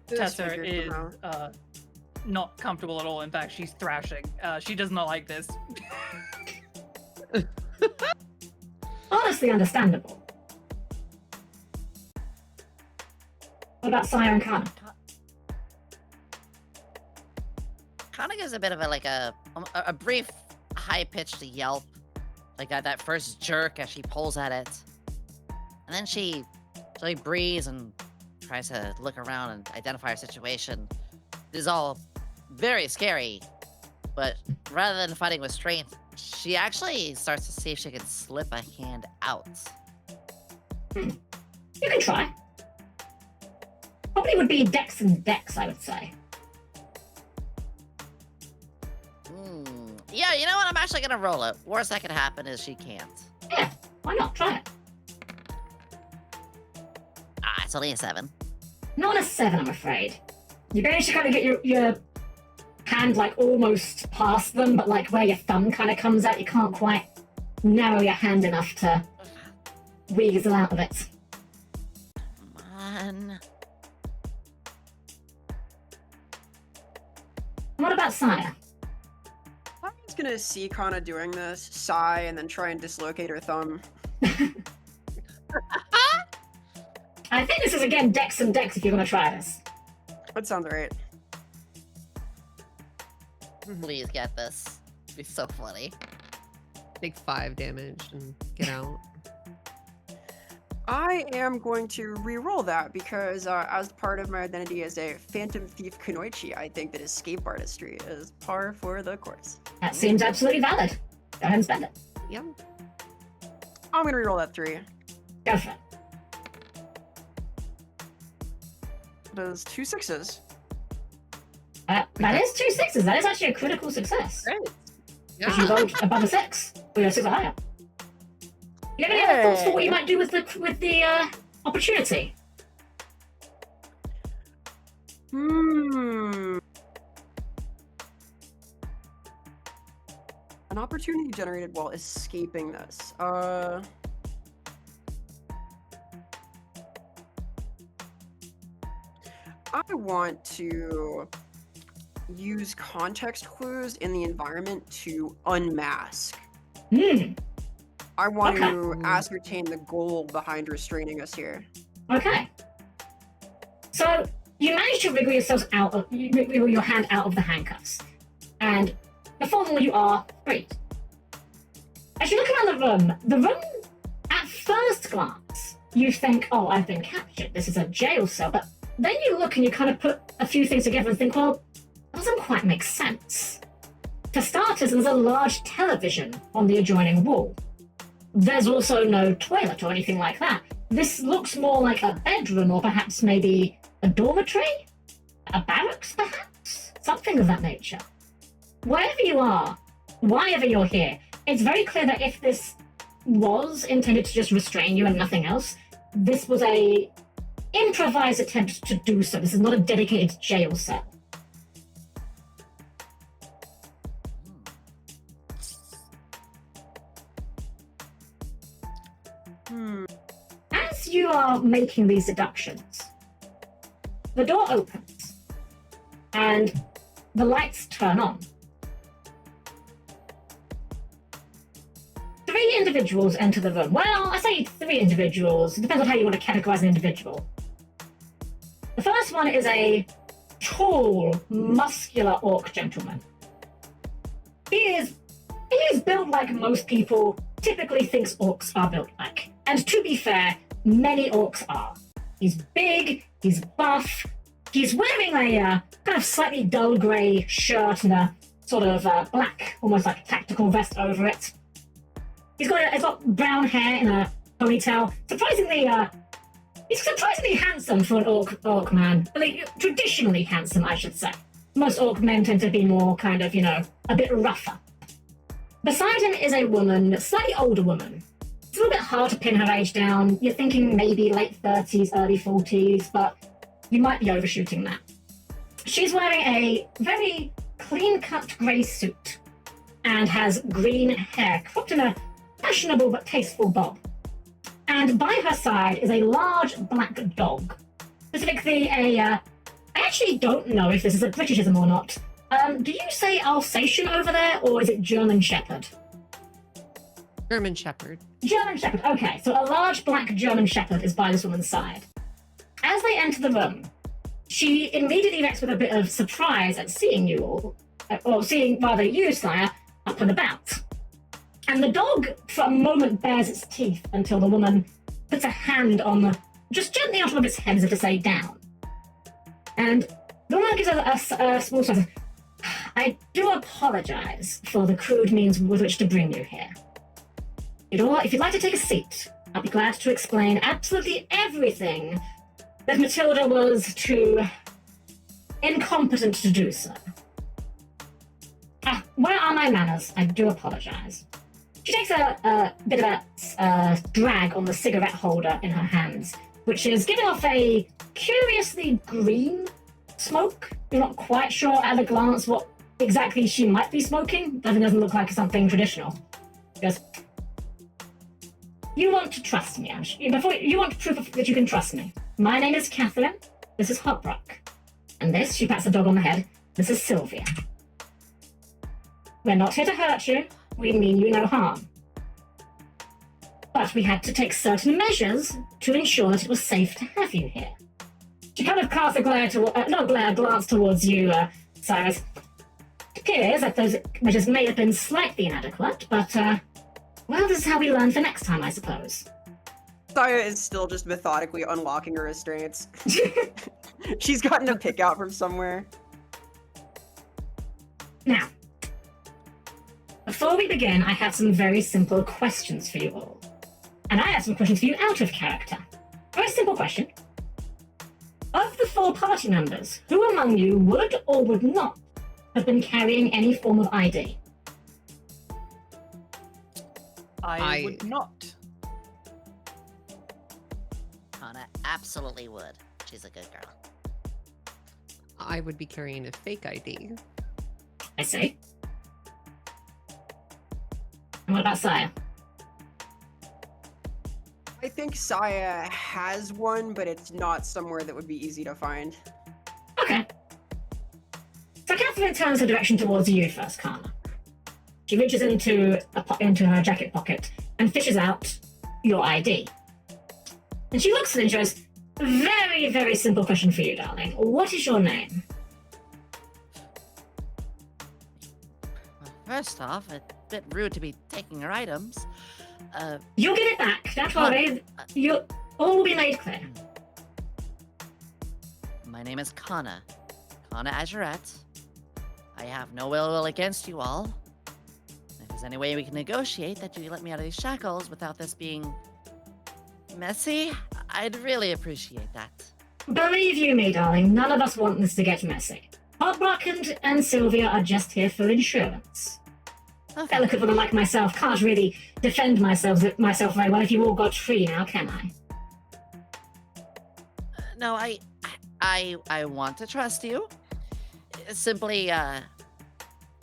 Tessa is not comfortable at all. In fact, she's thrashing. She does not like this. Honestly understandable. What about Sire and Kana? Kana gives a bit of a brief high-pitched yelp, like that first jerk as she pulls at it, and then she breathes and tries to look around and identify her situation. This is all very scary, but rather than fighting with strength, she actually starts to see if she can slip a hand out. You can try. Probably would be dex and dex, I would say. Yeah, you know what? I'm actually gonna roll it. Worst that could happen is she can't. Yeah, why not? Try it. It's only a 7. Not a 7, I'm afraid. You manage to kind of get your hand like almost past them, but like where your thumb kind of comes out, you can't quite narrow your hand enough to weasel out of it. Come on. What about Sire? I'm just gonna see Kana doing this, sigh, and then try and dislocate her thumb. I think this is again dex and dex if you're going to try this. That sounds right. Please get this. It'd be so funny. Take 5 damage and get out. I am going to re-roll that because as part of my identity as a Phantom Thief Kunoichi, I think that escape artistry is par for the course. That seems absolutely valid. Go ahead and spend it. Yep. I'm going to re-roll that 3. Go for it. Does 2 6s. That is 2 6s. That is actually a critical success. Great. If you rolled above a 6, or you're 6 or higher. Do you have any other thoughts for what you might do with the opportunity? An opportunity generated while escaping this. I want to use context clues in the environment to unmask. I want to ascertain the goal behind restraining us here. Okay. So you manage to wriggle yourselves wriggle your hand out of the handcuffs, and before long you are freed. As you look around the room at first glance, you think, "Oh, I've been captured. This is a jail cell." But then you look and you kind of put a few things together and think, "Well, that doesn't quite make sense." For starters, there's a large television on the adjoining wall. There's also no toilet or anything like that. This looks more like a bedroom, or perhaps maybe a dormitory? A barracks, perhaps? Something of that nature. Wherever you are, whyever you're here, it's very clear that if this was intended to just restrain you and nothing else, this was a improvised attempt to do so. This is not a dedicated jail cell. As you are making these deductions, the door opens and the lights turn on. 3 individuals enter the room. Well, I say 3 individuals. It depends on how you want to categorize an individual. The first one is a tall, muscular orc gentleman. He is built like most people typically thinks orcs are built like. And to be fair, many orcs are. He's big, he's buff, he's wearing a kind of slightly dull grey shirt and a sort of black, almost like tactical vest over it. He's got brown hair in a ponytail. He's surprisingly handsome for an orc man. Like, traditionally handsome, I should say. Most orc men tend to be more kind of, a bit rougher. Beside him is a woman, a slightly older woman. It's a little bit hard to pin her age down. You're thinking maybe late 30s, early 40s, but you might be overshooting that. She's wearing a very clean-cut grey suit and has green hair, cropped in a fashionable but tasteful bob. And by her side is a large black dog. Specifically I actually don't know if this is a Britishism or not. Do you say Alsatian over there, or is it German Shepherd? German Shepherd. German Shepherd, okay. So a large black German Shepherd is by this woman's side. As they enter the room, she immediately reacts with a bit of surprise at seeing you all, or seeing rather you, Sire, up and about. And the dog, for a moment, bares its teeth until the woman puts a hand on just gently on top of its head as if to say down. And the woman gives a small sigh. I do apologize for the crude means with which to bring you here. If you'd like to take a seat, I'll be glad to explain absolutely everything that Matilda was too incompetent to do so. Where are my manners? I do apologize. She takes a bit of a drag on the cigarette holder in her hands, which is giving off a curiously green smoke. You're not quite sure at a glance what exactly she might be smoking. Doesn't look like something traditional. She goes, you want to trust me, you want proof that you can trust me. My name is Catherine. This is Hopbrook. And this, she pats the dog on the head, this is Sylvia. We're not here to hurt you. We mean you no harm. But we had to take certain measures to ensure that it was safe to have you here. She kind of casts a glance towards you, Cyrus. It appears that those measures may have been slightly inadequate, but, well, this is how we learn for next time, I suppose. Saya is still just methodically unlocking her restraints. She's gotten a pick out from somewhere. Now, before we begin, I have some very simple questions for you all. And I have some questions for you out of character. Very simple question. Of the 4 party members, who among you would or would not have been carrying any form of ID? I would not. Hannah absolutely would. She's a good girl. I would be carrying a fake ID. I see. And what about Saya? I think Saya has one, but it's not somewhere that would be easy to find. Okay. So Catherine turns her direction towards you first, Kana. She reaches into her jacket pocket and fishes out your ID. And she looks at it and she goes, very, very simple question for you, darling. What is your name? Well, first off, it's a bit rude to be taking her items. You'll get it back. Don't worry. All will be made clear. My name is Kana. Kana Azurette. I have no ill will against you all. If there's any way we can negotiate that you let me out of these shackles without this being Messy? I'd really appreciate that. Believe you me, darling, none of us want this to get messy. Hobrock and Sylvia are just here for insurance. Okay. Delicate woman like myself can't really defend myself very well if you all got free now, can I? No, I want to trust you. Simply,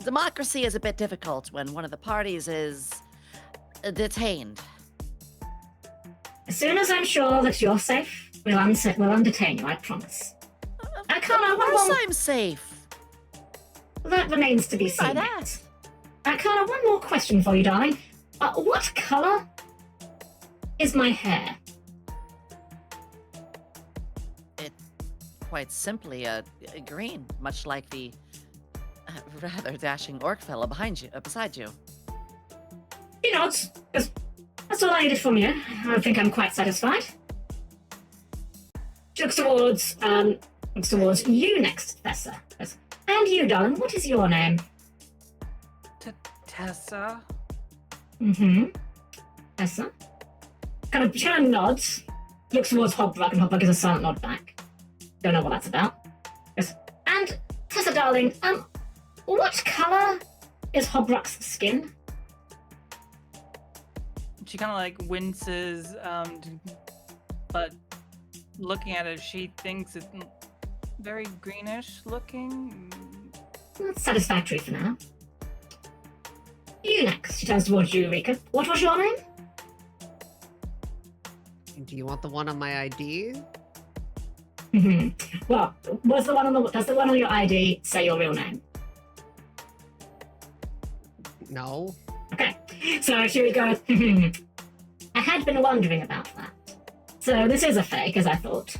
democracy is a bit difficult when one of the parties is detained. As soon as I'm sure that you're safe, we'll undetain you, I promise. Arcana, Of course I'm safe. that remains to be By seen. that. Arcana, one more question for you, darling. What colour is my hair? Quite simply, green, much like the rather dashing orc fellow beside you. He nods. That's all I needed from you. I think I'm quite satisfied. She looks towards you next, Tessa. And you, darling, what is your name? Tessa? Mm-hmm. Tessa. Kind of nods. Looks towards Hobrock, and Hobrock gives a silent nod back. Don't know what that's about. Yes. And Tessa, darling, what colour is Hobrock's skin? She kind of like winces, but looking at it, she thinks it's very greenish looking. That's satisfactory for now. You next. She turns towards you, Rika. What was your name? Do you want the one on my ID? Well, does the one on your ID say your real name? No. Okay. So she goes, I had been wondering about that. So this is a fake, as I thought.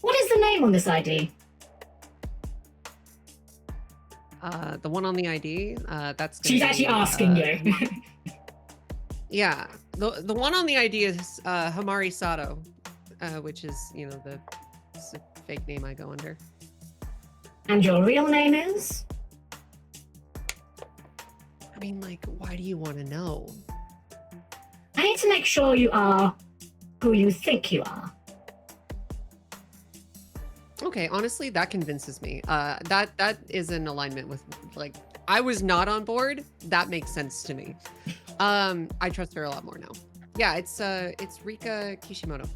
What is the name on this ID? The one on the ID, that's gonna She's be, actually asking you. Yeah. The one on the ID is Hamari Sato, which is, the fake name I go under. And your real name is? I mean, why do you want to know? I need to make sure you are who you think you are. Okay, honestly, that convinces me. That is in alignment with, I was not on board. That makes sense to me. I trust her a lot more now. Yeah, it's Rika Kishimoto.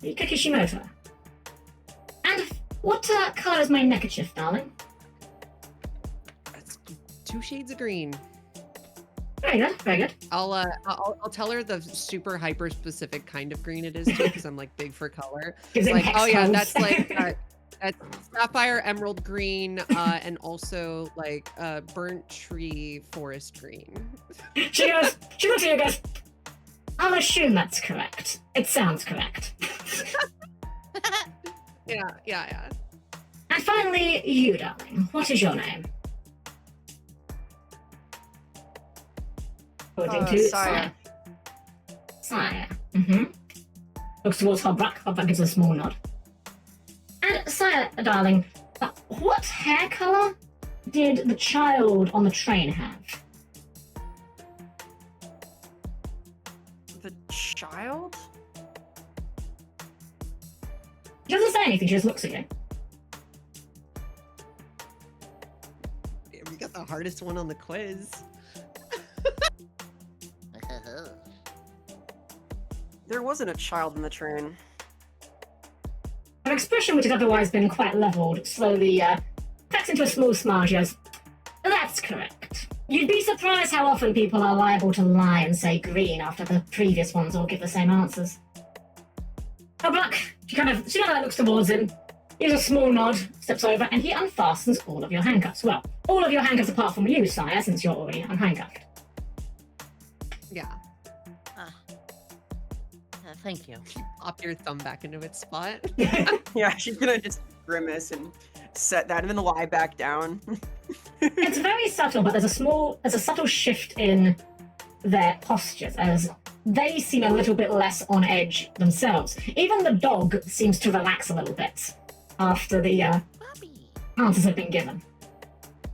Rika Kishimoto. And what color is my neckerchief, darling? It's 2 shades of green. Very good, very good. I'll tell her the super hyper specific kind of green it is too, because I'm big for color. Gives it hex Oh yeah, codes. that's that's sapphire emerald green, and also burnt tree forest green. She looks at you and goes, I'll assume that's correct. It sounds correct. Yeah. And finally, you, darling. What is your name? According to Saya. Saya. Looks towards Hobrock. Hobrock gives a small nod. And Saya, darling, what hair color did the child on the train have? The child? She doesn't say anything, she just looks at you. We got the hardest one on the quiz. There wasn't a child in the train. Her expression, which has otherwise been quite levelled, slowly cracks into a small smile. She goes, that's correct. You'd be surprised how often people are liable to lie and say green after the previous ones all give the same answers. Hobrock, she kind of looks towards him, gives a small nod, steps over, and he unfastens all of your handcuffs. Well, all of your handcuffs apart from you, Sire, since you're already unhandcuffed. Yeah. Thank you. Pop your thumb back into its spot. Yeah, she's gonna just grimace and set that and then lie back down. It's very subtle, but there's a subtle shift in their postures as they seem a little bit less on edge themselves. Even the dog seems to relax a little bit after the answers have been given.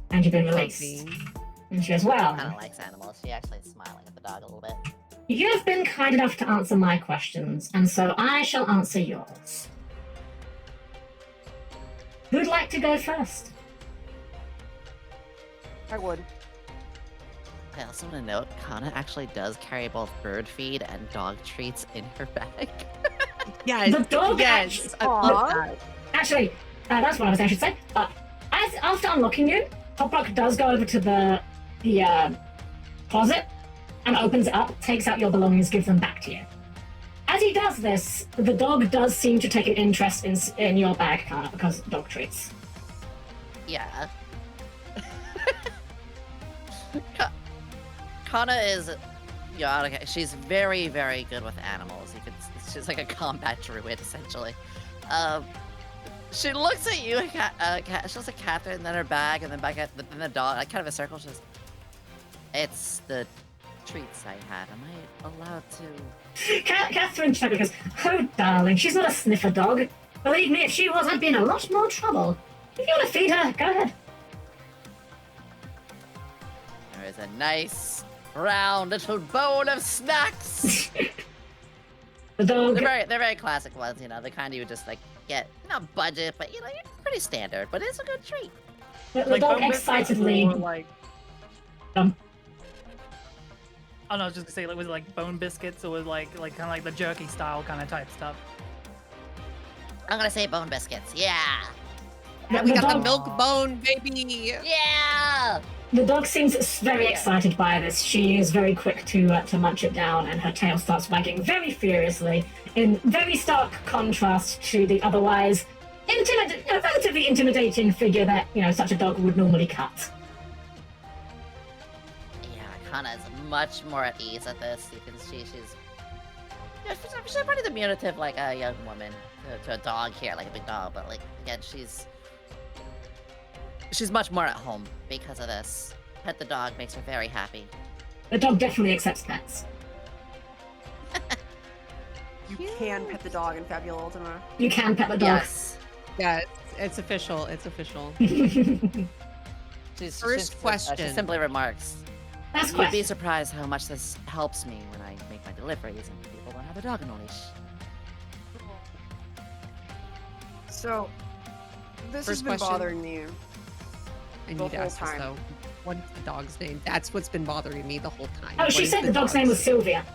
And you've been released. And she goes, well, Kind of likes animals. She actually is smiling at the dog a little bit. You've been kind enough to answer my questions, and so I shall answer yours. Who'd like to go first? I would. I also want to note, Kana actually does carry both bird feed and dog treats in her bag. Yes. The dog Yes. I Aw. love that. Actually, that's what I should say. After unlocking you, Hoplock does go over to the closet and opens it up, takes out your belongings, gives them back to you. As he does this, the dog does seem to take an interest in your bag, Kana, because dog treats. Yeah. Kana is, yeah, okay. She's very, very good with animals. She's like a combat druid, essentially. She looks at you, she looks at Catherine, then her bag, and then back at the dog, like kind of a circle. She says, "It's the treats I had. Am I allowed to?" Catherine chuckles goes, "Oh, darling, she's not a sniffer dog. Believe me, if she was, I'd be in a lot more trouble. If you want to feed her, go ahead." There is a nice, round little bowl of snacks. The dog... They're very classic ones, you know, the kind you would just like get, not budget, but you know, pretty standard, but it's a good treat. The dog bone biscuits excitedly... or, like... Um. Oh no, I was just gonna say, like, was it like bone biscuits or was like kind of like the jerky style kind of type stuff? I'm gonna say bone biscuits, yeah! We got the dog- milk bone, baby. Yeah! The dog seems very excited by this. She is very quick to munch it down, and her tail starts wagging very furiously, in very stark contrast to the otherwise relatively intimidating figure that, you know, such a dog would normally cut. Yeah, Kana is much more at ease at this. You can see she's pretty diminutive, like a young woman to a dog here, like a big dog, but like, again, she's much more at home because of this. Pet the dog makes her very happy. The dog definitely accepts pets. You can pet the dog in Fabula Ultima. You can pet the dog. Yes. Yeah, it's official. It's official. First question. She simply remarks, Last "You'd be question. surprised how much this helps me when I make my deliveries and people don't have a dog on a leash." So, this First has been question. bothering me. I The need to whole ask this time. though. What's the dog's name? That's what's been bothering me the whole time. Oh, What she is said the dog's name was Sylvia.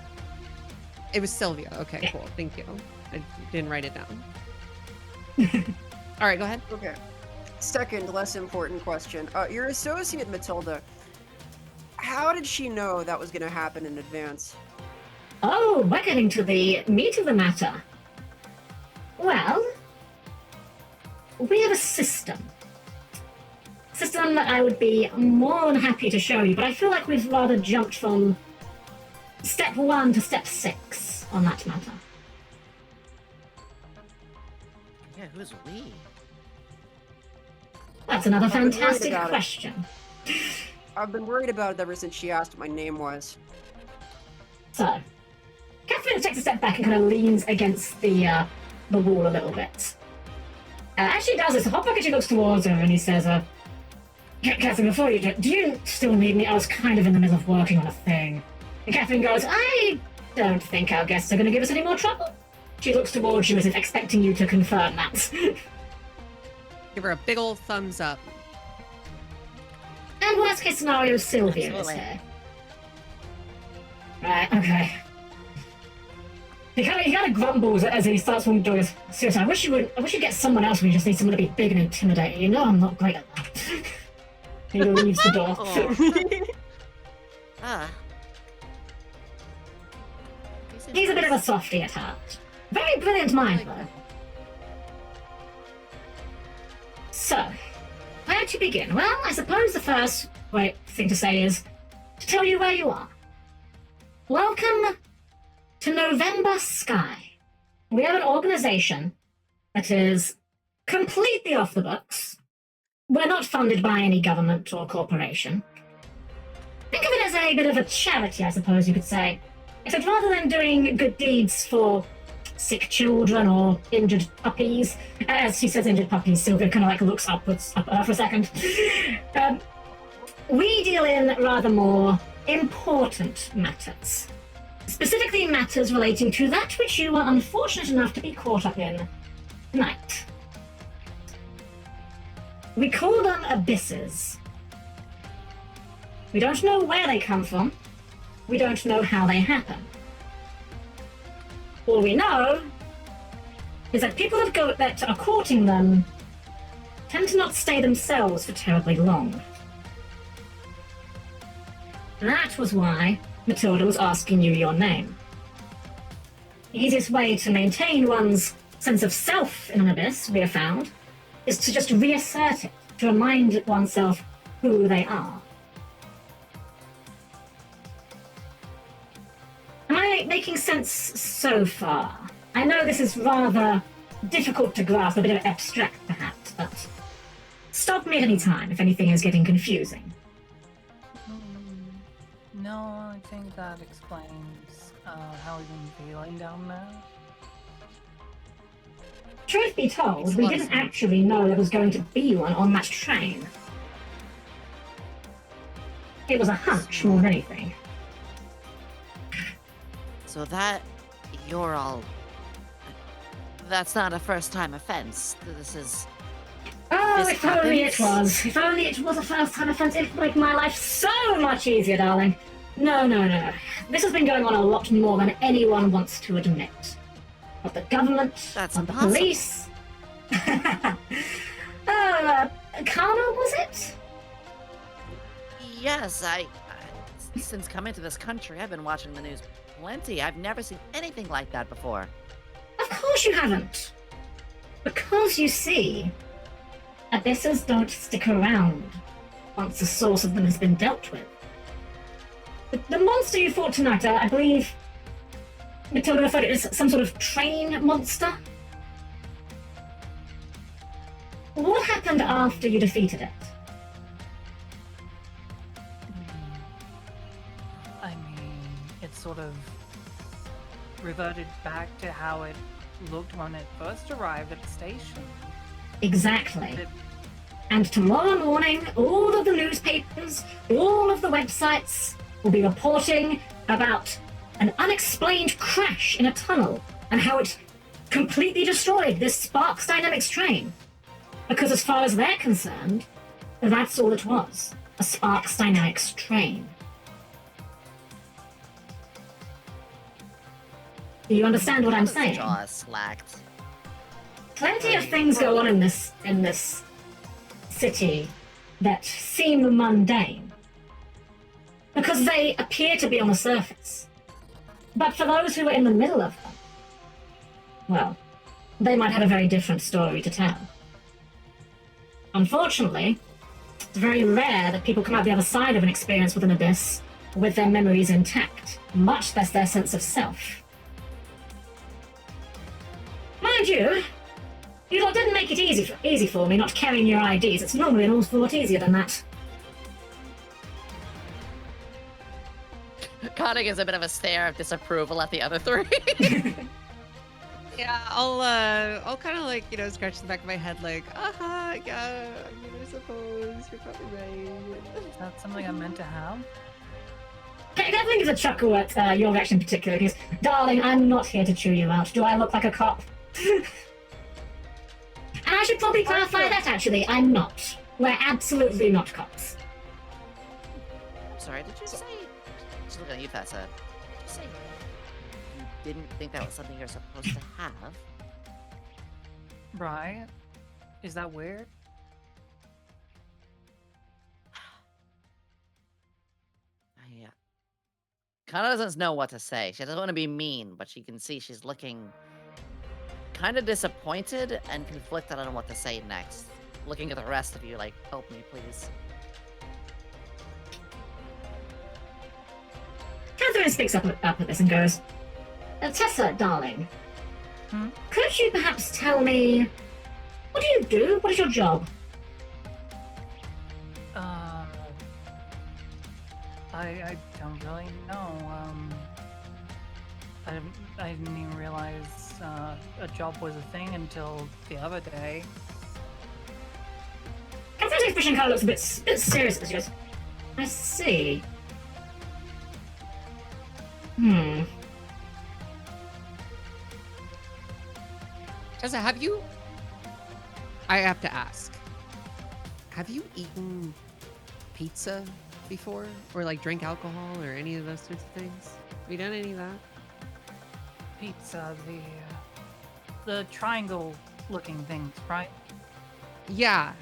It was Sylvia. Okay, Yeah. cool. Thank you. I didn't write it down. All right, go ahead. Okay. Second, less important question. Your associate, Matilda, how did she know that was going to happen in advance? Oh, we're getting to the meat of the matter. Well, we have a system. System that I would be more than happy to show you, but I feel like we've rather jumped from step 1 to step 6 on that matter. Yeah, who's we? That's another I've been worried fantastic about it. question. I've been worried about it ever since she asked what my name was. So, Catherine takes a step back and kind of leans against the wall a little bit. As she does this, Hoplock actually looks towards her and he says, Catherine, before you do you still need me? I was kind of in the middle of working on a thing. And Catherine goes, I don't think our guests are going to give us any more trouble. She looks towards you as if expecting you to confirm that. Give her a big old thumbs up. And worst case scenario, Sylvia is Absolutely. here. Right, okay. He kind of grumbles as he starts walking the door. Seriously, I wish you'd get someone else when you just need someone to be big and intimidating. You know I'm not great at that. He leaves the door. Oh. Ah. He's a bit of a softy at heart. Very brilliant mind, though. So, where to begin? Well, I suppose the first thing to say is to tell you where you are. Welcome to November Sky. We have an organization that is completely off the books. We're not funded by any government or corporation. Think of it as a bit of a charity, I suppose you could say. Except rather than doing good deeds for sick children or injured puppies, as she says injured puppies, Sylvia kind of like looks upwards up at her for a second. We deal in rather more important matters. Specifically matters relating to that which you were unfortunate enough to be caught up in tonight. We call them abysses. We don't know where they come from. We don't know how they happen. All we know is that people that are courting them tend to not stay themselves for terribly long. That was why Matilda was asking you your name. The easiest way to maintain one's sense of self in an abyss, we have found, is to just reassert it, to remind oneself who they are. Am I making sense so far? I know this is rather difficult to grasp, a bit of abstract perhaps, but stop me at any time if anything is getting confusing. No, I think that explains how we've been feeling down there. Truth be told, we didn't actually know there was going to be one on that train. It was a hunch more than anything. So that you're all. That's not a first-time offense. This is. Oh, This if only it happens. was. If only it was a first-time offense, it'd make my life so much easier, darling. No, no, no. This has been going on a lot more than anyone wants to admit. Not the government, That's not the impossible. police. Arcana, was it? Yes, since coming to this country, I've been watching the news plenty. I've never seen anything like that before. Of course you haven't. Because, you see, abysses don't stick around once the source of them has been dealt with. The monster you fought tonight, I believe Matilda referred to it as some sort of train monster. What happened after you defeated it? I mean, it sort of reverted back to how it looked when it first arrived at the station. Exactly. It, And tomorrow morning, all of the newspapers, all of the websites will be reporting about an unexplained crash in a tunnel and how it completely destroyed this Sparks Dynamics train. Because as far as they're concerned, that's all it was, a Sparks Dynamics train. Do you understand what I'm His saying? jaw is slacked. Plenty of things go on in this city that seem mundane because they appear to be on the surface. But for those who are in the middle of them, well, they might have a very different story to tell. Unfortunately, it's very rare that people come out the other side of an experience with an abyss with their memories intact, much less their sense of self. Mind you, you lot didn't make it easy for me not carrying your IDs. It's normally an awful lot easier than that. Connie gives a bit of a stare of disapproval at the other three. Yeah, I'll kind of like, scratch the back of my head like, yeah, I suppose you're probably right. is that something I'm meant to have? I definitely gives a chuckle at your reaction in particular. He goes, darling, I'm not here to chew you out. Do I look like a cop? And I should probably clarify that, actually. I'm not. We're absolutely not cops. Sorry, did you say? Just looking at you, Tessa. Did you say you didn't think that was something you're supposed to have? Right? Is that weird? Yeah. Kana doesn't know what to say. She doesn't want to be mean, but she can see she's looking kind of disappointed and conflicted on what to say next. Looking at the rest of you like, help me, please. Catherine speaks up at this and goes, Tessa, darling, could you perhaps tell me, what do you do? What is your job? I don't really know. I didn't even realize a job was a thing until the other day. Catherine's expression kind of looks a bit serious as she goes, I see. Tessa, have you? I have to ask. Have you eaten pizza before, or like drink alcohol, or any of those sorts of things? Have you done any of that? Pizza, the triangle-looking things, right? Yeah,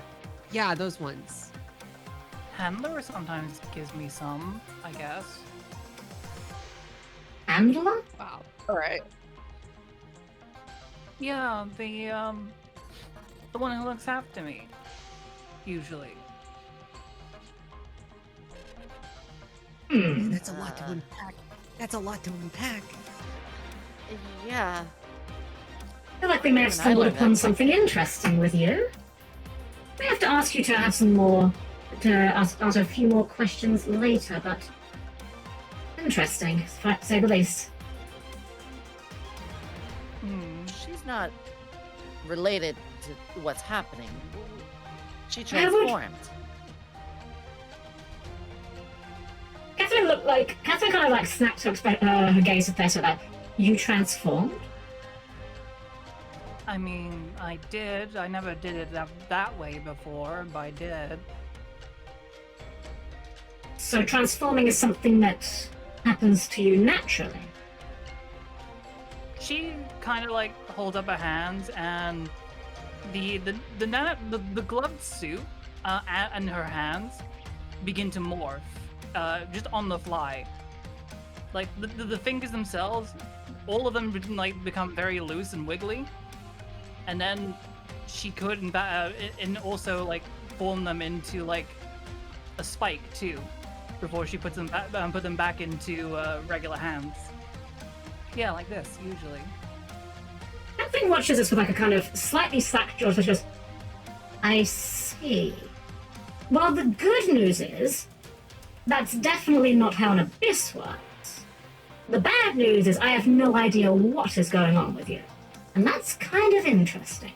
those ones. Handler sometimes gives me some, I guess. Angela? Wow. All right. Yeah, the one who looks after me, usually. Hmm. That's a lot to unpack. That's a lot to unpack. Yeah. I feel like we may have Even I stumbled learned upon that. something interesting with you. We have to ask you to have some more, to answer a few more questions later, but interesting, to say the least. She's not related to what's happening. She I would- transformed. Catherine kind of like snapped her gaze at face with that. You transformed? I mean, I did. I never did it that way before, but I did. So transforming is something that happens to you naturally. She kind of like holds up her hands, and the gloved suit and her hands begin to morph, just on the fly. Like the fingers themselves, all of them become very loose and wiggly, and then she could and also like form them into like a spike too, before she puts them back into regular hands. Yeah, like this usually. Catherine watches this with like a kind of slightly slack jaw, so she goes, I see. Well, the good news is, that's definitely not how an abyss works. The bad news is I have no idea what is going on with you. And that's kind of interesting.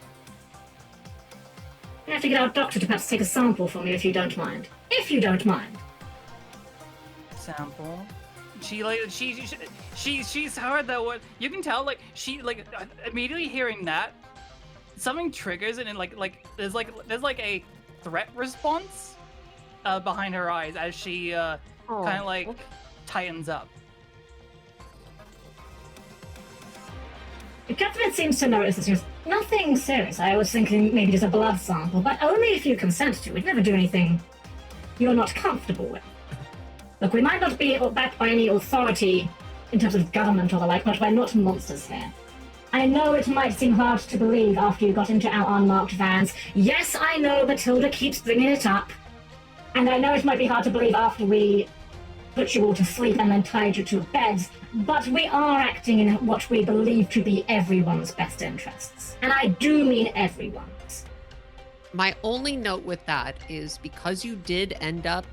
We have to get our doctor to perhaps take a sample from you if you don't mind. If you don't mind. Sample. She's heard that what you can tell immediately hearing that something triggers and there's a threat response behind her eyes as she kind of like tightens up. Catherine seems to notice this. She goes, nothing serious. I was thinking maybe just a blood sample, but only if you consent to. We'd never do anything you're not comfortable with. Look, we might not be backed by any authority in terms of government or the like, but we're not monsters here. I know it might seem hard to believe after you got into our unmarked vans. Yes, I know Matilda keeps bringing it up. And I know it might be hard to believe after we put you all to sleep and then tied you to beds, but we are acting in what we believe to be everyone's best interests. And I do mean everyone's. My only note with that is because you did end up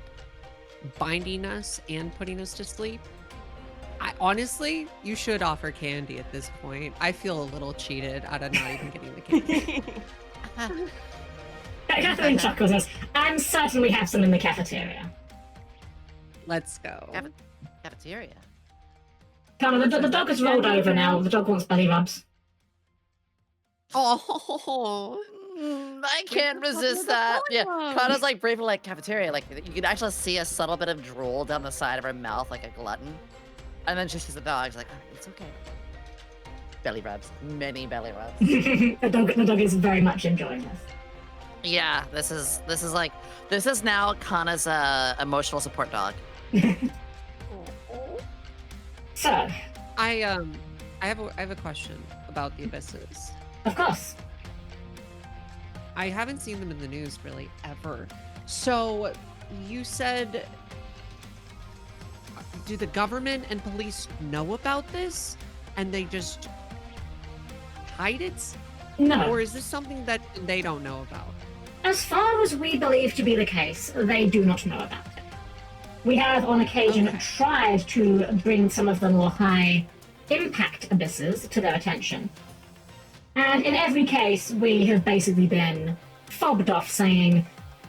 binding us and putting us to sleep, honestly, you should offer candy at this point. I feel a little cheated out of not even getting the candy. Catherine chuckles us. I'm certain we have some in the cafeteria. Let's go. Cafeteria. Connor, the dog has rolled over now. The dog wants belly rubs. Oh, I can't resist that. Yeah, Kana's like briefly like cafeteria. Like you can actually see a subtle bit of drool down the side of her mouth, like a glutton. And then she sees the dog. She's like, oh, it's okay. Belly rubs, many belly rubs. The dog is very much enjoying this. Yeah, this is now Kana's emotional support dog. So, I have a question about the abysses. of course. I haven't seen them in the news really ever. So you said, do the government and police know about this and they just hide it? No. Or is this something that they don't know about? As far as we believe to be the case, they do not know about it. We have on occasion tried to bring some of the more high impact abysses to their attention. And in every case, we have basically been fobbed off saying,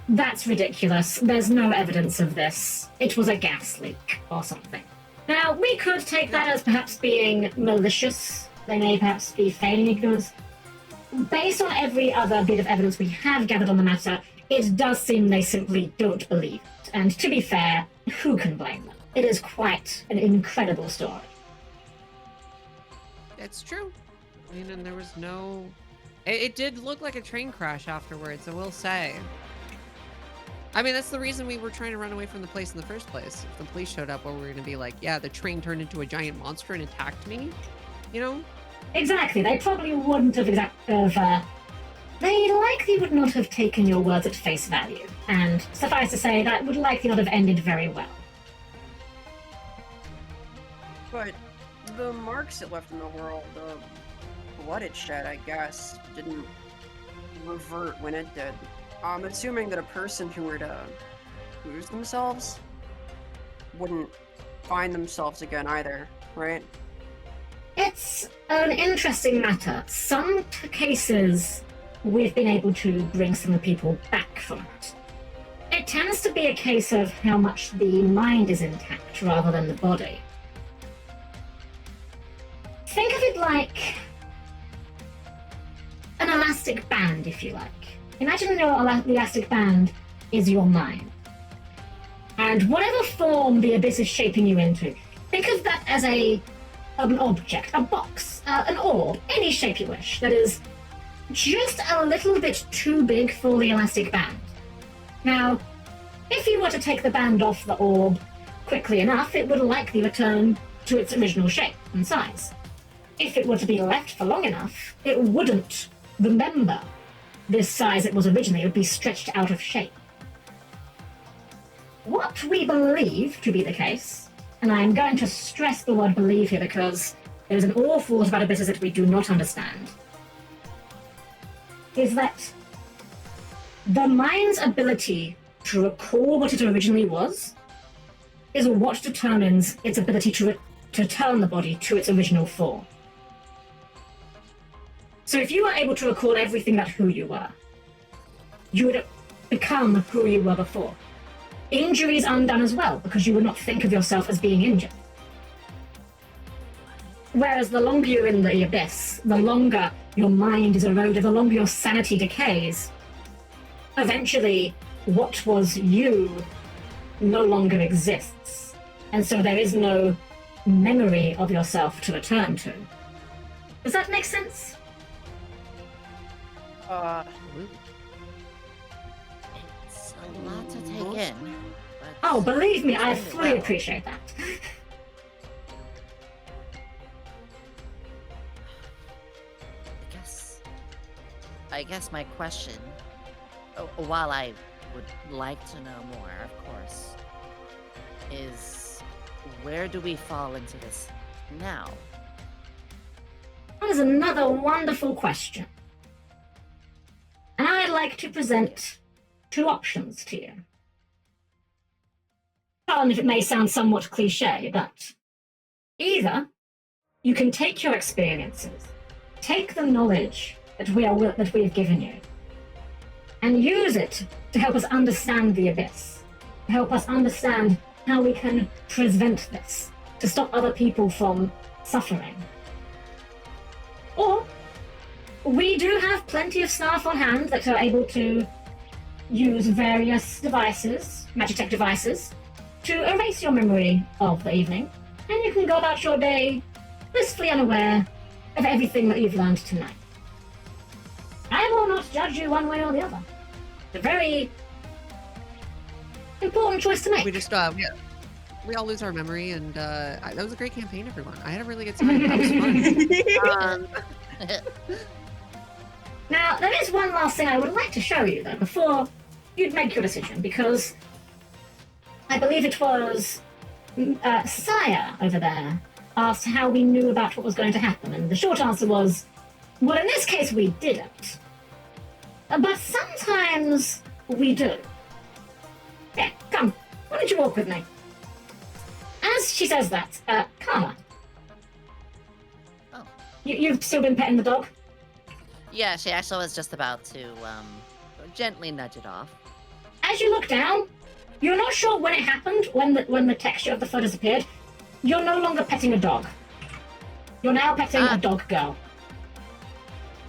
that's ridiculous, there's no evidence of this, it was a gas leak or something. Now, we could take that as perhaps being malicious, they may perhaps be feigning ignorance. based on every other bit of evidence we have gathered on the matter, it does seem they simply don't believe it. And to be fair, who can blame them? It is quite an incredible story. It's true. I mean, and there was no... It did look like a train crash afterwards, I will say. I mean, that's the reason we were trying to run away from the place in the first place. If the police showed up, well, we were going to be like, yeah, the train turned into a giant monster and attacked me, you know? Exactly. They probably wouldn't have they likely would not have taken your words at face value. And suffice to say, that would likely not have ended very well. But the marks it left in the world, the blood it shed, I guess, didn't revert when it did. I'm assuming that a person who were to lose themselves wouldn't find themselves again either, right? It's an interesting matter. Some cases we've been able to bring some people back from it. It tends to be a case of how much the mind is intact rather than the body. Think of it like an elastic band, if you like. Imagine the elastic band is your mind. And whatever form the abyss is shaping you into, think of that as an object, a box, an orb, any shape you wish, that is just a little bit too big for the elastic band. Now, if you were to take the band off the orb quickly enough, it would likely return to its original shape and size. If it were to be left for long enough, it wouldn't remember this size it was originally. It would be stretched out of shape. What we believe to be the case, and I am going to stress the word believe here because there is an awful lot about abysses that we do not understand, is that the mind's ability to recall what it originally was is what determines its ability to return the body to its original form. So if you were able to recall everything about who you were, you would become who you were before. Injury is undone as well, because you would not think of yourself as being injured. Whereas the longer you're in the abyss, the longer your mind is eroded, the longer your sanity decays, eventually what was you no longer exists. And so there is no memory of yourself to return to. Does that make sense? It's a lot to take in. But Oh, believe me, I Very fully well. appreciate that. I guess my question, while I would like to know more, of course, is where do we fall into this now? That is another wonderful question. And I'd like to present two options to you. Pardon if it may sound somewhat cliche, but either you can take your experiences, take the knowledge that we have given you, and use it to help us understand the abyss, to help us understand how we can prevent this, to stop other people from suffering. Or we do have plenty of staff on hand that are able to use various devices, magic tech devices, to erase your memory of the evening, and you can go about your day blissfully unaware of everything that you've learned tonight. I will not judge you one way or the other. It's a very important choice to make. We just, we all lose our memory, and that was a great campaign, everyone. I had a really good time. That was fun. Now, there is one last thing I would like to show you, though, before you'd make your decision, because I believe it was Sire over there asked how we knew about what was going to happen, and the short answer was, well, in this case, we didn't. But sometimes we do. Yeah, come, why don't you walk with me? As she says that, Karma. Oh. You've still been petting the dog? Yeah, she actually was just about to gently nudge it off. As you look down, you're not sure when it happened, when the texture of the fur disappeared. You're no longer petting a dog. You're now petting a dog girl.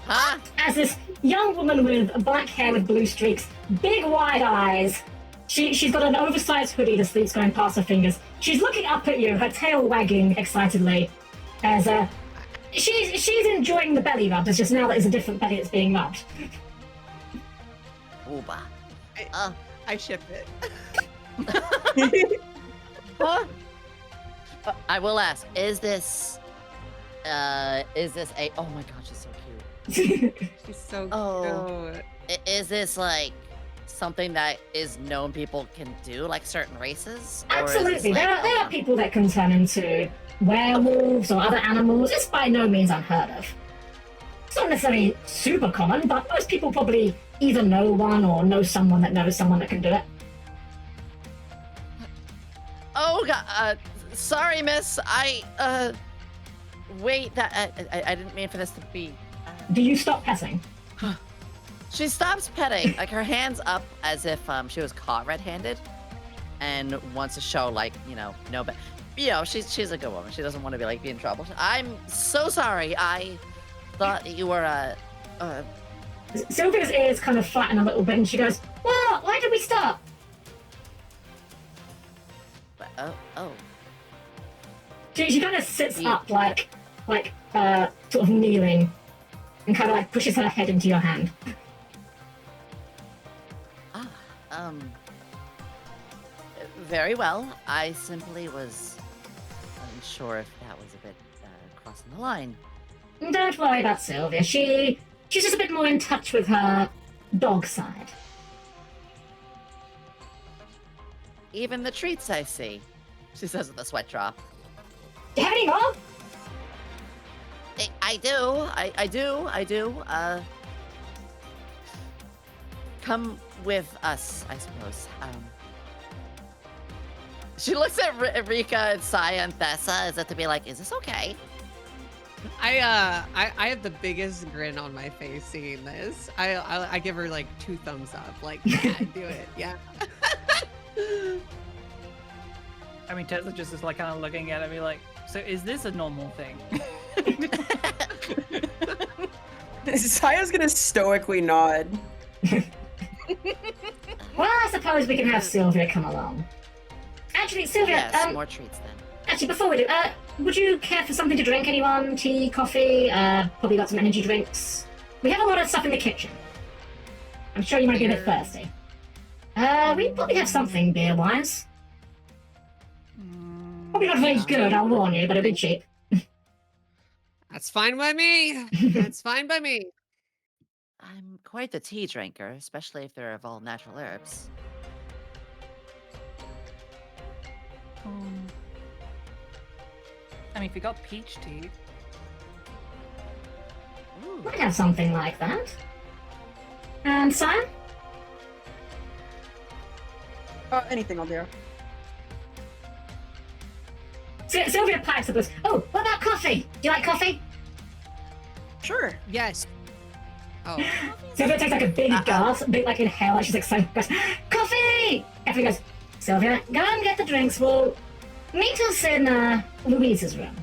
Huh? As this young woman with black hair with blue streaks, big wide eyes. She's got an oversized hoodie, the sleeves going past her fingers. She's looking up at you, her tail wagging excitedly, as she's enjoying the belly rub. It's just now that it's a different belly that's being rubbed. Ooba. I ship it. Huh? I will ask, is this a, oh my gosh, she's so cute. She's so Oh. cute. Is this like something that is known people can do, like certain races? Or is this, Absolutely, like, there are people that can turn into werewolves or other animals. It's by no means unheard of. It's not necessarily super common, but most people probably either know one or know someone that knows someone that can do it. Oh god, sorry miss, wait, that, I didn't mean for this to be, Do you stop petting? She stops petting, like her hands up as if she was caught red-handed, and wants to show like, you know, no, but you know, she's a good woman. She doesn't want to be like be in trouble. I'm so sorry. I thought you were Sylvia's ears kind of flatten a little bit, and she goes, "Well, why did we stop?" oh. She kind of sits up, like sort of kneeling, and kind of like pushes her head into your hand. Very well. I simply was unsure if that was a bit crossing the line. Don't worry about Sylvia. She's just a bit more in touch with her dog side. Even the treats I see, she says with a sweat drop. Do you have any more? I do. I do. Come with us, I suppose. She looks at Rika and Saya and Thessa as if to be like, is this okay? I have the biggest grin on my face seeing this. I give her like 2 thumbs up. Like, yeah, do it. Yeah. I mean, Tessa just is like kind of looking at me like, so is this a normal thing? Saya's gonna stoically nod. Well, I suppose we can have Sylvia come along. Actually, Sylvia, Yes, more treats then. actually, before we do, would you care for something to drink, anyone? Tea, coffee, probably got some energy drinks. We have a lot of stuff in the kitchen. I'm sure you might be a bit thirsty. We probably have something beer-wise. Probably not very good, I'll warn you, but it'll be cheap. That's fine by me. That's fine by me. I'm quite the tea drinker, especially if they're of all natural herbs. I mean, if you got peach tea. Ooh. Might have something like that. And Sam? Anything will do. Sylvia pipes up with, "Oh, what about coffee? Do you like coffee?" Sure. Yes. Oh. Sylvia takes like a big gasp, a big like inhale, like she's excited. Goes, "Coffee!" Everyone goes, "Sylvia, go and get the drinks. We'll meet us in Louise's room."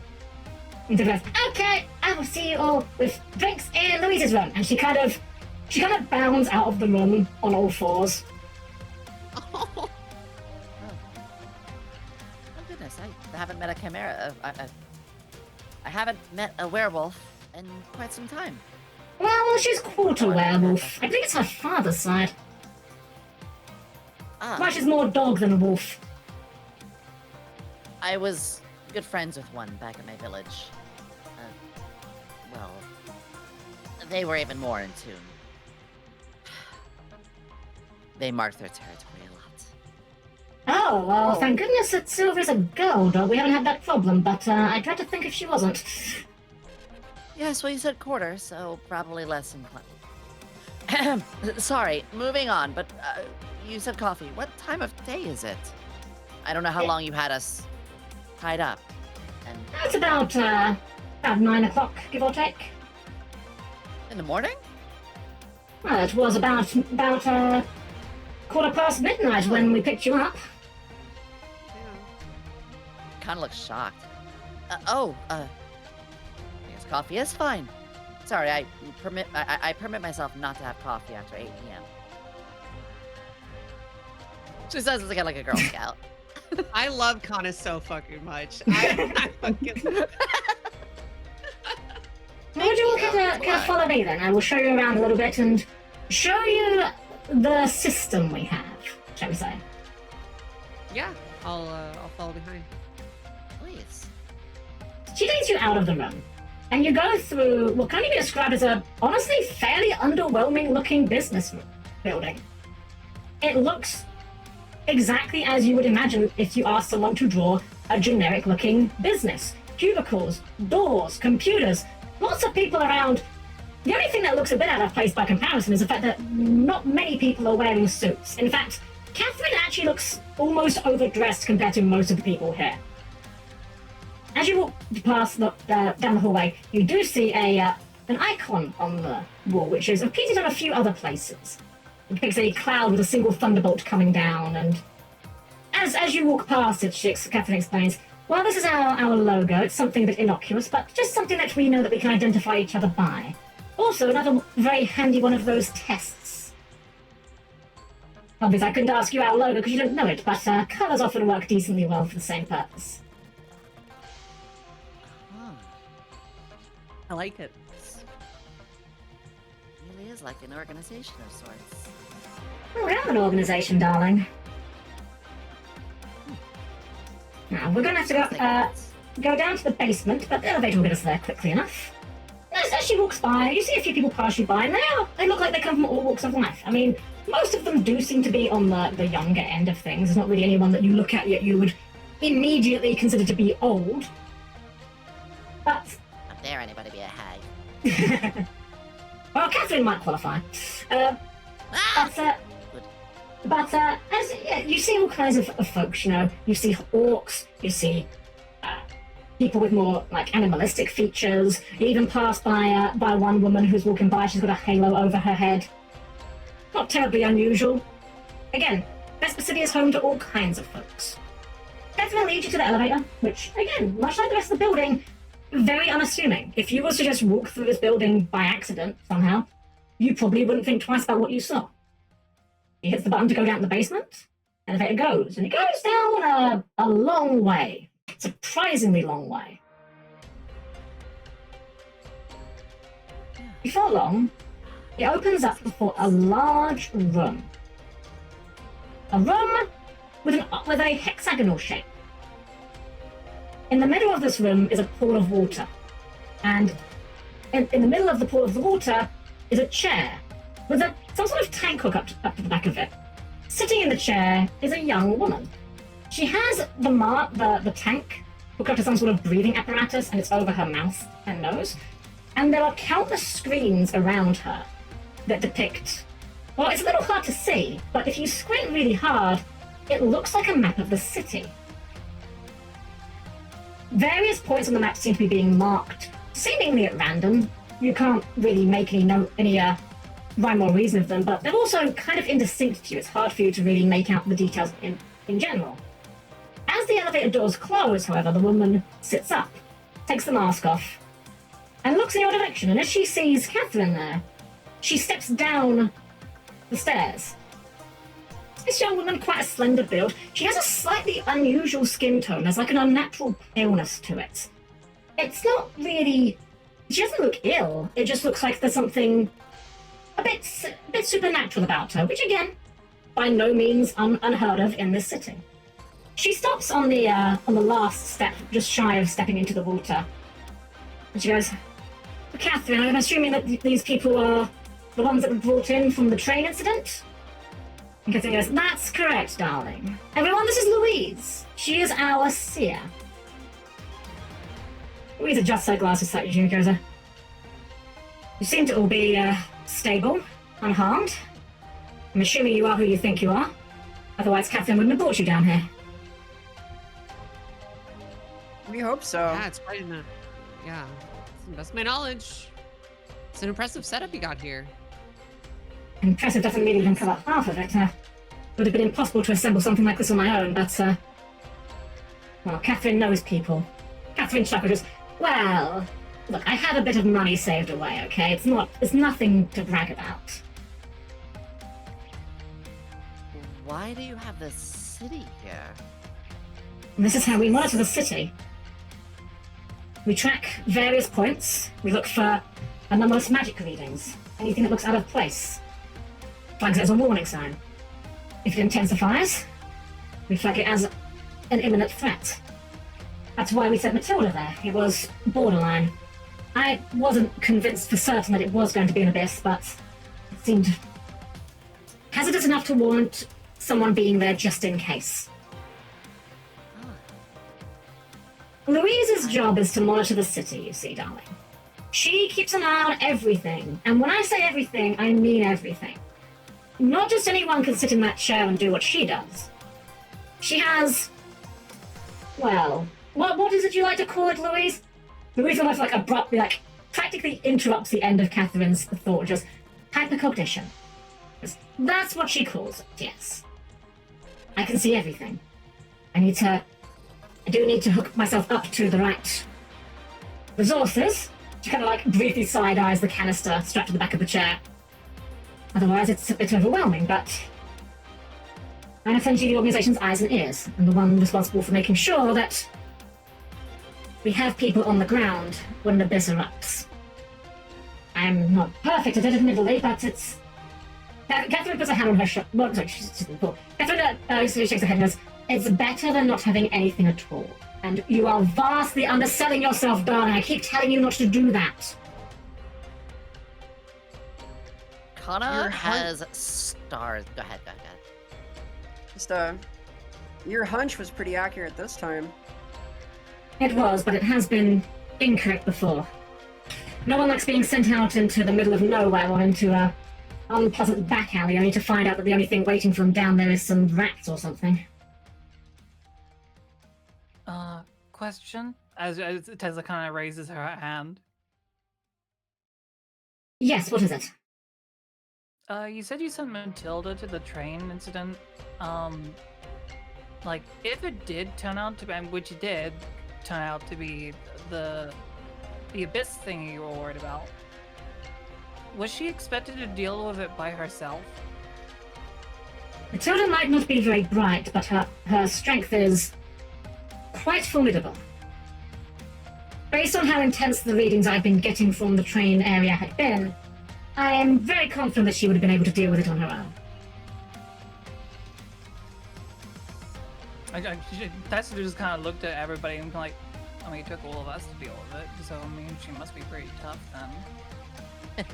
And Sylvia goes, "Okay, I will see you all with drinks in Louise's room." And she kind of bounds out of the room on all fours. Oh goodness, I haven't met a chimera. I haven't met a werewolf in quite some time. Well, she's quarter werewolf. I think it's her father's side. Well, she's more dog than wolf. I was good friends with one back in my village. Well, they were even more in tune. They marked their territory a lot. Oh, well, thank goodness that Sylvia's a girl dog. We haven't had that problem, but I tried to think if she wasn't. Yes, well, you said quarter, so probably less than... Sorry, moving on, but you said coffee. What time of day is it? I don't know how long you had us tied up. And It's about 9 o'clock, give or take. in the morning? Well, it was about midnight when we picked you up. Kind of looks shocked. I guess coffee is fine. Sorry, I permit myself not to have coffee after 8 p.m. She says it's like a Girl Scout. I love Kana so fucking much. I fucking... Would you all kind of follow me then? I will show you around a little bit and show you the system we have, shall we say. Yeah, I'll follow behind. Please. She leads you out of the room, and you go through what can only be described as a, honestly, fairly underwhelming looking business building. It looks exactly as you would imagine if you asked someone to draw a generic looking business. Cubicles, doors, computers, lots of people around. The only thing that looks a bit out of place by comparison is the fact that not many people are wearing suits. In fact, Catherine actually looks almost overdressed compared to most of the people here. As you walk past down the hallway, you do see an icon on the wall, which is repeated on a few other places. It depicts a cloud with a single thunderbolt coming down, and as you walk past it, Catherine explains, well, this is our logo. It's something a bit innocuous, but just something that we know that we can identify each other by. Also, another very handy one of those tests. Obviously, I couldn't ask you our logo because you don't know it, but colours often work decently well for the same purpose. Oh, I like it. it really is like an organization of sorts. Oh, we are an organisation, darling. Now, we're going to have to go down to the basement, but the elevator will get us there quickly enough. As she walks by, you see a few people pass you by, and they look like they come from all walks of life. I mean, most of them do seem to be on the younger end of things. There's not really anyone that you look at yet you would immediately consider to be old. But... How dare anybody be a hag? Well, Catherine might qualify. But you see all kinds of folks, you know. You see orcs, you see people with more, like, animalistic features. You even pass by one woman who's walking by. She's got a halo over her head. Not terribly unusual. Again, Vesper City is home to all kinds of folks. Catherine leads you to the elevator, which, again, much like the rest of the building, very unassuming. If you were to just walk through this building by accident, somehow, you probably wouldn't think twice about what you saw. He hits the button to go down to the basement, elevator goes, and it goes down a long way. Surprisingly long way. Before long, it opens up before a large room. A room with a hexagonal shape. In the middle of this room is a pool of water. And in the middle of the pool of the water is a chair with some sort of tank hook up to the back of it. Sitting in the chair is a young woman. She has the tank hooked up to some sort of breathing apparatus, and it's over her mouth and nose. And there are countless screens around her that depict... Well, it's a little hard to see, but if you squint really hard, it looks like a map of the city. Various points on the map seem to be being marked, seemingly at random. You can't really make any rhyme or reason of them, but they're also kind of indistinct to you. It's hard for you to really make out the details in general. As the elevator doors close, however, the woman sits up, takes the mask off, and looks in your direction. And as she sees Catherine there, she steps down the stairs. This young woman, quite a slender build. She has a slightly unusual skin tone. There's like an unnatural paleness to it. It's not really... She doesn't look ill. It just looks like there's something a bit supernatural about her, which again, by no means unheard of in this city. She stops on the last step, just shy of stepping into the water. And she goes, Catherine, I'm assuming that these people are the ones that were brought in from the train incident? And Catherine goes, that's correct, darling. Everyone, this is Louise. She is our seer. Louise adjusts her glasses slightly, and goes, you seem to all be stable, unharmed. I'm assuming you are who you think you are. Otherwise, Catherine wouldn't have brought you down here. We hope so. Yeah, it's quite enough. Yeah, that's my knowledge. It's an impressive setup you got here. Impressive doesn't really even cover half of it. Would have been impossible to assemble something like this on my own, but, well, Catherine knows people. Catherine chuckles. Well, look, I have a bit of money saved away, okay? It's nothing to brag about. Why do you have the city here? And this is how we monitor the city. We track various points. We look for anomalous magic readings. Anything that looks out of place. Flags it as a warning sign. If it intensifies, we flag it as an imminent threat. That's why we sent Matilda there. It was borderline. I wasn't convinced for certain that it was going to be an abyss, but it seemed hazardous enough to warrant someone being there just in case. Louise's job is to monitor the city, you see, darling. She keeps an eye on everything, and when I say everything, I mean everything. Not just anyone can sit in that chair and do what she does. She has... well, what is it you like to call it, Louise? Louise almost abruptly, practically interrupts the end of Catherine's thought, just hypercognition. That's what she calls it, yes. I can see everything. I do need to hook myself up to the right resources. She kind of briefly side-eyes the canister strapped to the back of the chair. Otherwise, it's a bit overwhelming, but I'm essentially the organization's eyes and ears, and the one responsible for making sure that we have people on the ground when an abyss erupts. I'm not perfect at it, admittedly, but it's... Catherine puts her hand on her shoulder. Well, sorry, she's cool. Catherine shakes her head and goes, it's better than not having anything at all. And you are vastly underselling yourself, darling. I keep telling you not to do that. Kana has stars. Go ahead. Just, your hunch was pretty accurate this time. It was, but it has been incorrect before. No one likes being sent out into the middle of nowhere or into a unpleasant back alley only to find out that the only thing waiting for them down there is some rats or something. Question? As Tessa kind of raises her hand. Yes, what is it? You said you sent Matilda to the train incident. If it did turn out to be, which it did turn out to be the abyss thing you were worried about, was she expected to deal with it by herself? Matilda might not be very bright, but her strength is quite formidable. Based on how intense the readings I've been getting from the train area had been, I am very confident that she would have been able to deal with it on her own. Tessa just kind of looked at everybody and it took all of us to deal with it, so she must be pretty tough then.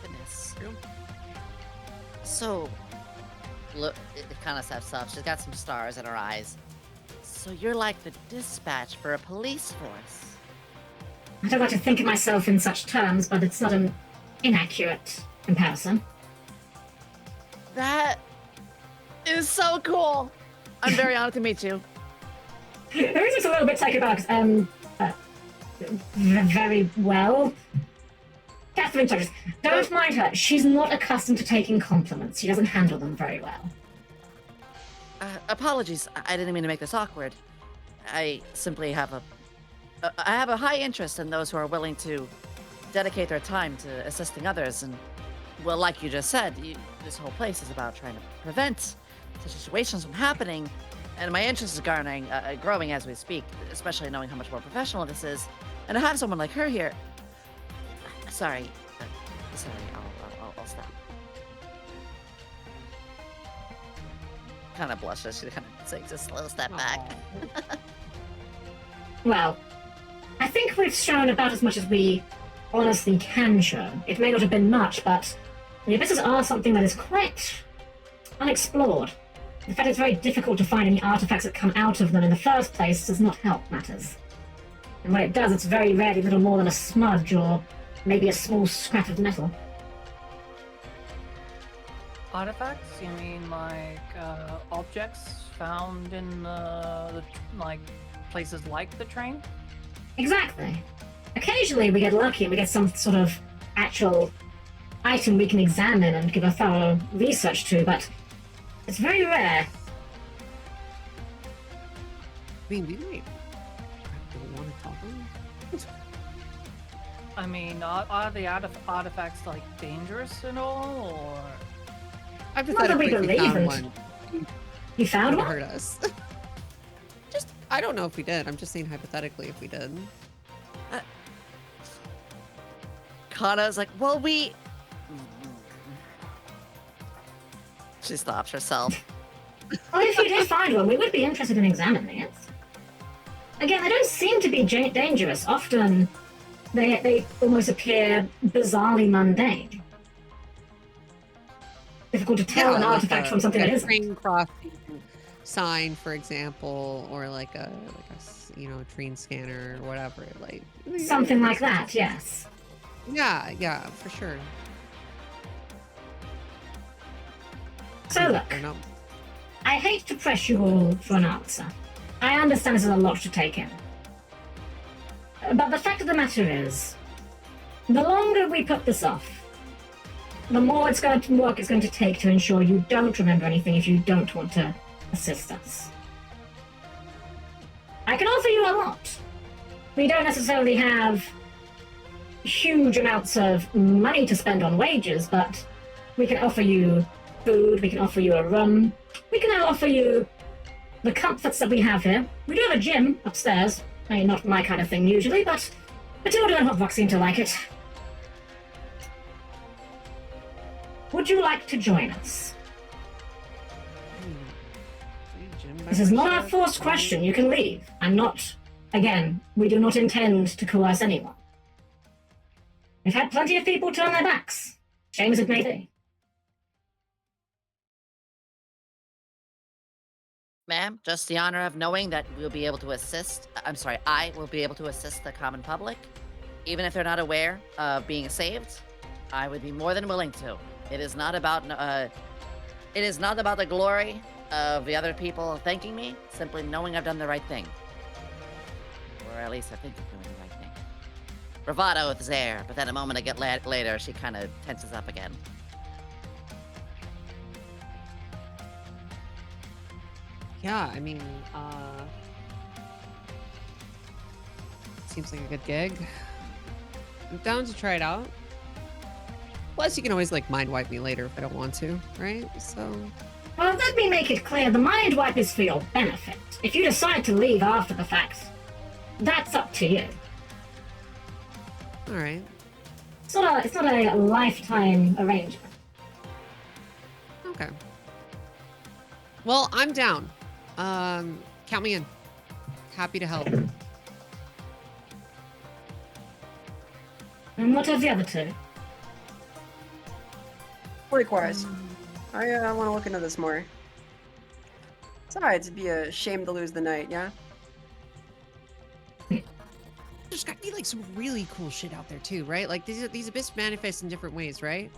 Goodness. So, look, it kind of steps up. She's got some stars in her eyes. So you're like the dispatch for a police force. I don't like to think of myself in such terms, but it's not an inaccurate comparison. That is so cool. I'm very honored to meet you. There is just a little bit taken aback. Very well. Catherine, don't mind her. She's not accustomed to taking compliments. She doesn't handle them very well. Apologies. I didn't mean to make this awkward. I simply have a high interest in those who are willing to dedicate their time to assisting others. And, well, like you just said, this whole place is about trying to prevent such situations from happening. And my interest is growing as we speak, especially knowing how much more professional this is. And to have someone like her here... Sorry, I'll stop. Kind of blushes. She kind of takes a slow step back. Well, I think we've shown about as much as we honestly can show. It may not have been much, but the abysses are something that is quite unexplored. The fact it's very difficult to find any artifacts that come out of them in the first place does not help matters. And when it does, it's very rarely little more than a smudge or maybe a small scrap of metal. Artifacts? You mean objects found in the places like the train? Exactly. Occasionally we get lucky and we get some sort of actual item we can examine and give a thorough research to, but it's very rare. We might have to want problem. I mean, are the artifacts like dangerous and all, or? Hypothetically, Not that we if we found believe one, You found it would one? hurt us. Just, I don't know if we did. I'm just saying hypothetically if we did. Kana's like, well, we. She stops herself. Well, if you did find one, we would be interested in examining it. Again, they don't seem to be dangerous. Often, they almost appear bizarrely mundane. Difficult to tell an like artifact from something that isn't. train crossing sign, for example, or like a train scanner or whatever. Like Something like that, yes. Yeah, for sure. So look, They're not- I hate to press you all for an answer. I understand this is a lot to take in. But the fact of the matter is, the longer we put this off, the more work it's going to take to ensure you don't remember anything if you don't want to assist us. I can offer you a lot. We don't necessarily have huge amounts of money to spend on wages, but we can offer you food, we can offer you a room, we can offer you the comforts that we have here. We do have a gym upstairs. I mean, not my kind of thing usually, but Matilda and Hotbox seem to like it. Would you like to join us? This is not a forced question. You can leave. Again, we do not intend to coerce anyone. We've had plenty of people turn their backs, shame as it may be. Ma'am, just the honor of knowing that we'll be able to assist. I will be able to assist the common public. Even if they're not aware of being saved, I would be more than willing to. It is not about the glory of the other people thanking me, simply knowing I've done the right thing. Or at least I think I'm doing the right thing. Bravado is there, but then a moment later, she kind of tenses up again. Yeah, I mean, seems like a good gig. I'm down to try it out. Plus, you can always like mind wipe me later if I don't want to, right? So. Well, let me make it clear, the mind wipe is for your benefit. If you decide to leave after the fact, that's up to you. All right. It's not a lifetime arrangement. Okay. Well, I'm down. Count me in. Happy to help. And what of the other two? Likewise. I want to look into this more. Besides, it'd be a shame to lose the night, yeah? There's got to be like some really cool shit out there too, right? Like these abyss manifest in different ways, right?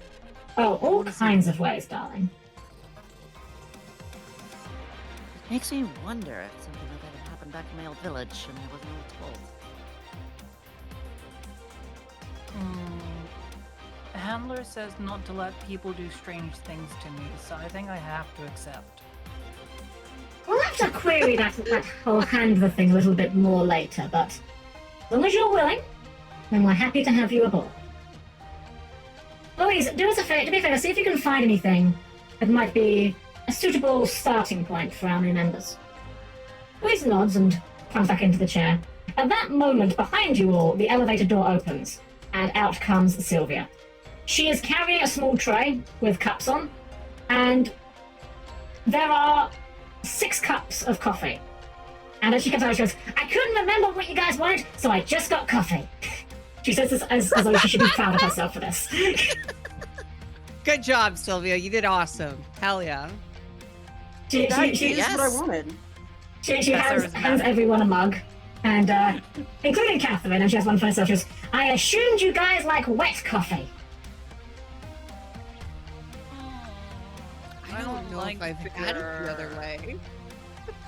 Oh, all kinds of ways, darling. Makes me wonder if something like that had happened back in my old village and I wasn't told. Handler says not to let people do strange things to me, so I think I have to accept. We'll have to query that whole handler thing a little bit more later, but as long as you're willing, then we're happy to have you aboard. Louise, do us a favor, to be fair, see if you can find anything that might be a suitable starting point for our new members. Louise nods and comes back into the chair. At that moment, behind you all, the elevator door opens, and out comes Sylvia. She is carrying a small tray with cups on, and there are 6 cups of coffee. And as she comes out, she goes, I couldn't remember what you guys wanted, so I just got coffee. She says this as though she should be proud of herself for this. Good job, Sylvia. You did awesome. Hell yeah. She That's what I wanted. She hands everyone a mug, and including Catherine, and she has one for herself. She goes, I assumed you guys like wet coffee. I don't know if I've had it the other way.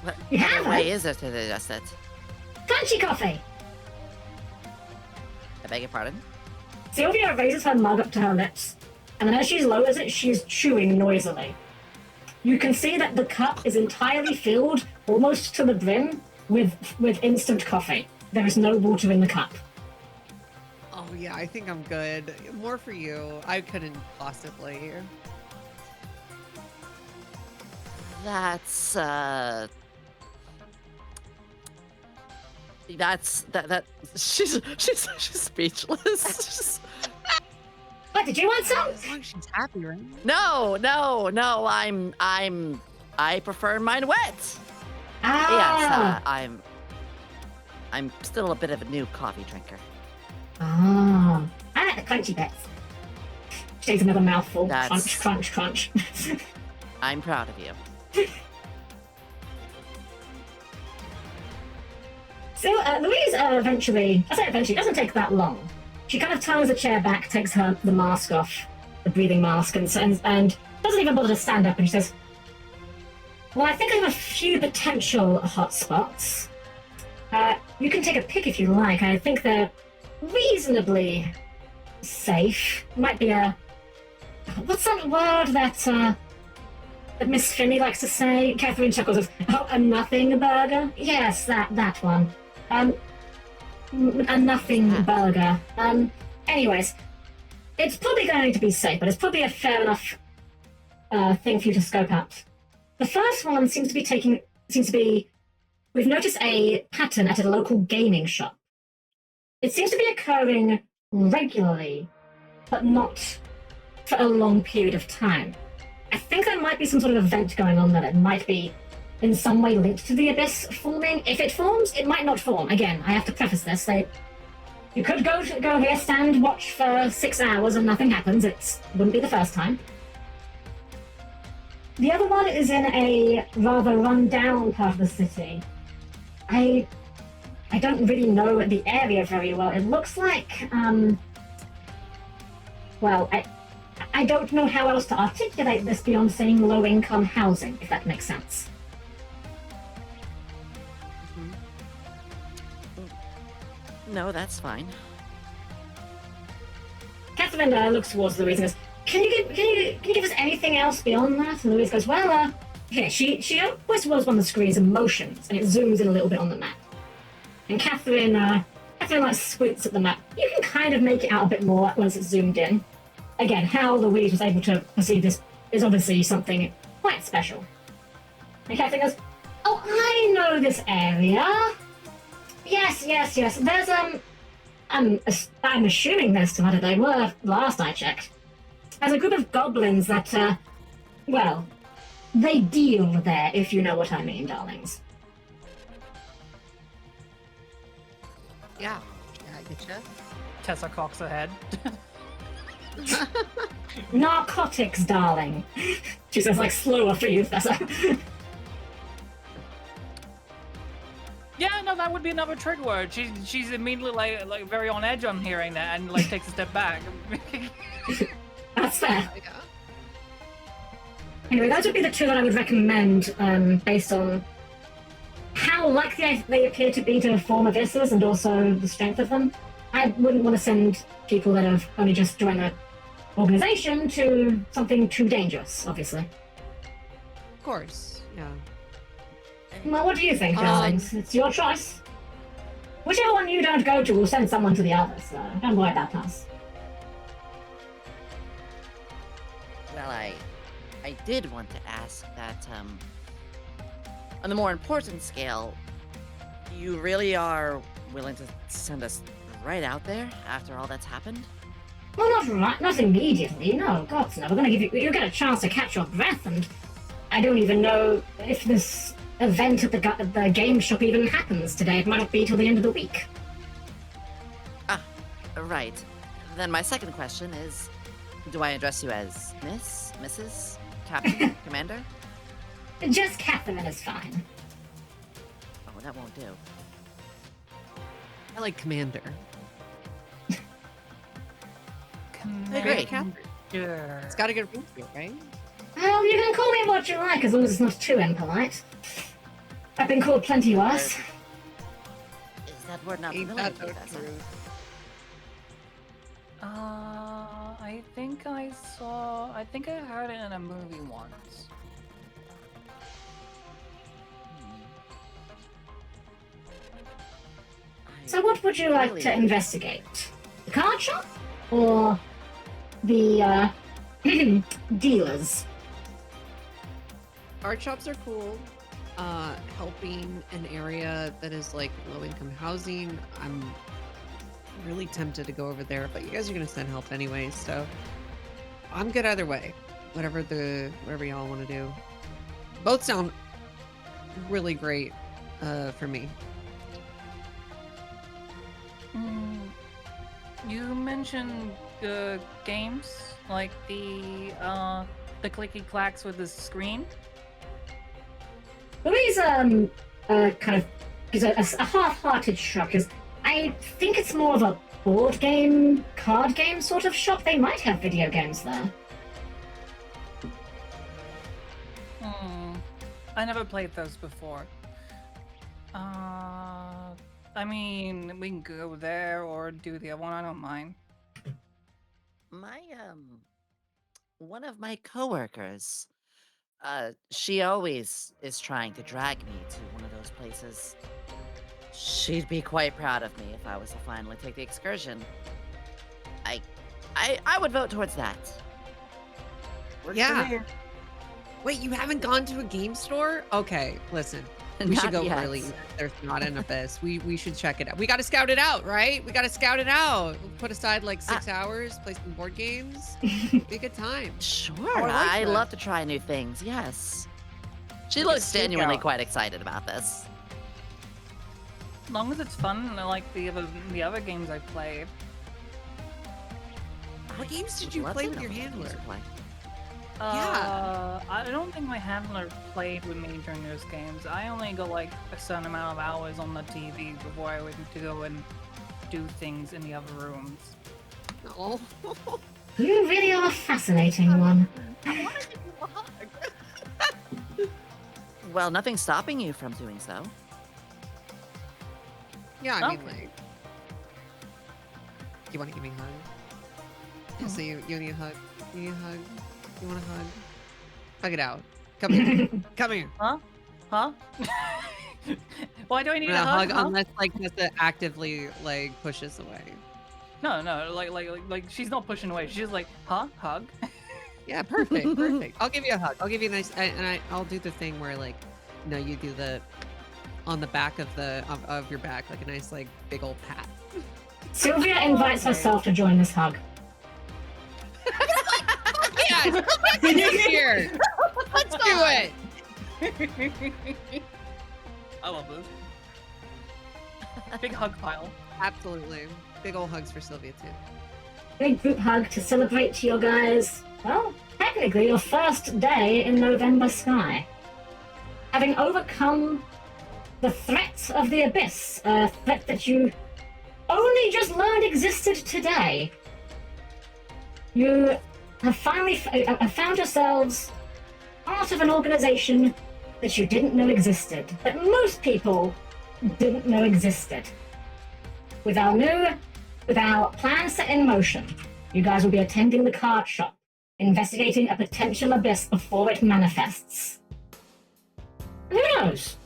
What You other haven't? way is there to digest it? Crunchy coffee. I beg your pardon? Sylvia raises her mug up to her lips, and then as she lowers it, she's chewing noisily. You can see that the cup is entirely filled, almost to the brim, with instant coffee. There is no water in the cup. Oh yeah, I think I'm good. More for you. I couldn't possibly. That's she's speechless. What, did you want some? As long as she's happy, right? No, I prefer mine wet. Ah. Yes, I'm still a bit of a new coffee drinker. Ah. I like the crunchy bits. She takes another mouthful. That's- Crunch, crunch, crunch. I'm proud of you. So Louise eventually, I say eventually, it doesn't take that long. She kind of turns the chair back, takes the mask off, the breathing mask, and doesn't even bother to stand up, and she says, well, I think I have a few potential hotspots. You can take a pick if you like. I think they're reasonably safe. Might be a... What's that word that Miss Finney likes to say? Catherine chuckles and says, oh, a nothing burger? Yes, that one. A nothing burger. Anyways, it's probably going to be safe, but it's probably a fair enough thing for you to scope out. The first one seems to be, we've noticed a pattern at a local gaming shop. It seems to be occurring regularly, but not for a long period of time. I think there might be some sort of event going on there that might be in some way linked to the abyss forming. If it forms, it might not form. Again, I have to preface this. You could go here, stand, watch for 6 hours and nothing happens. It wouldn't be the first time. The other one is in a rather run-down part of the city. I don't really know the area very well. It looks like, well, I don't know how else to articulate this beyond saying low-income housing, if that makes sense. No, that's fine. Catherine looks towards Louise and goes, Can you give us anything else beyond that? And Louise goes, well, here, she always was on the screens and motions, and it zooms in a little bit on the map. And Catherine like squints at the map. You can kind of make it out a bit more once it's zoomed in. Again, how Louise was able to perceive this is obviously something quite special. And Catherine goes, oh, I know this area. Yes. There's, I'm assuming there's two, they were last I checked. There's a group of goblins that, well, they deal there, if you know what I mean, darlings. Yeah, I get you. Tessa cocks ahead. Narcotics, darling. She says, like, slower for you, Tessa. Yeah, no, that would be another trick word. She's immediately like very on edge on hearing that and like takes a step back. That's fair. Yeah. Anyway, those would be the two that I would recommend, based on how likely they appear to be to form abysses and also the strength of them. I wouldn't want to send people that have only just joined the organization to something too dangerous, obviously. Of course, yeah. Well, what do you think, darlings? It's your choice. Whichever one you don't go to will send someone to the other, so don't worry about us. Well, I did want to ask that, on the more important scale, you really are willing to send us right out there after all that's happened? Well, not immediately. No, God's no. We're gonna give you get a chance to catch your breath, and I don't even know if this event at the game shop even happens today. It might not be till the end of the week. Ah, right. Then my second question is, do I address you as Miss, Mrs., Captain, Commander? Just Catherine is fine. Oh, that won't do. I like Commander. I agree. Sure. It's got a good ring to it, right? Well, you can call me what you like, as long as it's not too impolite. I've been called plenty worse. Is that word not Ain't familiar that to you, the Tessa? truth? I think I heard it in a movie once. So what would you like to investigate? The card shop or the dealers? Art shops are cool. Helping an area that is like low-income housing, I'm really tempted to go over there, but you guys are gonna send help anyway, so I'm good either way. Whatever y'all want to do. Both sound really great for me. You mentioned the games, like the clicky clacks with the screen. Louise kind of gives a half-hearted shrug, because I think it's more of a board game, card game sort of shop. They might have video games there. I never played those before. I mean, we can go there or do the other one. I don't mind. My one of my coworkers, she always is trying to drag me to one of those places. She'd be quite proud of me if I was to finally take the excursion. I would vote towards that. Works for Yeah. me. Wait, you haven't gone to a game store? Okay, listen. We should Not go yet. early. There's not an abyss. We should check it out. We got to scout it out, right? We got to scout it out. We'll put aside like 6 hours, play some board games. Be a good time. Sure, I like I that. love to try new things, yes. She Like a looks sneak genuinely out. quite excited about this. As long as it's fun, like the other games I played. What games did Would you love play to with know your what games handler? you play. I don't think my handler played with me during those games. I only got like a certain amount of hours on the TV before I went to go and do things in the other rooms. Oh. You really are a fascinating one. I want to give you a hug. Well, nothing's stopping you from doing so. Yeah, I mean, Okay. like, you want to give me a hug? Yeah, so you need a hug? You need a hug? You want a hug? Hug it out. Come here. Come here. Huh? Why do I need I'm a gonna hug? Huh? unless like Nessa actively like pushes away. No, like she's not pushing away. She's like, huh? Hug? Yeah, perfect, perfect. I'll give you a hug. I'll give you a nice, I'll do the thing where like, no, you do the on the back of the of your back, like a nice like big old pat. Sylvia invites herself to join this hug. Yes, it's here. Let's do it. I love this. Big hug pile. Absolutely, big old hugs for Sylvia too. Big group hug to celebrate your guys', well, technically your first day in November Sky. Having overcome the threat of the Abyss, a threat that you only just learned existed today. You have finally found yourselves part of an organization that you didn't know existed, that most people didn't know existed. With our plan set in motion, you guys will be attending the card shop, investigating a potential abyss before it manifests. Who knows?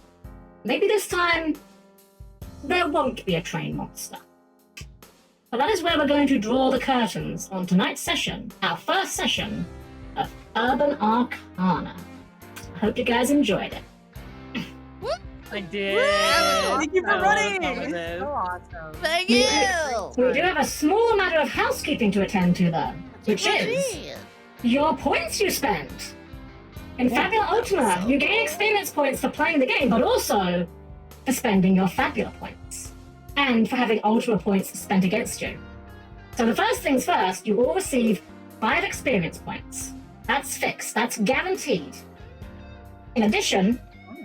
Maybe this time there won't be a train monster. But that is where we're going to draw the curtains on tonight's session, our first session of Urban Arcana. I hope you guys enjoyed it. I did. Thank you for I love running. some of this. So awesome. Thank Yeah. you! We do have a small matter of housekeeping to attend to, though, which is your points you spent. In Fabula Ultima, you gain experience points for playing the game, but also for spending your Fabula points, and for having Ultima points spent against you. So the first things first, you all receive 5 experience points. That's fixed, that's guaranteed. In addition,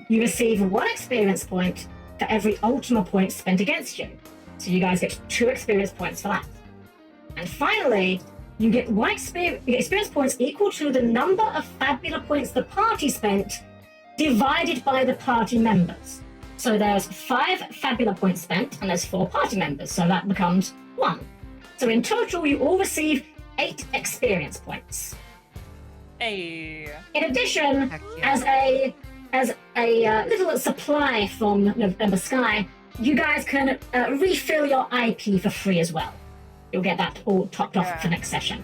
you receive 1 experience point for every Ultima point spent against you. So you guys get 2 experience points for that. And finally, you get experience points equal to the number of Fabula points the party spent divided by the party members. So there's 5 Fabula points spent and there's 4 party members, so that becomes 1. So in total, you all receive 8 experience points. Hey. In addition, Heck yeah. as a little supply from November Sky, you guys can refill your IP for free as well. You'll get that all topped off for next session.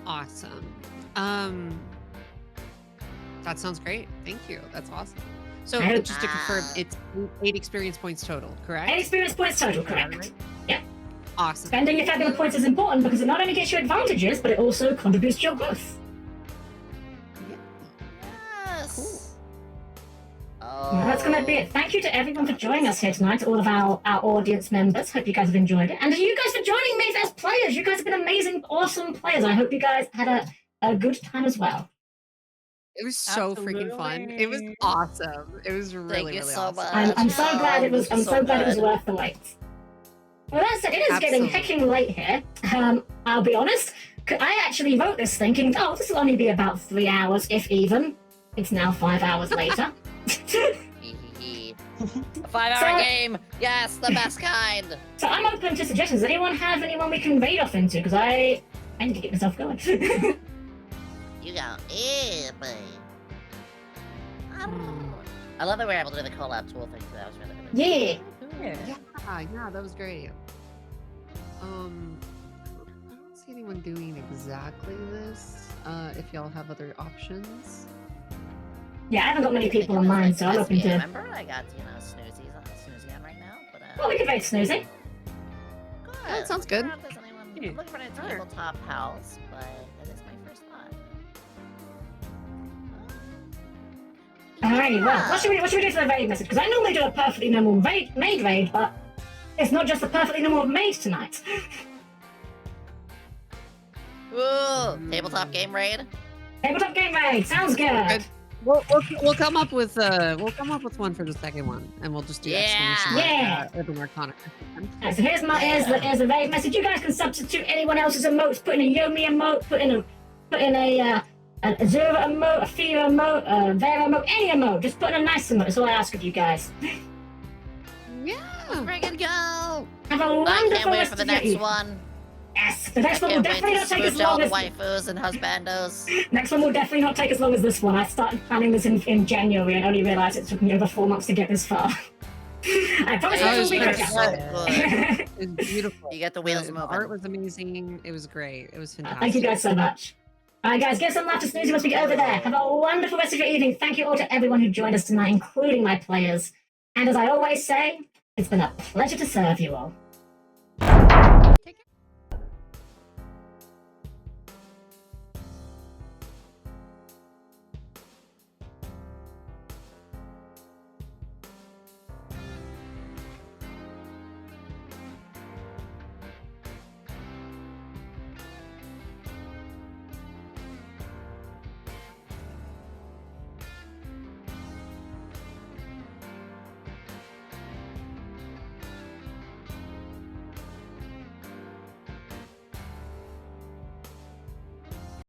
Awesome. That sounds great. Thank you. That's awesome. So just to confirm, it's 8 experience points total, correct? 8 experience points total, correct? Yeah. Awesome. Spending your Fabula points is important because it not only gets you advantages, but it also contributes to your growth. Yes. Well, that's going to be it. Thank you to everyone for joining us here tonight, all of our audience members. Hope you guys have enjoyed it. And to you guys for joining me as players. You guys have been amazing, awesome players. I hope you guys had a good time as well. It was so freaking fun. It was awesome. It was really, really awesome. I'm so glad it was. I'm so glad it was worth the wait. Well, that said, it is getting hecking late here. I'll be honest. I actually wrote this thinking, oh, this will only be about 3 hours, if even. It's now 5 hours later. A 5-hour game. Yes, the best kind. So I'm open to suggestions. Does anyone have anyone we can raid off into? Because I need to get myself going. You go, babe. I love that we were able to do the collab tool thing. That was really Yeah, that was great. I don't see anyone doing exactly this. If y'all have other options. Yeah, I haven't got many people in mind, so I'm open to. Remember, I got Snoozy on right now, but well, we can raid Snoozy. Good. Oh, that sounds good. I'm looking for a tabletop house, but that is my first thought. Alrighty, well, what should we do for the raid message? Because I normally do a perfectly normal maid raid, but it's not just a perfectly normal maid tonight. Ooh, tabletop game raid. Tabletop game raid sounds good. We'll come up with one for the second one, and we'll just do exclamation Urban Arcana. Right, so here's the raid message. You guys can substitute anyone else's emotes. Put in a Yomi emote. Put in a Zura emote, a Fia emote, a Vera emote, any emote. Just put in a nice emote. That's all I ask of you guys. Yeah, friggin' go! Have a wonderful I can't wait rest for the of your next evening. one. Yes, the next one will definitely not take as long as waifus and husbandos. Next one will definitely not take as long as this one. I started planning this in January and only realized it took me over 4 months to get this far. I promise it will be quicker. It was beautiful. You get the wheels The moving. art was amazing. It was great. It was fantastic. Thank you guys so much. Alright guys, give some love to Snoozy once we get over there. Have a wonderful rest of your evening. Thank you all to everyone who joined us tonight, including my players. And as I always say, it's been a pleasure to serve you all.